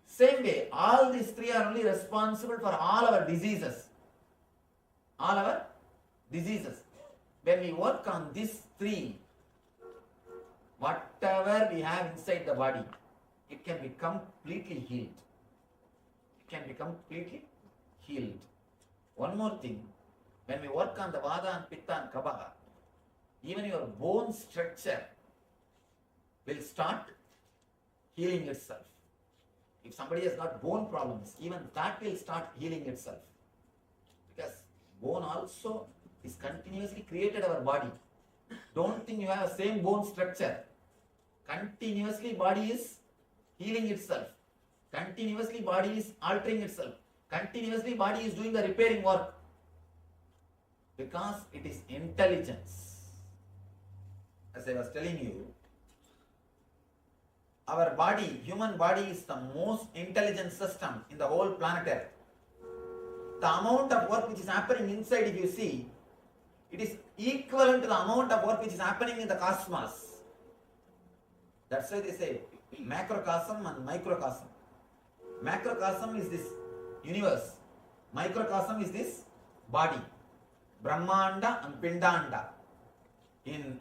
Same way, all these three are only responsible for all our diseases. All our diseases. When we work on these three, whatever we have inside the body, it can be completely healed. It can be completely healed. One more thing, when we work on the vada and pitta and kapha, even your bone structure will start healing itself. If somebody has got bone problems, even that will start healing itself. Because bone also is continuously created our body. Don't think you have the same bone structure. Continuously body is healing itself. Continuously body is altering itself. Continuously body is doing the repairing work. Because it is intelligence. As I was telling you, our body, human body, is the most intelligent system in the whole planet Earth. The amount of work which is happening inside, if you see, it is equivalent to the amount of work which is happening in the cosmos. That's why they say macrocosm and microcosm. Macrocosm is this universe. Microcosm is this body. Brahmanda and Pindanda. In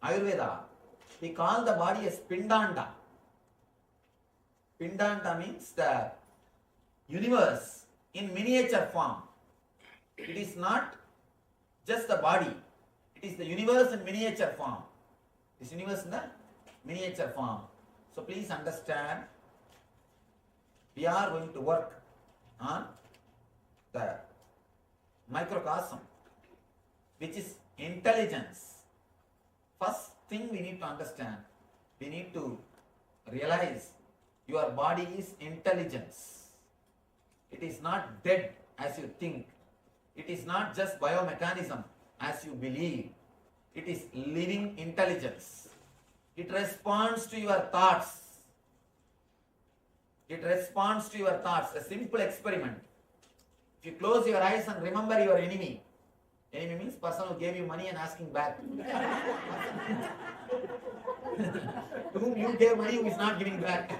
Ayurveda, we call the body as Pindanda. Pindanda means the universe in miniature form. It is not just the body. It is the universe in miniature form. This universe in the miniature form. So please understand, we are going to work on the microcosm, which is intelligence. First thing we need to understand, we need to realize your body is intelligence. It is not dead as you think. It is not just biomechanism as you believe. It is living intelligence. It responds to your thoughts. It responds to your thoughts. A simple experiment. If you close your eyes and remember your enemy, Enemy means person who gave you money and asking back. To whom you gave money who is not giving back.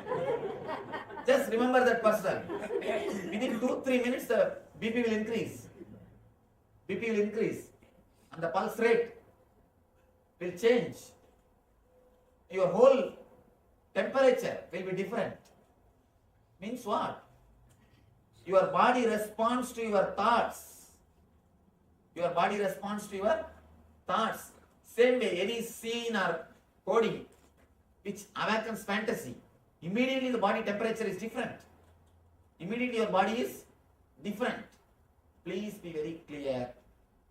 Just remember that person. Within 2-3 minutes the BP will increase. BP will increase. And the pulse rate will change. Your whole temperature will be different. Means what? Your body responds to your thoughts. Your body responds to your thoughts. Same way, any scene or coding which awakens fantasy, immediately the body temperature is different. Immediately your body is different. Please be very clear.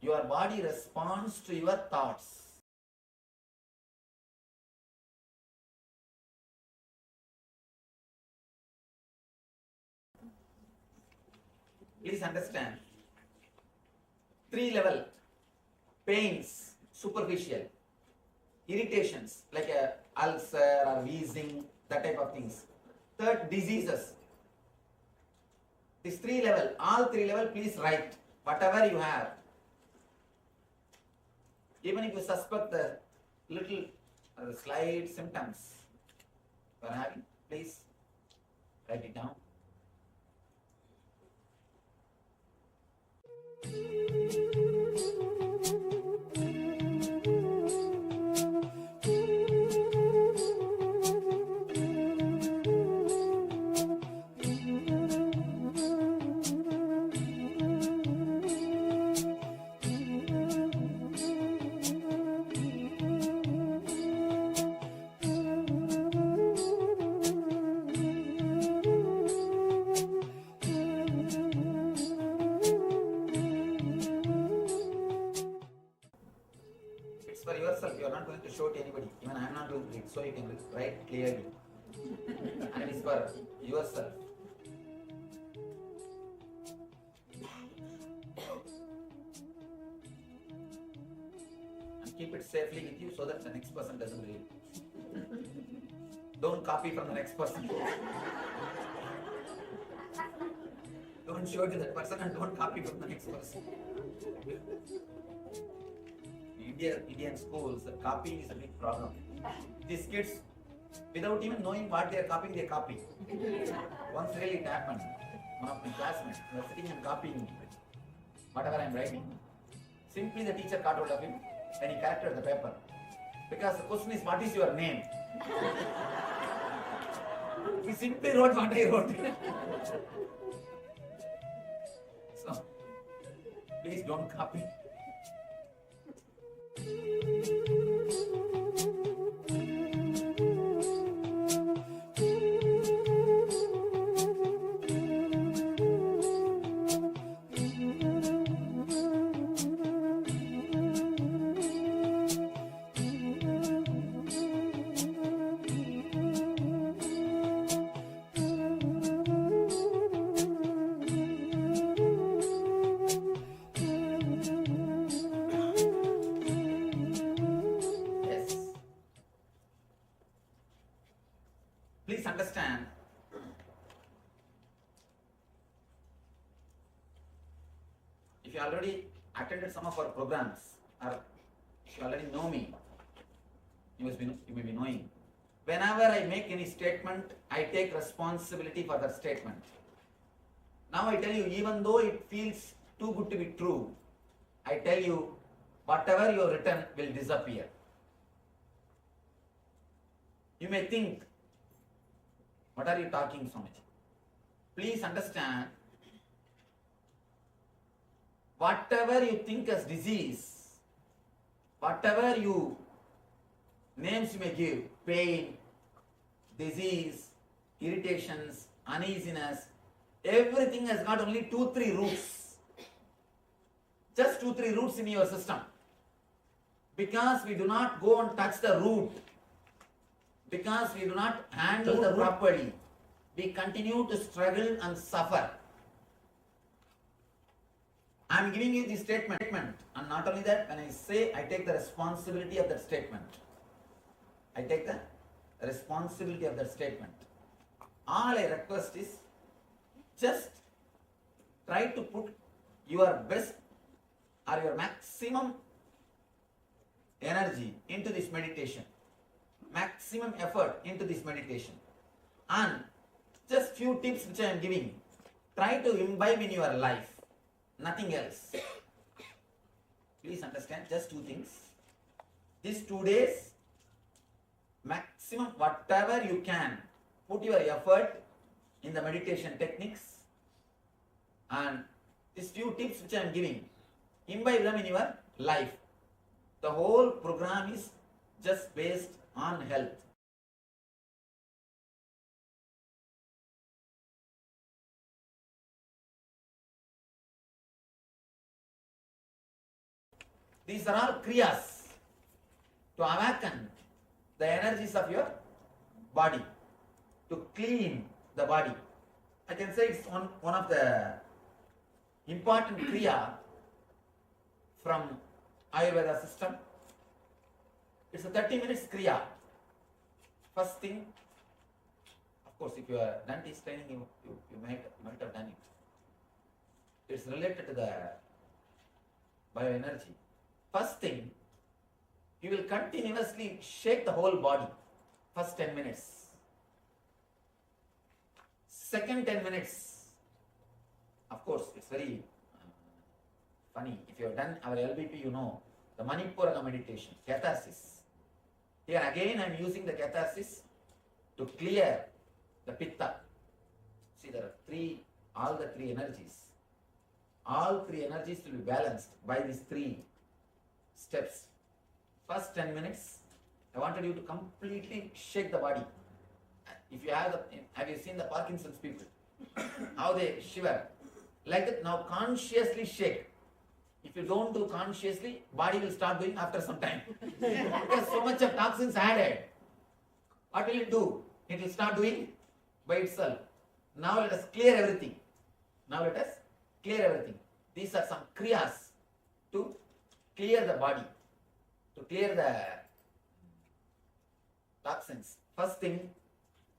Your body responds to your thoughts. Please understand. 3 level pains, superficial, irritations like a ulcer or wheezing, that type of things. Third, diseases. This 3 level, all 3 level, please write whatever you have. Even if you suspect the little slight symptoms you are having, please write it down. For yourself, you are not going to show to anybody. Even I am not going to read, so you can write clearly. And it is for yourself. And keep it safely with you so that the next person doesn't read. Don't copy from the next person. Don't show to that person and don't copy from the next person. Indian schools, copying is a big problem. These kids, without even knowing what they are copying, they copy. Once really it happened. One of my classmates was sitting and copying whatever I am writing. Simply the teacher caught hold of him and he corrected the paper. Because the question is, what is your name? He simply wrote what I wrote. So, please don't copy. Please understand, if you already attended some of our programs or if you already know me, you may be knowing. Whenever I make any statement, I take responsibility for that statement. Now I tell you, even though it feels too good to be true, I tell you, whatever you have written will disappear. You may think, what are you talking so much? Please understand, whatever you think as disease, whatever you names you may give, pain, disease, irritations, uneasiness, everything has got only 2-3 roots. Just 2-3 roots in your system. Because we do not go and touch the root, because we do not handle the properly, we continue to struggle and suffer. I am giving you this statement, and not only that, when I say, I take the responsibility of that statement. I take the responsibility of that statement. All I request is, just try to put your best or your maximum energy into this meditation, maximum effort into this meditation, and just few tips which I am giving, try to imbibe in your life, nothing else. Please understand, just two things. These 2 days, maximum whatever you can, put your effort in the meditation techniques, and these few tips which I am giving, imbibe them in your life. The whole program is just based on health. These are all kriyas to awaken the energies of your body, to clean the body. I can say it's one of the important kriya from Ayurveda system. It's a 30 minutes kriya. First thing, of course, if you are done this training, you might have done it. It's related to the bioenergy. First thing, you will continuously shake the whole body. First 10 minutes. Second 10 minutes, of course, it's very funny. If you have done our LBP, you know the Manipura meditation, catharsis. Here again, I am using the catharsis to clear the pitta. See, there are all the three energies. All three energies will be balanced by these 3 steps. First 10 minutes, I wanted you to completely shake the body. If you have you seen the Parkinson's people? How they shiver? Like that, now consciously shake. If you don't do consciously, body will start doing after some time. Because so much of toxins added. What will it do? It will start doing by itself. Now let us clear everything. These are some kriyas to clear the body, to clear the toxins. First thing,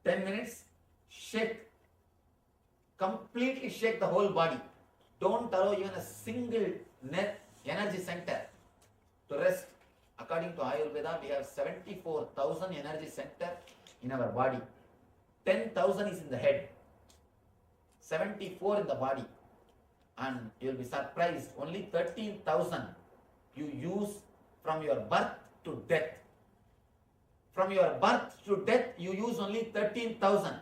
10 minutes, shake. Completely shake the whole body. Don't allow even a single energy center to rest. According to Ayurveda, we have 74,000 energy center in our body. 10,000 is in the head. 74 in the body. And you will be surprised, only 13,000 you use from your birth to death. From your birth to death, you use only 13,000.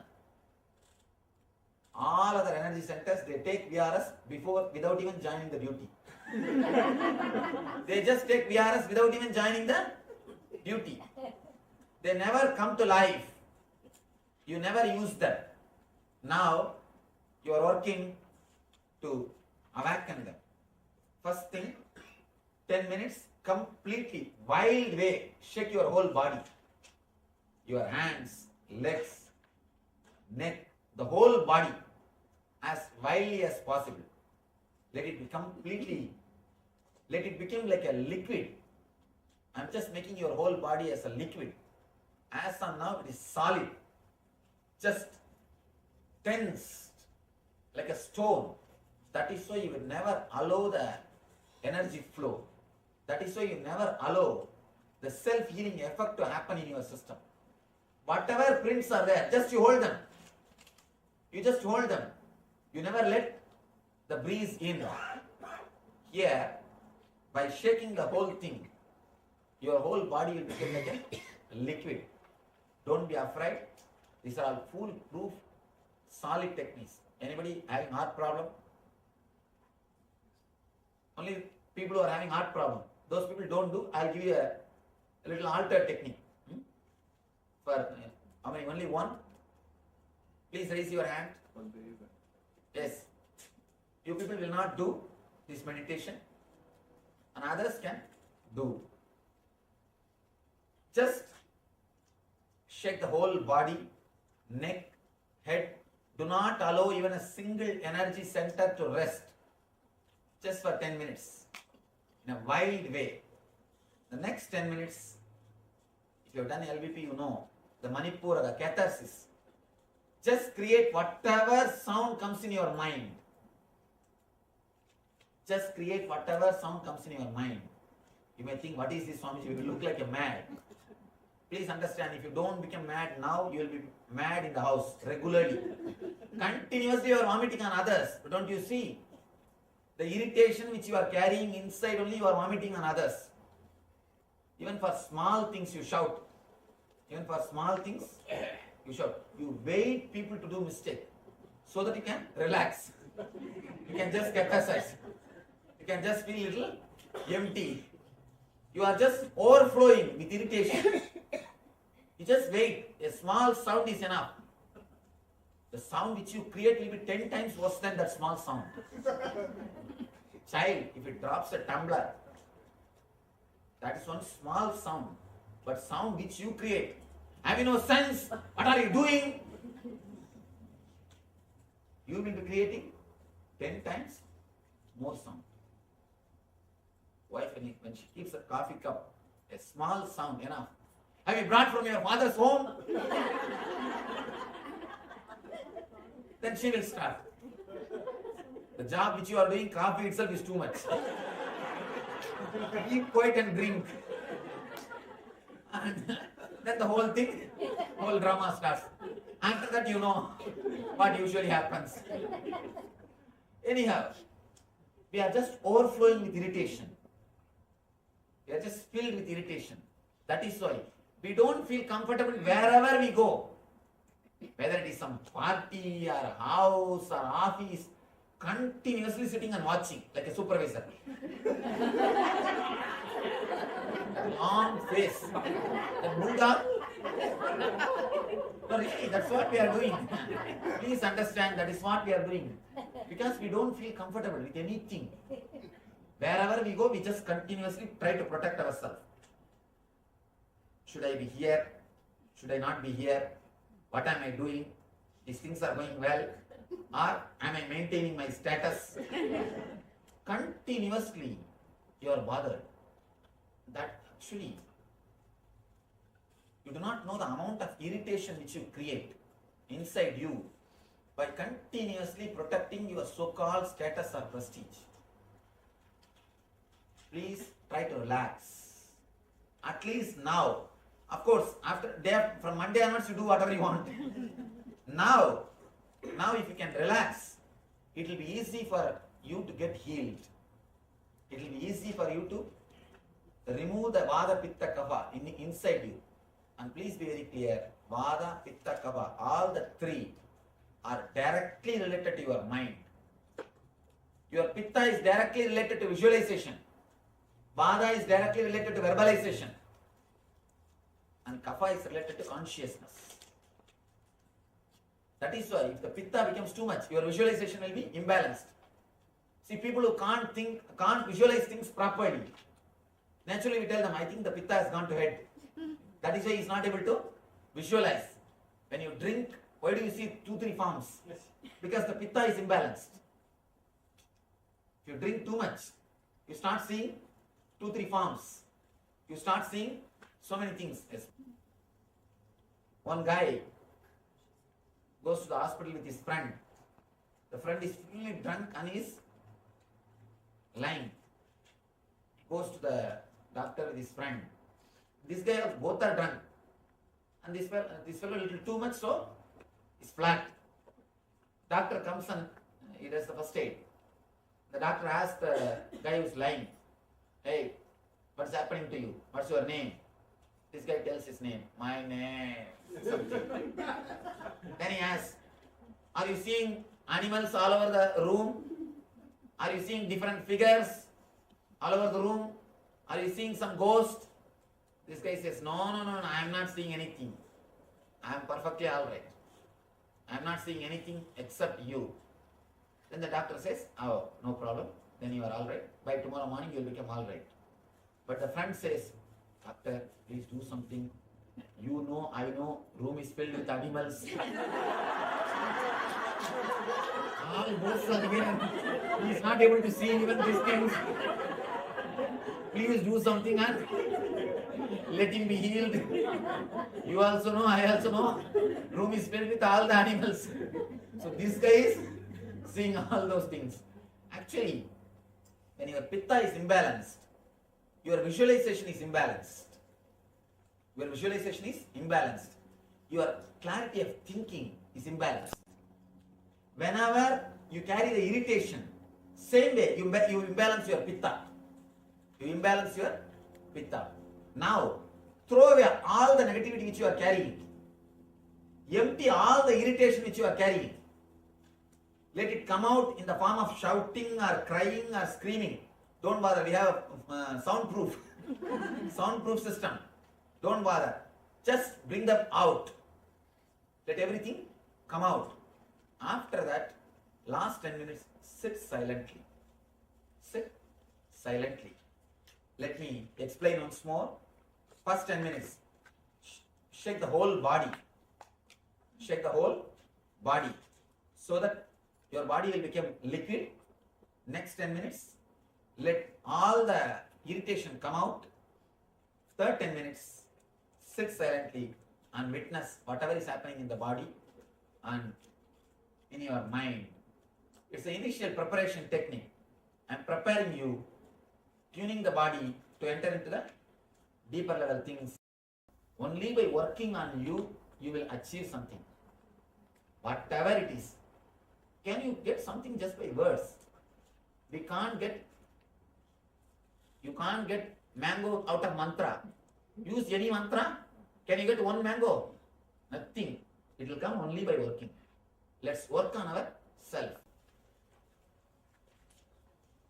All other energy centers, they take VRS without even joining the duty. They just take VRS without even joining the duty. They never come to life. You never use them. Now, you are working to awaken them. First thing, 10 minutes, completely, wild way, shake your whole body. Your hands, legs, neck, the whole body, as wildly as possible. Let it become like a liquid. I'm just making your whole body as a liquid. As of now, it is solid, just tensed like a stone. That is why you will never allow the energy flow. That is why you never allow the self-healing effect to happen in your system. Whatever prints are there, just you hold them. You just hold them. You never let the breeze in. Here, by shaking the whole thing, your whole body will become like a liquid. Don't be afraid. These are all foolproof, solid techniques. Anybody having heart problem? Only people who are having heart problem. Those people don't do. I'll give you a little altered technique. For how many? Only one? Please raise your hand. Yes. You people will not do this meditation, and others can do. Just shake the whole body, neck, head. Do not allow even a single energy center to rest. Just for 10 minutes. In a wild way. The next 10 minutes, if you have done LVP, you know, the Manipura, the catharsis. Just create whatever sound comes in your mind. Just create whatever sound comes in your mind. You may think, what is this, Swamiji? You will look like a mad. Please understand, if you don't become mad now, you will be mad in the house regularly. Continuously you are vomiting on others. But don't you see? The irritation which you are carrying inside only, you are vomiting on others. Even for small things you shout. Even for small things you shout. You wait people to do mistake so that you can relax. You can just capitalize. You can just feel little empty. You are just overflowing with irritation. You just wait. A small sound is enough. The sound which you create will be 10 times worse than that small sound. Child, if it drops a tumbler, that is one small sound. But sound which you create. Have you no sense? What are you doing? You will be creating 10 times more sound. Wife, when she keeps a coffee cup, a small sound enough. Have you brought from your father's home? Then she will start. The job which you are doing, coffee itself is too much. Keep quiet and drink. And then the whole thing, whole drama starts. After that, you know what usually happens. Anyhow, we are just overflowing with irritation. We are just filled with irritation. That is why we don't feel comfortable wherever we go. Whether it is some party or house or office, continuously sitting and watching like a supervisor. That long face, that bulldog. No, really, that's what we are doing. Please understand, that is what we are doing. Because we don't feel comfortable with anything. Wherever we go, we just continuously try to protect ourselves. Should I be here? Should I not be here? What am I doing? These things are going well. Or am I maintaining my status? Continuously you are bothered. That actually, you do not know the amount of irritation which you create inside you by continuously protecting your so-called status or prestige. Please try to relax. At least now. Of course, from Monday onwards you do whatever you want. Now if you can relax, it will be easy for you to get healed. It will be easy for you to remove the Vada, Pitta, Kapha inside you. And please be very clear, Vada, Pitta, Kapha, all the three are directly related to your mind. Your Pitta is directly related to visualization. Vada is directly related to verbalization. And Kapha is related to consciousness. That is why if the Pitta becomes too much, your visualization will be imbalanced. See, people who can't visualize things properly, naturally we tell them, I think the Pitta has gone to head. That is why he is not able to visualize. When you drink, why do you see 2-3 forms? Because the Pitta is imbalanced. If you drink too much, you start seeing 2-3 forms. You start seeing so many things. Yes. One guy goes to the hospital with his friend. The friend is fully drunk and is lying. Goes to the doctor with his friend. This guy, both are drunk. And this fellow a little too much, so is flat. Doctor comes and he does the first aid. The doctor asks the guy who is lying, hey, what's happening to you? What's your name? This guy tells his name. My name. Something. Then he asks, are you seeing animals all over the room? Are you seeing different figures all over the room? Are you seeing some ghost? This guy says, no, I am not seeing anything. I am perfectly alright. I am not seeing anything except you. Then the doctor says, oh, no problem. Then you are alright. By tomorrow morning you will become alright. But the friend says, doctor, please do something. You know, I know, room is filled with animals. All ghosts are here. He is not able to see even these things. Please do something and let him be healed. You also know, I also know. Room is filled with all the animals. So this guy is seeing all those things. Actually, When your pitta is imbalanced, your visualization is imbalanced. Your visualization is imbalanced. Your clarity of thinking is imbalanced. Whenever you carry the irritation, same way you imbalance your pitta. You imbalance your pitta. Now, throw away all the negativity which you are carrying. Empty all the irritation which you are carrying. Let it come out in the form of shouting or crying or screaming. Don't bother, we have soundproof system. Don't bother. Just bring them out. Let everything come out. After that, last 10 minutes, sit silently. Sit silently. Let me explain once more. First 10 minutes, shake the whole body. Shake the whole body so that your body will become liquid. Next 10 minutes, let all the irritation come out. Third 10 minutes, sit silently and witness whatever is happening in the body and in your mind. It's the initial preparation technique. I'm preparing you, tuning the body to enter into the deeper level things. Only by working on you, you will achieve something. Whatever it is. Can you get something just by words? You can't get mango out of mantra. Use any mantra. Can you get one mango? Nothing. It will come only by working. Let's work on our self.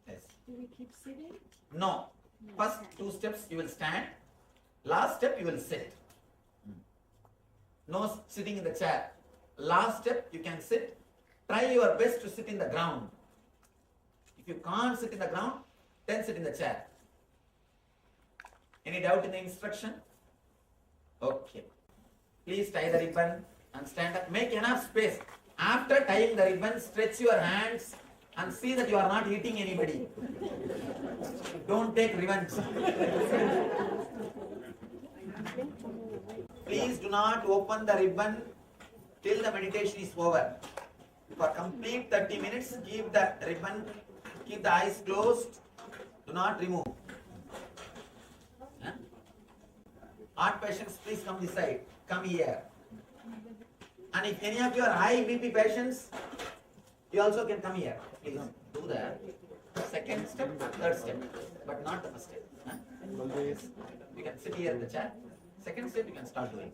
Yes. Do we keep sitting? No. First 2 steps you will stand. Last step you will sit. No sitting in the chair. Last step you can sit. Try your best to sit in the ground. If you can't sit in the ground, then sit in the chair. Any doubt in the instruction? Okay. Please tie the ribbon and stand up. Make enough space. After tying the ribbon, stretch your hands and see that you are not hitting anybody. Don't take revenge. Please do not open the ribbon till the meditation is over. For complete 30 minutes, keep the ribbon, keep the eyes closed. Do not remove. Heart patients, please come this side. Come here. And if any of you are high BP patients, you also can come here. Please do the second step, third step, but not the first step. You can sit here in the chair. Second step, you can start doing.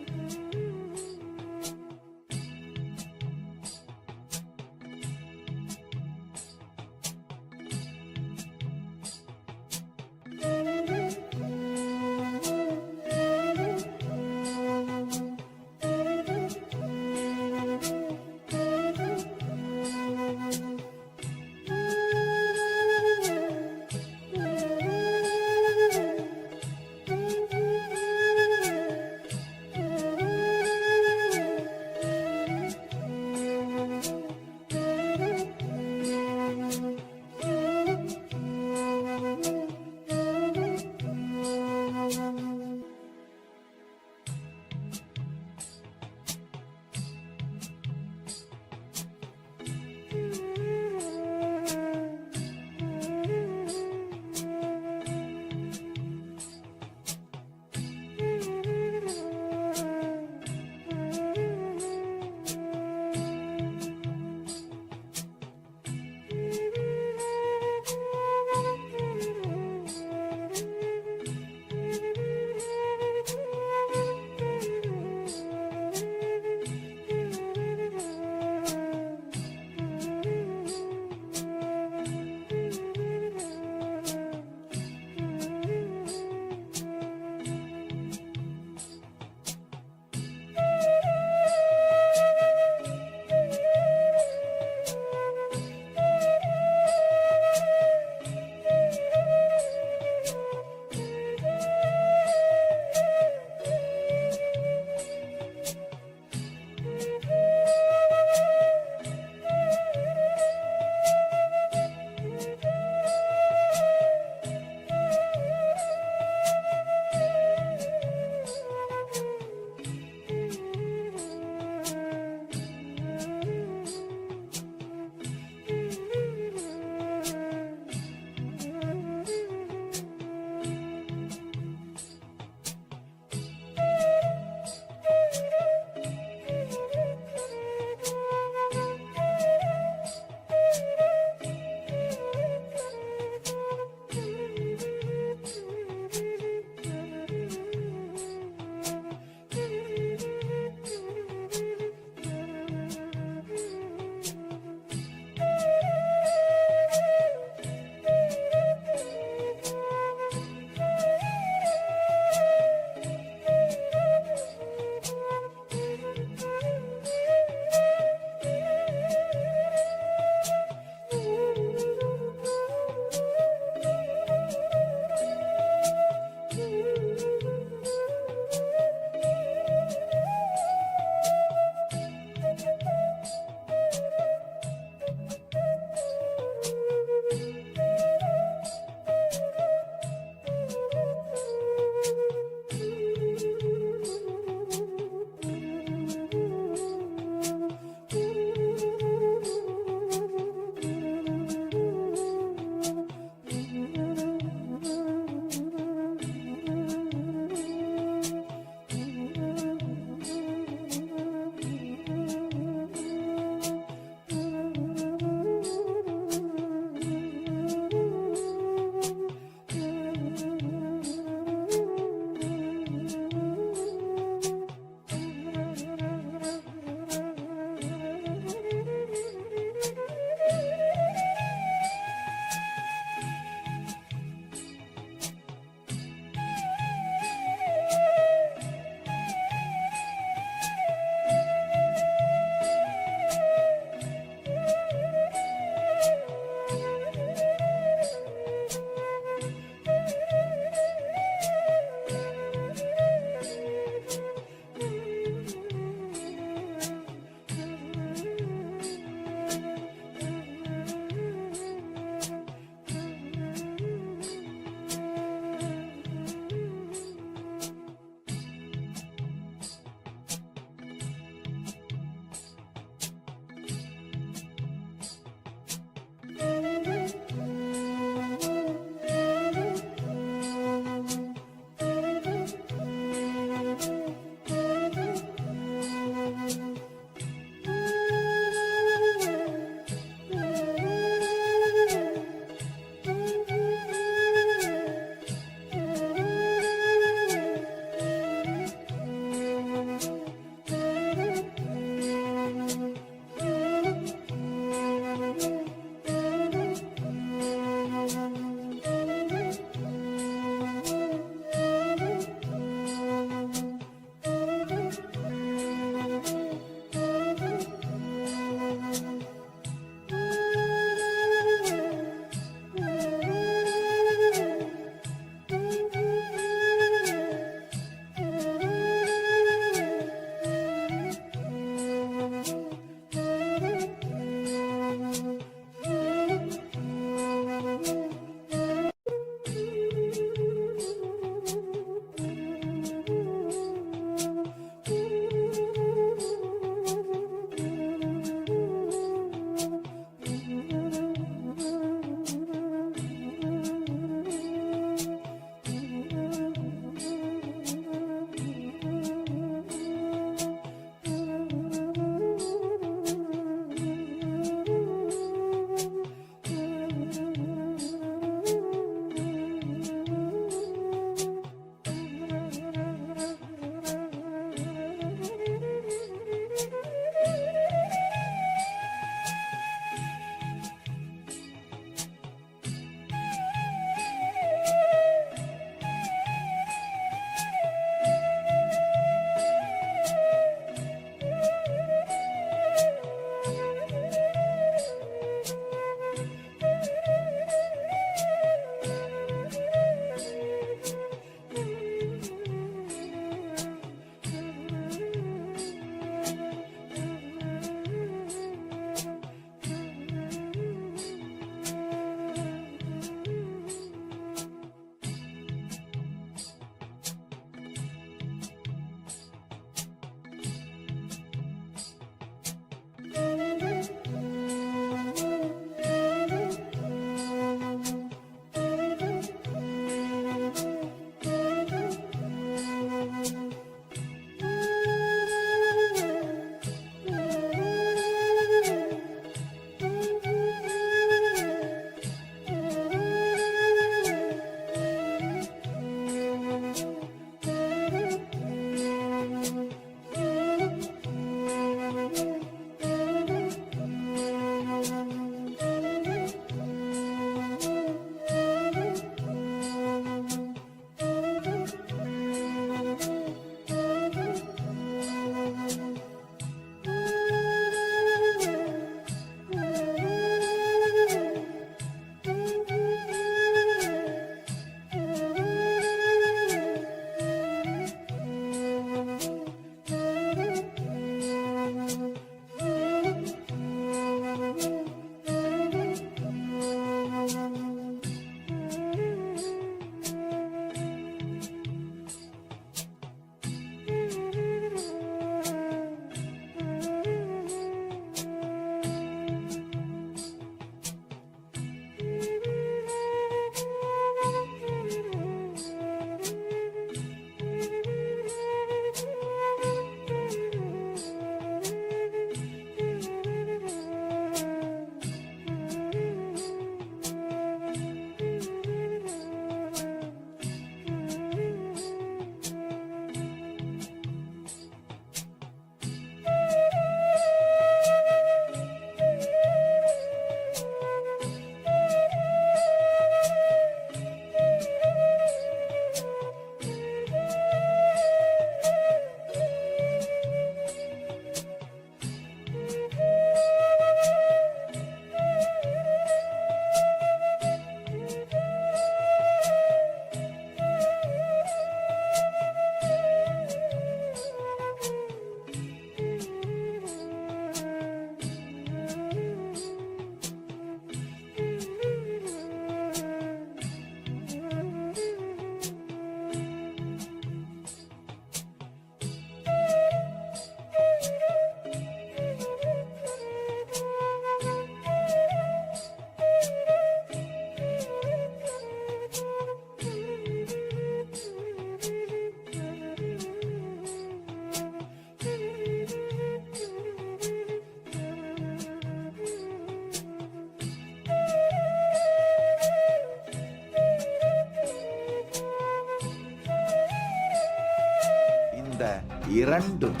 இரண்டும்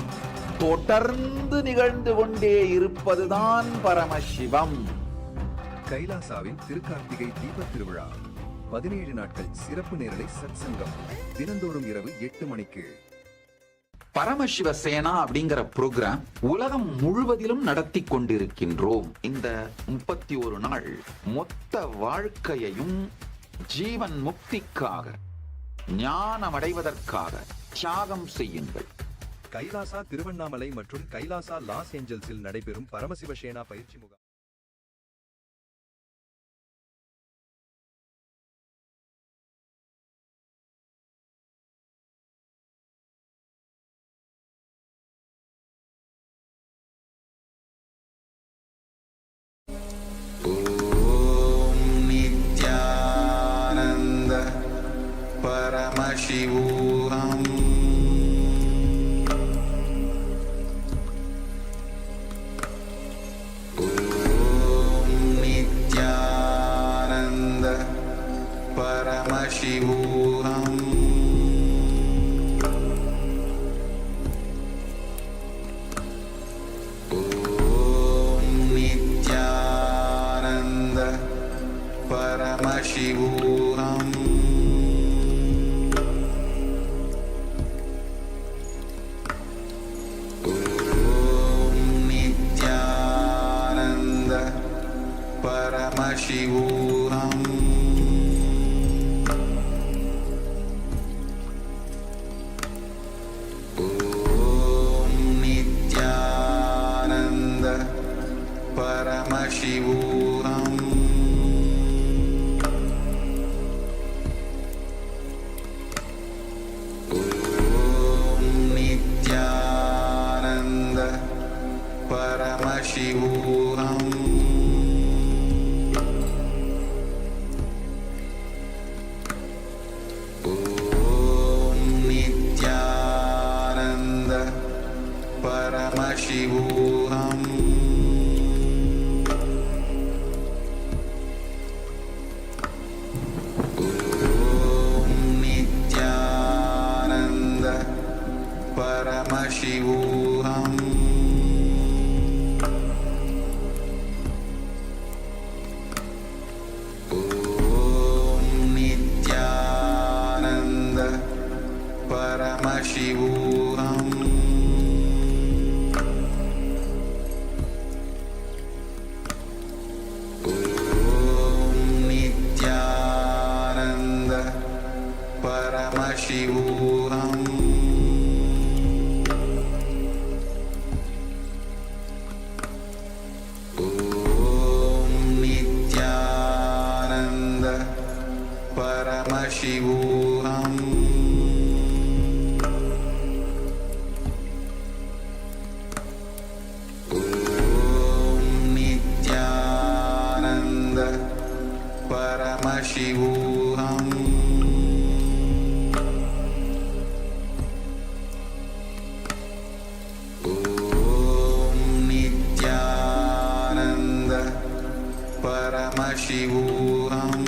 தொடர்ந்து நிகழ்ந்து கொண்டே இருப்பதுதான் பரமசிவம். கைலாசாவின் திருக்கார்த்திகை தீபத் திருவிழா 17 நாட்கள் சிறப்பு நேரலை சத்சங்கம் தினந்தோறும் இரவு 8 மணிக்கு. பரமசிவ சேனா அப்படிங்கிற புரோகிராம் உலகம் முழுவதிலும் நடத்தி கொண்டிருக்கின்றோம். இந்த 31 நாள் மொத்த வாழ்க்கையையும் ஜீவன் முக்திக்காக, ஞானம் அடைவதற்காக தியாகம் செய்யுங்கள். கைலாசா திருவண்ணாமலை மற்றும் கைலாசா லாஸ் ஏஞ்சல்ஸில் நடைபெறும் பரமசிவ சேனா பயிற்சி முகாம். நித்யானந்த பரமசிவோஹம் நித்யானந்த பரமசிவோஹம் நித்யானந்த பரமசிவோஹம் நித்யானந்த பரமசிவோஹம் நித்யானந்த பரமசிவோஹம் நித்யானந்த பரமசிவோஹம் நித்யானந்த பரமசிவோஹம் நித்யானந்த பரமசிவோஹம் நித்யானந்த பரமசிவோஹம் நித்யானந்த பரமசிவோஹம் நித்யானந்த பரமசிவோஹம் நித்யானந்த பரமசிவோஹம் நித்யானந்த பரமசிவோஹம் நித்யானந்த பரமசிவோஹம்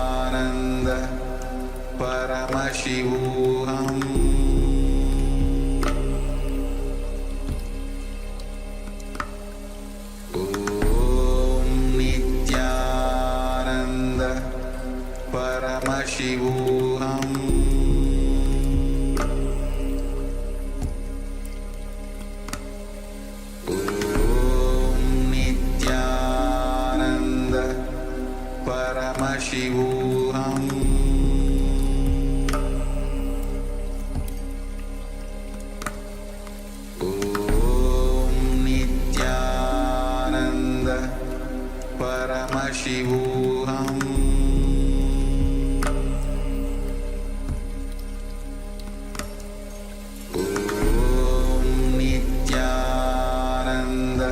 நித்யானந்த பரமசிவோஹம் நித்யானந்த பரமசிவோஹம் நித்யானந்த பரமசிவோஹம் நித்யானந்த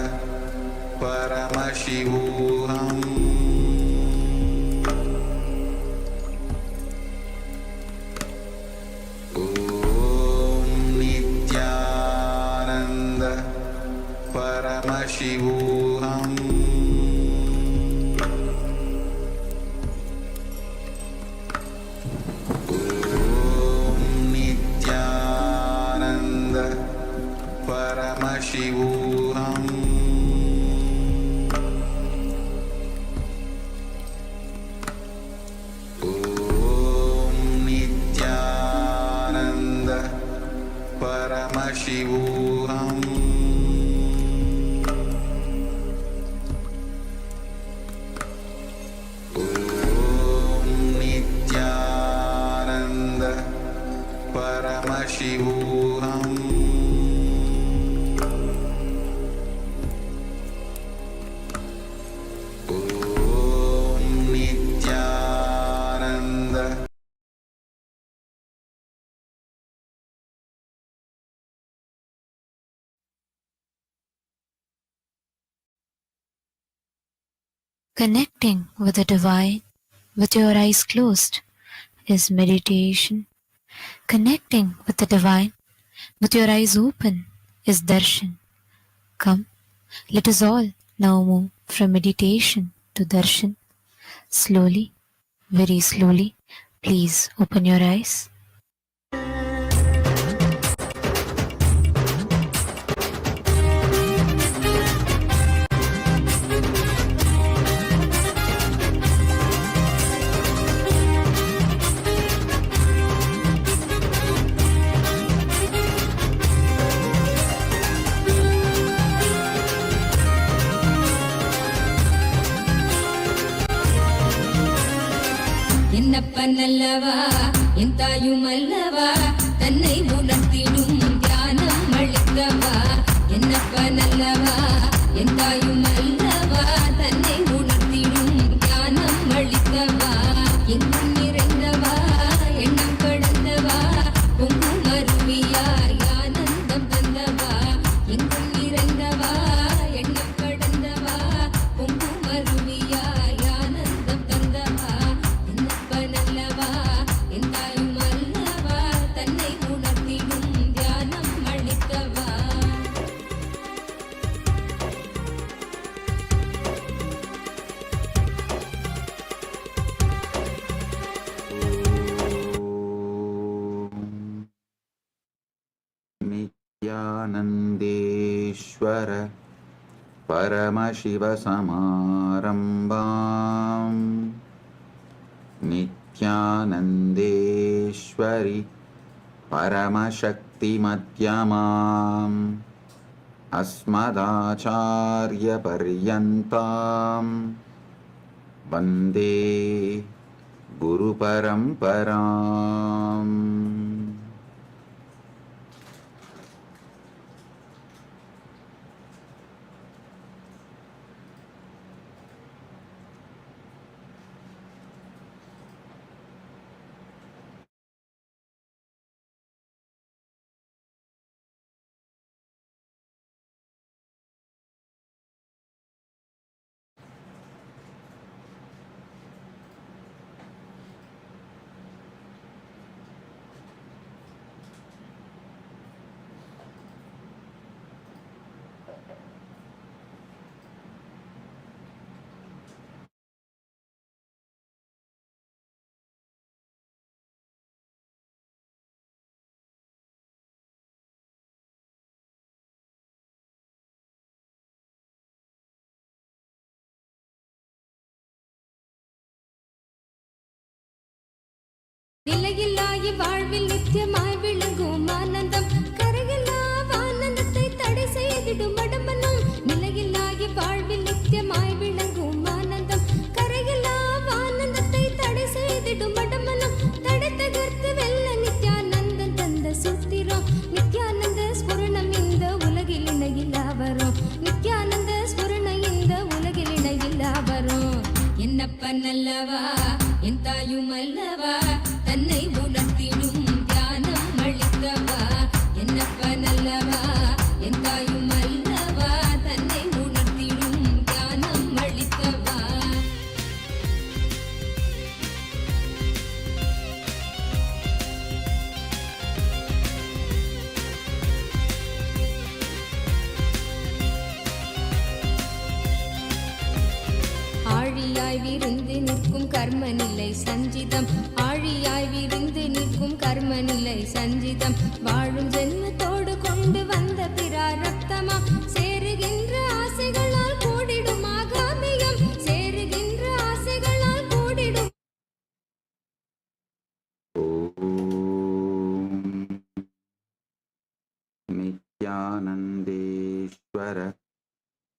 பரமசிவோஹம் நித்யானந்த பரமசிவோஹம் परमशिवोऽहम् ॐ नित्यानन्द परमशिवोऽहम् परमशिवोऽहम् ॐ Nityanand Connecting with the divine with your eyes closed is meditation. Connecting with the divine with your eyes open is darshan. Come, let us all now move from meditation to darshan. Slowly, very slowly, please open your eyes. என்னப்பனல்லவா என் தாயுமல்லவா தன்னை உணர்த்திடும் தியானம் அளித்தவா என்னப்பனல்லவா என் தாயுமல்லவா தன்னை உணர்த்திடும் தியானம் அளித்தவா எங்கும் நிறைந்தவா எண்ணம் கடந்தவா பொங்கும் அருவியாய் ஆனந்தம் தந்தவா எங்கும் நிறைந்தவா எண்ணம் கடந்தவா பொங்கும் அருவியாய் ஆனந்தம் தந்தவா என்னப்பனல்லவா என் தாயுமல்லவா தன்னை உணர்த்திடும் தியானம் அளித்தவா नित्यानन्देश्वर परमशिवसमारम्भाम् नित्यानन्देश्वरि परमशक्तिमध्यमाम् अस्मदाचार्यपर्यन्ताम् वन्दे गुरुपरम्पराम् நிலையில்லாய் வாழ்வில் நித்தியமாய் விளங்கும் ஆனந்தம் கரையில்லா ஆனந்தத்தை தடை செய்திடும் அடமனம் நிலையில்லாய் வாழ்வில் நித்தியமாய் விளங்கும் ஆனந்தம் கரையில்லா ஆனந்தத்தை தடை செய்திடும் அடமனம் தடை தகர்த்து வெல்ல நித்யானந்தம் தந்த சூத்திரம் நித்யானந்த ஸ்புரணம் இந்த உலகில் இணையில்லா வரும் நித்யானந்த ஸ்புரணம் இந்த உலகில் இணையில்லா வரும் என்னப்பனல்லவா என் தாயுமல்லவா தன்னை உணர்த்திடும் தியானம் அளித்தவா என்னப்பனல்லவா என் தாயுமல்லவா தன்னை உணர்த்திடும் தியானம் அளித்தவா ஆழியாய் விருந்து நிற்கும் கர்ம நிலை சஞ்சிதம் ஆழியாய் விருந்து நிற்கும் கர்ம நிலை சஞ்சிதம் வாழும் ஜென்மத்தோடு கொண்டு வந்த பிறா नित्यानन्देश्वर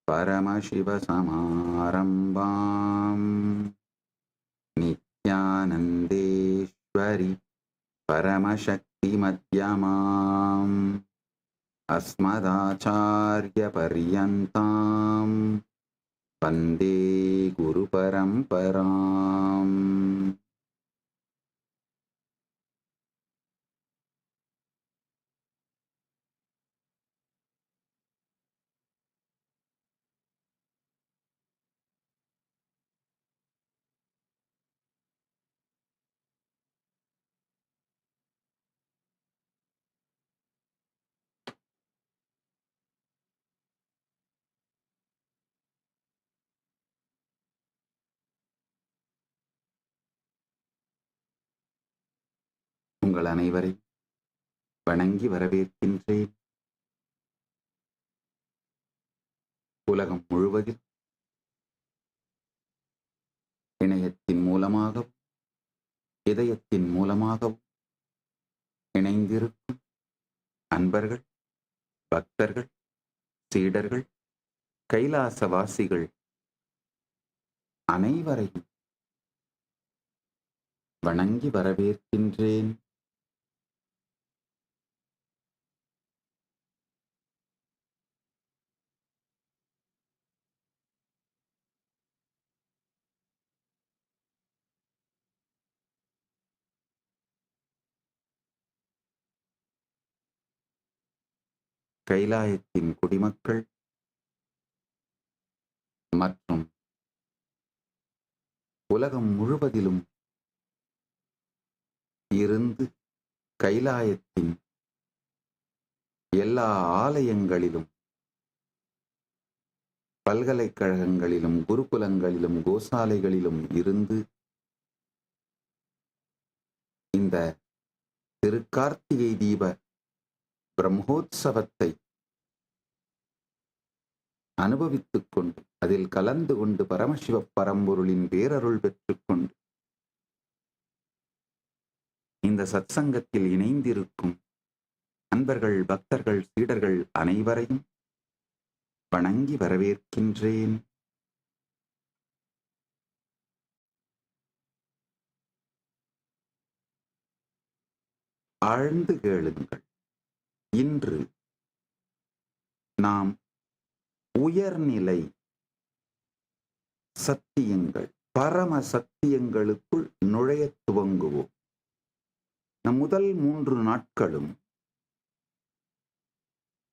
परमशिवसमारम्भाम् नित्यानन्देश्वरि परमशक्तिमध्यमाम् अस्मदाचार्यपर्यन्ताम् वन्दे गुरुपरम्पराम्. உங்கள் அனைவரை வணங்கி வரவேற்கின்றேன். உலகம் முழுவதும் இணையத்தின் மூலமாகவும் இதயத்தின் மூலமாகவும் இணைந்திருக்கும் அன்பர்கள், பக்தர்கள், சீடர்கள், கைலாசவாசிகள் அனைவரையும் வணங்கி வரவேற்கின்றேன். கைலாயத்தின் குடிமக்கள் மற்றும் உலகம் முழுவதிலும் இருந்து கைலாயத்தின் எல்லா ஆலயங்களிலும், பல்கலைக்கழகங்களிலும், குருகுலங்களிலும், கோசாலைகளிலும் இருந்து இந்த திருக்கார்த்திகை தீப பிரம்மோற்சவத்தை அனுபவித்துக் கொண்டு, அதில் கலந்து கொண்டு, பரமசிவ பரம்பொருளின் பேரருள் பெற்றுக்கொண்டு இந்த சத்சங்கத்தில் இணைந்திருக்கும் அன்பர்கள், பக்தர்கள், சீடர்கள் அனைவரையும் வணங்கி வரவேற்கின்றேன். ஆழ்ந்து கேளுங்கள். இன்று நாம் உயர்நிலை சத்தியங்கள், பரம சத்தியங்களுக்குள் நுழைய துவங்குவோம். நம் முதல் 3 நாட்களும்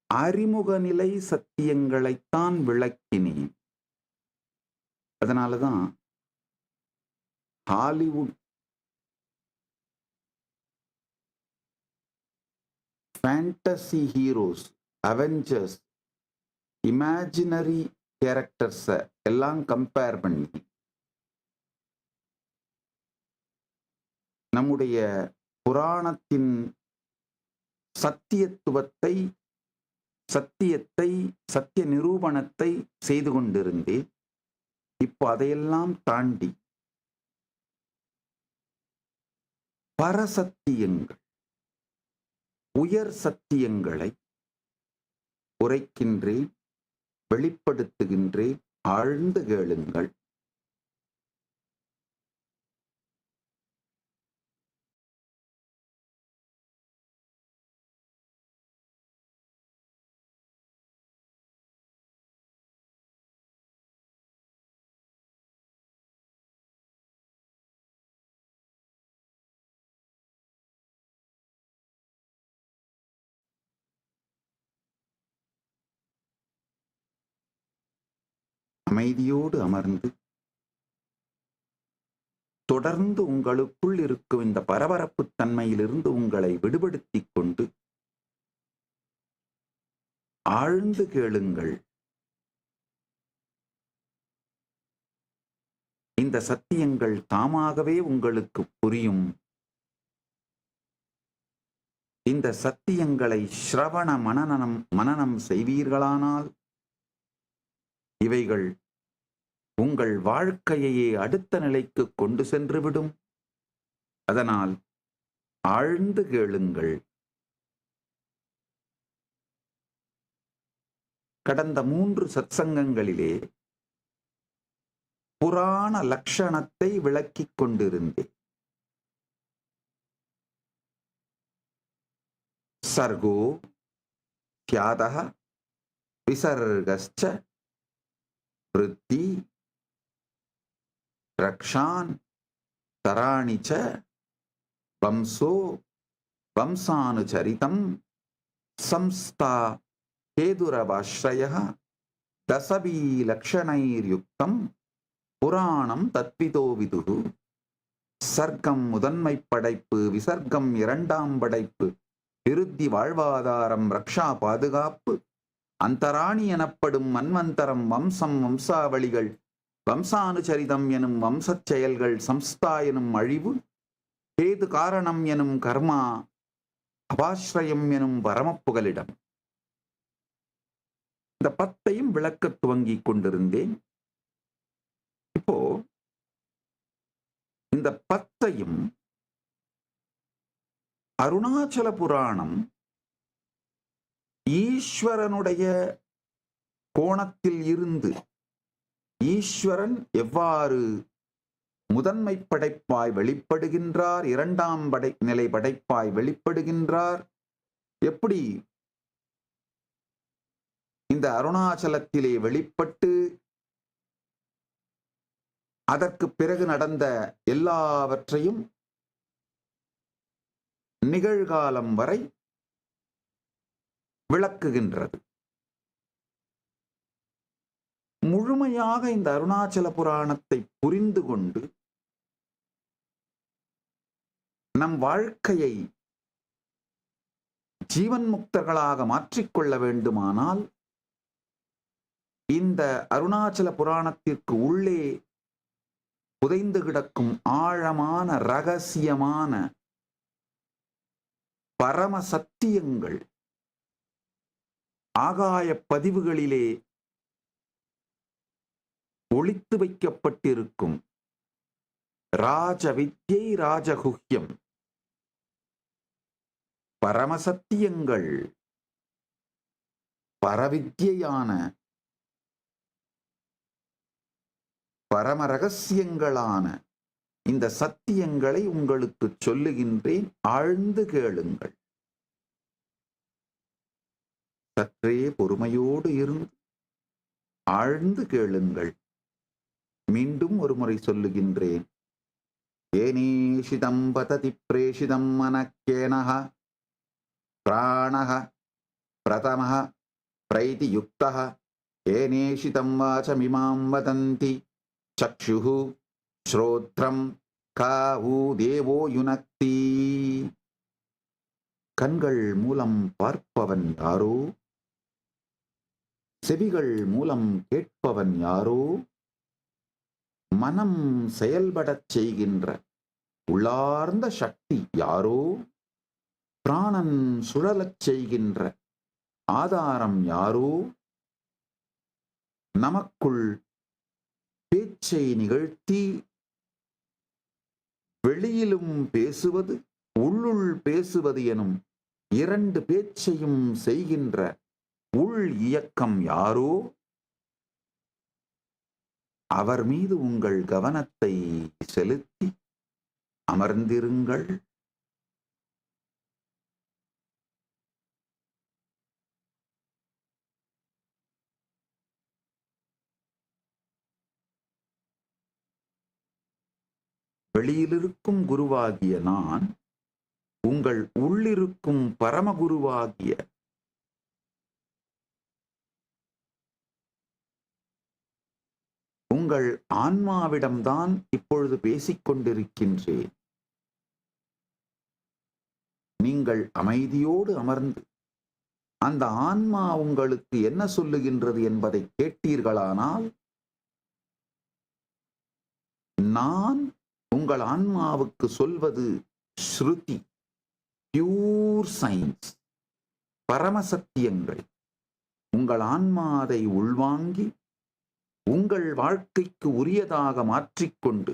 அறிமுக நிலை சத்தியங்களைத்தான் விளக்கினேன். அதனாலதான் Hollywood fantasy heroes, Avengers, imaginary characters எல்லாம் கம்பேர் பண்ணி நம்முடைய புராணத்தின் சத்தியத்துவத்தை, சத்திய நிரூபணத்தை செய்து கொண்டிருந்தேன். இப்போ அதையெல்லாம் தாண்டி பரசத்தியங்கள், உயர் சத்தியங்களை உரைக்கின்றேன், வெளிப்படுத்துகின்றேன். ஆழ்ந்து கேளுங்கள். அமைதியோடு அமர்ந்து தொடர்ந்து உங்களுக்குள் இருக்கும் இந்த பரபரப்பு தன்மையிலிருந்து உங்களை விடுபடுத்திக் கொண்டு ஆழ்ந்து கேளுங்கள். இந்த சத்தியங்கள் தாமாகவே உங்களுக்கு புரியும். இந்த சத்தியங்களை ஸ்ரவண மனனம் செய்வீர்களானால் இவைகள் உங்கள் வாழ்க்கையையே அடுத்த நிலைக்கு கொண்டு சென்றுவிடும். அதனால் ஆழ்ந்து கேளுங்கள். கடந்த 3 சத்சங்கங்களிலே புராண லட்சணத்தை விளக்கிக் கொண்டிருந்தேன். சர்கோ த்யாதः விசர்கஸ்ச விருத்தி ரக்ஷான் தராணி ச வம்சோ வம்சானுச்சரிதம் சம்ஸ்தா கேதுரவாஸ்ரயः தசபி லக்ஷணைர்யுக்தம் புராணம் தத்விதோ விதுஹு. சர்க்கம் முதன்மை படைப்பு, விசர்க்கம் இரண்டாம் படைப்பு, விருத்தி வாழ்வாதாரம், ரக்ஷா பாதுகாப்பு, அந்தராணி எனப்படும் மன்வந்தரம், வம்சம் வம்சாவளிகள், வம்சானுச்சரிதம் எனும் வம்சச் செயல்கள், சம்ஸ்தா எனும் அழிவு, கேது காரணம் எனும் கர்மா, அபாஸ்ரயம் எனும் பரமப்புகலிடம். இந்த 10ஐயும் விளக்க துவங்கிக் கொண்டிருந்தேன். இப்போ இந்த 10ஐயும் அருணாச்சல புராணம் ஈஸ்வரனுடைய கோணத்தில் இருந்து ஈஸ்வரன் எவ்வாறு முதன்மை படைப்பாய் வெளிப்படுகின்றார், இரண்டாம் நிலை படைப்பாய் வெளிப்படுகின்றார், எப்படி இந்த அருணாச்சலத்திலே வெளிப்பட்டு அதற்கு பிறகு நடந்த எல்லாவற்றையும் நிகழ்காலம் வரை விளக்குகின்றது. முழுமையாக இந்த அருணாச்சல புராணத்தை புரிந்து கொண்டு நம் வாழ்க்கையை ஜீவன் முக்தர்களாக மாற்றிக்கொள்ள வேண்டுமானால் இந்த அருணாச்சல புராணத்திற்கு உள்ளே புதைந்து கிடக்கும் ஆழமான ரகசியமான பரம சத்தியங்கள் ஆகாய பதிவுகளிலே ஒளித்து வைக்கப்பட்டிருக்கும் ராஜ வித்யை ராஜகுஹ்யம் பரமசத்தியங்கள், பரவித்யான பரம ரகசியங்களான இந்த சத்தியங்களை உங்களுக்கு சொல்லுகின்றேன். ஆழ்ந்து கேளுங்கள். சற்றே பொறுமையோடு இருந்து ஆழ்ந்து கேளுங்கள். மீண்டும் ஒரு முறை சொல்லுகின்றேன். ஏனேஷிதம் பததி பிரேஷிதம் மனக்கேனஹ பிராணஹ பிரதமஹ பிரைதி யுக்தஹ ஏனேஷிதம் வாசமிமாம் வதந்தி சக்ஷுஹு ஸ்ரோத்ரம் காஹூ தேவோ யுனக்தி. கண்கள் மூலம் பார்ப்பவன் யாரோ, செவிகள் மூலம் கேட்பவன் யாரோ, மனம் செயல்படச் செய்கின்ற உள்ளார்ந்த சக்தி யாரோ, பிராணன் சுழலச் செய்கின்ற ஆதாரம் யாரோ, நமக்குள் பேச்சை நிகழ்த்தி வெளியிலும் பேசுவது உள்ளுள் பேசுவது எனும் இரண்டு பேச்சையும் செய்கின்ற உள் இயக்கம் யாரோ, அவர் மீது உங்கள் கவனத்தை செலுத்தி அமர்ந்திருங்கள். வெளியிலிருக்கும் குருவாகிய நான் உங்கள் உள்ளிருக்கும் பரமகுருவாகிய உங்கள் ஆன்மாவிடம்தான் இப்பொழுது பேசிக் கொண்டிருக்கின்றேன். நீங்கள் அமைதியோடு அமர்ந்து அந்த ஆன்மா உங்களுக்கு என்ன சொல்லுகின்றது என்பதை கேட்டீர்களானால், நான் உங்கள் ஆன்மாவுக்கு சொல்வது ஸ்ருதி, பியூர் சயின்ஸ், பரமசத்தியங்கள். உங்கள் ஆன்மா அதை உள்வாங்கி உங்கள் வாழ்க்கைக்கு உரியதாக மாற்றிக்கொண்டு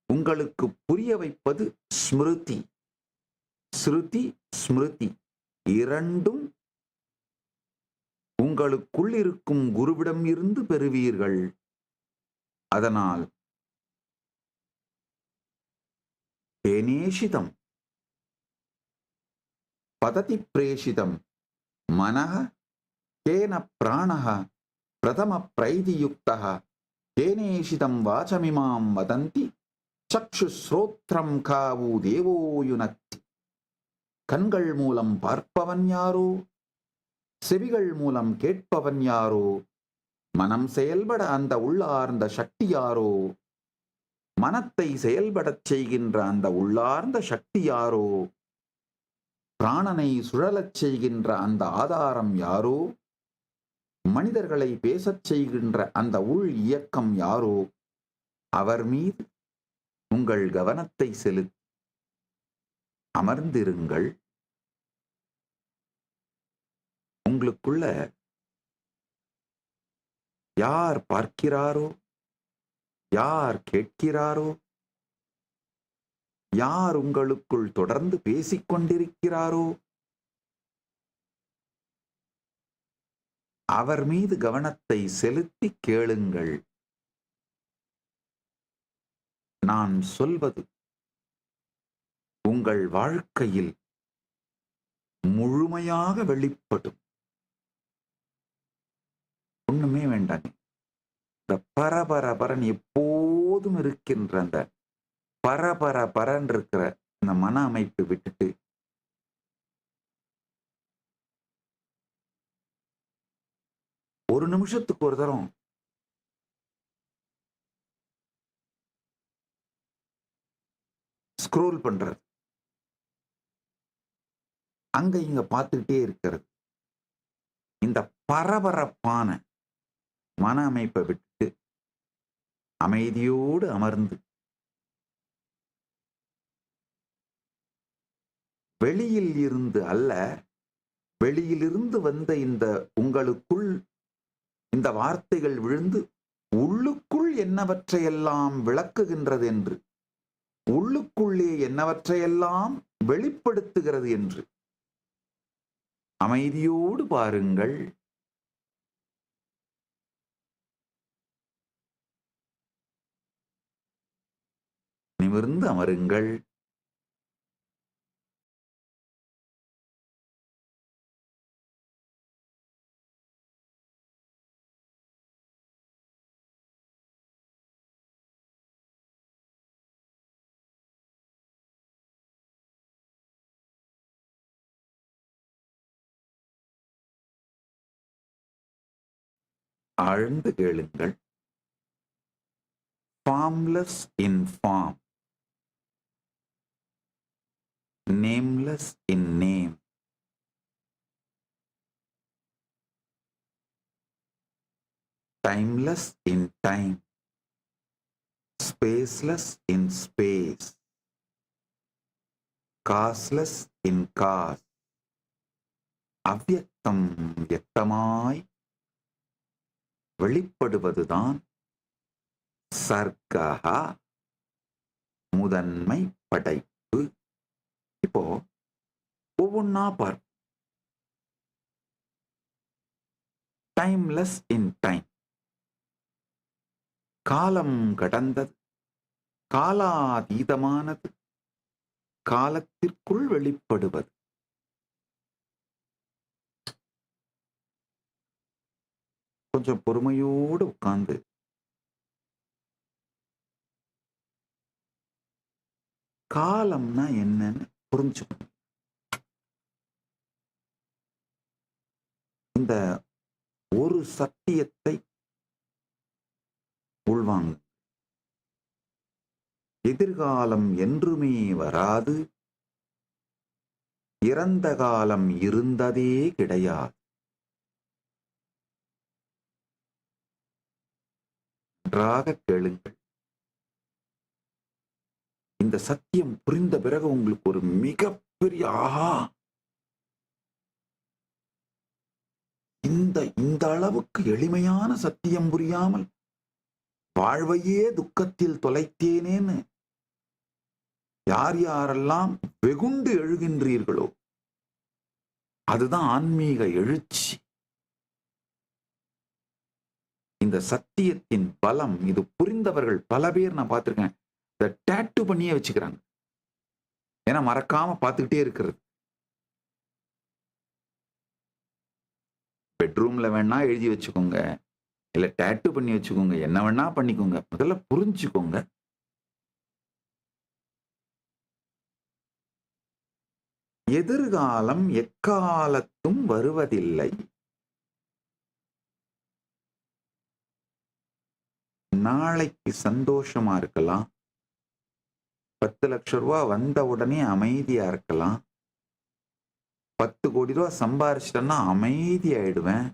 உங்களுக்கு புரிய வைப்பது ஸ்மிருதி. ஸ்ருதி ஸ்மிருதி இரண்டும் உங்களுக்குள் இருக்கும் குருவிடம் இருந்து பெறுவீர்கள். அதனால் தேனேஷிதம் பததி பிரேஷிதம் மனஹ கேன பிராணஹ பிரதம பிரைதியுக்தஹ தேனேஷிதம் வாசமிமாம் வதந்தி சக்ஷுஸ்ரோத்ரம் காவு தேவோயுனக்தி. கண்கள் மூலம் பார்ப்பவன் யாரோ, செவிகள் மூலம் கேட்பவன் யாரோ, மனம் செயல்பட அந்த உள்ளார்ந்த சக்தி யாரோ, மனத்தை செயல்படச் செய்கின்ற அந்த உள்ளார்ந்த சக்தி யாரோ, பிராணனை சுழலச் செய்கின்ற அந்த ஆதாரம் யாரோ, மனிதர்களை பேசச் செய்கின்ற அந்த உள் இயக்கம் யாரோ, அவர் மீது உங்கள் கவனத்தை செலுத்தி அமர்ந்திருங்கள். உங்களுக்குள்ள யார் பார்க்கிறாரோ, யார் கேட்கிறாரோ, யார் உங்களுக்குள் தொடர்ந்து பேசிக்கொண்டிருக்கிறாரோ, அவர் மீது கவனத்தை செலுத்தி கேளுங்கள். நான் சொல்வது உங்கள் வாழ்க்கையில் முழுமையாக வெளிப்படும். ஒண்ணுமே வேண்டாங்க. இந்த பரபரபரன் எப்போதும் இருக்கின்ற அந்த பரபரபரன் இருக்கிற இந்த மன அமைப்பு விட்டுட்டு ஒரு நிமிஷத்துக்கு ஒரு தரம் ஸ்க்ரோல் பண்றது, அங்க இங்க பார்த்துக்கிட்டே இருக்கிறது, இந்த பரபரப்பான மன அமைப்பை விட்டு அமைதியோடு அமர்ந்து வெளியில் இருந்து அல்ல, வெளியிலிருந்து வந்த இந்த உங்களுக்குள் இந்த வார்த்தைகள் விழுந்து உள்ளுக்குள் என்னவற்றையெல்லாம் விளக்குகின்றது என்று, உள்ளுக்குள்ளே என்னவற்றையெல்லாம் வெளிப்படுத்துகிறது என்று அமைதியோடு பாருங்கள். நிமிர்ந்து அமருங்கள். ஆழ்ந்து கேளுங்கள். Formless in form, nameless in name, timeless in time, spaceless in space, causeless in cause, அவ்யக்தம் வியக்தமாய் வெளிப்படுவதுதான் சர்க்கா, முதன்மை படைப்பு. இப்போ ஒவ்வொன்னா பார்ப்போம். டைம்லெஸ் இன் டைம், காலம் கடந்தது, காலாதீதமானது, காலத்திற்குள் வெளிப்படுவது. கொஞ்சம் பொறுமையோடு உட்கார்ந்து காலம்னா என்னன்னு புரிஞ்சுக்கணும். இந்த ஒரு சத்தியத்தை உள்வாங்க. எதிர்காலம் என்றுமே வராது, இறந்த காலம் இருந்ததே கிடையாது. நன்றாக கேளுங்கள். இந்த சத்தியம் புரிந்த பிறகு உங்களுக்கு ஒரு மிகப்பெரிய ஆஹா, இந்த அளவுக்கு எளிமையான சத்தியம் புரியாமல் வாழ்வையே துக்கத்தில் தொலைத்தேனேன்னு யார் யாரெல்லாம் வெகுண்டு எழுகின்றீர்களோ, அதுதான் ஆன்மீக எழுச்சி. இந்த சத்தியத்தின் பலம் இது புரிந்தவர்கள் பல பேர் நான் பார்த்திருக்கேன். இதை டேட்டு பண்ணியே வச்சுக்கிறாங்க. ஏன்னா மறக்காம பார்த்துக்கிட்டே இருக்கிறது. பெட்ரூம்ல வேணா எழுதி வச்சுக்கோங்க, இல்ல டேட்டு பண்ணி வச்சுக்கோங்க, என்ன வேணா பண்ணிக்கோங்க. முதல்ல புரிஞ்சுக்கோங்க. எதிர்காலம் எக்காலத்தும் வருவதில்லை. நாளைக்கு சந்தோஷமா இருக்கலாம். 10 லட்சம் ரூபாய் வந்த உடனே அமைதியா இருக்கலாம். 10 கோடி ரூபாய் சம்பாரிச்சிட்டேன்னா அமைதியாயிடுவேன்.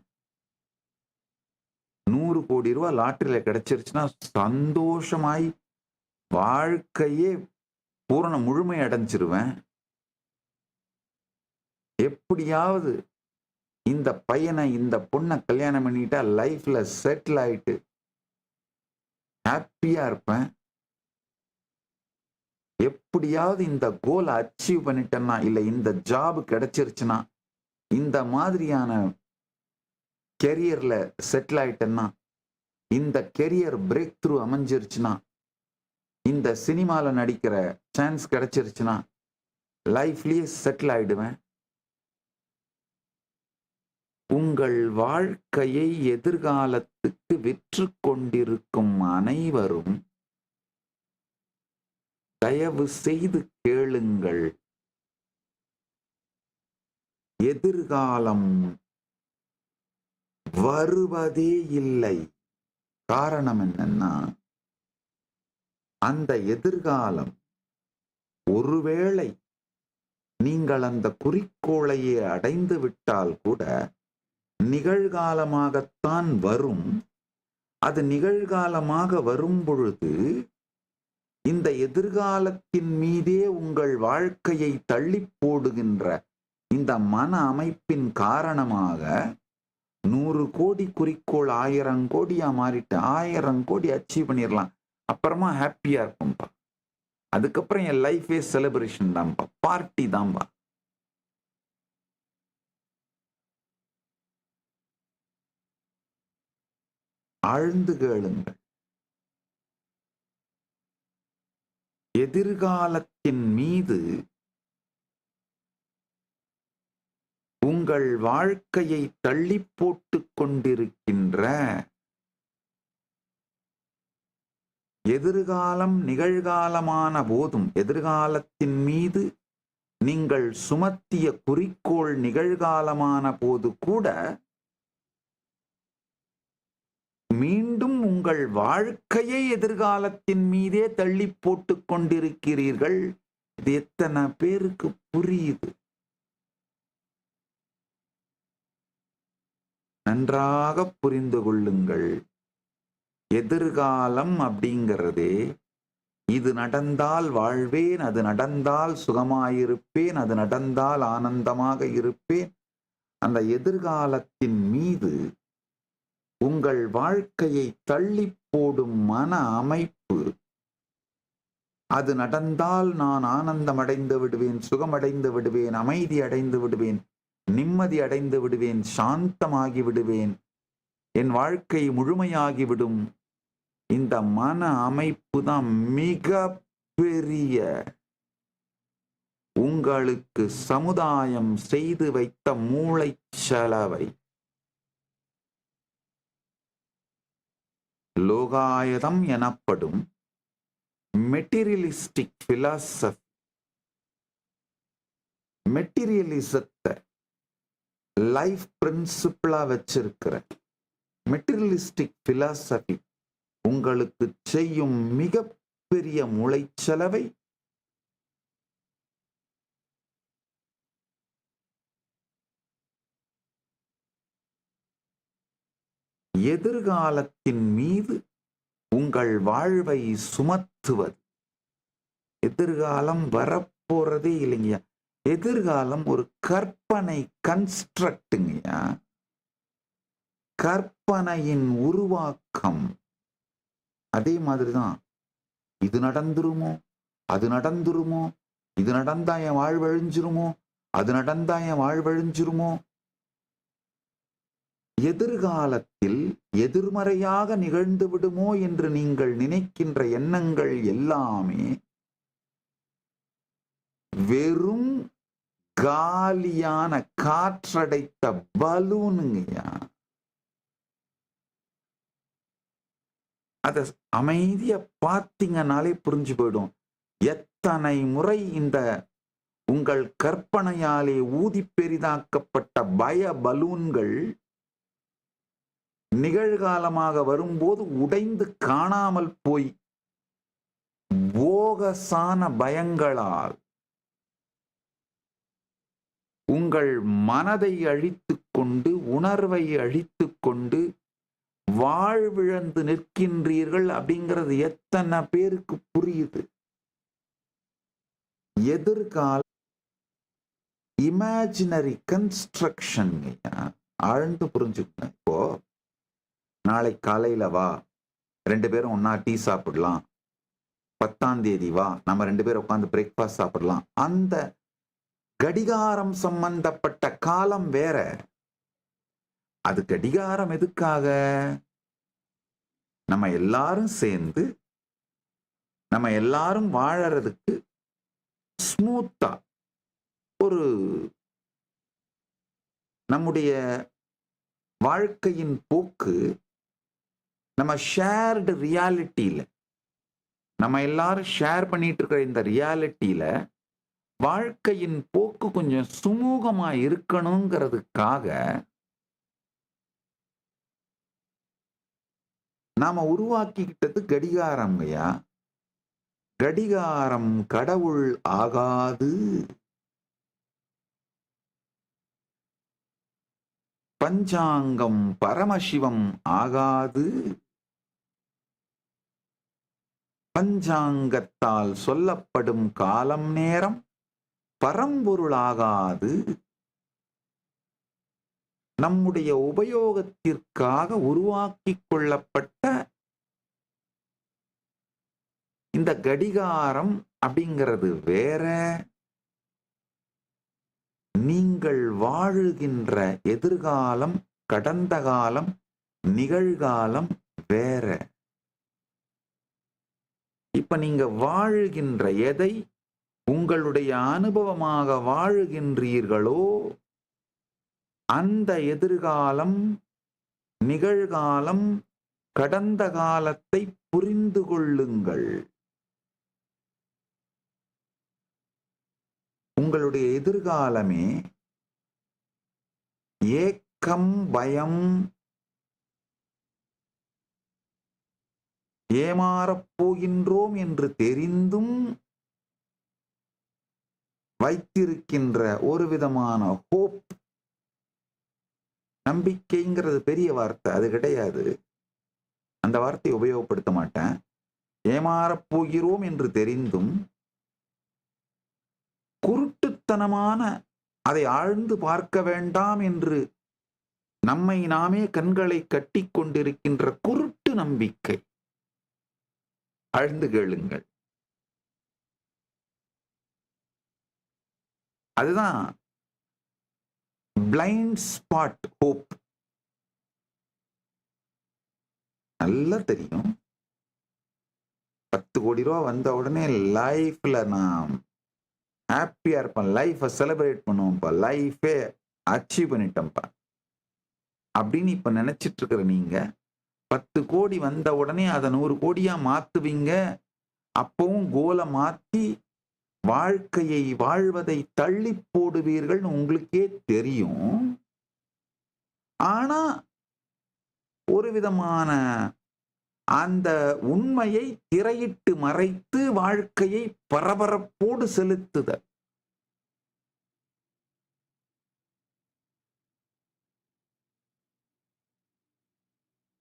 100 கோடி ரூபாய் லாட்டரியில கிடைச்சிருச்சுன்னா சந்தோஷமாய் வாழ்க்கையே பூரண முழுமை அடைஞ்சிருவேன். எப்படியாவது இந்த பையனை இந்த பொண்ணை கல்யாணம் பண்ணிட்டா லைஃப்ல செட்டில் ஆயிட்டு ஹாப்பியா இருப்பேன். எப்படியாவது இந்த கோலை அச்சீவ் பண்ணிட்டேன்னா, இல்ல இந்த ஜாப் கிடைச்சிருச்சுன்னா, இந்த மாதிரியான கெரியர்ல செட்டில் ஆயிட்டேன்னா, இந்த கெரியர் பிரேக் த்ரூ அமைஞ்சிருச்சுன்னா, இந்த சினிமால நடிக்கிற சான்ஸ் கிடைச்சிருச்சுன்னா லைஃப்லயே செட்டில் ஆயிடுவேன். உங்கள் வாழ்க்கையை எதிர்காலத்துக்கு விற்று கொண்டிருக்கும் அனைவரும் தயவு செய்து கேளுங்கள். எதிர்காலம் வருவதே இல்லை. காரணம் என்னன்னா, அந்த எதிர்காலம் ஒருவேளை நீங்கள் அந்த குறிக்கோளையே அடைந்து விட்டால் கூட நிகழ்காலமாகத்தான் வரும். அது நிகழ்காலமாக வரும் பொழுது இந்த எதிர்காலத்தின் மீதே உங்கள் வாழ்க்கையை தள்ளி போடுகின்ற இந்த மன அமைப்பின் காரணமாக 100 கோடி குறிக்கோள் 1000 கோடியா மாறிட்டு 1000 கோடி அச்சீவ் பண்ணிடலாம். அப்புறமா ஹாப்பியா இருக்கும்பா. அதுக்கப்புறம் என் லைஃபே செலிப்ரேஷன் தான்ப்பா, பார்ட்டி தான்பா. ஆழ்ந்து கேளுங்கள். எதிர்காலத்தின் மீது உங்கள் வாழ்க்கையை தள்ளி போட்டுக் கொண்டிருக்கின்ற எதிர்காலம் நிகழ்காலமான போதும், எதிர்காலத்தின் மீது நீங்கள் சுமத்திய குறிக்கோள் நிகழ்காலமான போது கூட மீண்டும் உங்கள் வாழ்க்கையை எதிர்காலத்தின் மீதே தள்ளி போட்டுக் கொண்டிருக்கிறீர்கள். இது எத்தனை பேருக்கு புரியுது? நன்றாக புரிந்து கொள்ளுங்கள். எதிர்காலம் அப்படிங்கிறதே, இது நடந்தால் வாழ்வேன், அது நடந்தால் சுகமாயிருப்பேன், அது நடந்தால் ஆனந்தமாக இருப்பேன். அந்த எதிர்காலத்தின் மீது உங்கள் வாழ்க்கையை தள்ளி போடும் மன அமைப்பு, அது நடந்தால் நான் ஆனந்தம் அடைந்து விடுவேன், சுகமடைந்து விடுவேன், அமைதி அடைந்து விடுவேன், நிம்மதி அடைந்து விடுவேன், சாந்தமாகி விடுவேன், என் வாழ்க்கை முழுமையாகிவிடும். இந்த மன அமைப்பு தான் மிக பெரிய உங்களுக்கு சமுதாயம் செய்து வைத்த மூளைச்சலவை. லோகாயதம் எனப்படும் மெட்டீரியலிஸ்டிக் பிலாசபி, மெட்டீரியலிசத்தை லைஃப் பிரின்சிபிளா வச்சிருக்கிற மெட்டீரியலிஸ்டிக் பிலாசபி உங்களுக்கு செய்யும் மிகப்பெரிய மூளைச்சலவை எதிர்காலத்தின் மீது உங்கள் வாழ்வை சுமத்துவது. எதிர்காலம் வரப்போறதே இல்லைங்கய்யா. எதிர்காலம் ஒரு கற்பனை கன்ஸ்ட்ரக்டுங்கய்யா, கற்பனையின் உருவாக்கம். அதே மாதிரிதான், இது நடந்துருமோ, அது நடந்துருமோ, இது நடந்தா என் வாழ்வழிஞ்சிருமோ, அது நடந்தா என் வாழ்வழிஞ்சிருமோ, எதிர்காலத்தில் எதிர்மறையாக நிகழ்ந்து விடுமோ என்று நீங்கள் நினைக்கின்ற எண்ணங்கள் எல்லாமே வெறும் காலியான காற்றடைத்த பலூனுங்கய்யா. அத அமைதியா பார்த்தீங்கன்னாலே புரிஞ்சு போயிடும். எத்தனை முறை இந்த உங்கள் கற்பனையாலே ஊதி பெரிதாக்கப்பட்ட பய பலூன்கள் நிகழ்காலமாக வரும்போது உடைந்து காணாமல் போய் போகசான பயங்களால் உங்கள் மனதை அழித்துக் கொண்டு உணர்வை அழித்துக் கொண்டு வாழ்விழந்து நிற்கின்றீர்கள் அப்படிங்கிறது எத்தனை பேருக்கு புரியுது? எதிர்கால இமேஜினரி கன்ஸ்ட்ரக்ஷன் ஆழ்ந்து புரிஞ்சுக்கணும். இப்போ நாளை காலையில வா, 2 பேரும் ஒன்னா டீ சாப்பிடலாம், 10ஆம் தேதி வா, நம்ம 2 பேரும் உட்காந்து பிரேக்ஃபாஸ்ட் சாப்பிடலாம். அந்த கடிகாரம் சம்பந்தப்பட்ட காலம் வேற. அது கடிகாரம் எதுக்காக? நம்ம எல்லாரும் சேர்ந்து நம்ம எல்லாரும் வாழறதுக்கு ஸ்மூத்தா ஒரு நம்முடைய வாழ்க்கையின் போக்கு நம்ம ஷேர்டு ரியாலிட்டியில, நம்ம எல்லாரும் ஷேர் பண்ணிட்டு இருக்கிற இந்த ரியாலிட்டியில வாழ்க்கையின் போக்கு கொஞ்சம் சுமூகமா இருக்கணுங்கிறதுக்காக நாம உருவாக்கிக்கிட்டது கடிகாரம்யா. கடிகாரம் கடவுள் ஆகாது. பஞ்சாங்கம் பரமசிவம் ஆகாது. பஞ்சாங்கத்தால் சொல்லப்படும் காலம் நேரம் பரம்பொருளாகாது. நம்முடைய உபயோகத்திற்காக உருவாக்கிக் கொள்ளப்பட்ட இந்த கடிகாரம் அப்படிங்கிறது வேற. நீங்கள் வாழுகின்ற எதிர்காலம், கடந்த காலம், நிகழ்காலம் வேற. இப்ப நீங்க வாழுகின்ற எதை உங்களுடைய அனுபவமாக வாழுகின்றீர்களோ அந்த எதிர்காலம், நிகழ்காலம், கடந்த காலத்தை புரிந்து கொள்ளுங்கள். உங்களுடைய எதிர்காலமே ஏக்கம், பயம், ஏமாறப் போகின்றோம் என்று தெரிந்தும் வைத்திருக்கின்ற ஒரு விதமான ஹோப். நம்பிக்கைங்கிறது பெரிய வார்த்தை, அது கிடையாது. அந்த வார்த்தையை உபயோகப்படுத்த மாட்டேன். ஏமாறப் போகிறோம் என்று தெரிந்தும் குருட்டுத்தனமான, அதை ஆழ்ந்து பார்க்க வேண்டாம் என்று நம்மை நாமே கண்களை கட்டி கொண்டிருக்கின்ற குருட்டு நம்பிக்கை. ஆழ்ந்து கேளுங்கள். அதுதான் பிளைண்ட் ஸ்பாட் ஹோப். நல்லா தெரியும். 10 கோடி ரூபா வந்த உடனே லைஃப்ல நான் ஹாப்பியா இருப்பேன், லைஃபை செலிப்ரேட் பண்ணுவோம்ப்பா, லைஃபே அச்சீவ் பண்ணிட்டேன்ப்பா அப்படின்னு இப்ப நினைச்சிட்டு இருக்கிற நீங்க 10 கோடி வந்த உடனே அதை 100 கோடியா மாத்துவீங்க. அப்பவும் கோலை மாத்தி வாழ்க்கையை வாழ்வதை தள்ளி போடுவீர்கள் உங்களுக்கே தெரியும். ஆனா ஒரு விதமான அந்த உண்மையை திரையிட்டு மறைத்து வாழ்க்கையை பரபரப்போடு செலுத்துதல்.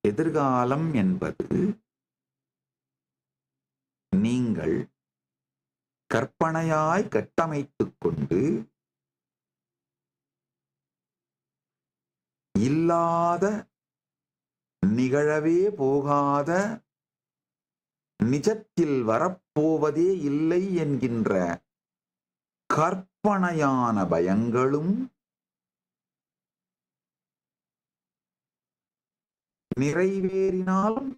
எதிர்காலம் என்பது நீங்கள் கற்பனையாய் கட்டமைத்துக் கொண்டு இல்லாத, நிகழவே போகாத, நிஜத்தில் வரப்போவதே இல்லை என்கின்ற கற்பனையான பயங்களும் நிறைவேறினாலும்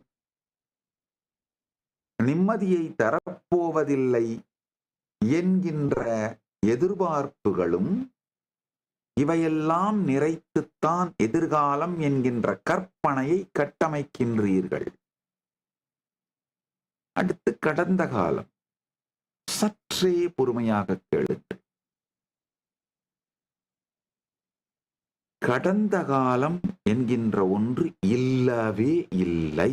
நிம்மதியை தரப்போவதில்லை என்கின்ற எதிர்பார்ப்புகளும் இவையெல்லாம் நிறைத்துத்தான் எதிர்காலம் என்கின்ற கற்பனையை கட்டமைக்கின்றீர்கள். அடுத்து கடந்த காலம். சற்றே பொறுமையாக கேளுங்கள். கடந்த காலம் என்கின்ற ஒன்று இல்லவே இல்லை.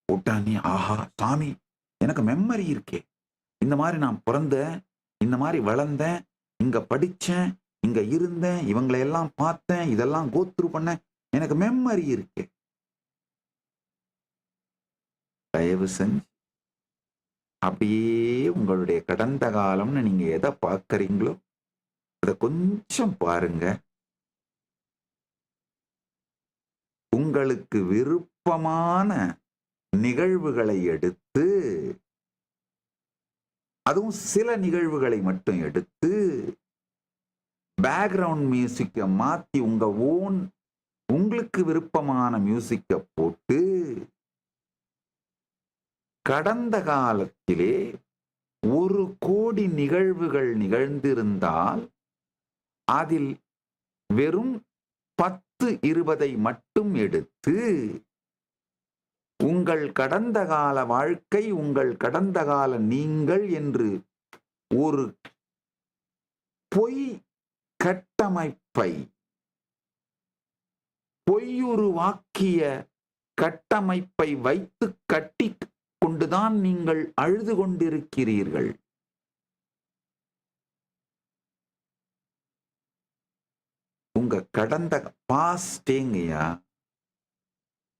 உடனே ஆஹா சாமி, எனக்கு மெமரி இருக்கே, இந்த மாதிரி நான் பிறந்தேன், இந்த மாதிரி வளர்ந்தேன், இங்க படிச்சேன், இங்க இருந்தேன், இவங்களை எல்லாம் பார்த்தேன், இதெல்லாம் கோத்ரூ பண்ணேன், எனக்கு மெமரி இருக்கு. தயவு செஞ்சு அப்படியே உங்களுடைய கடந்த காலம்னு நீங்க எதை பார்க்கறீங்களோ அதை கொஞ்சம் பாருங்க. உங்களுக்கு விருப்பமான நிகழ்வுகளை எடுத்து, அதுவும் சில நிகழ்வுகளை மட்டும் எடுத்து பேக்ரவுண்ட் மியூசிக்கை மாத்தி உங்க ஓன் உங்களுக்கு விருப்பமான மியூசிக்கை போட்டு கடந்த காலத்திலே 1 கோடி நிகழ்வுகள் நிகழ்ந்திருந்தால் அதில் வெறும் 10-20 மட்டும் எடுத்து உங்கள் கடந்த கால வாழ்க்கை, உங்கள் கடந்த கால நீங்கள் என்று ஒரு பொய் கட்டமைப்பை, பொய்யுருவாக்கிய கட்டமைப்பை வைத்து கட்டி கொண்டுதான் நீங்கள் அழுது கொண்டிருக்கிறீர்கள். உங்க கடந்த பாஸ்டேங்கய்யா,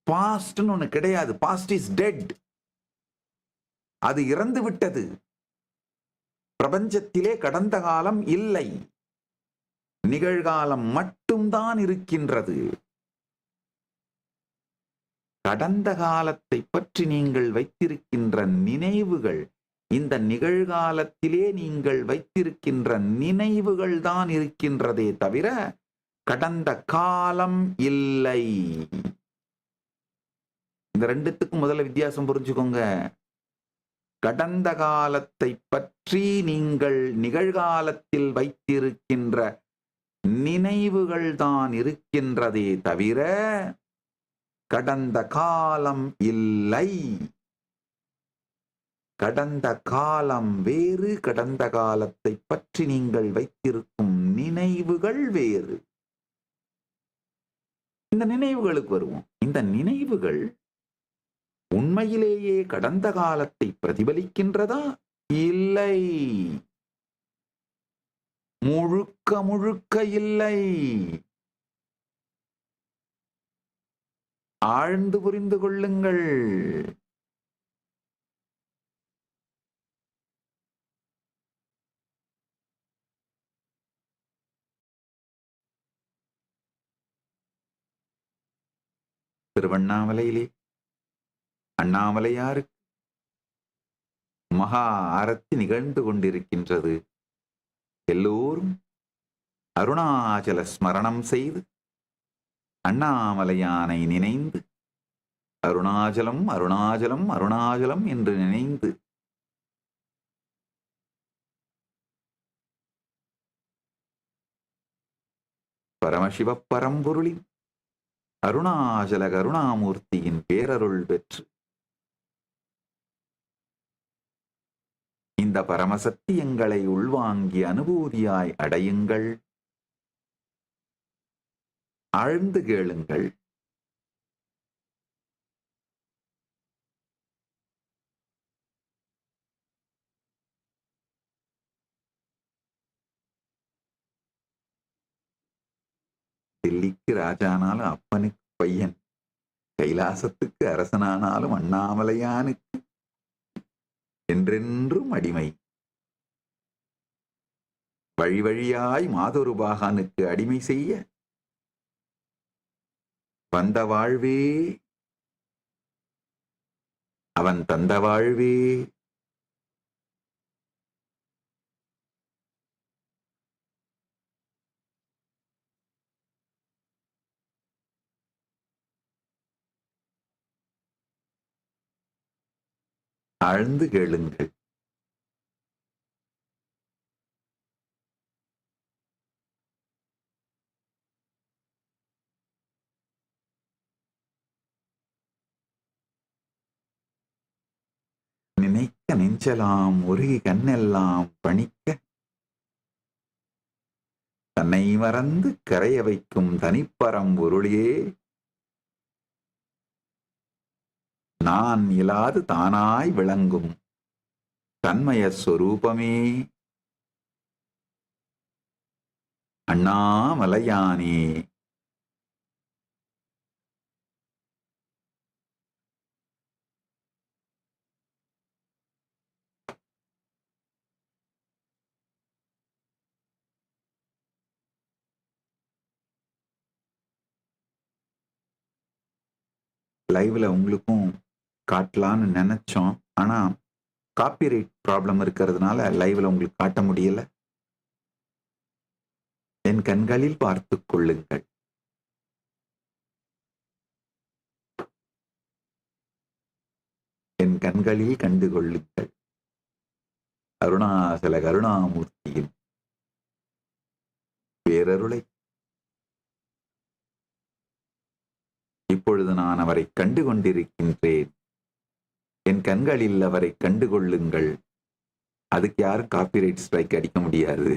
பாஸ்ட்னு ஒண்ணு கிடையாது. Past is dead. அது இறந்து விட்டது. பிரபஞ்சத்திலே கடந்த காலம் இல்லை, நிகழ்காலம் மட்டும்தான் இருக்கின்றது. கடந்த காலத்தை பற்றி நீங்கள் வைத்திருக்கின்ற நினைவுகள், இந்த நிகழ்காலத்திலே நீங்கள் வைத்திருக்கின்ற நினைவுகள் தான் இருக்கின்றதே தவிர கடந்த காலம் இல்லை. இந்த ரெண்டுத்துக்கும் முதல்ல வித்தியாசம் புரிஞ்சுக்கோங்க. கடந்த காலத்தை பற்றி நீங்கள் நிகழ்காலத்தில் வைத்திருக்கின்ற நினைவுகள் தான் இருக்கின்றதே தவிர கடந்த காலம் இல்லை. கடந்த காலம் வேறு, கடந்த காலத்தை பற்றி நீங்கள் வைத்திருக்கும் நினைவுகள் வேறு. இந்த நினைவுகளுக்கு வருவோம். இந்த நினைவுகள் உண்மையிலேயே கடந்த காலத்தை பிரதிபலிக்கின்றதா? இல்லை, முழுக்க முழுக்க இல்லை. ஆழ்ந்து புரிந்து கொள்ளுங்கள். திருவண்ணாமலையிலே அண்ணாமலையாருக்கு மகா ஆரத்தி நிகழ்ந்து கொண்டிருக்கின்றது. எல்லோரும் அருணாச்சல ஸ்மரணம் செய்து அண்ணாமலையானை நினைந்து அருணாச்சலம் அருணாச்சலம் அருணாச்சலம் என்று நினைந்து பரமசிவ பரம்பொருளின் அருணாச்சல கருணாமூர்த்தியின் பேரருள் பெற்று இந்த பரமசத்தியங்களை உள்வாங்கி அனுபூதியாய் அடையுங்கள். ஆழ்ந்து கேளுங்கள். தில்லிக்கு ராஜானாலும் அப்பனுக்கு பையன், கைலாசத்துக்கு அரசனானாலும் அண்ணாமலையானுக்கு என்றென்றும் அடிமை. வழி வழியாய் மாதொரு பாகானுக்கு அடிமை செய்ய வந்த வாழ்வே அவன் தந்த வாழ்வே ஆழ்ந்து கேளுங்கள். நினைக்க நெஞ்சலாம் உருகி கண்ணெல்லாம் பணிக்க, தன்னை மறந்து கரைய வைக்கும் தனிப்பரம் பொருளியே, நான் இலாது தானாய் விளங்கும் தன்மய ஸ்வரூபமே, அண்ணாமலையானே. லைவ்ல உங்களுக்கும் காட்டலான்னு நினைச்சோம். ஆனா காப்பிரைட் ப்ராப்ளம் இருக்கிறதுனால லைவ்ல உங்களுக்கு காட்ட முடியல. என் கண்களில் பார்த்துக் கொள்ளுங்கள். என் கண்களில் கண்டு கொள்ளுங்கள் அருணாசல கருணாமூர்த்தியின் பேரருளை. இப்பொழுது நான் அவரை கண்டு கொண்டிருக்கின்றேன். என் கண்களில் அவரை கண்டு கொள்ளுங்கள். அதுக்கு யாரும் காப்பிரைட் ஸ்ட்ரைக் அடிக்க முடியாது.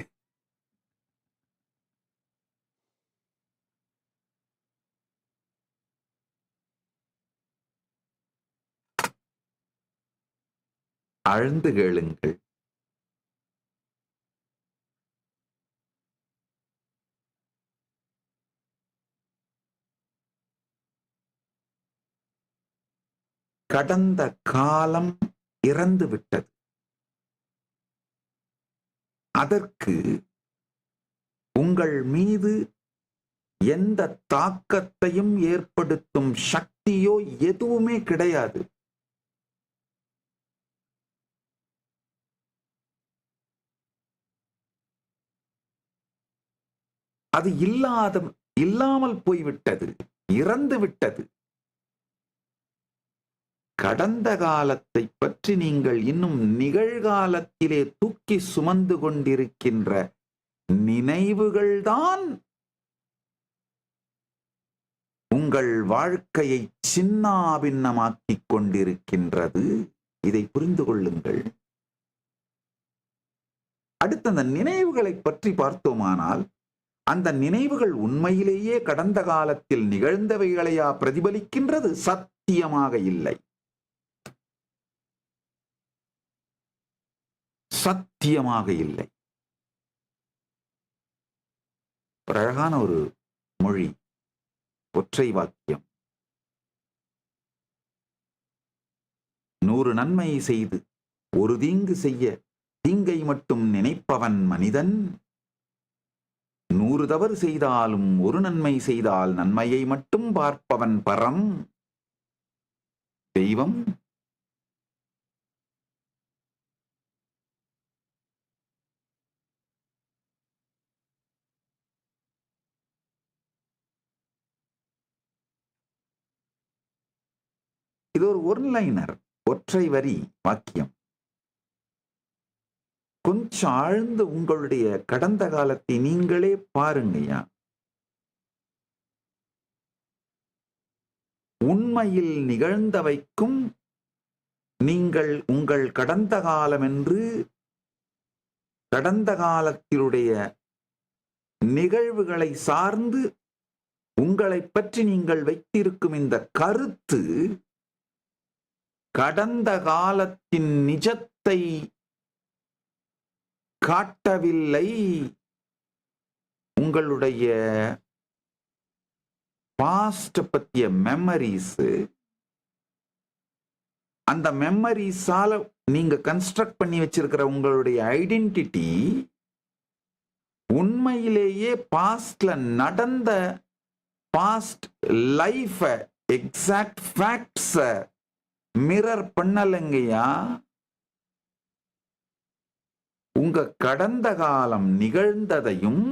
ஆழ்ந்து கேளுங்கள். கடந்த காலம் இறந்து விட்டது. அதற்கு உங்கள் மீது எந்த தாக்கத்தையும் ஏற்படுத்தும் சக்தியோ எதுவுமே கிடையாது. அது இல்லாமல் போய்விட்டது, இறந்து விட்டது. கடந்த காலத்தை பற்றி நீங்கள் இன்னும் நிகழ்காலத்திலே தூக்கி சுமந்து கொண்டிருக்கின்ற நினைவுகள்தான் உங்கள் வாழ்க்கையை சின்னாபின்னமாக்கிக் கொண்டிருக்கின்றது. இதை புரிந்து கொள்ளுங்கள். அடுத்த அந்த நினைவுகளை பற்றி பார்த்தோமானால், அந்த நினைவுகள் உண்மையிலேயே கடந்த காலத்தில் நிகழ்ந்தவைகளையா பிரதிபலிக்கின்றது? சத்தியமாக இல்லை. சத்தியமாக இல்லை. ஒரு அழகான ஒரு மொழி, ஒற்றை வாக்கியம். 100 நன்மை செய்து ஒரு தீங்கு செய்ய தீங்கை மட்டும் நினைப்பவன் மனிதன். 100 தவறு செய்தாலும் ஒரு நன்மை செய்தால் நன்மையை மட்டும் பார்ப்பவன் பரம் தெய்வம். இது ஒரு ஒன்லைனர், ஒற்றை வரி வாக்கியம். கொஞ்சம் ஆழ்ந்து உங்களுடைய கடந்த காலத்தை நீங்களே பாருங்கய்யா. உண்மையில் நிகழ்ந்தவைக்கும் நீங்கள் உங்கள் கடந்த காலம் என்று கடந்த காலத்தினுடைய நிகழ்வுகளை சார்ந்து உங்களை பற்றி நீங்கள் வைத்திருக்கும் இந்த கருத்து கடந்த காலத்தின் நிஜத்தை காட்டவில்லை. உங்களுடைய பாஸ்ட் பற்றிய மெமரிஸ், அந்த மெமரிஸால நீங்க கன்ஸ்ட்ரக்ட் பண்ணி வச்சிருக்கிற உங்களுடைய ஐடென்டிட்டி உண்மையிலேயே பாஸ்ட்ல நடந்த past life exact facts mirror பண்ணலங்கய்யா. உங்க கடந்த காலம் நிகழ்ந்ததையும்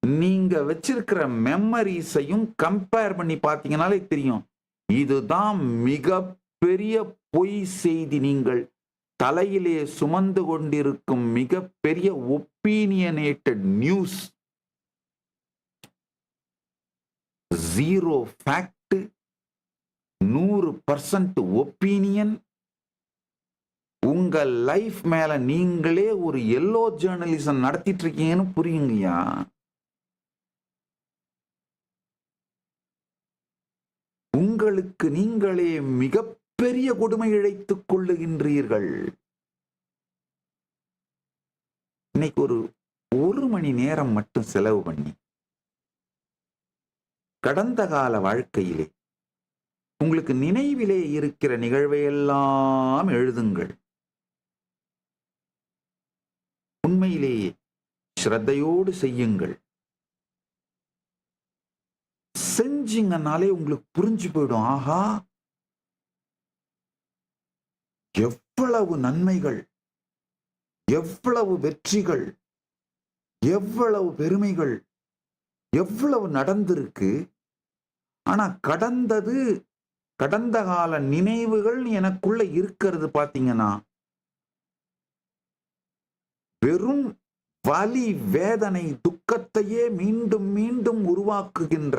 நீங்க வச்சிருக்கிற மெமரிஸையும் கம்பேர் பண்ணி பார்த்தீங்கன்னாலே தெரியும். இதுதான் மிக மிகப்பெரிய பொய் செய்தி, நீங்கள் தலையிலே சுமந்து கொண்டிருக்கும் மிகப்பெரிய ஒப்பீனியனேட்டட் நியூஸ். 0 fact, 100% opinion. உங்க லைஃப் மேல நீங்களே ஒரு எல்லோ ஜேர்னலிசம் நடத்திட்டு இருக்கீங்கன்னு புரியுங்கய்யா. உங்களுக்கு நீங்களே மிகப்பெரிய கொடுமை இழைத்துக் கொள்ளுகின்றீர்கள். இன்னைக்கு ஒரு மணி நேரம் மட்டும் செலவு பண்ணி கடந்த கால வாழ்க்கையிலே உங்களுக்கு நினைவிலே இருக்கிற நிகழ்வையெல்லாம் எழுதுங்கள். உண்மையிலேயே ஸ்ரத்தையோடு செய்யுங்கள். செஞ்சீங்கன்னாலே உங்களுக்கு புரிஞ்சு போயிடும், ஆஹா எவ்வளவு நன்மைகள், எவ்வளவு வெற்றிகள், எவ்வளவு பெருமைகள், எவ்வளவு நடந்திருக்கு. ஆனா கடந்த கால நினைவுகள் எனக்குள்ள இருக்கிறது பாத்தீங்கன்னா வெறும் வலி, வேதனை, துக்கத்தையே மீண்டும் மீண்டும் உருவாக்குகின்ற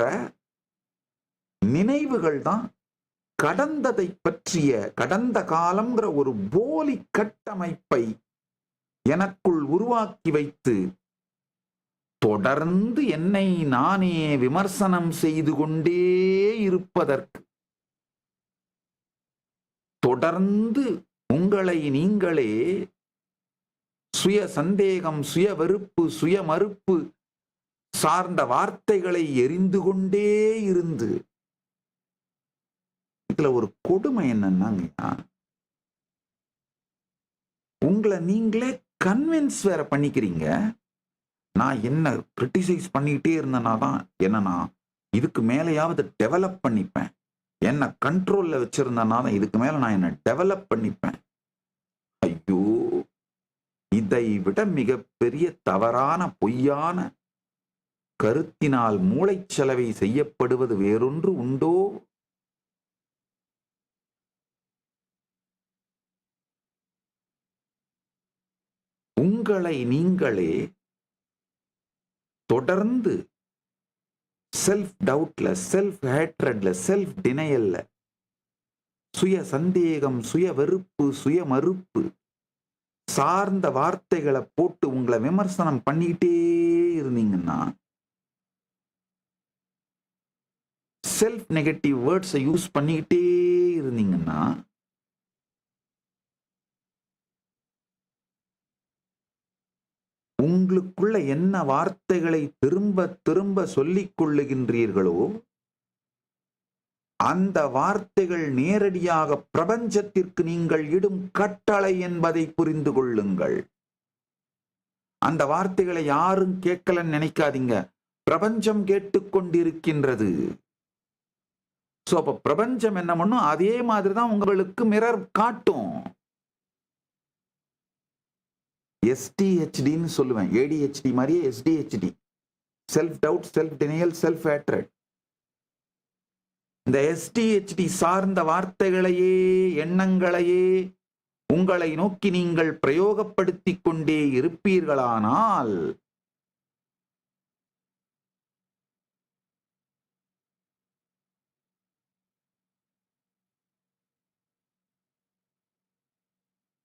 நினைவுகள் தான் கடந்ததை பற்றிய, கடந்த காலம்ங்கிற ஒரு போலி கட்டமைப்பை எனக்குள் உருவாக்கி வைத்து தொடர்ந்து என்னை நானே விமர்சனம் செய்து கொண்டே இருப்பதற்கு, தொடர்ந்து உங்களை நீங்களே சுய சந்தேகம், சுய வெறுப்பு, சுய மறுப்பு சார்ந்த வார்த்தைகளை எரிந்து கொண்டே இருந்து, இதுல ஒரு கொடுமை என்னன்னா, உங்களை நீங்களே கன்வின்ஸ் வேற பண்ணிக்கிறீங்க. நான் என்ன கிரிட்டிசைஸ் பண்ணிக்கிட்டே இருந்தேன்னா தான் என்னன்னா இதுக்கு மேலேயாவது டெவலப் பண்ணிப்பேன், என்ன கண்ட்ரோல்ல வச்சிருந்தேன்னா தான் இதுக்கு மேல நான் என்ன டெவலப் பண்ணிப்பேன். ஐயோ, இதை விட மிகப்பெரிய தவறான பொய்யான கருத்தினால் மூளைச்சலவை செய்யப்படுவது வேறொன்று உண்டோ? உங்களை நீங்களே தொடர்ந்து செல்ஃப் டவுட்ல, செல்ஃப் ஹேட்ரட்ல, செல்ஃப் டினையல்ல, சுய சந்தேகம், சுய வெறுப்பு, சுய மறுப்பு சார்ந்த வார்த்தைகளை போட்டு உங்களை விமர்சனம் பண்ணிக்கிட்டே இருந்தீங்கன்னா, செல்ஃப் நெகட்டிவ் வேர்ட்ஸை யூஸ் பண்ணிக்கிட்டே இருந்தீங்கன்னா, உங்களுக்குள்ள என்ன வார்த்தைகளை திரும்ப திரும்ப சொல்லிக் கொள்ளுகின்றீர்களோ அந்த வார்த்தைகள் நேரடியாக பிரபஞ்சத்திற்கு நீங்கள் இடும் கட்டளை என்பதை புரிந்து கொள்ளுங்கள். அந்த வார்த்தைகளை யாரும் கேட்கலன்னு நினைக்காதீங்க, பிரபஞ்சம் கேட்டுக்கொண்டிருக்கின்றது. சோ அப்ப பிரபஞ்சம் என்ன பண்ணும், அதே மாதிரிதான் உங்களுக்கு மிரர் காட்டும். SDHDன்னு சொல்லுவேன், ADHD மாதிரியே SDHD, self doubt, self denial, self hatred. இந்த SDHD சார்ந்த வார்த்தைகளையே, எண்ணங்களையே உங்களை நோக்கி நீங்கள் பிரயோகப்படுத்திக் கொண்டே இருப்பீர்களானால்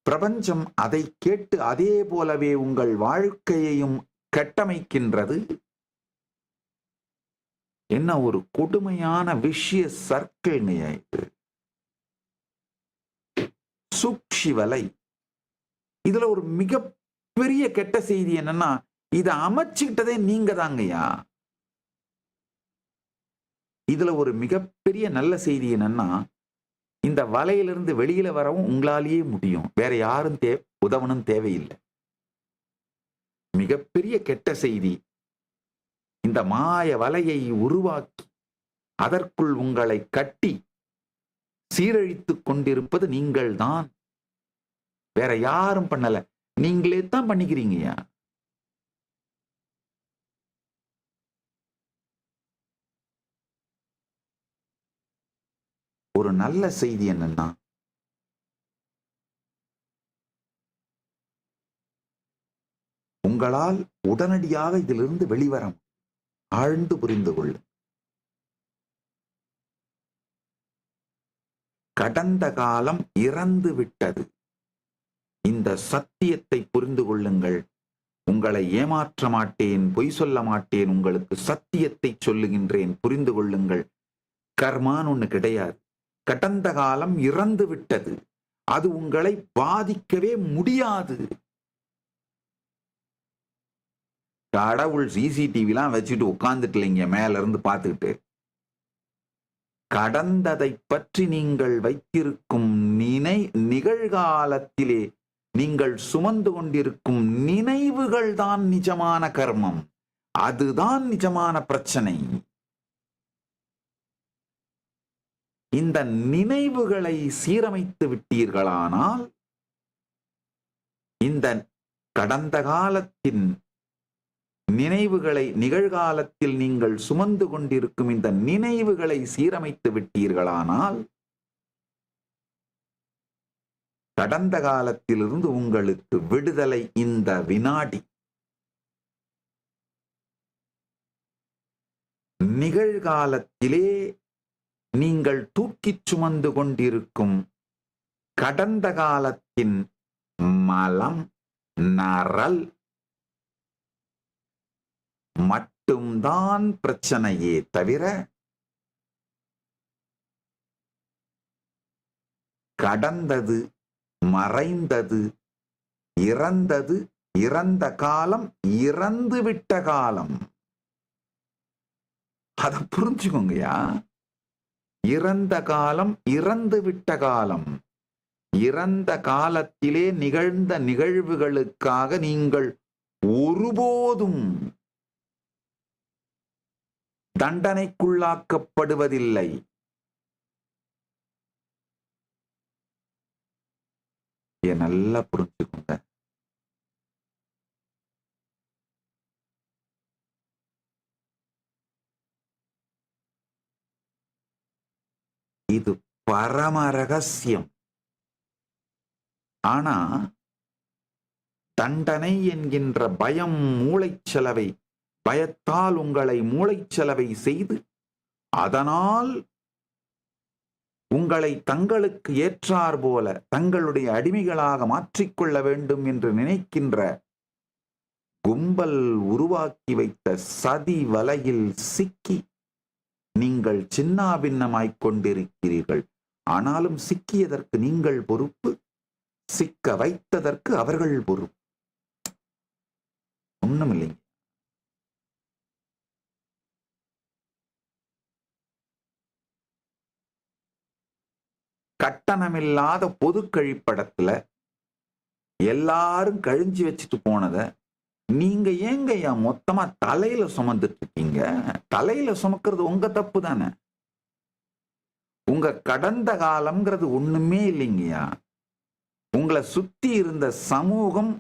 பிரபஞ்சம் அதை கேட்டு அதே போலவே உங்கள் வாழ்க்கையையும் கட்டமைக்கின்றது. என்ன ஒரு கொடுமையான விஷய சர்க்கிள்ங்க இது, சூழ்ச்சி வலை. இதுல ஒரு மிகப்பெரிய கெட்ட செய்தி என்னன்னா, இதை அமைச்சுக்கிட்டதே நீங்க தாங்கய்யா. இதுல ஒரு மிகப்பெரிய நல்ல செய்தி என்னன்னா, இந்த வலையிலிருந்து வெளியில வரவும் உங்களாலேயே முடியும், வேற யாரும் உதவணும் தேவையில்லை. மிகப்பெரிய கெட்ட செய்தி, இந்த மாய வலையை உருவாக்கி அதற்குள் உங்களை கட்டி சீரழித்துக் கொண்டிருப்பது நீங்கள் தான், வேற யாரும் பண்ணல, நீங்களே தான் பண்ணிக்கிறீங்கய்யா. ஒரு நல்ல செய்தி என்னன்னா, உங்களால் உடனடியாக இதிலிருந்து வெளிவர ஆழ்ந்து புரிந்து கொள்ள. கடந்த காலம் இறந்து விட்டது. இந்த சத்தியத்தை புரிந்து கொள்ளுங்கள். உங்களை ஏமாற்ற மாட்டேன், பொய் சொல்ல மாட்டேன், உங்களுக்கு சத்தியத்தை சொல்லுகின்றேன், புரிந்து கொள்ளுங்கள். கர்மான்னு ஒண்ணு கிடையாது. கடந்த காலம் இறந்து விட்டது. அது உங்களை பாதிக்கவே முடியாது. கடவுள் சிசிடிவிலாம் வச்சுட்டு உட்கார்ந்துட்டு இல்லைங்க, மேல இருந்து பார்த்துக்கிட்டு. கடந்ததை பற்றி நீங்கள் வைத்திருக்கும் நிகழ்காலத்திலே நீங்கள் சுமந்து கொண்டிருக்கும் நினைவுகள் தான் நிஜமான கர்மம். அதுதான் நிஜமான பிரச்சனை. இந்த நினைவுகளை சீரமைத்து விட்டீர்களானால், இந்த கடந்த காலத்தின் நினைவுகளை, நிகழ்காலத்தில் நீங்கள் சுமந்து கொண்டிருக்கும் இந்த நினைவுகளை சீரமைத்து விட்டீர்களானால், கடந்த காலத்திலிருந்து உங்களுக்கு விடுதலை இந்த வினாடி. நிகழ்காலத்திலே நீங்கள் தூக்கிச் சுமந்து கொண்டிருக்கும் கடந்த காலத்தின் மலம், நரல் மட்டும்தான் பிரச்சனையே தவிர கடந்தது, மறைந்தது, இறந்தது, இறந்த காலம், இறந்துவிட்ட காலம். அத புரிஞ்சுக்கோங்கயா. இறந்த காலம், இறந்துவிட்ட காலம். இறந்த காலத்திலே நிகழ்ந்த நிகழ்வுகளுக்காக நீங்கள் ஒருபோதும் தண்டனைக்குள்ளாக்கப்படுவதில்லை. நல்லா புரிஞ்சுக்கோங்க. இது பரம ரகசியம். ஆனா தண்டனை என்கின்ற பயம் மூளைச்சலவை, பயத்தால் உங்களை மூளைச்சலவை செய்து அதனால் உங்களை தங்களுக்கு ஏற்றார் போல தங்களுடைய அடிமைகளாக மாற்றிக்கொள்ள வேண்டும் என்று நினைக்கின்ற கும்பல் உருவாக்கி வைத்த சதி வலையில் சிக்கி நீங்கள் சின்னாபின்னமாய்க் கொண்டிருக்கிறீர்கள். ஆனாலும் சிக்கியதற்கு நீங்கள் பொறுப்பு, சிக்க வைத்ததற்கு அவர்கள் பொறுப்பு. ஒண்ணுமில்லைங்க. கட்டணமில்லாத பொது கழிப்படத்துல எல்லாரும் கழிஞ்சு வச்சுட்டு போனத நீங்க ஏங்க மொத்தமா தலையில சுமந்துட்டு இருக்கீங்க? தலையில சுமக்கிறது உங்க தப்பு தானே. உங்க கடந்த காலம்ங்கிறது ஒண்ணுமே இல்லைங்கய்யா. உங்களை சுத்தி இருந்த சமூகம்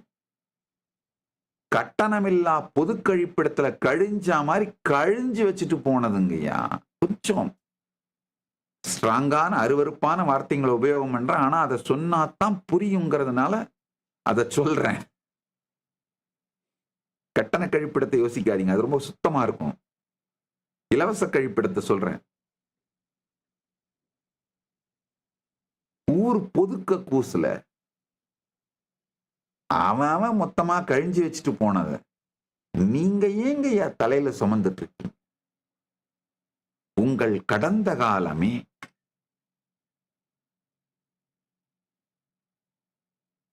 கட்டணமில்லா பொது கழிப்பிடத்துல கழிஞ்சா மாதிரி கழிஞ்சு வச்சுட்டு போனதுங்கய்யா. கொஞ்சம் ஸ்ட்ராங்கான அருவருப்பான வார்த்தைகளை உபயோகம் பண்றேன். ஆனா அதை சொன்னாதான் புரியுங்கிறதுனால அதை சொல்றேன். கட்டண கழிப்பிடத்தை யோசிக்காதீங்க, அது ரொம்ப சுத்தமா இருக்கும். இலவச கழிப்பிடத்தை சொல்றேன். ஊர் பொதுக்க கூசுல அவன் மொத்தமா கழிஞ்சு வச்சுட்டு போனத நீங்க ஏங்க தலையில சுமந்துட்டு இருக்கீங்க? உங்கள் கடந்த காலமே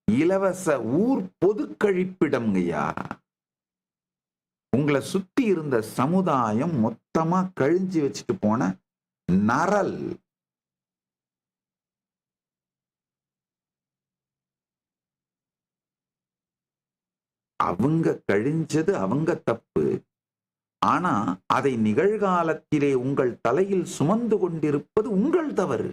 இலவச ஊர் பொது கழிப்பிடம்ங்கய்யா. உங்களை சுத்தி இருந்த சமுதாயம் மொத்தமா கழிஞ்சு வச்சுட்டு போன நரல். அவங்க கழிஞ்சது அவங்க தப்பு. ஆனா அதை நிகழ்காலத்திலே உங்கள் தலையில் சுமந்து கொண்டிருப்பது உங்கள் தவறு.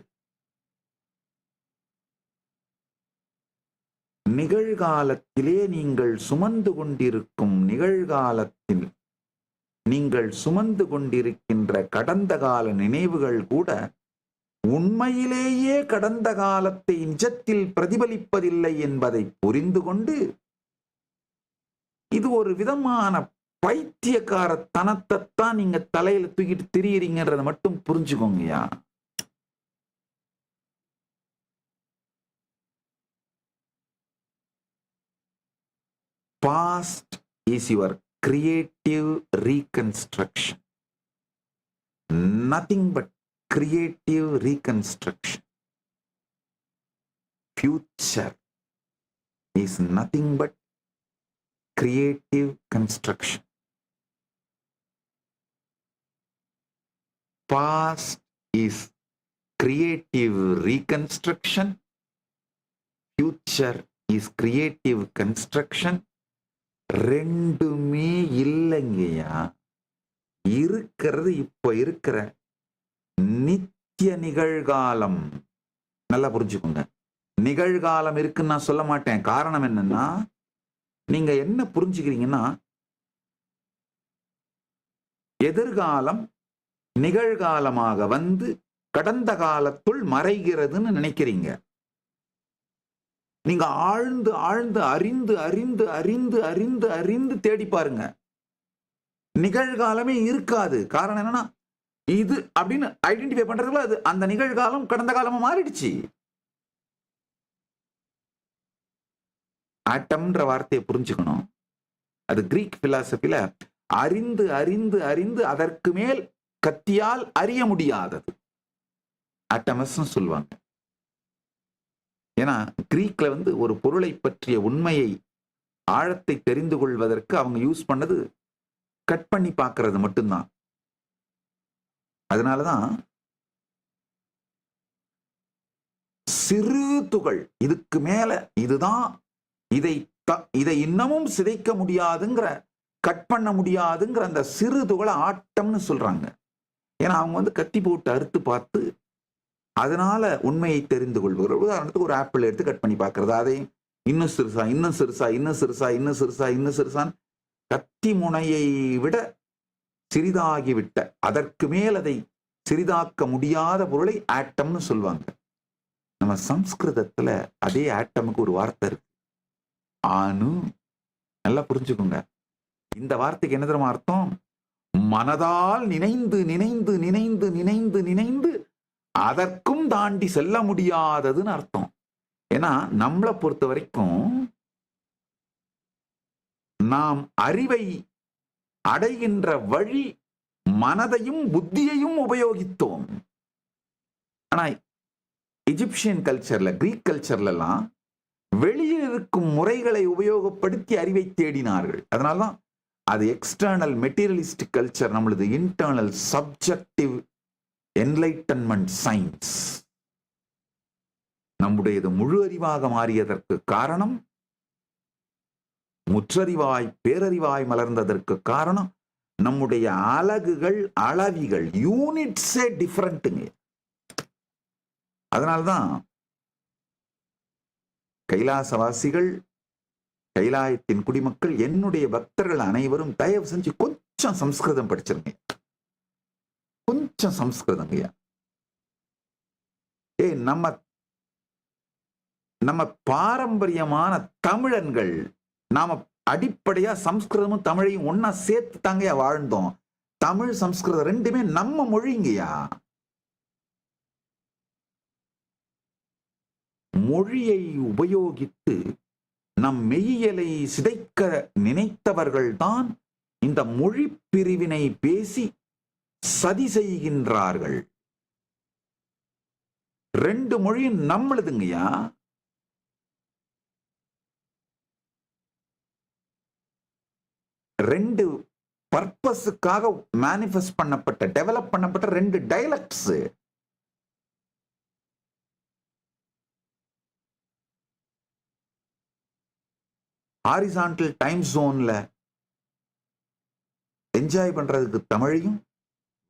நிகழ்காலத்திலே நீங்கள் சுமந்து கொண்டிருக்கும் நிகழ்காலத்தில் நீங்கள் சுமந்து கொண்டிருக்கின்ற கடந்த கால நினைவுகள் கூட உண்மையிலேயே கடந்த காலத்தை நிஜத்தில் பிரதிபலிப்பதில்லை என்பதை புரிந்து கொண்டு இது இது ஒரு விதமான பைத்தியக்காரத்தனத்தைத்தான் நீங்க தலையில தூக்கிட்டு திரியிறீங்கன்றத மட்டும் புரிஞ்சுக்கோங்கய்யா. Past is your creative reconstruction. Nothing but creative reconstruction. Future is nothing but creative construction. Past is creative reconstruction. Future is creative construction. ரெண்டுமே இல்லைங்கய்யா. இருக்கிறது இப்ப இருக்கிற நித்திய நிகழ்காலம். நல்லா புரிஞ்சுக்கோங்க. நிகழ்காலம் இருக்குன்னு நான் சொல்ல மாட்டேன். காரணம் என்னன்னா, நீங்க என்ன புரிஞ்சுக்கிறீங்கன்னா, எதிர்காலம் நிகழ்காலமாக வந்து கடந்த காலத்துள் மறைகிறதுன்னு நினைக்கிறீங்க. நீங்க ஆழ்ந்து ஆழ்ந்து அறிந்து அறிந்து அறிந்து அறிந்து அறிந்து தேடி பாருங்க, நிகழ்காலமே இருக்காது. காரணம் என்னன்னா, இது அப்படின்னு ஐடென்டிஃபை பண்றதுக்குள்ள அது அந்த நிகழ்காலம் கடந்த காலமா மாறிடுச்சு. ஆட்டம்ன்ற வார்த்தையை புரிஞ்சுக்கணும். அது கிரீக் பிலாசபில அறிந்து அறிந்து அறிந்து அதற்கு மேல் கத்தியால் அறிய முடியாதது ஆட்டமஸ் சொல்லுவாங்க. ஏன்னா கிரீக்ல வந்து ஒரு பொருளை பற்றிய உண்மையை ஆழத்தை தெரிந்து கொள்வதற்கு அவங்க யூஸ் பண்ணது கட் பண்ணி பார்க்கறது மட்டும்தான். அதனாலதான் சிறு துகள் இதுக்கு மேல இதுதான், இதை இன்னமும் சிதைக்க முடியாதுங்கிற, கட் பண்ண முடியாதுங்கிற அந்த சிறு துகளை ஆட்டம்னு சொல்றாங்க. ஏன்னா அவங்க வந்து கத்தி போட்டு அறுத்து பார்த்து அதனால உண்மையை தெரிந்து கொள்வார். உதாரணத்துக்கு ஒரு ஆப்பிள் எடுத்து கட் பண்ணி பார்க்கறது, அதை இன்னும் சிறுசா இன்னும் சிறுசா இன்னும் சிறுசா இன்னும் சிறுசா இன்னும் சிறுசான் கத்தி முனையை விட சிறிதாகிவிட்ட, அதற்கு மேல் அதை சிறிதாக்க முடியாத பொருளை ஆட்டம்னு சொல்லுவாங்க. நம்ம சம்ஸ்கிருதத்துல அதே ஆட்டமுக்கு ஒரு வார்த்தை இருக்கு, ஆணு. நல்லா புரிஞ்சுக்கோங்க. இந்த வார்த்தைக்கு என்ன தெரியுமா அர்த்தம்? மனதால் நினைந்து நினைந்து நினைந்து நினைந்து நினைந்து அதற்கும் தாண்டி செல்ல முடியாததுன்னு அர்த்தம். ஏன்னா நம்மளை பொறுத்த வரைக்கும் நாம் அறிவை அடைகின்ற வழி மனதையும் புத்தியையும் உபயோகித்தோம். ஆனா எஜிப்சியன் கல்ச்சர்ல, கிரீக் கல்ச்சர்ல எல்லாம் வெளியில் இருக்கும் முறைகளை உபயோகப்படுத்தி அறிவை தேடினார்கள். அதனால்தான் அது எக்ஸ்டர்னல் மெட்டீரியலிஸ்டிக் கல்ச்சர், நம்மளது இன்டர்னல் சப்ஜெக்டிவ் என்லைட்டன்மெண்ட் சயின்ஸ். நம்முடையது முழு அறிவாக மாறியதற்கு காரணம், முற்றறிவாய் பேரறிவாய் மலர்ந்ததற்கு காரணம் நம்முடைய அலகுகள், அளவிகள், யூனிட்ஸே டிஃபரண்ட்டுங்க. அதனால்தான் கைலாசவாசிகள், கைலாயத்தின் குடிமக்கள், என்னுடைய பக்தர்கள் அனைவரும் தயவு செஞ்சு கொஞ்சம் சம்ஸ்கிருதம் படிச்சிருங்க, கொஞ்சம் சம்ஸ்கிருதங்கய்யா. நம்ம பாரம்பரியமான தமிழன்கள், நாம அடிப்படையா சம்ஸ்கிருதமும் தமிழையும் ஒன்னா சேர்த்து தாங்கயா வாழ்ந்தோம். தமிழ் சம்ஸ்கிருதம் ரெண்டுமே நம்ம மொழிங்கய்யா. மொழியை உபயோகித்து நம் மெய்யியலை சிதைக்க நினைத்தவர்கள் தான் இந்த மொழி பிரிவினை பேசி சதி செய்கின்றார்கள். ரெண்டு மொழியும் நம்மளுதுங்கய்யா. ரெண்டு பர்பஸுக்காக மேனிஃபெஸ்ட் பண்ணப்பட்ட, டெவலப் பண்ணப்பட்ட ரெண்டு டைலக்ட்ஸ். ஹாரிசான்டல் டைம் ஜோன்ல என்ஜாய் பண்றதுக்கு தமிழையும்,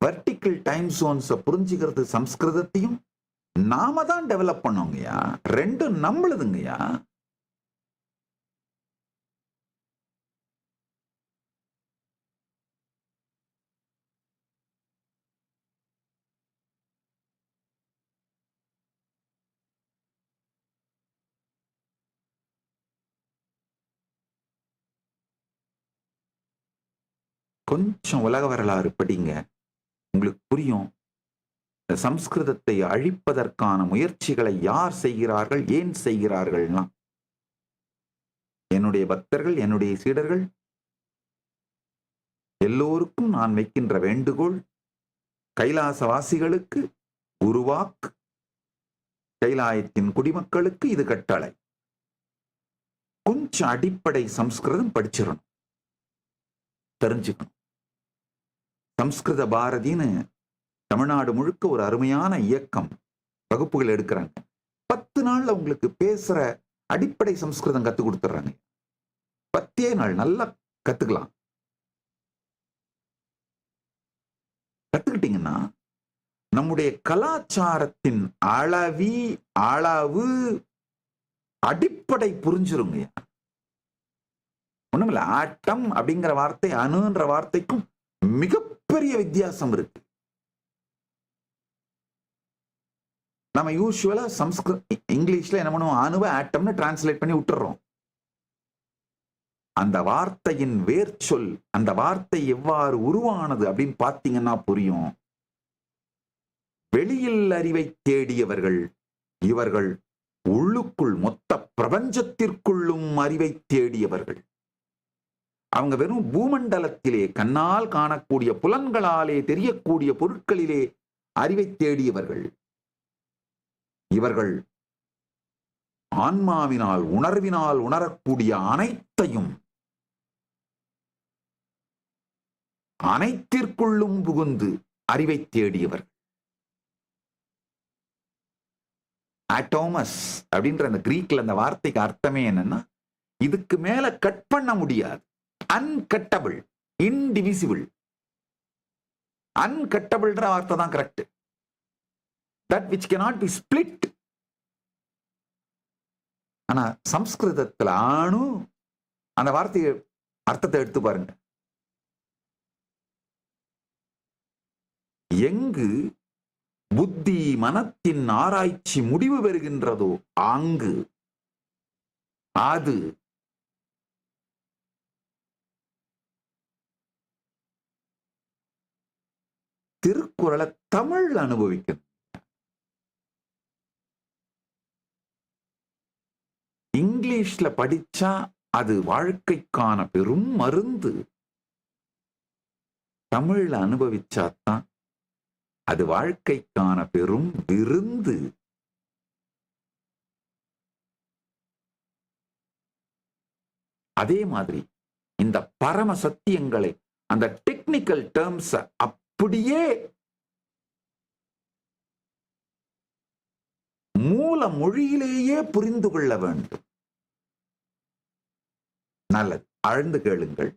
வெர்டிக்கல் டைம் ஜோன்ஸ் புரிஞ்சுக்கிறது சம்ஸ்கிருதத்தையும் நாம தான் டெவலப் பண்ணோங்கய்யா. ரெண்டும் நம்மளுதுங்கய்யா. கொஞ்சம் உலக வரலாறு படிங்க, உங்களுக்கு புரியும். இந்த சம்ஸ்கிருதத்தை அழிப்பதற்கான முயற்சிகளை யார் செய்கிறார்கள், ஏன் செய்கிறார்கள்னா, என்னுடைய பக்தர்கள், என்னுடைய சீடர்கள் எல்லோருக்கும் நான் வைக்கின்ற வேண்டுகோள், கைலாசவாசிகளுக்கு குருவாக், கைலாயத்தின் குடிமக்களுக்கு இது கட்டளை. கொஞ்சம் அடிப்படை சம்ஸ்கிருதம் படிச்சிடணும், தெரிஞ்சுக்கணும். சம்ஸ்கிருத பாரதின்னு தமிழ்நாடு முழுக்க ஒரு அருமையான இயக்கம், வகுப்புகள் எடுக்கிறாங்க. 10 நாள்ல உங்களுக்கு பேசுற அடிப்படை சம்ஸ்கிருதம் கத்து கொடுத்துறாங்க. 10 நாள் நல்லா கத்துக்கலாம். கத்துக்கிட்டீங்கன்னா நம்முடைய கலாச்சாரத்தின் அளவு அடிப்படை புரிஞ்சிருங்க. ஒண்ணுமில்ல, ஆட்டம் அப்படிங்கிற வார்த்தை அணுன்ற வார்த்தைக்கும் மிகப்பெரிய வித்தியாசம் இருக்கு. நம்ம யூசுவலா இங்கிலீஷ்ல என்ன பண்ணுவோம், அணுவை ஆட்டம்னு டிரான்ஸ்லேட் பண்ணி விட்டுறோம். அந்த வார்த்தையின் வேர்ச்சொல், அந்த வார்த்தை எவ்வாறு உருவானது அப்படின்னு பார்த்தீங்கன்னா புரியும். வெளியில் அறிவை தேடியவர்கள் இவர்கள், உள்ளுக்குள் மொத்த பிரபஞ்சத்திற்குள்ளும் அறிவை தேடியவர்கள். அவங்க வெறும் பூமண்டலத்திலே கண்ணால் காணக்கூடிய புலன்களாலே தெரியக்கூடிய பொருட்களிலே அறிவை தேடியவர்கள். இவர்கள் ஆன்மாவினால் உணர்வினால் உணரக்கூடிய அனைத்திற்குள்ளும் புகுந்து அறிவை தேடியவர்கள். ஆட்டோமஸ் அப்படின்ற அந்த கிரீக்ல அந்த வார்த்தைக்கு அர்த்தமே என்னன்னா, இதுக்கு மேல கட் பண்ண முடியாது, அன்கட்டபிள், இன்டிவிசிபிள். அன்கட்டபிள்ன்ற வார்த்தை தான் correct. That which cannot be split. ஆனா சம்ஸ்கிருதத்துல அணு அந்த வார்த்தையை அர்த்தத்தை எடுத்து பாருங்க. எங்கு புத்தி மனத்தின் ஆராய்ச்சி முடிவு பெறுகின்றதோ அங்கு அது திருக்குறளை தமிழ் அனுபவிக்கிறது. இங்கிலீஷ்ல படிச்சா அது வாழ்க்கைக்கான பெரும் மருந்து. தமிழ்ல அனுபவிச்சாதான் அது வாழ்க்கைக்கான பெரும் விருந்து. அதே மாதிரி இந்த பரம சத்தியங்களை, அந்த டெக்னிக்கல் டேர்ம்ஸ் அப்படியே மூல மொழியிலேயே புரிந்து கொள்ள வேண்டும். நல்லது, ஆழ்ந்து கேளுங்கள்.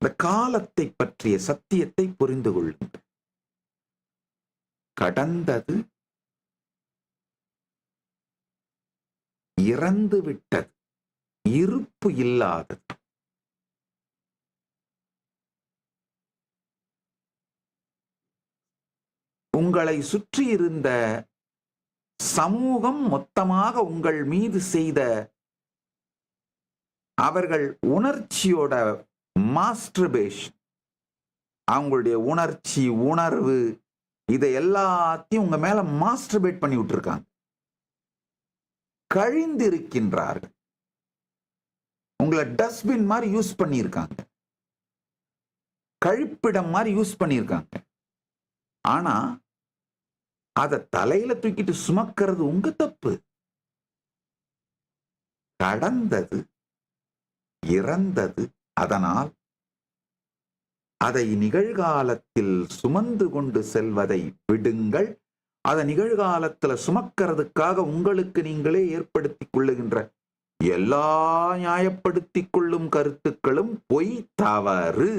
இந்த காலத்தை பற்றிய சத்தியத்தை புரிந்து கொள்ளுங்கள். கடந்தது, இறந்து விட்டது, இருப்பு இல்லாதது. உங்களை சுற்றி இருந்த சமூகம் மொத்தமாக உங்கள் மீது செய்த அவர்கள் உணர்ச்சியோட மாஸ்டர்பேஷன், அவங்களுடைய உணர்ச்சி உணர்வு இதை எல்லாத்தையும் உங்க மேல மாஸ்டர்பேட் பண்ணி விட்டுருக்காங்க. கழிந்திருக்கின்றார்கள். உங்களை டஸ்ட்பின் மாதிரி யூஸ் பண்ணியிருக்காங்க, கழிப்பிடம் மாதிரி யூஸ் பண்ணியிருக்காங்க. ஆனா அதை தலையில தூக்கிட்டு சுமக்கிறது உங்க தப்பு. கடந்தது, இறந்தது. அதனால் அதை நிகழ்காலத்தில் சுமந்து கொண்டு செல்வதை விடுங்கள். அதை நிகழ்காலத்தில் சுமக்கிறதுக்காக உங்களுக்கு நீங்களே ஏற்படுத்திக் கொள்ளுகின்ற எல்லா நியாயப்படுத்திக் கொள்ளும் கருத்துக்களும் பொய், தவறு.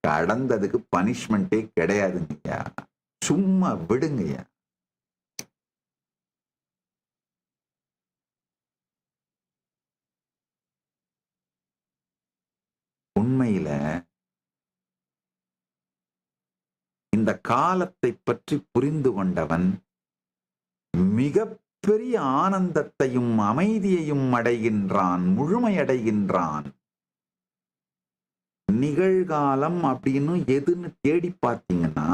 கடந்ததுக்கு பனிஷ்மெண்டே கிடையாதுங்கய்யா, சும்மா விடுங்கய்யா. உண்மையில இந்த காலத்தை பற்றி புரிந்து கொண்டவன் மிக மிகப்பெரிய ஆனந்தத்தையும் அமைதியையும் அடைகின்றான், முழுமையடைகின்றான். நிகழ்காலம் அப்படின்னு எதுன்னு தேடி பார்த்தீங்கன்னா,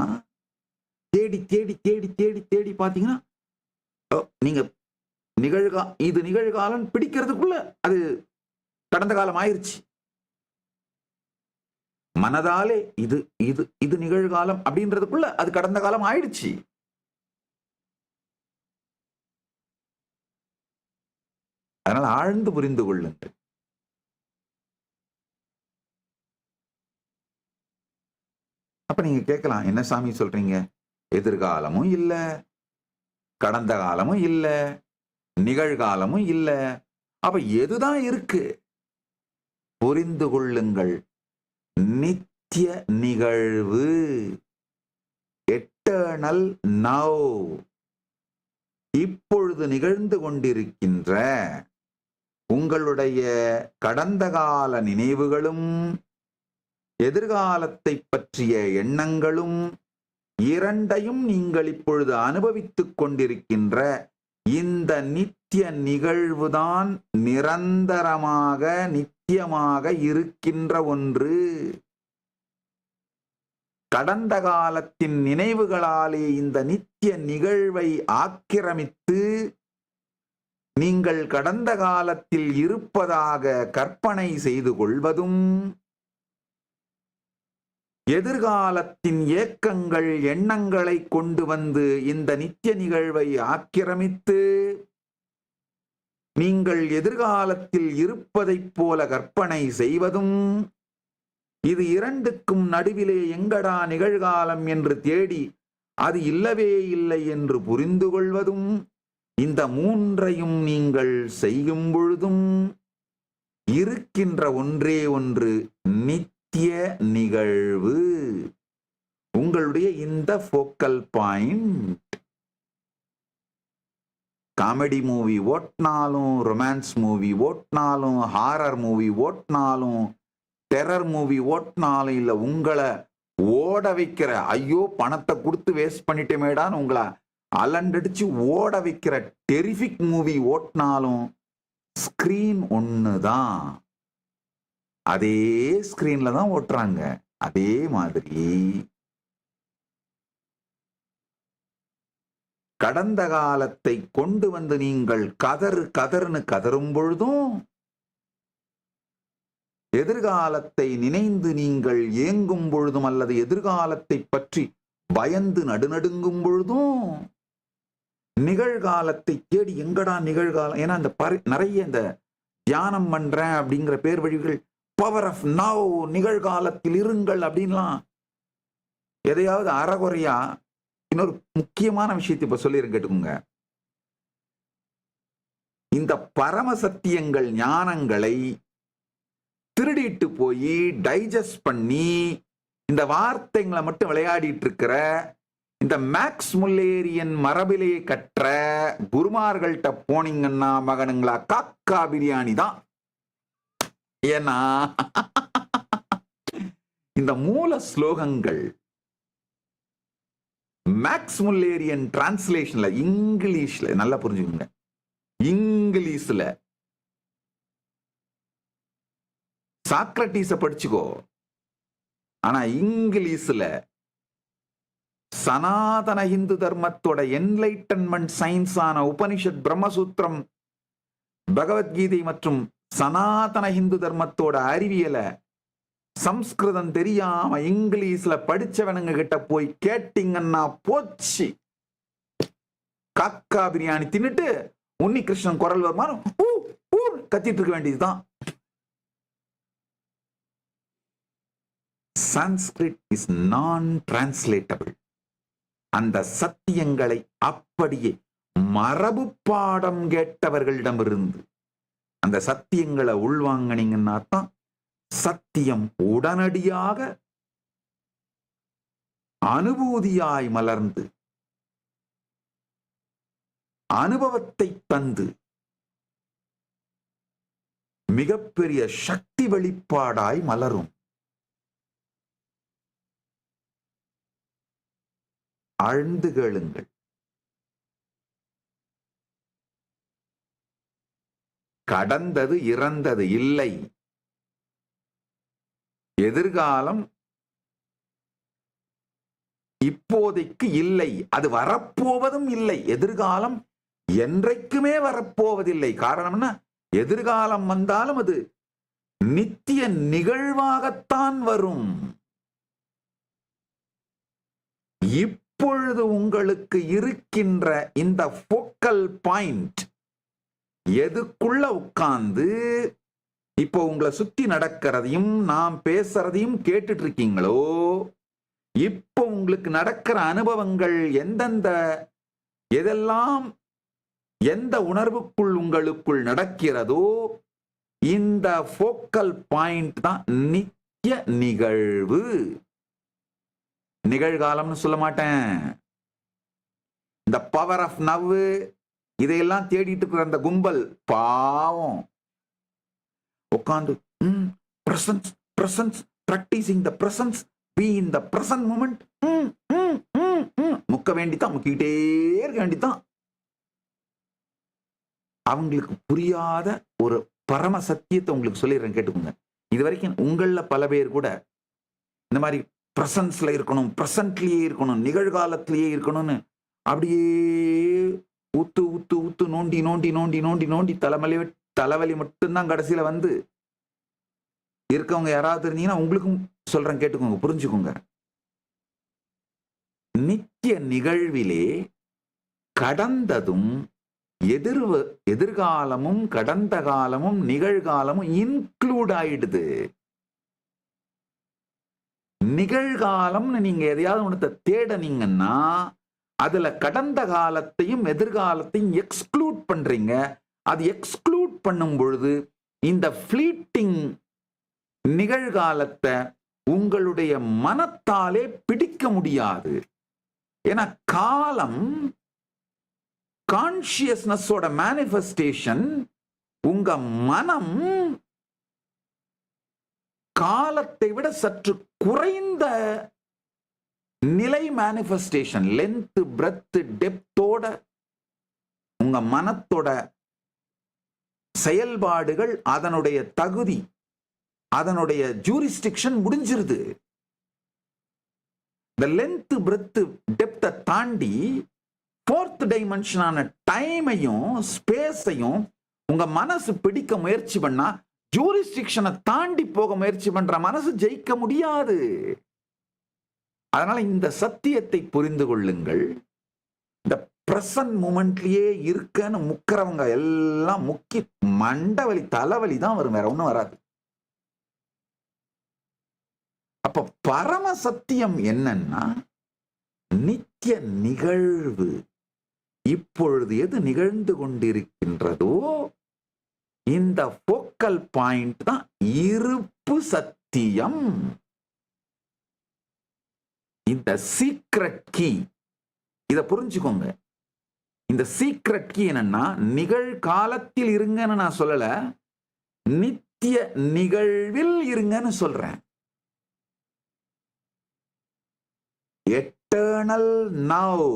தேடி தேடி தேடி தேடி தேடி பார்த்தீங்கன்னா, நீங்க இது நிகழ்காலம் பிடிக்கிறதுக்குள்ள அது கடந்த காலம் ஆயிருச்சு. மனதாலே இது இது இது நிகழ்காலம் அப்படின்றதுக்குள்ள அது கடந்த காலம் ஆயிடுச்சு. அதனால ஆழ்ந்து புரிந்து கொள்ளுங்கள். அப்ப நீங்க கேட்கலாம், என்ன சாமி சொல்றீங்க? எதிர்காலமும் இல்ல, கடந்த காலமும் இல்ல, நிகழ்காலமும் இல்ல, அப்ப எதுதான் இருக்கு? புரிந்து கொள்ளுங்கள். நித்திய நிகழ்வு, எட்டர்னல் நவ், இப்பொழுது நிகழ்ந்து கொண்டிருக்கின்ற உங்களுடைய கடந்த கால நினைவுகளும் எதிர்காலத்தை பற்றிய எண்ணங்களும் இரண்டையும் நீங்கள் இப்பொழுது அனுபவித்துக் கொண்டிருக்கின்ற இந்த நித்திய நிகழ்வுதான் நிரந்தரமாக நித்தியமாக இருக்கின்ற ஒன்று. கடந்த காலத்தின் நினைவுகளாலே இந்த நித்திய நிகழ்வை ஆக்கிரமித்து நீங்கள் கடந்த காலத்தில் இருப்பதாக கற்பனை செய்து கொள்வதும், எதிர்காலத்தின் ஏக்கங்கள் எண்ணங்களை கொண்டு வந்து இந்த நித்திய நிகழ்வை ஆக்கிரமித்து நீங்கள் எதிர்காலத்தில் இருப்பதைப் போல கற்பனை செய்வதும், இது இரண்டுக்கும் நடுவிலே எங்கடா நிகழ்காலம் என்று தேடி அது இல்லவே இல்லை என்று புரிந்து கொள்வதும், இந்த மூன்றையும் நீங்கள் செய்யும் பொழுதும் இருக்கின்ற ஒன்றே ஒன்று நித்திய நிகழ்வு. உங்களுடைய இந்த ஃபோக்கல் பாயிண்ட். காமெடி மூவி ஓட்டினாலும், ரொமான்ஸ் மூவி ஓட்டினாலும், ஹாரர் மூவி ஓட்டினாலும், டெரர் மூவி ஓட்டினாலும், இல்ல உங்களை ஓட வைக்கிற, ஐயோ பணத்தை கொடுத்து வேஸ்ட் பண்ணிட்டேமேடான்னு உங்களை அலண்டடிச்சு ஓட வைக்கிற டெரிஃபிக் மூவி ஓட்டினாலும் ஸ்கிரீன் ஒண்ணுதான். அதே ஸ்கிரீன்ல தான் ஓட்டுறாங்க. அதே மாதிரி கடந்த காலத்தை கொண்டு வந்து நீங்கள் கதறுன்னு கதறும் பொழுதும், எதிர்காலத்தை நினைந்து நீங்கள் ஏங்கும் பொழுதும் அல்லது எதிர்காலத்தை பற்றி பயந்து நடுநடுங்கும் பொழுதும், நிகழ்காலத்தை தேடி எங்கடா நிகழ்காலம். ஏன்னா இந்த நிறைய இந்த தியானம் பண்றேன் அப்படிங்கிற பேர் வழிகள், பவர் ஆஃப் நவ், நிகழ்காலத்தில் இருங்கள் அப்படின்லாம் எதையாவது அறகுறையா. இன்னொரு முக்கியமான விஷயத்தை இப்ப சொல்லிருங்க, கேட்டுக்கோங்க. இந்த பரம சத்தியங்கள் ஞானங்களை திருடிட்டு போய் டைஜஸ்ட் பண்ணி இந்த வார்த்தைகளை மட்டும் விளையாடிட்டு இருக்கிற இந்த மேக்ஸ் முல்லேரியன் மரபிலே கற்ற குருமார்கள்ட்ட போனீங்கன்னா மகனுங்களா காக்கா பிரியாணி தான். ஏன்னா இந்த மூல ஸ்லோகங்கள் மேக்ஸ் முல்லேரியன் டிரான்ஸ்லேஷன்ல, இங்கிலீஷ்ல, நல்லா புரிஞ்சுக்கோங்க, இங்கிலீஷ்ல சாக்ரட்டிஸ படிச்சுக்கோ, ஆனா இங்கிலீஷ்ல சனாதன இந்து தர்மத்தோட என்லைட்டன்மெண்ட் சயின்ஸ் ஆன உபனிஷத், பிரம்மசூத்திரம், பகவத்கீதை மற்றும் சனாதன இந்து தர்மத்தோட அறிவியலை சம்ஸ்கிருதம் தெரியாம இங்கிலீஷ்ல படிச்சவனுங்க கிட்ட போய் கேட்டீங்கன்னா போச்சு, காக்கா பிரியாணி தின்னுட்டு உன்னி கிருஷ்ணன் குரல் வருமானு கத்திட்டு இருக்க வேண்டியதுதான். சான்ஸ்கிரிட் இஸ் நான் டிரான்ஸ்லேட்டபிள். அந்த சத்தியங்களை அப்படியே மரபு பாடம் கேட்டவர்களிடமிருந்து அந்த சத்தியங்களை உள்வாங்கினீங்கன்னா தான் சத்தியம் உடனடியாக அனுபூதியாய் மலர்ந்து அனுபவத்தை தந்து மிகப்பெரிய சக்தி வெளிப்பாடாய் மலரும். ஆழ்ந்து கேளுங்கள். கடந்தது இறந்தது இல்லை. எதிர்காலம் இப்போதைக்கு இல்லை, அது வரப்போவதும் இல்லை. எதிர்காலம் என்றைக்குமே வரப்போவதில்லை. காரணம்னா எதிர்காலம் வந்தாலும் அது நித்திய நிகழ்வாகத்தான் வரும். இப்பொழுது உங்களுக்கு இருக்கின்ற இந்த ஃபோக்கல் பாயிண்ட் எதுக்குள்ள உட்கார்ந்து இப்போ உங்களை சுத்தி நடக்கிறதையும் நாம் பேசுறதையும் கேட்டுட்டு இருக்கீங்களோ, இப்போ உங்களுக்கு நடக்கிற அனுபவங்கள் எதெல்லாம் எந்த உணர்வுக்குள் உங்களுக்குள் நடக்கிறதோ, இந்த ஃபோக்கல் பாயிண்ட் தான் நித்திய நிகழ்வு. நிகழ்காலம்னு சொல்ல மாட்டேன். இந்த பவர் ஆஃப் நவ் இதையெல்லாம் தேடிட்டு இருக்கிற அந்த கும்பல் பாவம் உட்கார்ந்து presence presence practising the presence, be in the present moment, முக்க வேண்டித்தான், முக்கிட்டே இருக்க வேண்டித்தான். அவங்களுக்கு புரியாத ஒரு பரம சத்தியத்தை உங்களுக்கு சொல்லிடுறேன், கேட்டுக்கோங்க. இது வரைக்கும் உங்கள பல பேர் கூட இந்த மாதிரி பிரசன்ஸ்ல இருக்கணும், பிரசன்ட்லயே இருக்கணும், நிகழ்காலத்திலேயே இருக்கணும்னு அப்படியே ஊத்து ஊத்து ஊத்து நோண்டி நோண்டி நோண்டி நோண்டி நோண்டி தலைவலி மட்டும்தான் கடைசியில வந்து இருக்கவங்க யாராவது இருந்தீங்கன்னா உங்களுக்கும் சொல்றேன், கேட்டுக்கோங்க, புரிஞ்சுக்கோங்க. நித்திய நிகழ்விலே கடந்ததும் எதிர்காலமும் கடந்த காலமும் நிகழ்காலமும் இன்க்ளூட் ஆயிடுது. நிகழ்காலம்னு நீங்க எதையாவது ஒன்றத்தை தேடனீங்கன்னா அதுல கடந்த காலத்தையும் எதிர்காலத்தையும் எக்ஸ்க்ளூட் பண்றீங்க. அது எக்ஸ்க்ளூட் பண்ணும் பொழுது இந்த ஃபிளீட்டிங் நிகழ்காலத்தை உங்களுடைய மனத்தாலே பிடிக்க முடியாது. ஏன்னா காலம் கான்சியஸ்னஸோட மேனிஃபெஸ்டேஷன். உங்க மனம் காலத்தை விட சற்று குறைந்த நிலை மேனிஃபெஸ்டேஷன். லென்த், பிரெத், டெப்தோட உங்க மனத்தோட செயல்பாடுகள், அதனுடைய தகுதி, அதனுடைய ஜூரிஸ்டிக்ஷன் முடிஞ்சிருது. இந்த லென்த், பிரெத், டெப்தை தாண்டி ஃபோர்த் டைமென்ஷனான டைமையும் ஸ்பேஸையும் உங்க மனசு பிடிக்க முயற்சி பண்ணா, ஜூரிஸ்டிக்ஷனை தாண்டி போக முயற்சி பண்ற மனசு ஜெயிக்க முடியாது. அதனால இந்த சத்தியத்தை புரிந்து கொள்ளுங்கள். இந்த பிரசன்ட் மூமெண்ட்லயே இருக்கன்னு முக்கிறவங்க எல்லாம் முக்கி மண்டவலி தலைவலி தான் வரும், வேற ஒண்ணும் வராது. அப்ப பரம சத்தியம் என்னன்னா நித்திய நிகழ்வு. இப்பொழுது எது நிகழ்ந்து கொண்டிருக்கின்றதோ இந்த ஃபோக்கல் பாயிண்ட் தான் இருப்பு சத்தியம். இந்த சீக்ரெட் கீ, இத புரிஞ்சுக்கோங்க. இந்த சீக்ரெட் கீ என்னன்னா, நிகழ்காலத்தில் இருங்கன்னு நான் சொல்லல, நித்திய நிகழ்வில் இருங்கன்னு சொல்றேன். Eternal now,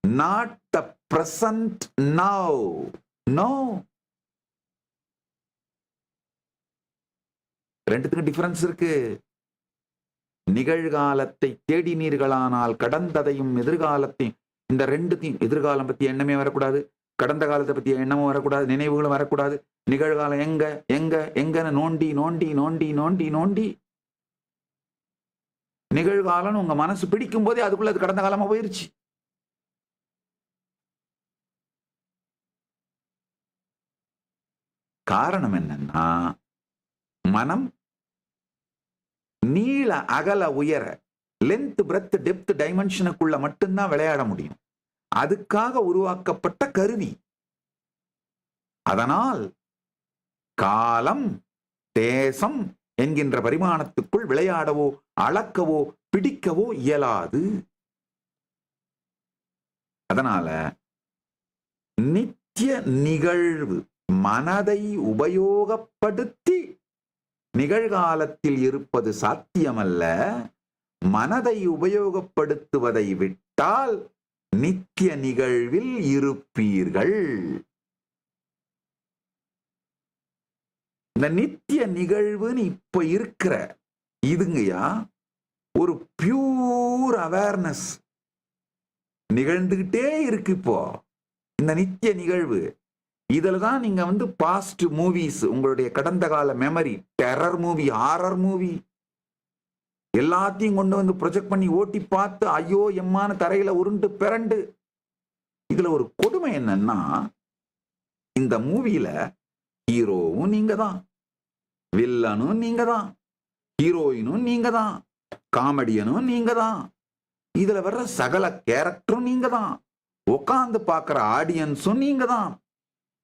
not the present now. No. ரெண்டுத்துக்கும் டிஃபரன்ஸ் இருக்கு. நிகழ்காலத்தை தேடினீர்களானால் கடந்ததையும் எதிர்காலத்தையும், இந்த ரெண்டுத்தையும், எதிர்காலம் பத்தி எண்ணமே வரக்கூடாது, கடந்த காலத்தை பத்தி எண்ணமும் வரக்கூடாது, நினைவுகளும் வரக்கூடாது. நிகழ்காலம் எங்க எங்க எங்கன்னு நோண்டி நோண்டி நோண்டி நோண்டி நோண்டி நிகழ்காலம் உங்க மனசு பிடிக்கும் போதே அதுக்குள்ள அது கடந்த காலமா போயிருச்சு. காரணம் என்னன்னா, மனம் நீள அகல உயர, லென்த், பிரெத், டெப்த் டைமென்ஷனுக்குள்ள மட்டும்தான் விளையாட முடியும். அதுக்காக உருவாக்கப்பட்ட கருவி. அதனால் காலம், தேசம் என்கின்ற பரிமாணத்துக்குள் விளையாடவோ அளக்கவோ பிடிக்கவோ இயலாது. அதனால நித்திய நிகழ்வு, மனதை உபயோகப்படுத்தி நிகழ்காலத்தில் இருப்பது சாத்தியமல்ல. மனதை உபயோகப்படுத்துவதை விட்டால் நித்திய நிகழ்வில் இருப்பீர்கள். இந்த நித்திய நிகழ்வுன்னு இப்ப இருக்கிற இதுங்கய்யா ஒரு பியூர் அவேர்னஸ் நிகழ்ந்துகிட்டே இருக்கு. இப்போ இந்த நித்திய நிகழ்வு இதுல தான் நீங்க பாஸ்ட் மூவிஸ், உங்களுடைய கடந்த கால memory, terror movie, horror movie எல்லாத்தையும் கொண்டு ப்ரொஜெக்ட் பண்ணி ஓட்டி பார்த்து ஐயோ எம்மான தரையில உருண்டு பிறண்டு. இதுல ஒரு கொடுமை என்னன்னா, இந்த மூவியில ஹீரோவும் நீங்க தான், வில்லனும் நீங்க தான், ஹீரோயினும் நீங்க தான், காமெடியனும் நீங்க தான், இதுல வர்ற சகல கேரக்டரும் நீங்க தான், உட்கார்ந்து பார்க்கிற ஆடியன்ஸும் நீங்க தான்,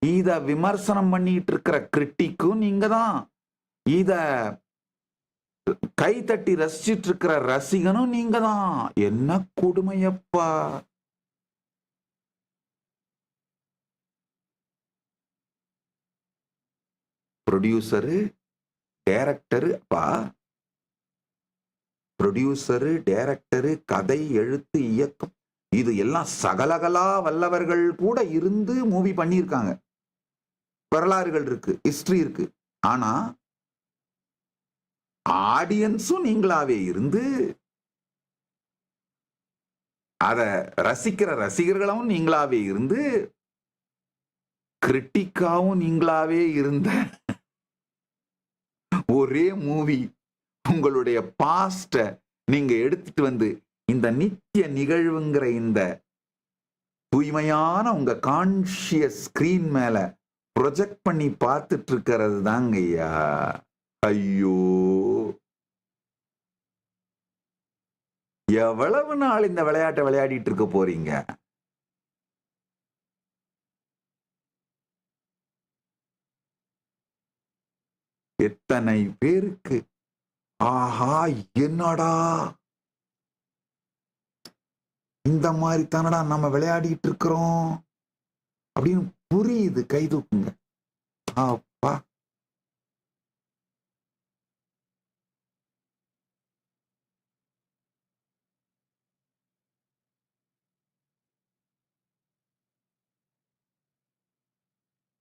இத விமர்சனம் பண்ணிட்டு இருக்கிற கிரிட்டிக்கும் நீங்க தான், இத கை தட்டி ரசிச்சிட்டு இருக்கிற ரசிகனும் நீங்க தான். என்ன கொடுமையப்பா! ப்ரொடியூசரு, டைரக்டரு, அப்பா ப்ரொடியூசரு, டைரக்டரு, கதை, எழுத்து, இயக்கம், இது எல்லாம் சகலகலா வல்லவர்கள் கூட இருந்து மூவி பண்ணியிருக்காங்க. வரலாறுகள் இருக்கு, ஹிஸ்டரி இருக்கு. ஆனா ஆடியன்ஸும் நீங்களாவே இருந்து அத ரசிக்கிற ரசிகர்களும் நீங்களாவே இருந்து கிரிட்டிக்காவும் நீங்களாவே இருந்த ஒரே மூவி. உங்களுடைய பாஸ்ட நீங்க எடுத்துட்டு இந்த நித்திய நிகழ்வுங்கிற இந்த தூய்மையான உங்க கான்சியஸ் ஸ்கிரீன் மேல ப்ரொஜெக்ட் பண்ணி பார்த்துட்டு இருக்கிறது தாங்க ஐயா. ஐயோ, எவ்வளவு நாள் இந்த விளையாட்டை விளையாடிட்டு இருக்க போறீங்க? எத்தனை பேருக்கு ஆஹா என்னடா இந்த மாதிரி தானடா நம்ம விளையாடிட்டு இருக்கிறோம் அப்படின்னு புரியுது. கை தூக்குங்க. அப்பா,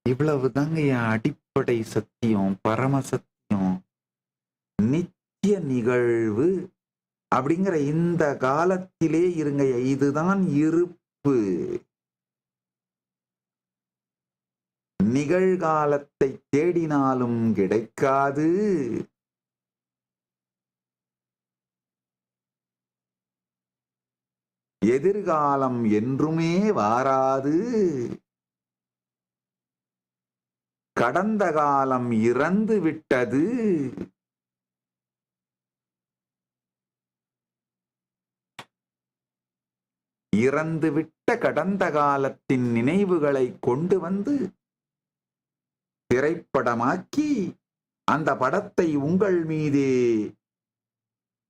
இவ்வளவுதாங்க என் அடிப்படை சத்தியம், பரம சத்தியம். நித்திய நிகழ்வு அப்படிங்கிற இந்த காலத்திலே இருங்க. இதுதான் இருப்பு. நிகழ்காலத்தை தேடினாலும் கிடைக்காது. எதிர்காலம் என்றுமே வாராது. கடந்த காலம் இறந்து விட்டது. இறந்துவிட்ட கடந்த காலத்தின் நினைவுகளை கொண்டு திரைப்படமாக்கி அந்த படத்தை உங்கள் மீதே,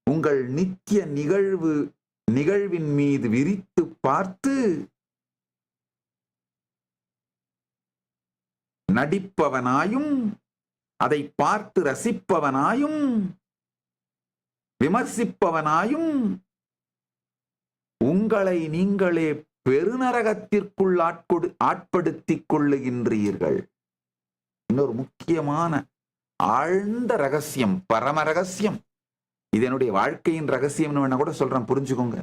உங்கள் நித்திய நிகழ்வின் மீது விரித்து பார்த்து நடிப்பவனாயும் அதை பார்த்து ரசிப்பவனாயும் விமர்சிப்பவனாயும் உங்களை நீங்களே பெருநரகத்திற்குள் ஆட்படுத்திக் கொள்ளுகின்றீர்கள். இன்னொரு முக்கியமான ஆழ்ந்த ரகசியம், பரம ரகசியம், இது என்னுடைய வாழ்க்கையின் ரகசியம்னு வேணா கூட சொல்றேன், புரிஞ்சுக்கோங்க.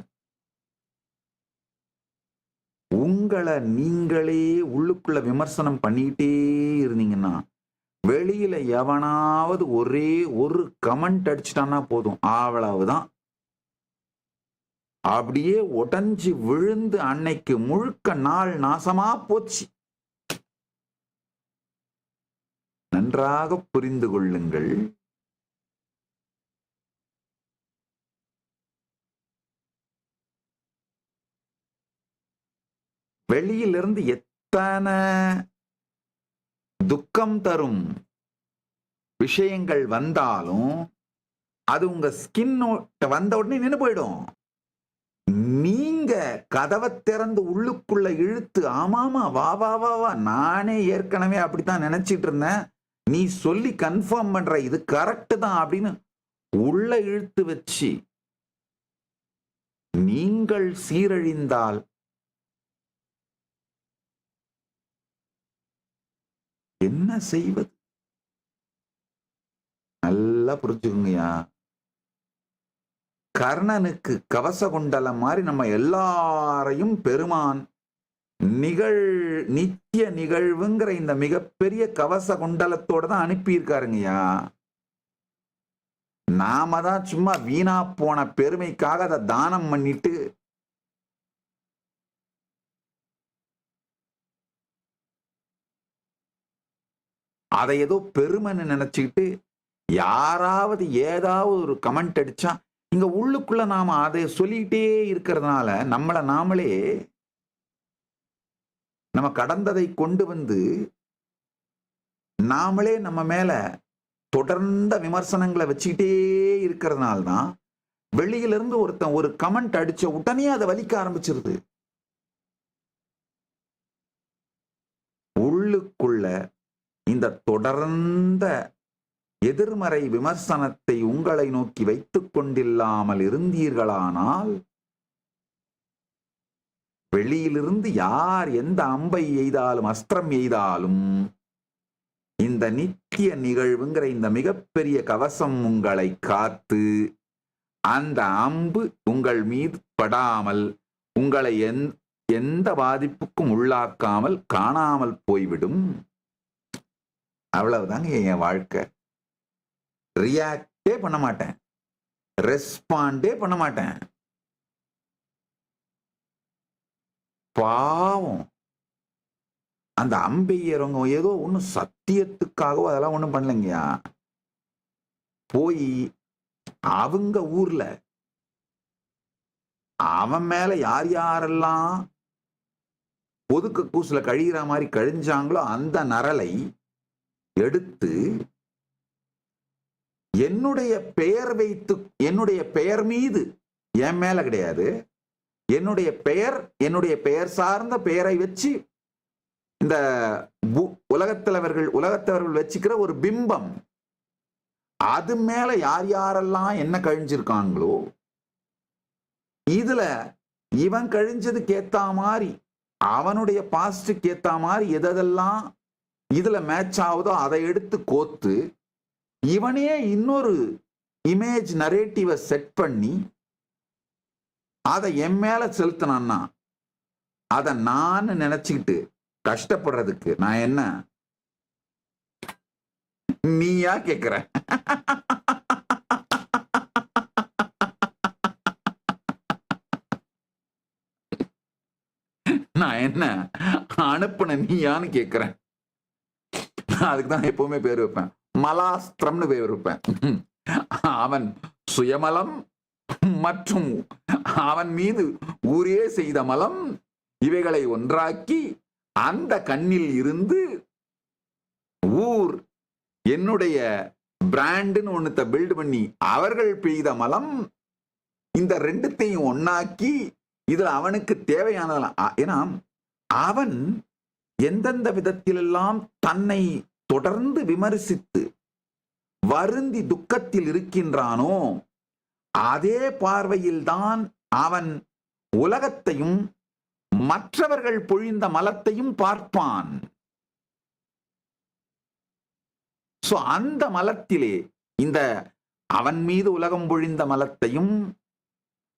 உங்களை நீங்களே உள்ளுக்குள்ள விமர்சனம் பண்ணிட்டே இருந்தீங்கன்னா வெளியில எவனாவது ஒரே ஒரு கமெண்ட் அடிச்சிட்டான்னா போதும், அவ்வளவுதான். அப்படியே உடைஞ்சு விழுந்து அன்னைக்கு முழுக்க நாள் நாசமா போச்சு. நன்றாக புரிந்து கொள்ளுங்கள். வெளியிலிருந்து எத்தனை துக்கம் தரும் விஷயங்கள் வந்தாலும் அது உங்க ஸ்கின் வந்த உடனே நின்று போயிடும். நீங்க கதவை திறந்து உள்ளுக்குள்ள இழுத்து, ஆமாமா வா வா வா வா, நானே ஏற்கனவே அப்படித்தான் நினைச்சிட்டு இருந்தேன், நீ சொல்லி கன்ஃபார்ம் பண்ற இது கரெக்ட் தான் அப்படின்னு உள்ள இழுத்து வச்சு நீங்கள் சீரழிந்தால் என்ன செய்வது? நல்லா புரிஞ்சுக்குங்கய்யா. கர்ணனுக்கு கவச குண்டலம் மாதிரி நம்ம எல்லாரையும் பெருமான் நித்திய நிகழ்வுங்கிற இந்த மிகப்பெரிய கவச குண்டலத்தோட தான் அனுப்பியிருக்காருங்கய்யா. நாம தான் சும்மா வீணா போன பெருமைக்காக அதை தானம் பண்ணிட்டு அதை ஏதோ பெருமைன்னு நினைச்சுக்கிட்டு யாராவது ஏதாவது ஒரு கமெண்ட் அடிச்சா இங்க உள்ளுக்குள்ள நாம அதை சொல்லிக்கிட்டே இருக்கிறதுனால நம்மளை நாமளே நம்ம கடந்ததை கொண்டு வந்து நாமளே நம்ம மேல தொடர்ந்த விமர்சனங்களை வச்சுக்கிட்டே இருக்கிறதுனால்தான் வெளியில இருந்து ஒருத்தன் ஒரு கமெண்ட் அடிச்ச உடனே அதை வலிக்க ஆரம்பிச்சிருது. உள்ளுக்குள்ள இந்த தொடர்ந்த எதிர்மறை விமர்சனத்தை உங்களை நோக்கி வைத்துக் கொண்டில்லாமல் இருந்தீர்களானால் வெளியிலிருந்து யார் எந்த அம்பை எய்தாலும் அஸ்திரம் எய்தாலும் இந்த நித்திய நிகழ்வுங்கிற இந்த மிகப்பெரிய கவசம் உங்களை காத்து அந்த அம்பு உங்கள் மீது படாமல் உங்களை எந்த பாதிப்புக்கும் உள்ளாக்காமல் காணாமல் போய்விடும். அவ்வளவுதாங்க என் வாழ்க்கை. ரியாக்டே பண்ண மாட்டேன், ரெஸ்பாண்டே பண்ண மாட்டேன். பாவம் அந்த அம்பையறவங்க ஏதோ ஒன்றும் சத்தியத்துக்காகவோ அதெல்லாம் ஒன்றும் பண்ணலைங்கய்யா. போய் அவங்க ஊர்ல அவன் மேல யார் யாரெல்லாம் ஒதுக்க கூசுல கழிகிற மாதிரி கழிஞ்சாங்களோ அந்த நரலை எடுத்து என்னுடைய பெயர் வைத்து, என்னுடைய பெயர் மீது, என் மேல கிடையாது, என்னுடைய பெயர் சார்ந்த பெயரை வச்சு இந்த உலகத்தவர்கள் வச்சுக்கிற ஒரு பிம்பம், அது மேல யார் யாரெல்லாம் என்ன கழிஞ்சிருக்காங்களோ இதுல இவன் கழிஞ்சதுக்கு ஏத்த மாதிரி அவனுடைய பாஸ்டுக்கு ஏத்த மாதிரி எதெல்லாம் இதுல மேட்ச் ஆகுதோ அதை எடுத்து கோத்து இவனே இன்னொரு இமேஜ் நரேட்டிவை செட் பண்ணி அதை என் மேல செலுத்தினான்னா அதை நான் நினைச்சுக்கிட்டு கஷ்டப்படுறதுக்கு நான் என்ன நீயா கேக்குற? நான் என்ன அனுப்புன நீயான்னு கேக்குறேன். அதுக்குதான் எப்பவுமே பேர் வைப்பேன், மலாஸ்திரம்னு பேர் வைப்பேன். அவன் சுயமலம் மற்றும் அவன் மீது ஊரே செய்த மலம் இவைகளை ஒன்றாக்கி அந்த கண்ணில் இருந்து ஊர் என்னுடைய பிராண்டுன்னு ஒண்ணுத்த பில்ட் பண்ணி அவர்கள் பெய்த மலம் இந்த ரெண்டுத்தையும் ஒன்னாக்கி இதுல அவனுக்கு தேவையானதெல்லாம். ஏன்னா அவன் எந்தெந்த விதத்திலெல்லாம் தன்னை தொடர்ந்து விமர்சித்து வருந்தி துக்கத்தில் இருக்கின்றானோ அதே பார்வையில்தான் அவன் உலகத்தையும் மற்றவர்கள் பொழிந்த மலத்தையும் பார்ப்பான். சோ அந்த மலத்திலே இந்த அவன் மீது உலகம் பொழிந்த மலத்தையும்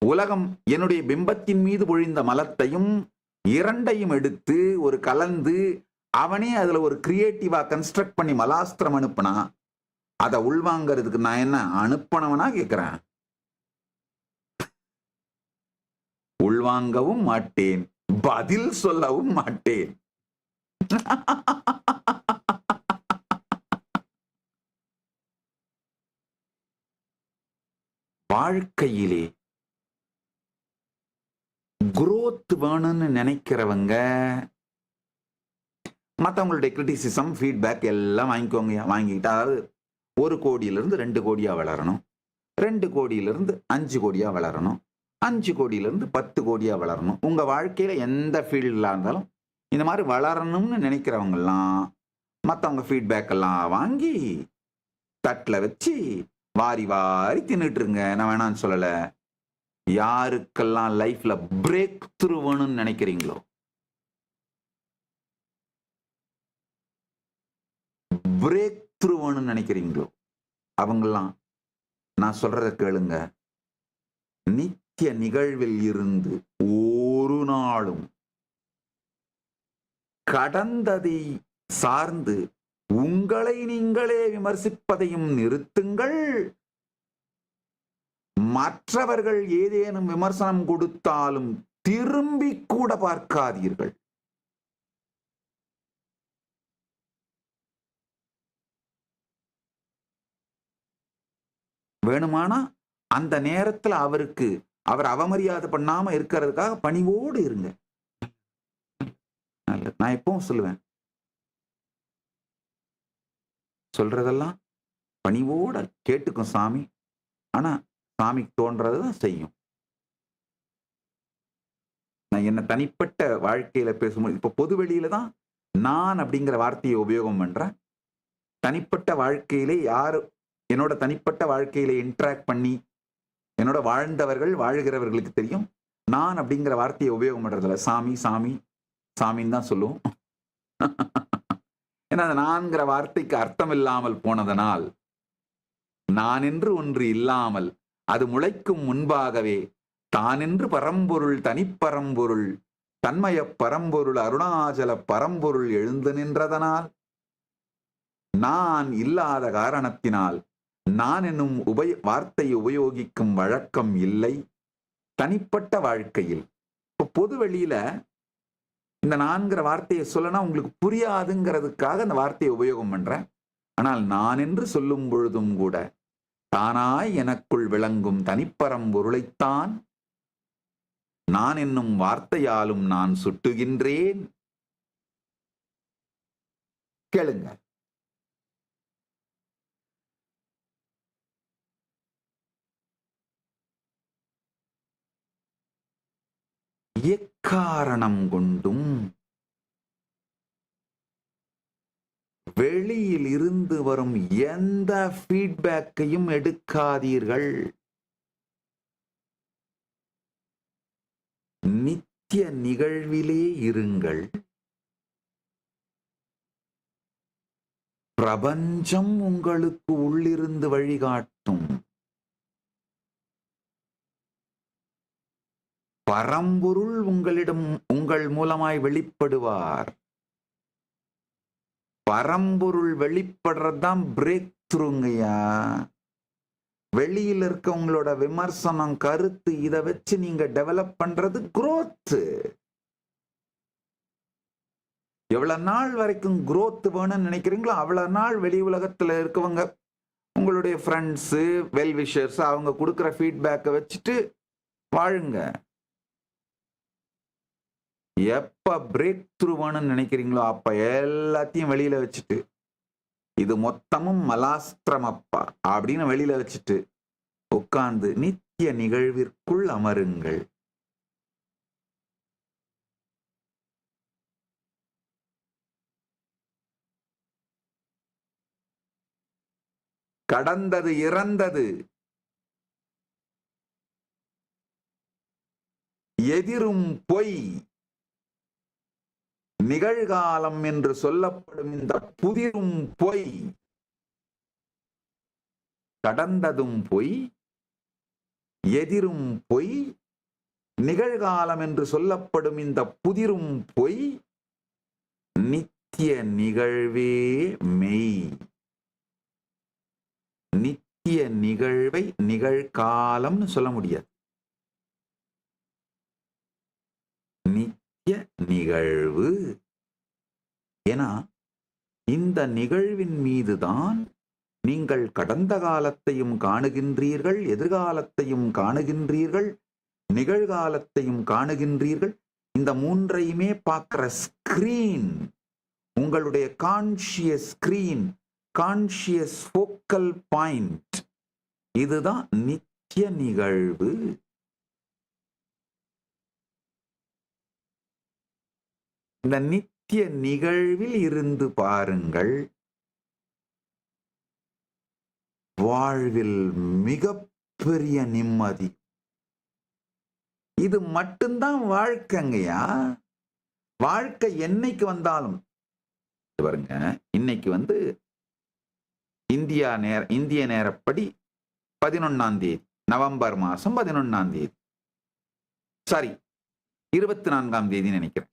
உலகம் என்னுடைய பிம்பத்தின் மீது பொழிந்த மலத்தையும் இரண்டையும் எடுத்து ஒரு கலந்து அவனே அதுல ஒரு கிரியேட்டிவா கன்ஸ்ட்ரக்ட் பண்ணி மலாஸ்திரம் அனுப்புனா அதை உள்வாங்கிறதுக்கு நான் என்ன அனுப்பனவனா கேட்கிறேன்? உள்வாங்கவும் மாட்டேன், பதில் சொல்லவும் மாட்டேன். வாழ்க்கையிலே குரோத் வேணும்னு நினைக்கிறவங்க மற்றவங்களுடைய கிரிட்டிசிசம் ஃபீட்பேக் எல்லாம் வாங்கிக்கோங்க. வாங்கிக்கிட்டு அதாவது 1 கோடியிலிருந்து 2 கோடியா வளரணும், 2 கோடியிலிருந்து 5 கோடியா வளரணும், 5 கோடியிலிருந்து 10 கோடியா வளரணும். உங்க வாழ்க்கையில எந்த ஃபீல்டில் இருந்தாலும் இந்த மாதிரி வளரணும்னு நினைக்கிறவங்கெல்லாம் மற்றவங்க ஃபீட்பேக் எல்லாம் வாங்கி தட்டில் வச்சு வாரி வாரி தின்னுட்டுருங்க. நான் வேணான்னு சொல்லல. யாருக்கெல்லாம் லைஃப்ல பிரேக் த்ரூ வேணும்னு நினைக்கிறீங்களோ, பிரேக் த்ரூ வேணும்னு நினைக்கிறீங்களோ அவங்கெல்லாம் நான் சொல்றத கேளுங்க. நித்திய நிகழ்வில் இருந்து ஒரு நாளும் கடந்ததை சார்ந்து உங்களை நீங்களே விமர்சிப்பதையும் நிறுத்துங்கள். மற்றவர்கள் ஏதேனும் விமர்சனம் கொடுத்தாலும் திரும்பி கூட பார்க்காதீர்கள். வேணுமானா அந்த நேரத்துல அவர் அவமரியாதை பண்ணாம இருக்கிறதுக்காக பணிவோடு இருங்க. நான் எப்பவும் சொல்லுவேன், சொல்றதெல்லாம் பணிவோட கேட்டுக்கும் சாமி. ஆனா சாமிக்கு தோன்றதுதான் செய்யும். நான் என்ன தனிப்பட்ட வாழ்க்கையில பேசும்போது, இப்ப பொது வெளியில தான் நான் அப்படிங்கிற வார்த்தையை உபயோகம் பண்றேன். தனிப்பட்ட வாழ்க்கையிலே யாரு என்னோட தனிப்பட்ட வாழ்க்கையில இன்டராக்ட் பண்ணி என்னோட வாழ்ந்தவர்கள் வாழ்கிறவர்களுக்கு தெரியும், நான் அப்படிங்கிற வார்த்தையை உபயோகம் பண்றதில்ல. சாமி சாமி சாமின்னு தான் சொல்லுவோம். ஏன்னா அந்த நான்கிற வார்த்தைக்கு அர்த்தம் இல்லாமல் போனதனால், நான் என்று ஒன்று இல்லாமல் அது முளைக்கும் முன்பாகவே தானென்று பரம்பொருள் தனிப்பரம்பொருள் தன்மய பரம்பொருள் அருணாச்சல பரம்பொருள் எழுந்து நின்றதனால், நான் இல்லாத காரணத்தினால் நான் என்னும் வார்த்தையை உபயோகிக்கும் வழக்கம் இல்லை தனிப்பட்ட வாழ்க்கையில். இப்போ பொது வெளியில இந்த நான்கிற வார்த்தையை சொல்லனா உங்களுக்கு புரியாதுங்கிறதுக்காக அந்த வார்த்தையை உபயோகம் பண்றேன். ஆனால் நான் என்று சொல்லும் பொழுதும் கூட தானாய் எனக்குள் விளங்கும் தனிப்பரம்பொருளைத்தான் நான் என்னும் வார்த்தையாலும் நான் சுட்டுகின்றேன். கேளுங்க. எக்காரணம் கொண்டும் வெளியில் இருந்து வரும் எந்த ஃபீட்பேக்கையும் எடுக்காதீர்கள். நித்திய நிகழ்விலே இருங்கள். பிரபஞ்சம் உங்களுக்கு உள்ளிருந்து வழிகாட்டும். பரம்பொருள் உங்களிடம் உங்கள் மூலமாய் வெளிப்படுவார். பரம்பொருள் வெளிப்படுறதுதான் பிரேக் த்ரூங்கய்யா. வெளியில இருக்க உங்களோட விமர்சனம் கருத்து இதை வச்சு நீங்க டெவலப் பண்றது growth. எவ்வளவு நாள் வரைக்கும் growth வேணும்னு நினைக்கிறீங்களோ அவ்வளவு நாள் வெளி உலகத்துல இருக்கவங்க உங்களுடைய ஃப்ரெண்ட்ஸ் வெல் விஷர்ஸ் அவங்க கொடுக்குற ஃபீட்பேக்கை வச்சுட்டு வாழுங்க. எப்ப பிரேக் த்ரூ வேணும்னு நினைக்கிறீங்களோ அப்ப எல்லாத்தையும் வெளியில வச்சுட்டு இது மொத்தமும் மலாஸ்திரமப்பா அப்படின்னு வெளியில வச்சுட்டு உட்கார்ந்து நித்திய நிகழ்விற்குள் அமருங்கள். கடந்தது இறந்தது, எதிரும் பொய், நிகழ்காலம் என்று சொல்லப்படும் இந்த புதிரும் பொய், கடந்ததும் பொய், எதிரும் பொய், நிகழ்காலம் என்று சொல்லப்படும் இந்த புதிரும் பொய், நித்திய நிகழ்வே மெய். நித்திய நிகழ்வை நிகழ்காலம்னு சொல்ல முடியாது. நிகழ்வு. ஏன்னா இந்த நிகழ்வின் மீதுதான் நீங்கள் கடந்த காலத்தையும் காணுகின்றீர்கள், எதிர்காலத்தையும் காணுகின்றீர்கள், நிகழ்காலத்தையும் காணுகின்றீர்கள். இந்த மூன்றையுமே பார்க்கிற ஸ்கிரீன் உங்களுடைய conscious screen, conscious focal point. இதுதான் நித்திய நிகழ்வு. இந்த நித்திய நிகழ்வில் இருந்து பாருங்கள். வாழ்வில் மிகப்பெரிய நிம்மதி. இது மட்டும்தான் வாழ்க்கைங்கய்யா. வாழ்க்கை என்னைக்கு வந்தாலும் பாருங்க, இன்னைக்கு இந்திய நேரப்படி 11ஆம் தேதி, நவம்பர் மாசம் 11ஆம் தேதி, சாரி 24ஆம் தேதி நினைக்கிறேன்.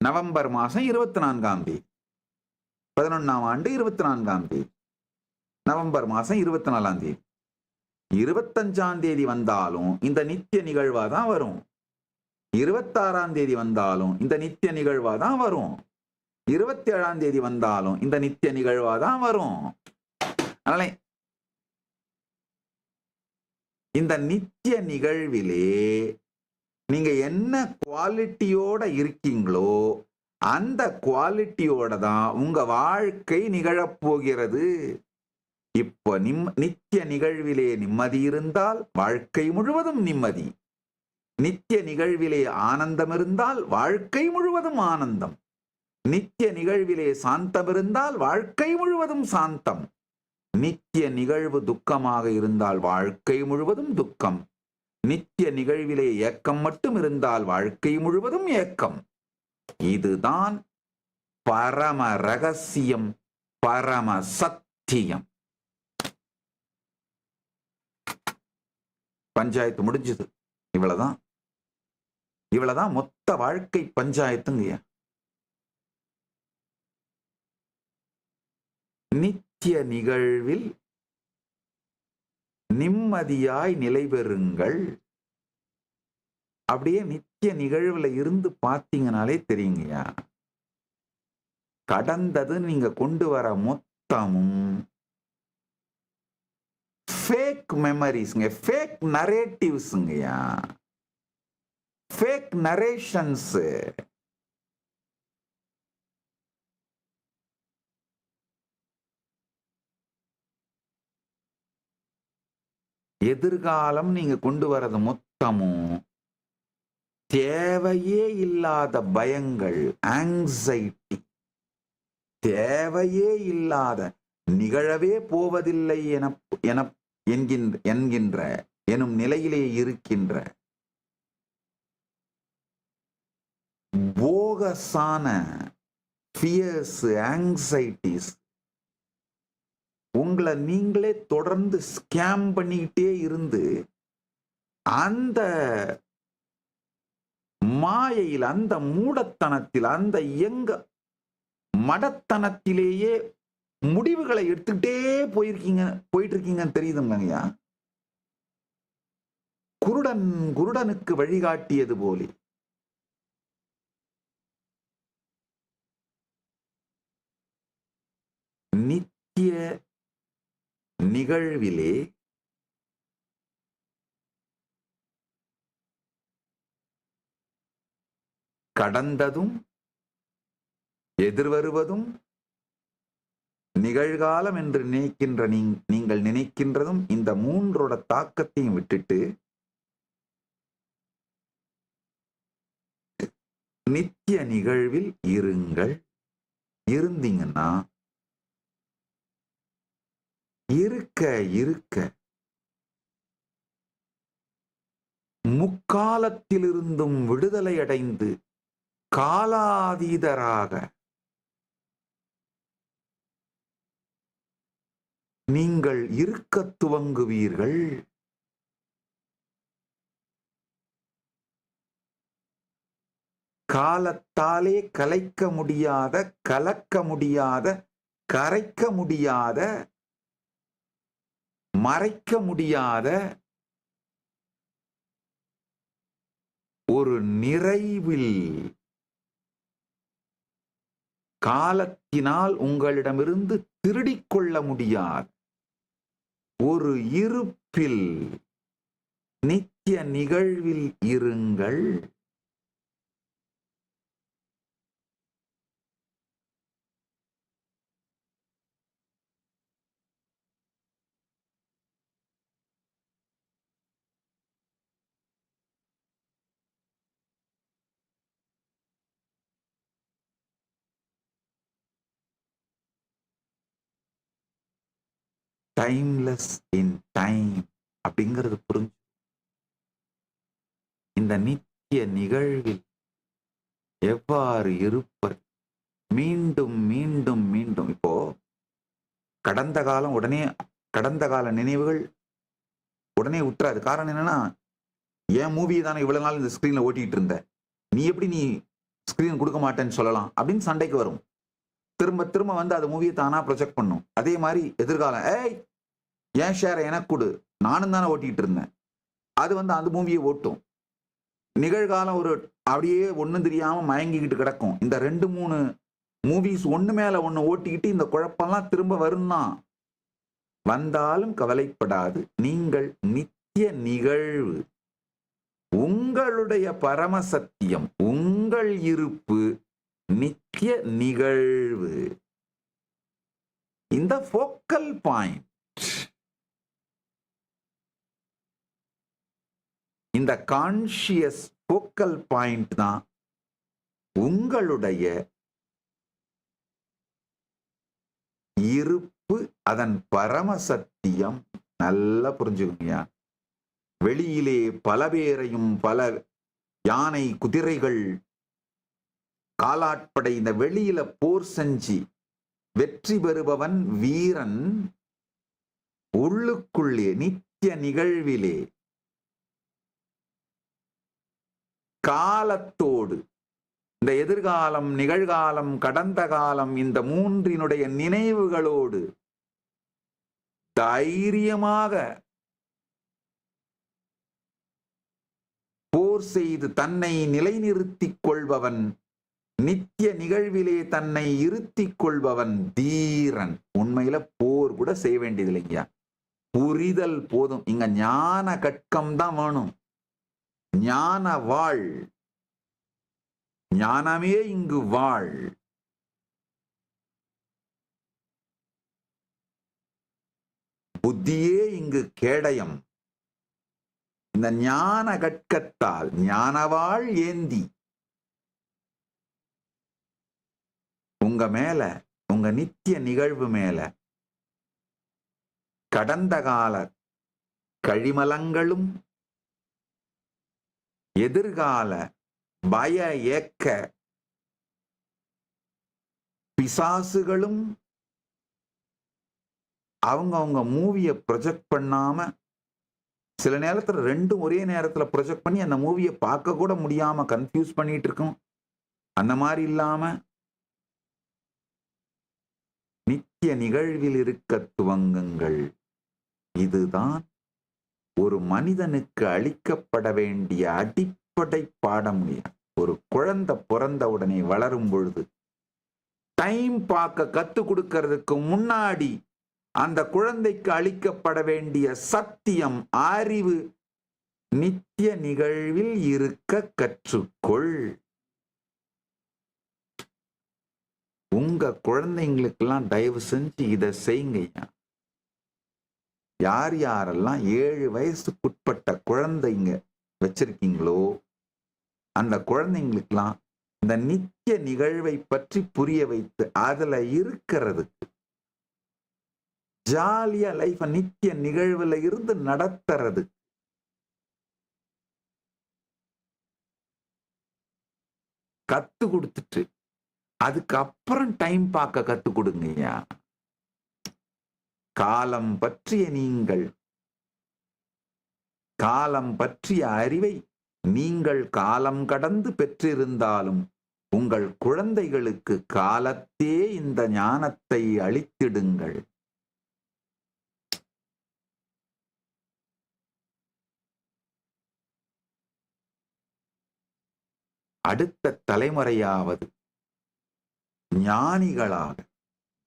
நவம்பர் மாசம் 24ஆம் தேதி, 11ஆம் ஆண்டு 24ஆம் தேதி, நவம்பர் மாசம் 24ஆம் தேதி. 25ஆம் தேதி வந்தாலும் இந்த நித்திய நிகழ்வா தான் வரும். 26ஆம் தேதி வந்தாலும் இந்த நித்திய நிகழ்வா தான் வரும். 27ஆம் தேதி வந்தாலும் இந்த நித்திய நிகழ்வா தான் வரும். அதனால இந்த நித்திய நிகழ்விலே நீங்க என்ன குவாலிட்டியோட இருக்கீங்களோ அந்த குவாலிட்டியோட தான் உங்க வாழ்க்கை நிகழப்போகிறது. இப்போ நித்திய நிகழ்விலே நிம்மதி இருந்தால் வாழ்க்கை முழுவதும் நிம்மதி. நித்திய நிகழ்விலே ஆனந்தம் இருந்தால் வாழ்க்கை முழுவதும் ஆனந்தம். நித்திய நிகழ்விலே சாந்தம் இருந்தால் வாழ்க்கை முழுவதும் சாந்தம். நித்திய நிகழ்வு துக்கமாக இருந்தால் வாழ்க்கை முழுவதும் துக்கம். நித்திய நிகழ்விலே ஏக்கம் மட்டும் இருந்தால் வாழ்க்கை முழுவதும் ஏக்கம். இதுதான் பரம ரகசியம், பரம சத்தியம். பஞ்சாயத்து முடிஞ்சது. இவ்வளவுதான், இவ்வளவுதான் மொத்த வாழ்க்கை பஞ்சாயத்துங்க. நித்திய நிகழ்வில் நிம்மதியாய் நிலை பெறுங்கள். அப்படியே நித்திய நிகழ்வுல இருந்து பார்த்தீங்கனாலே தெரியுங்கய்யா, கடந்தது நீங்க கொண்டு வர மொத்தமும் ஃபேக் மெமரிஸ்ங்க, ஃபேக் நரேட்டிவ்ஸ்ங்கய்யா, ஃபேக் நரேஷன்ஸ். எதிர்காலம் நீங்க கொண்டு வரது மொத்தமும் தேவையே இல்லாத பயங்கள், ஆங்ஸைட்டி, தேவையே இல்லாத, நிகழவே போவதில்லை என்கின்ற எனும் நிலையிலே இருக்கின்ற போகஸான ஃபியர்ஸ், ஆங்ஸைட்டிஸ் உங்களை நீங்களே தொடர்ந்து ஸ்கேம் பண்ணிக்கிட்டே இருந்து அந்த மாயையில், அந்த மூடத்தனத்தில், அந்த மடத்தனத்திலேயே முடிவுகளை எடுத்துக்கிட்டே போயிட்டு இருக்கீங்கன்னு தெரியுதுங்கய்யா. குருடனுக்கு வழிகாட்டியது போலே நித்திய நிகழ்விலே கடந்ததும் எதிர்வருவதும் நிகழ்காலம் என்று நீங்கள் நினைக்கின்றதும் இந்த மூன்றோட தாக்கத்தையும் விட்டுட்டு நித்திய நிகழ்வில் இருங்கள். இருந்தீங்கன்னா இருக்க இருக்க முக்காலத்திலிருந்தும் விடுதலை அடைந்து காலாதீதராக நீங்கள் இருக்க துவங்குவீர்கள். காலத்தாலே கலைக்க முடியாத, கலக்க முடியாத, கரைக்க முடியாத, மறைக்க முடியாத ஒரு நிறைவில், காலத்தினால் உங்களிடமிருந்து திருடிக் கொள்ள முடியாத ஒரு இருப்பில் நித்திய நிகழ்வில் இருங்கள். டைம்லெஸ் இன் டைம் அப்படிங்கிறது புரிஞ்சு இந்த நித்திய நிகழ்வில் எவ்வாறு இருப்பது, மீண்டும் மீண்டும் மீண்டும். இப்போ கடந்த காலம், உடனே கடந்த கால நினைவுகள் உடனே விட்டுறாது. காரணம் என்னன்னா, என் மூவியை தானே இவ்வளவு நாள் இந்த ஸ்கிரீன்ல ஓட்டிட்டு இருந்த, நீ எப்படி நீ ஸ்கிரீன் கொடுக்க மாட்டேன்னு சொல்லலாம் அப்படின்னு சண்டைக்கு வரும். திரும்ப திரும்ப வந்து அது மூவியை தானா ப்ரொஜெக்ட் பண்ணும். அதே மாதிரி எதிர்காலம், ஏய் என் ஷேரை எனக்கு கொடு, நானும் தானே ஓட்டிட்டு இருந்தேன், அது வந்து அந்த மூவியை ஓட்டும். நிகழ்காலம் ஒரு அப்படியே ஒன்றும் தெரியாம மயங்கிக்கிட்டு கிடக்கும். இந்த 2-3 மூவிஸ் ஒன்று மேல ஒன்று ஓட்டிக்கிட்டு இந்த குழப்பம்லாம் திரும்ப வரும்னா, வந்தாலும் கவலைப்படாது. நீங்கள் நித்திய நிகழ்வு, உங்களுடைய பரமசத்தியம், உங்கள் இருப்பு நித்திய நிகழ்வு. இந்த ஃபோக்கல் பாயிண்ட், இந்த கான்ஷியஸ் ஃபோக்கல் பாயிண்ட் தான் உங்களுடைய இருப்பு, அதன் பரமசத்தியம். நல்லா புரிஞ்சுக்கோங்க. வெளியிலே பல பேரையும், பல யானை குதிரைகள் காலாட்படை இந்த வெளியில போர் செஞ்சு வெற்றி பெறுபவன் வீரன். உள்ளுக்குள்ளே நித்திய நிகழ்விலே காலத்தோடு, இந்த எதிர்காலம், நிகழ்காலம், கடந்த காலம், இந்த மூன்றினுடைய நினைவுகளோடு தைரியமாக போர் செய்து தன்னை நிலைநிறுத்திக் கொள்பவன், நித்திய நிகழ்விலே தன்னை இருத்திக் கொள்பவன் தீரன். உண்மையில போர் கூட செய்ய வேண்டியது இல்லைங்க, புரிதல் போதும். இங்க ஞான கட்கம் தான் வேணும், ஞான வாழ், ஞானமே இங்கு வாழ். புத்தியே இங்கு கேடயம். இந்த ஞான கட்கத்தால் ஞானவாள் ஏந்தி உங்க மேல, உங்க நித்திய நிகழ்வு மேல கடந்த கால கழிமலங்களும் எதிர்கால பய ஏக்க பிசாசுகளும் அவங்க மூவியை ப்ரொஜெக்ட் பண்ணாம, சில நேரத்துல ரெண்டும் ஒரே நேரத்துல ப்ரொஜெக்ட் பண்ணி அந்த மூவியை பார்க்க கூட முடியாம கன்ஃபியூஸ் பண்ணிட்டு இருக்கும். அந்த மாதிரி இல்லாம நித்திய நிகழ்வில் இருக்க துவங்குங்கள். இதுதான் ஒரு மனிதனுக்கு அளிக்கப்பட வேண்டிய அடிப்படை பாடம். ஒரு குழந்தை பிறந்த உடனே வளரும் பொழுது டைம் பார்க்க கத்து கொடுக்கிறதுக்கு முன்னாடி அந்த குழந்தைக்கு அளிக்கப்பட வேண்டிய சத்தியம், அறிவு, நித்திய நிகழ்வில் இருக்க கற்றுக்கொள். உங்க குழந்தைங்களுக்கெல்லாம் தயவு செஞ்சு இதை செய்யுங்க. யார் யாரெல்லாம் 7 வயசுக்குட்பட்ட குழந்தைங்க வச்சிருக்கீங்களோ அந்த குழந்தைங்களுக்கெல்லாம் இந்த நித்திய நிகழ்வை பற்றி புரிய வைத்து அதுல இருக்கிறதுக்கு, ஜாலியா லைஃப் நித்திய நிகழ்வுல இருந்து நடத்துறது கத்து கொடுத்துட்டு அதுக்கப்புறம் டைம் பார்க்க கத்து கொடுங்கய்யா. காலம் பற்றிய நீங்கள், காலம் பற்றிய அறிவை நீங்கள் காலம் கடந்து பெற்றிருந்தாலும் உங்கள் குழந்தைகளுக்கு காலத்தே இந்த ஞானத்தை அளித்திடுங்கள். அடுத்த தலைமுறையாவது ஞானிகளாக,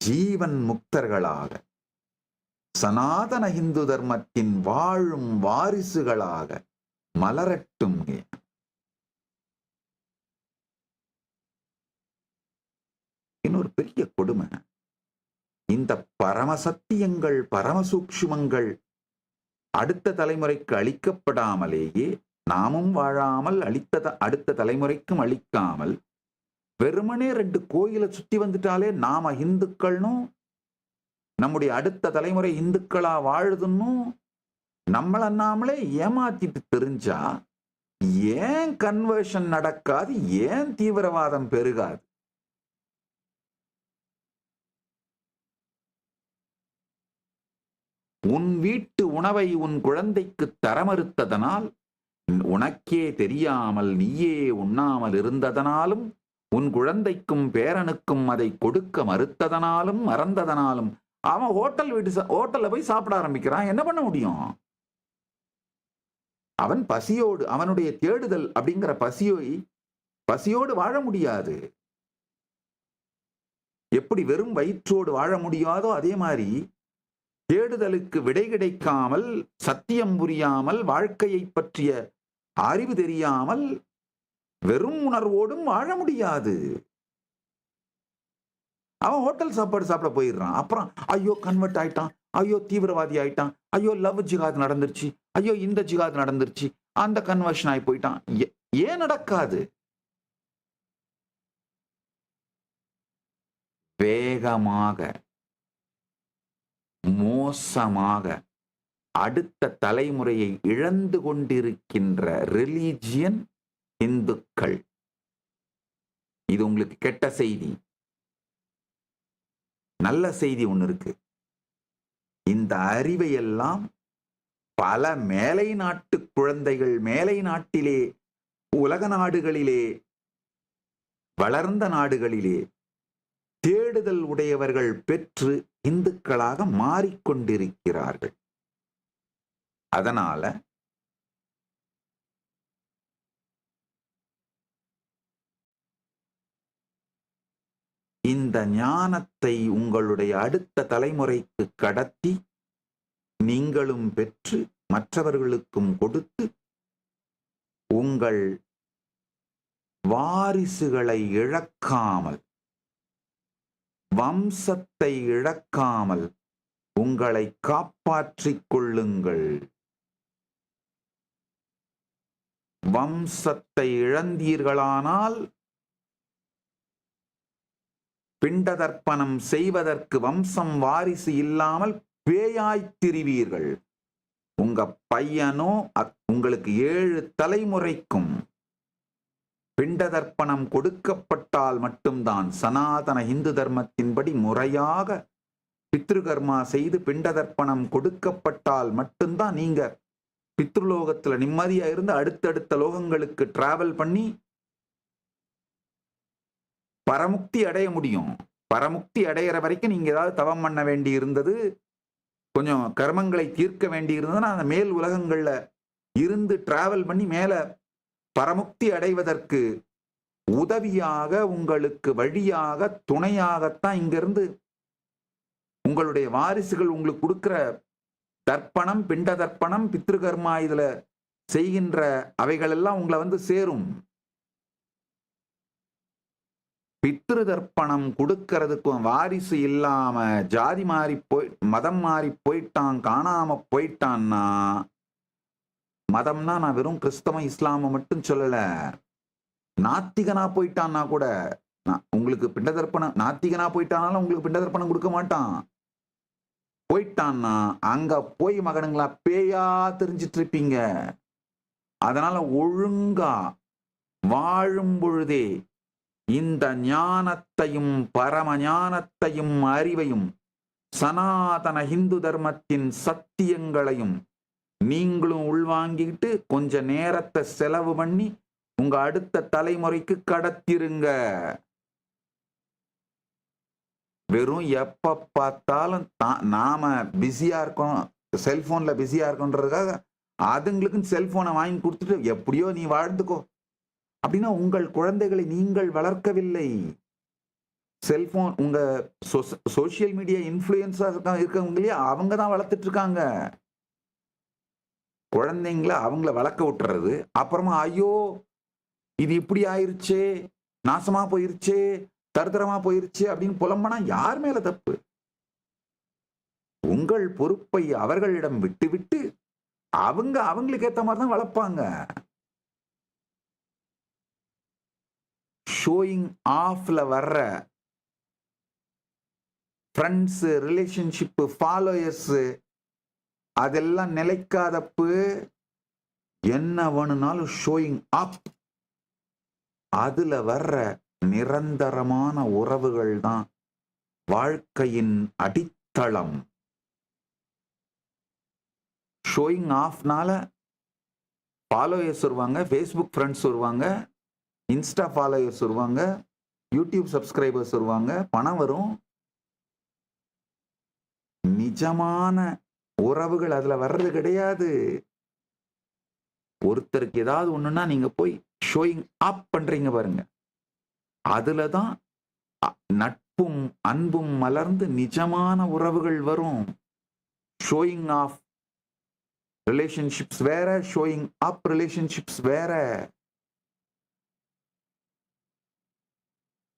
ஜீவன் முக்தர்களாக, சனாதன இந்து தர்மத்தின் வாழும் வாரிசுகளாக மலரட்டும். இன்னொரு பெரிய கொடுமை, இந்த பரமசத்தியங்கள், பரமசூக்ஷ்மங்கள் அடுத்த தலைமுறைக்கு அளிக்கப்படாமலேயே நாமும் வாழாமல் அடுத்த தலைமுறைக்கும் அளிக்காமல் வெறுமனே 2 கோயிலை சுத்தி வந்துட்டாலே நாம இந்துக்கள்னும் நம்முடைய அடுத்த தலைமுறை இந்துக்களா வாழுதுன்னு நம்மள நாமளே ஏமாத்திட்டு தெரிஞ்சா ஏன் கன்வர்ஷன் நடக்காது? ஏன் தீவிரவாதம் பெருகாது? உன் வீட்டு உணவை உன் குழந்தைக்கு தர மறுத்ததனால், உனக்கே தெரியாமல் நீயே உண்ணாமல் இருந்ததனாலும், உன் குழந்தைக்கும் பேரனுக்கும் அதை கொடுக்க மறுத்ததனாலும் மறந்ததனாலும் அவன் ஹோட்டல்ல போய் சாப்பிட ஆரம்பிக்கிறான். என்ன பண்ண முடியும்? அவன் பசியோடு, அவனுடைய தேடுதல் அப்படிங்கிற பசியோடு வாழ முடியாது. எப்படி வெறும் வயிற்றோடு வாழ முடியாதோ அதே மாதிரி தேடுதலுக்கு விடை கிடைக்காமல், சத்தியம் புரியாமல், வாழ்க்கையை பற்றிய அறிவு தெரியாமல் வெறும் உணர்வோடும் வாழ முடியாது. அவன் ஹோட்டல் சாப்பாடு சாப்பிட போயிடுறான். அப்புறம் ஐயோ கன்வெர்ட் ஆயிட்டான், ஐயோ தீவிரவாதி ஆயிட்டான், ஐயோ லவ் ஜிகாத் நடந்துருச்சு, ஐயோ இந்த ஜிகாத் நடந்துருச்சு, அந்த கன்வர்ஷன் ஆகி போயிட்டான். ஏன் நடக்காது? வேகமாக, மோசமாக அடுத்த தலைமுறையை இழந்து கொண்டிருக்கின்ற ரிலீஜியன் இந்துக்கள். இது உங்களுக்கு கெட்ட செய்தி. நல்ல செய்தி ஒன்று இருக்கு. இந்த அறிவை எல்லாம் பல மேலை நாட்டு குழந்தைகள், மேலை நாட்டிலே, உலக நாடுகளிலே, வளர்ந்த நாடுகளிலே தேடுதல் உடையவர்கள் பெற்று இந்துக்களாக மாறிக்கொண்டிருக்கிறார்கள். அதனால இந்த ஞானத்தை உங்களுடைய அடுத்த தலைமுறைக்கு கடத்தி நீங்களும் பெற்று மற்றவர்களுக்கும் கொடுத்து உங்கள் வாரிசுகளை இழக்காமல், வம்சத்தை இழக்காமல் உங்களை காப்பாற்றிக் கொள்ளுங்கள். வம்சத்தை இழந்தீர்களானால் பிண்ட தர்ப்பணம் செய்வதற்கு வம்சம் வாரிசு இல்லாமல் பேயாய்த் திரிவீர்கள். உங்க பையனோ உங்களுக்கு 7 தலைமுறைக்கும் பிண்ட தர்ப்பணம் கொடுக்கப்பட்டால் மட்டும்தான், சனாதன இந்து தர்மத்தின்படி முறையாக பித்ருகர்மா செய்து பிண்ட தர்ப்பணம் கொடுக்கப்பட்டால் மட்டும்தான் நீங்க பித்ருலோகத்துல நிம்மதியா இருந்து அடுத்தடுத்த லோகங்களுக்கு டிராவல் பண்ணி பரமுக்தி அடைய முடியும். பரமுக்தி அடையிற வரைக்கும் நீங்க ஏதாவது தவம் பண்ண வேண்டி இருந்தது, கொஞ்சம் கர்மங்களை தீர்க்க வேண்டி இருந்ததுன்னா அந்த மேல் உலகங்கள்ல இருந்து டிராவல் பண்ணி மேல பரமுக்தி அடைவதற்கு உதவியாக, உங்களுக்கு வழியாக, துணையாகத்தான் இங்கிருந்து உங்களுடைய வாரிசுகள் உங்களுக்கு கொடுக்கிற தர்ப்பணம், பிண்ட தர்ப்பணம், பித்ருகர்மா இதுல செய்கின்ற அவைகள் எல்லாம் உங்களை வந்து சேரும். பித்ரு தர்ப்பணம் கொடுக்கறதுக்கும் வாரிசு இல்லாம ஜாதி மாறி மதம் மாறி போயிட்டான், காணாம போயிட்டான்னா, மதம்னா நான் வெறும் கிறிஸ்தவ இஸ்லாம மட்டும் சொல்லல, நாத்திகனா போயிட்டான்னா கூட உங்களுக்கு பிண்ட தர்ப்பணம், நாத்திகனா போயிட்டானாலும் உங்களுக்கு பிண்ட தர்ப்பணம் கொடுக்க மாட்டான். போயிட்டான்னா அங்க போய் மகனுங்களா பேயா தெரிஞ்சிட்டு இருப்பீங்க. அதனால ஒழுங்கா வாழும் பொழுதே இந்த ஞானத்தையும் பரம ஞானத்தையும் அறிவையும் சனாதன இந்து தர்மத்தின் சத்தியங்களையும் நீங்களும் உள்வாங்கிட்டு கொஞ்ச நேரத்தை செலவு பண்ணி உங்க அடுத்த தலைமுறைக்கு கடத்திருங்க. வெறும் எப்ப பார்த்தாலும் நாம பிஸியா இருக்கோம், செல்போன்ல பிஸியா இருக்கோன்றதுக்காக அதுங்களுக்கு செல்போனை வாங்கி கொடுத்துட்டு எப்படியோ நீ வாழ்ந்துக்கோ அப்படின்னா உங்கள் குழந்தைகளை நீங்கள் வளர்க்கவில்லை. செல்போன் உங்க சோசியல் மீடியா இன்ஃப்ளூயன்ஸா இருக்கவங்க இல்லையா, அவங்க தான் வளர்த்துட்டு இருக்காங்க குழந்தைங்கள. அவங்கள வளர்க்க விட்டுறது, அப்புறமா ஐயோ இது இப்படி ஆயிருச்சே, நாசமா போயிருச்சே, தருதரமா போயிருச்சு அப்படின்னு புலம்பனா யார் மேல தப்பு? உங்கள் பொறுப்பை அவர்களிடம் விட்டு அவங்களுக்கு ஏத்த மாதிரி தான் வளர்ப்பாங்க. ஷோயிங் ஆஃப்ல வர்ற ஃப்ரெண்ட்ஸ், ரிலேஷன்ஷிப், ஃபாலோயர்ஸ் அதெல்லாம் நிலைக்காதப்பு. என்ன வேணும்னாலும் ஷோயிங் ஆஃப், அதுல வர்ற நிரந்தரமான உறவுகள் தான் வாழ்க்கையின் அடித்தளம். ஷோயிங் ஆஃப்னால ஃபாலோயர்ஸ் வருவாங்க, ஃபேஸ்புக் ஃப்ரெண்ட்ஸ் வருவாங்க, இன்ஸ்டா ஃபாலோயர்ஸ் வருவாங்க, யூடியூப் சப்ஸ்கிரைபர்ஸ் வருவாங்க, பணம் வரும். நிஜமான உறவுகள் அதுல வர்றது கிடையாது. ஒருத்தருக்கு ஏதாவது ஒண்ணுன்னா நீங்க போய் ஷோயிங் அப் பண்றீங்க பாருங்க, அதுலதான் நட்பும் அன்பும் மலர்ந்து நிஜமான உறவுகள் வரும். ஷோயிங் ஆஃப் ரிலேஷன்ஷிப்ஸ் வேற, ஷோயிங் அப் ரிலேஷன்ஷிப்ஸ் வேற.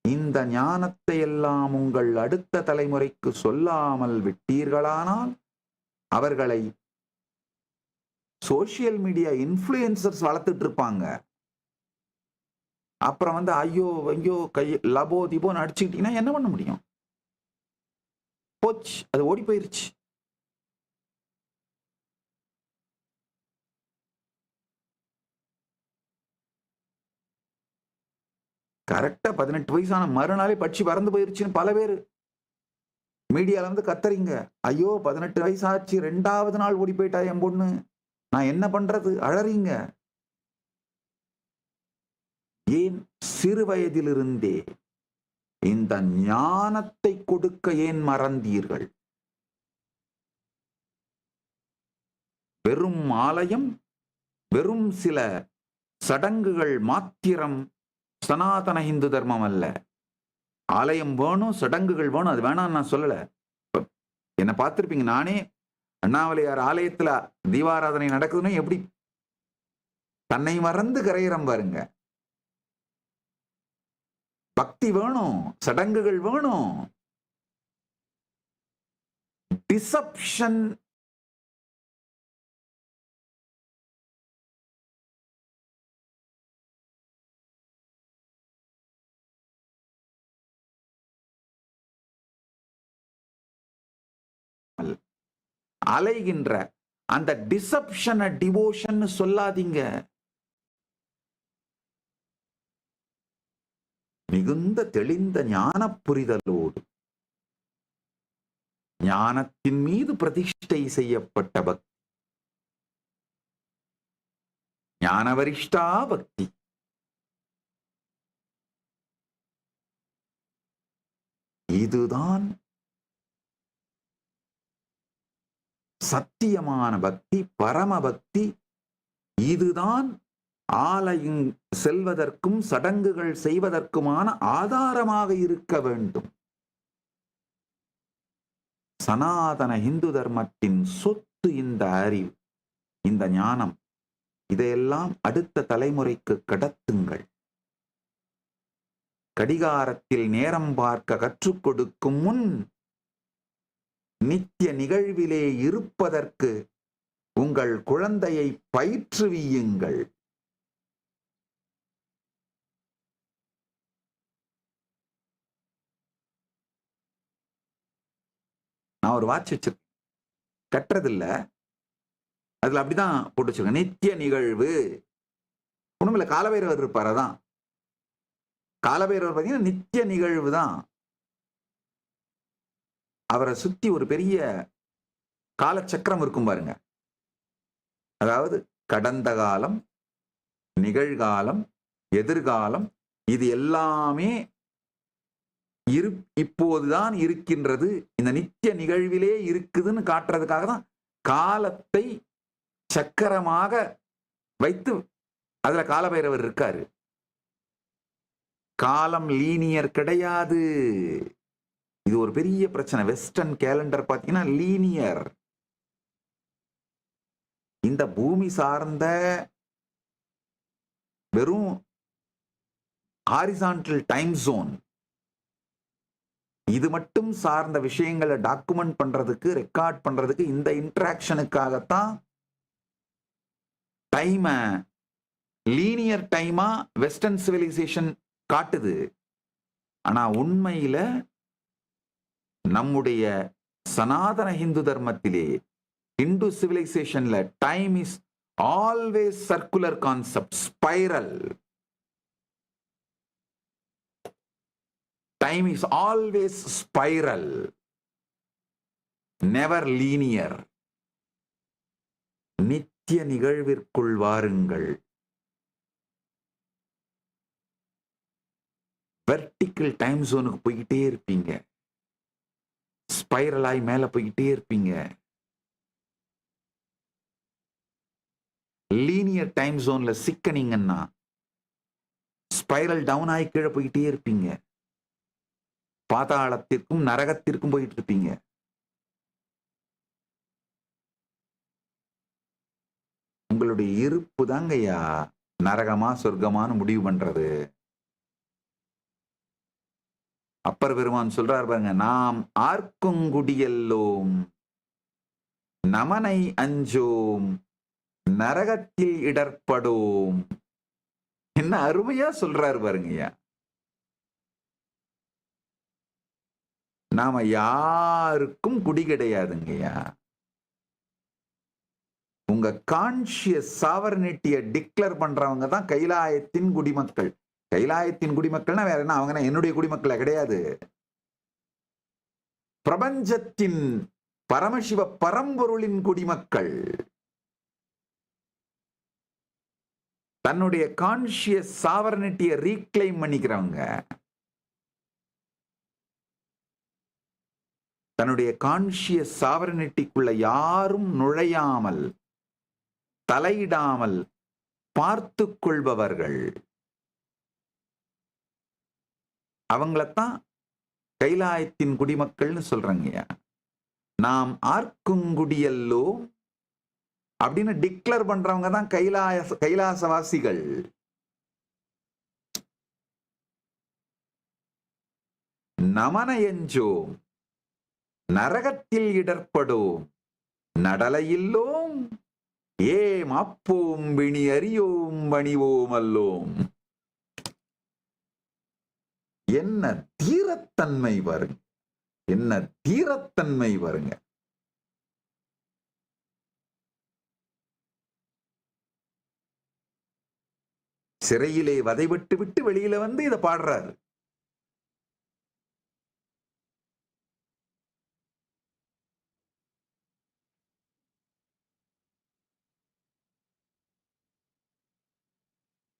இந்த ஞானத்தை எல்லாம் உங்கள் அடுத்த தலைமுறைக்கு சொல்லாமல் விட்டீர்களானால் அவர்களை சோசியல் மீடியா இன்ஃப்ளூயன்சர்ஸ் வளர்த்துட்டு இருப்பாங்க. அப்புறம் ஐயோ ஐயோ கை லபோ திபோன்னு அடிச்சுக்கிட்டீங்கன்னா என்ன பண்ண முடியும்? போச்சு, அது ஓடி போயிருச்சு. கரெக்டா 18 வயசான மறுநாளே பட்சி பறந்து போயிருச்சுன்னு பல பேர் மீடியால கத்தறீங்க. ஐயோ 18 வயசாச்சு, 2வது நாள் ஓடி போயிட்டா என் பொண்ணு, நான் என்ன பண்றது, அழறீங்க. ஏன் சிறு வயதிலிருந்தே இந்த ஞானத்தை கொடுக்க ஏன் மறந்தீர்கள்? வெறும் ஆலயம், வெறும் சில சடங்குகள் மாத்திரம் சனாதன இந்து தர்மம் அல்ல. ஆலயம் வேணும், சடங்குகள் வேணும், அது வேணாம் நான் சொல்லல. என்ன பார்த்திருப்பீங்க, நானே அண்ணாமலையார் ஆலயத்துல தீபாராதனை நடக்குதுன்னு எப்படி தன்னை மறந்து கரையிறம் பாருங்க. பக்தி வேணும், சடங்குகள் வேணும். டிசப்ஷன் அலைகின்ற அந்த டிசப்ஷனை டிவோஷன் சொல்லாதீங்க. மிகுந்த தெளிந்த ஞான புரிதலோடு ஞானத்தின் மீது பிரதிஷ்டை செய்யப்பட்ட பக்தி, ஞானவரிஷ்டா பக்தி. இதுதான் சத்தியமான பக்தி, பரம பக்தி. இதுதான் ஆலயம் செல்வதற்கும் சடங்குகள் செய்வதற்குமான ஆதாரமாக இருக்க வேண்டும். சனாதன இந்து தர்மத்தின் சொத்து இந்த அறிவு, இந்த ஞானம். இதையெல்லாம் அடுத்த தலைமுறைக்கு கடத்துங்கள். கடிகாரத்தில் நேரம் பார்க்க கற்றுக் கொடுக்கும் முன் நித்திய நிகழ்விலே இருப்பதற்கு உங்கள் குழந்தையை பயிற்றுவியுங்கள். நான் ஒரு வாட்ச் வச்சிருக்கேன், கட்டுறதில்ல, அதுல அப்படிதான் போட்டு வச்சிருக்கேன், நித்திய நிகழ்வு. ஒண்ணுமில்ல, காலபைரவர் இருப்பார், அதான் காலபைரவர். பார்த்தீங்கன்னா நித்திய நிகழ்வு தான். அவரை சுத்தி ஒரு பெரிய காலச்சக்கரம் இருக்கும் பாருங்க. அதாவது கடந்த காலம், நிகழ்காலம், எதிர்காலம், இது எல்லாமே இப்போதுதான் இருக்கின்றது, இந்த நித்திய நிகழ்விலே இருக்குதுன்னு காட்டுறதுக்காக தான் காலத்தை சக்கரமாக வைத்து அதுல காலபைரவர் இருக்காரு. காலம் லீனியர் கிடையாது. இது ஒரு பெரிய பிரச்சனை. வெஸ்டர்ன் கேலண்டர் பார்த்தீங்கன்னா லீனியர். இந்த பூமி சார்ந்த வெறும் ஹாரிசான்டல் டைம் ஜோன், இது மட்டும் சார்ந்த விஷயங்களை டாக்குமெண்ட் பண்றதுக்கு, ரெக்கார்ட் பண்றதுக்கு, இந்த இன்டராக்ஷனுக்காகத்தான் டைம லீனியர் டைமா வெஸ்டர்ன் சிவிலைசேஷன் காட்டுது. ஆனா உண்மையில நம்முடைய சனாதன இந்து தர்மத்திலே, இந்து சிவிலைசேஷன்ல time is always circular concept, spiral. Time is always spiral, never linear. நித்திய நிகழ்விற்குள் வாருங்கள். வெர்டிக்கல் டைம் ஜோனுக்கு போய்கிட்டே இருப்பீங்க. ஸ்பைரலாய் மேல போய்கிட்டே இருப்பீங்க. லீனியர் டைம் ஜோன்ல சிக்கனீங்கன்னா ஸ்பைரல் டவுன் ஆகி கீழே போய்கிட்டே இருப்பீங்க. பாதாளத்திற்கும் நரகத்திற்கும் போயிட்டு இருப்பீங்க. உங்களுடைய இருப்பு தாங்கய்யா நரகமா சொர்க்கமானு முடிவு பண்றது. அப்பர் பெருமான் சொல்றார் பாருங்க, நாம் ஆர்க்குங்குடியல்லோம் நமனை அஞ்சோம் நரகத்தில் இடர்படோம். என்ன அருமையா சொல்றாரு பாருங்கய்யா. நாம யாருக்கும் குடி கிடையாதுங்கய்யா. உங்க கான்சியஸ் சாவர்னிட்டியை டிக்ளேர் பண்றவங்க தான் கைலாயத்தின் குடிமக்கள். கைலாயத்தின் குடிமக்கள்னா வேற என்ன? அவங்க என்னுடைய குடிமக்கள கிடையாது. பிரபஞ்சத்தின் பரமசிவ பரம்பொருளின் குடிமக்கள். தன்னுடைய கான்சியஸ் சாவர்னிட்டியை ரீக்ளைம் பண்ணிக்கிறவங்க. தன்னுடைய கான்சியஸ் சாவர்னிட்டிக்குள்ள யாரும் நுழையாமல் தலையிடாமல் பார்த்து கொள்பவர்கள். அவங்களத்தான் கைலாயத்தின் குடிமக்கள்னு சொல்றாங்க. நாம் ஆர்க்குங்குடியல்லோ அப்படின்னு டிக்ளேர் பண்றவங்க தான் கைலாசவாசிகள். நமனையஞ்சோம் நரகத்தில் இடர்படோம் நடலையில்லோம் ஏம் அப்போம் விணி அறியோம் வணிவோம் அல்லோம். என்ன தீரத்தன்மை வருங்க, என்ன தீரத்தன்மை வருங்க. சிறையிலே வதைபட்டு விட்டு வெளியில வந்து இதை பாடுறாரு.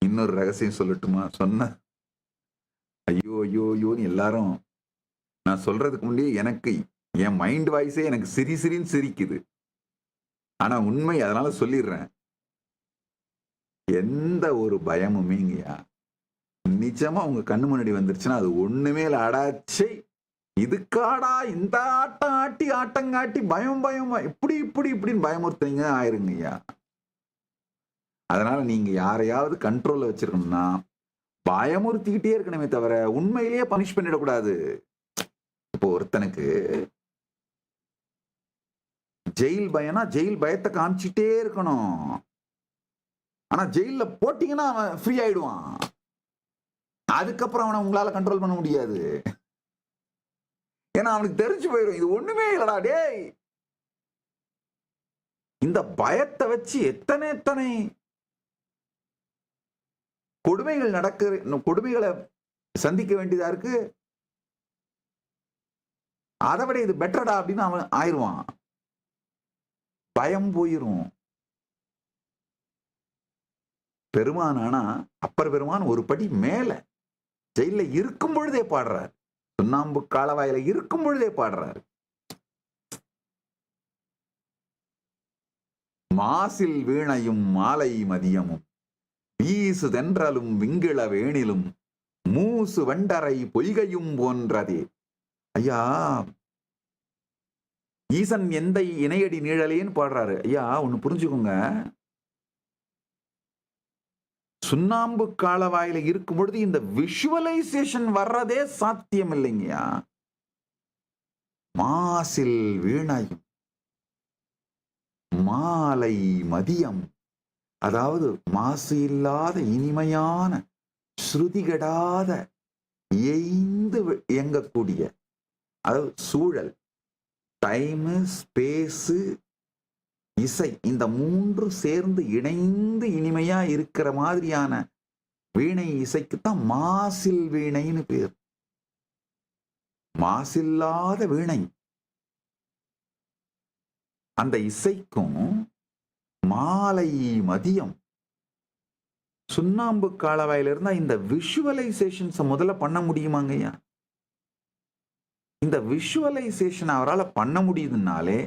இன்னொரு ரகசியம் சொல்லட்டுமா? சொன்ன ஐயோ ஐயோ ஐயோன்னு எல்லாரும் நான் சொல்றதுக்கு முன்னாடியே எனக்கு என் மைண்ட் வாய்ஸே எனக்கு சிரின்னு சிரிக்குது. ஆனா உண்மை, அதனால சொல்லிடுறேன். எந்த ஒரு பயமுமேங்கய்யா நிஜமா உங்க கண்ணு முன்னாடி வந்துருச்சுன்னா அது ஒண்ணுமே இல்லை. அடாச்சை இதுக்காடா இந்த ஆட்டம் ஆட்டி ஆட்டங்காட்டி பயம் இப்படி இப்படின்னு பயமுறுத்துறீங்க ஆயிருங்கய்யா. அதனால நீங்க யாரையாவது கண்ட்ரோல்ல வச்சிருக்கணும்னா பயமுறுத்திக்கிட்டே இருக்கணுமே தவிர உண்மையிலேயே பனிஷ் பண்ணிடக்கூடாது. இப்போ ஒருத்தனுக்கு ஜெயில் பயம்னா ஜெயில் பயத்தை காமிச்சிட்டே இருக்கணும். ஆனா ஜெயில போட்டீங்கன்னா அவன் ஃப்ரீ ஆயிடுவான். அதுக்கப்புறம் அவனை உங்களால கண்ட்ரோல் பண்ண முடியாது. ஏன்னா அவனுக்கு தெரிஞ்சு போயிடும் இது ஒண்ணுமே இல்லடா டேய். இந்த பயத்தை வச்சு எத்தனை கொடுமைகள் கொடுமைகளை சந்திக்க வேண்டியதா இருக்கு. அதை விட இது பெட்டரடா அப்படின்னு அவன் ஆயிடுவான். பயம் போயிரும். பெருமானானா அப்பர் பெருமான் ஒரு படி மேல ஜெயில இருக்கும் பொழுதே பாடுறாரு. சுண்ணாம்பு காலவாயில இருக்கும் பொழுதே பாடுறாரு. மாசில் வீணையும் மாலை மதியமும் வீசு தென்றலும் விங்கிள வேணிலும் மூசு வண்டரை பொய்கையும் போன்றதே. ஐயா ஈசன் எந்த இணையடி நீழலேன்னு பாடுறாரு. ஐயா ஒண்ணு புரிஞ்சுக்கோங்க, சுண்ணாம்பு காலவாயில இருக்கும் பொழுது இந்த விஷுவலைசேஷன் வர்றதே சாத்தியம் இல்லைங்கய்யா. மாசில் வீணையும் மாலை மதியம், அதாவது மாசு இல்லாத இனிமையான ஸ்ருதிகடாத எய்ந்து இயங்கக்கூடிய, அதாவது சூழல், டைமு, ஸ்பேஸு, இசை, இந்த மூன்று சேர்ந்து இணைந்து இனிமையா இருக்கிற மாதிரியான வீணை இசைக்குத்தான் மாசில் வீணைன்னு பேர். மாசில்லாத வீணை. அந்த இசைக்கும் மாலை மதியம் சுண்ணாம்பு காலவாயில இருந்தா இந்த விஷுவலைசேஷன்ஸை முதல்ல பண்ண முடியுமாங்கய்யா? இந்த விஷுவலைசேஷன் அவரால் பண்ண முடியுதுனாலே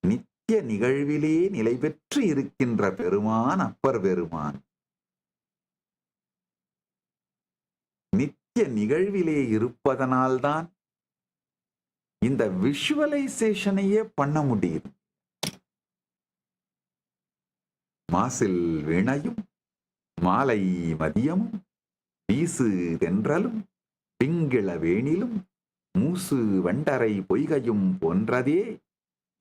நித்திய நிகழ்விலே நிலை பெற்று இருக்கின்ற பெருமான் அப்பர் பெருமான் நித்திய நிகழ்விலே இருப்பதனால்தான் இந்த விஷுவலைசேஷனையே பண்ண முடியுது. மாசில் வீணையும் மாலை மதியமும் வீசு தென்றலும் பிங்கள வேணிலும் மூசு வண்டரை பொய்கையும் போன்றதே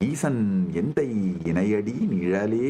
ஈசன் எந்தை இணையடி நிழலே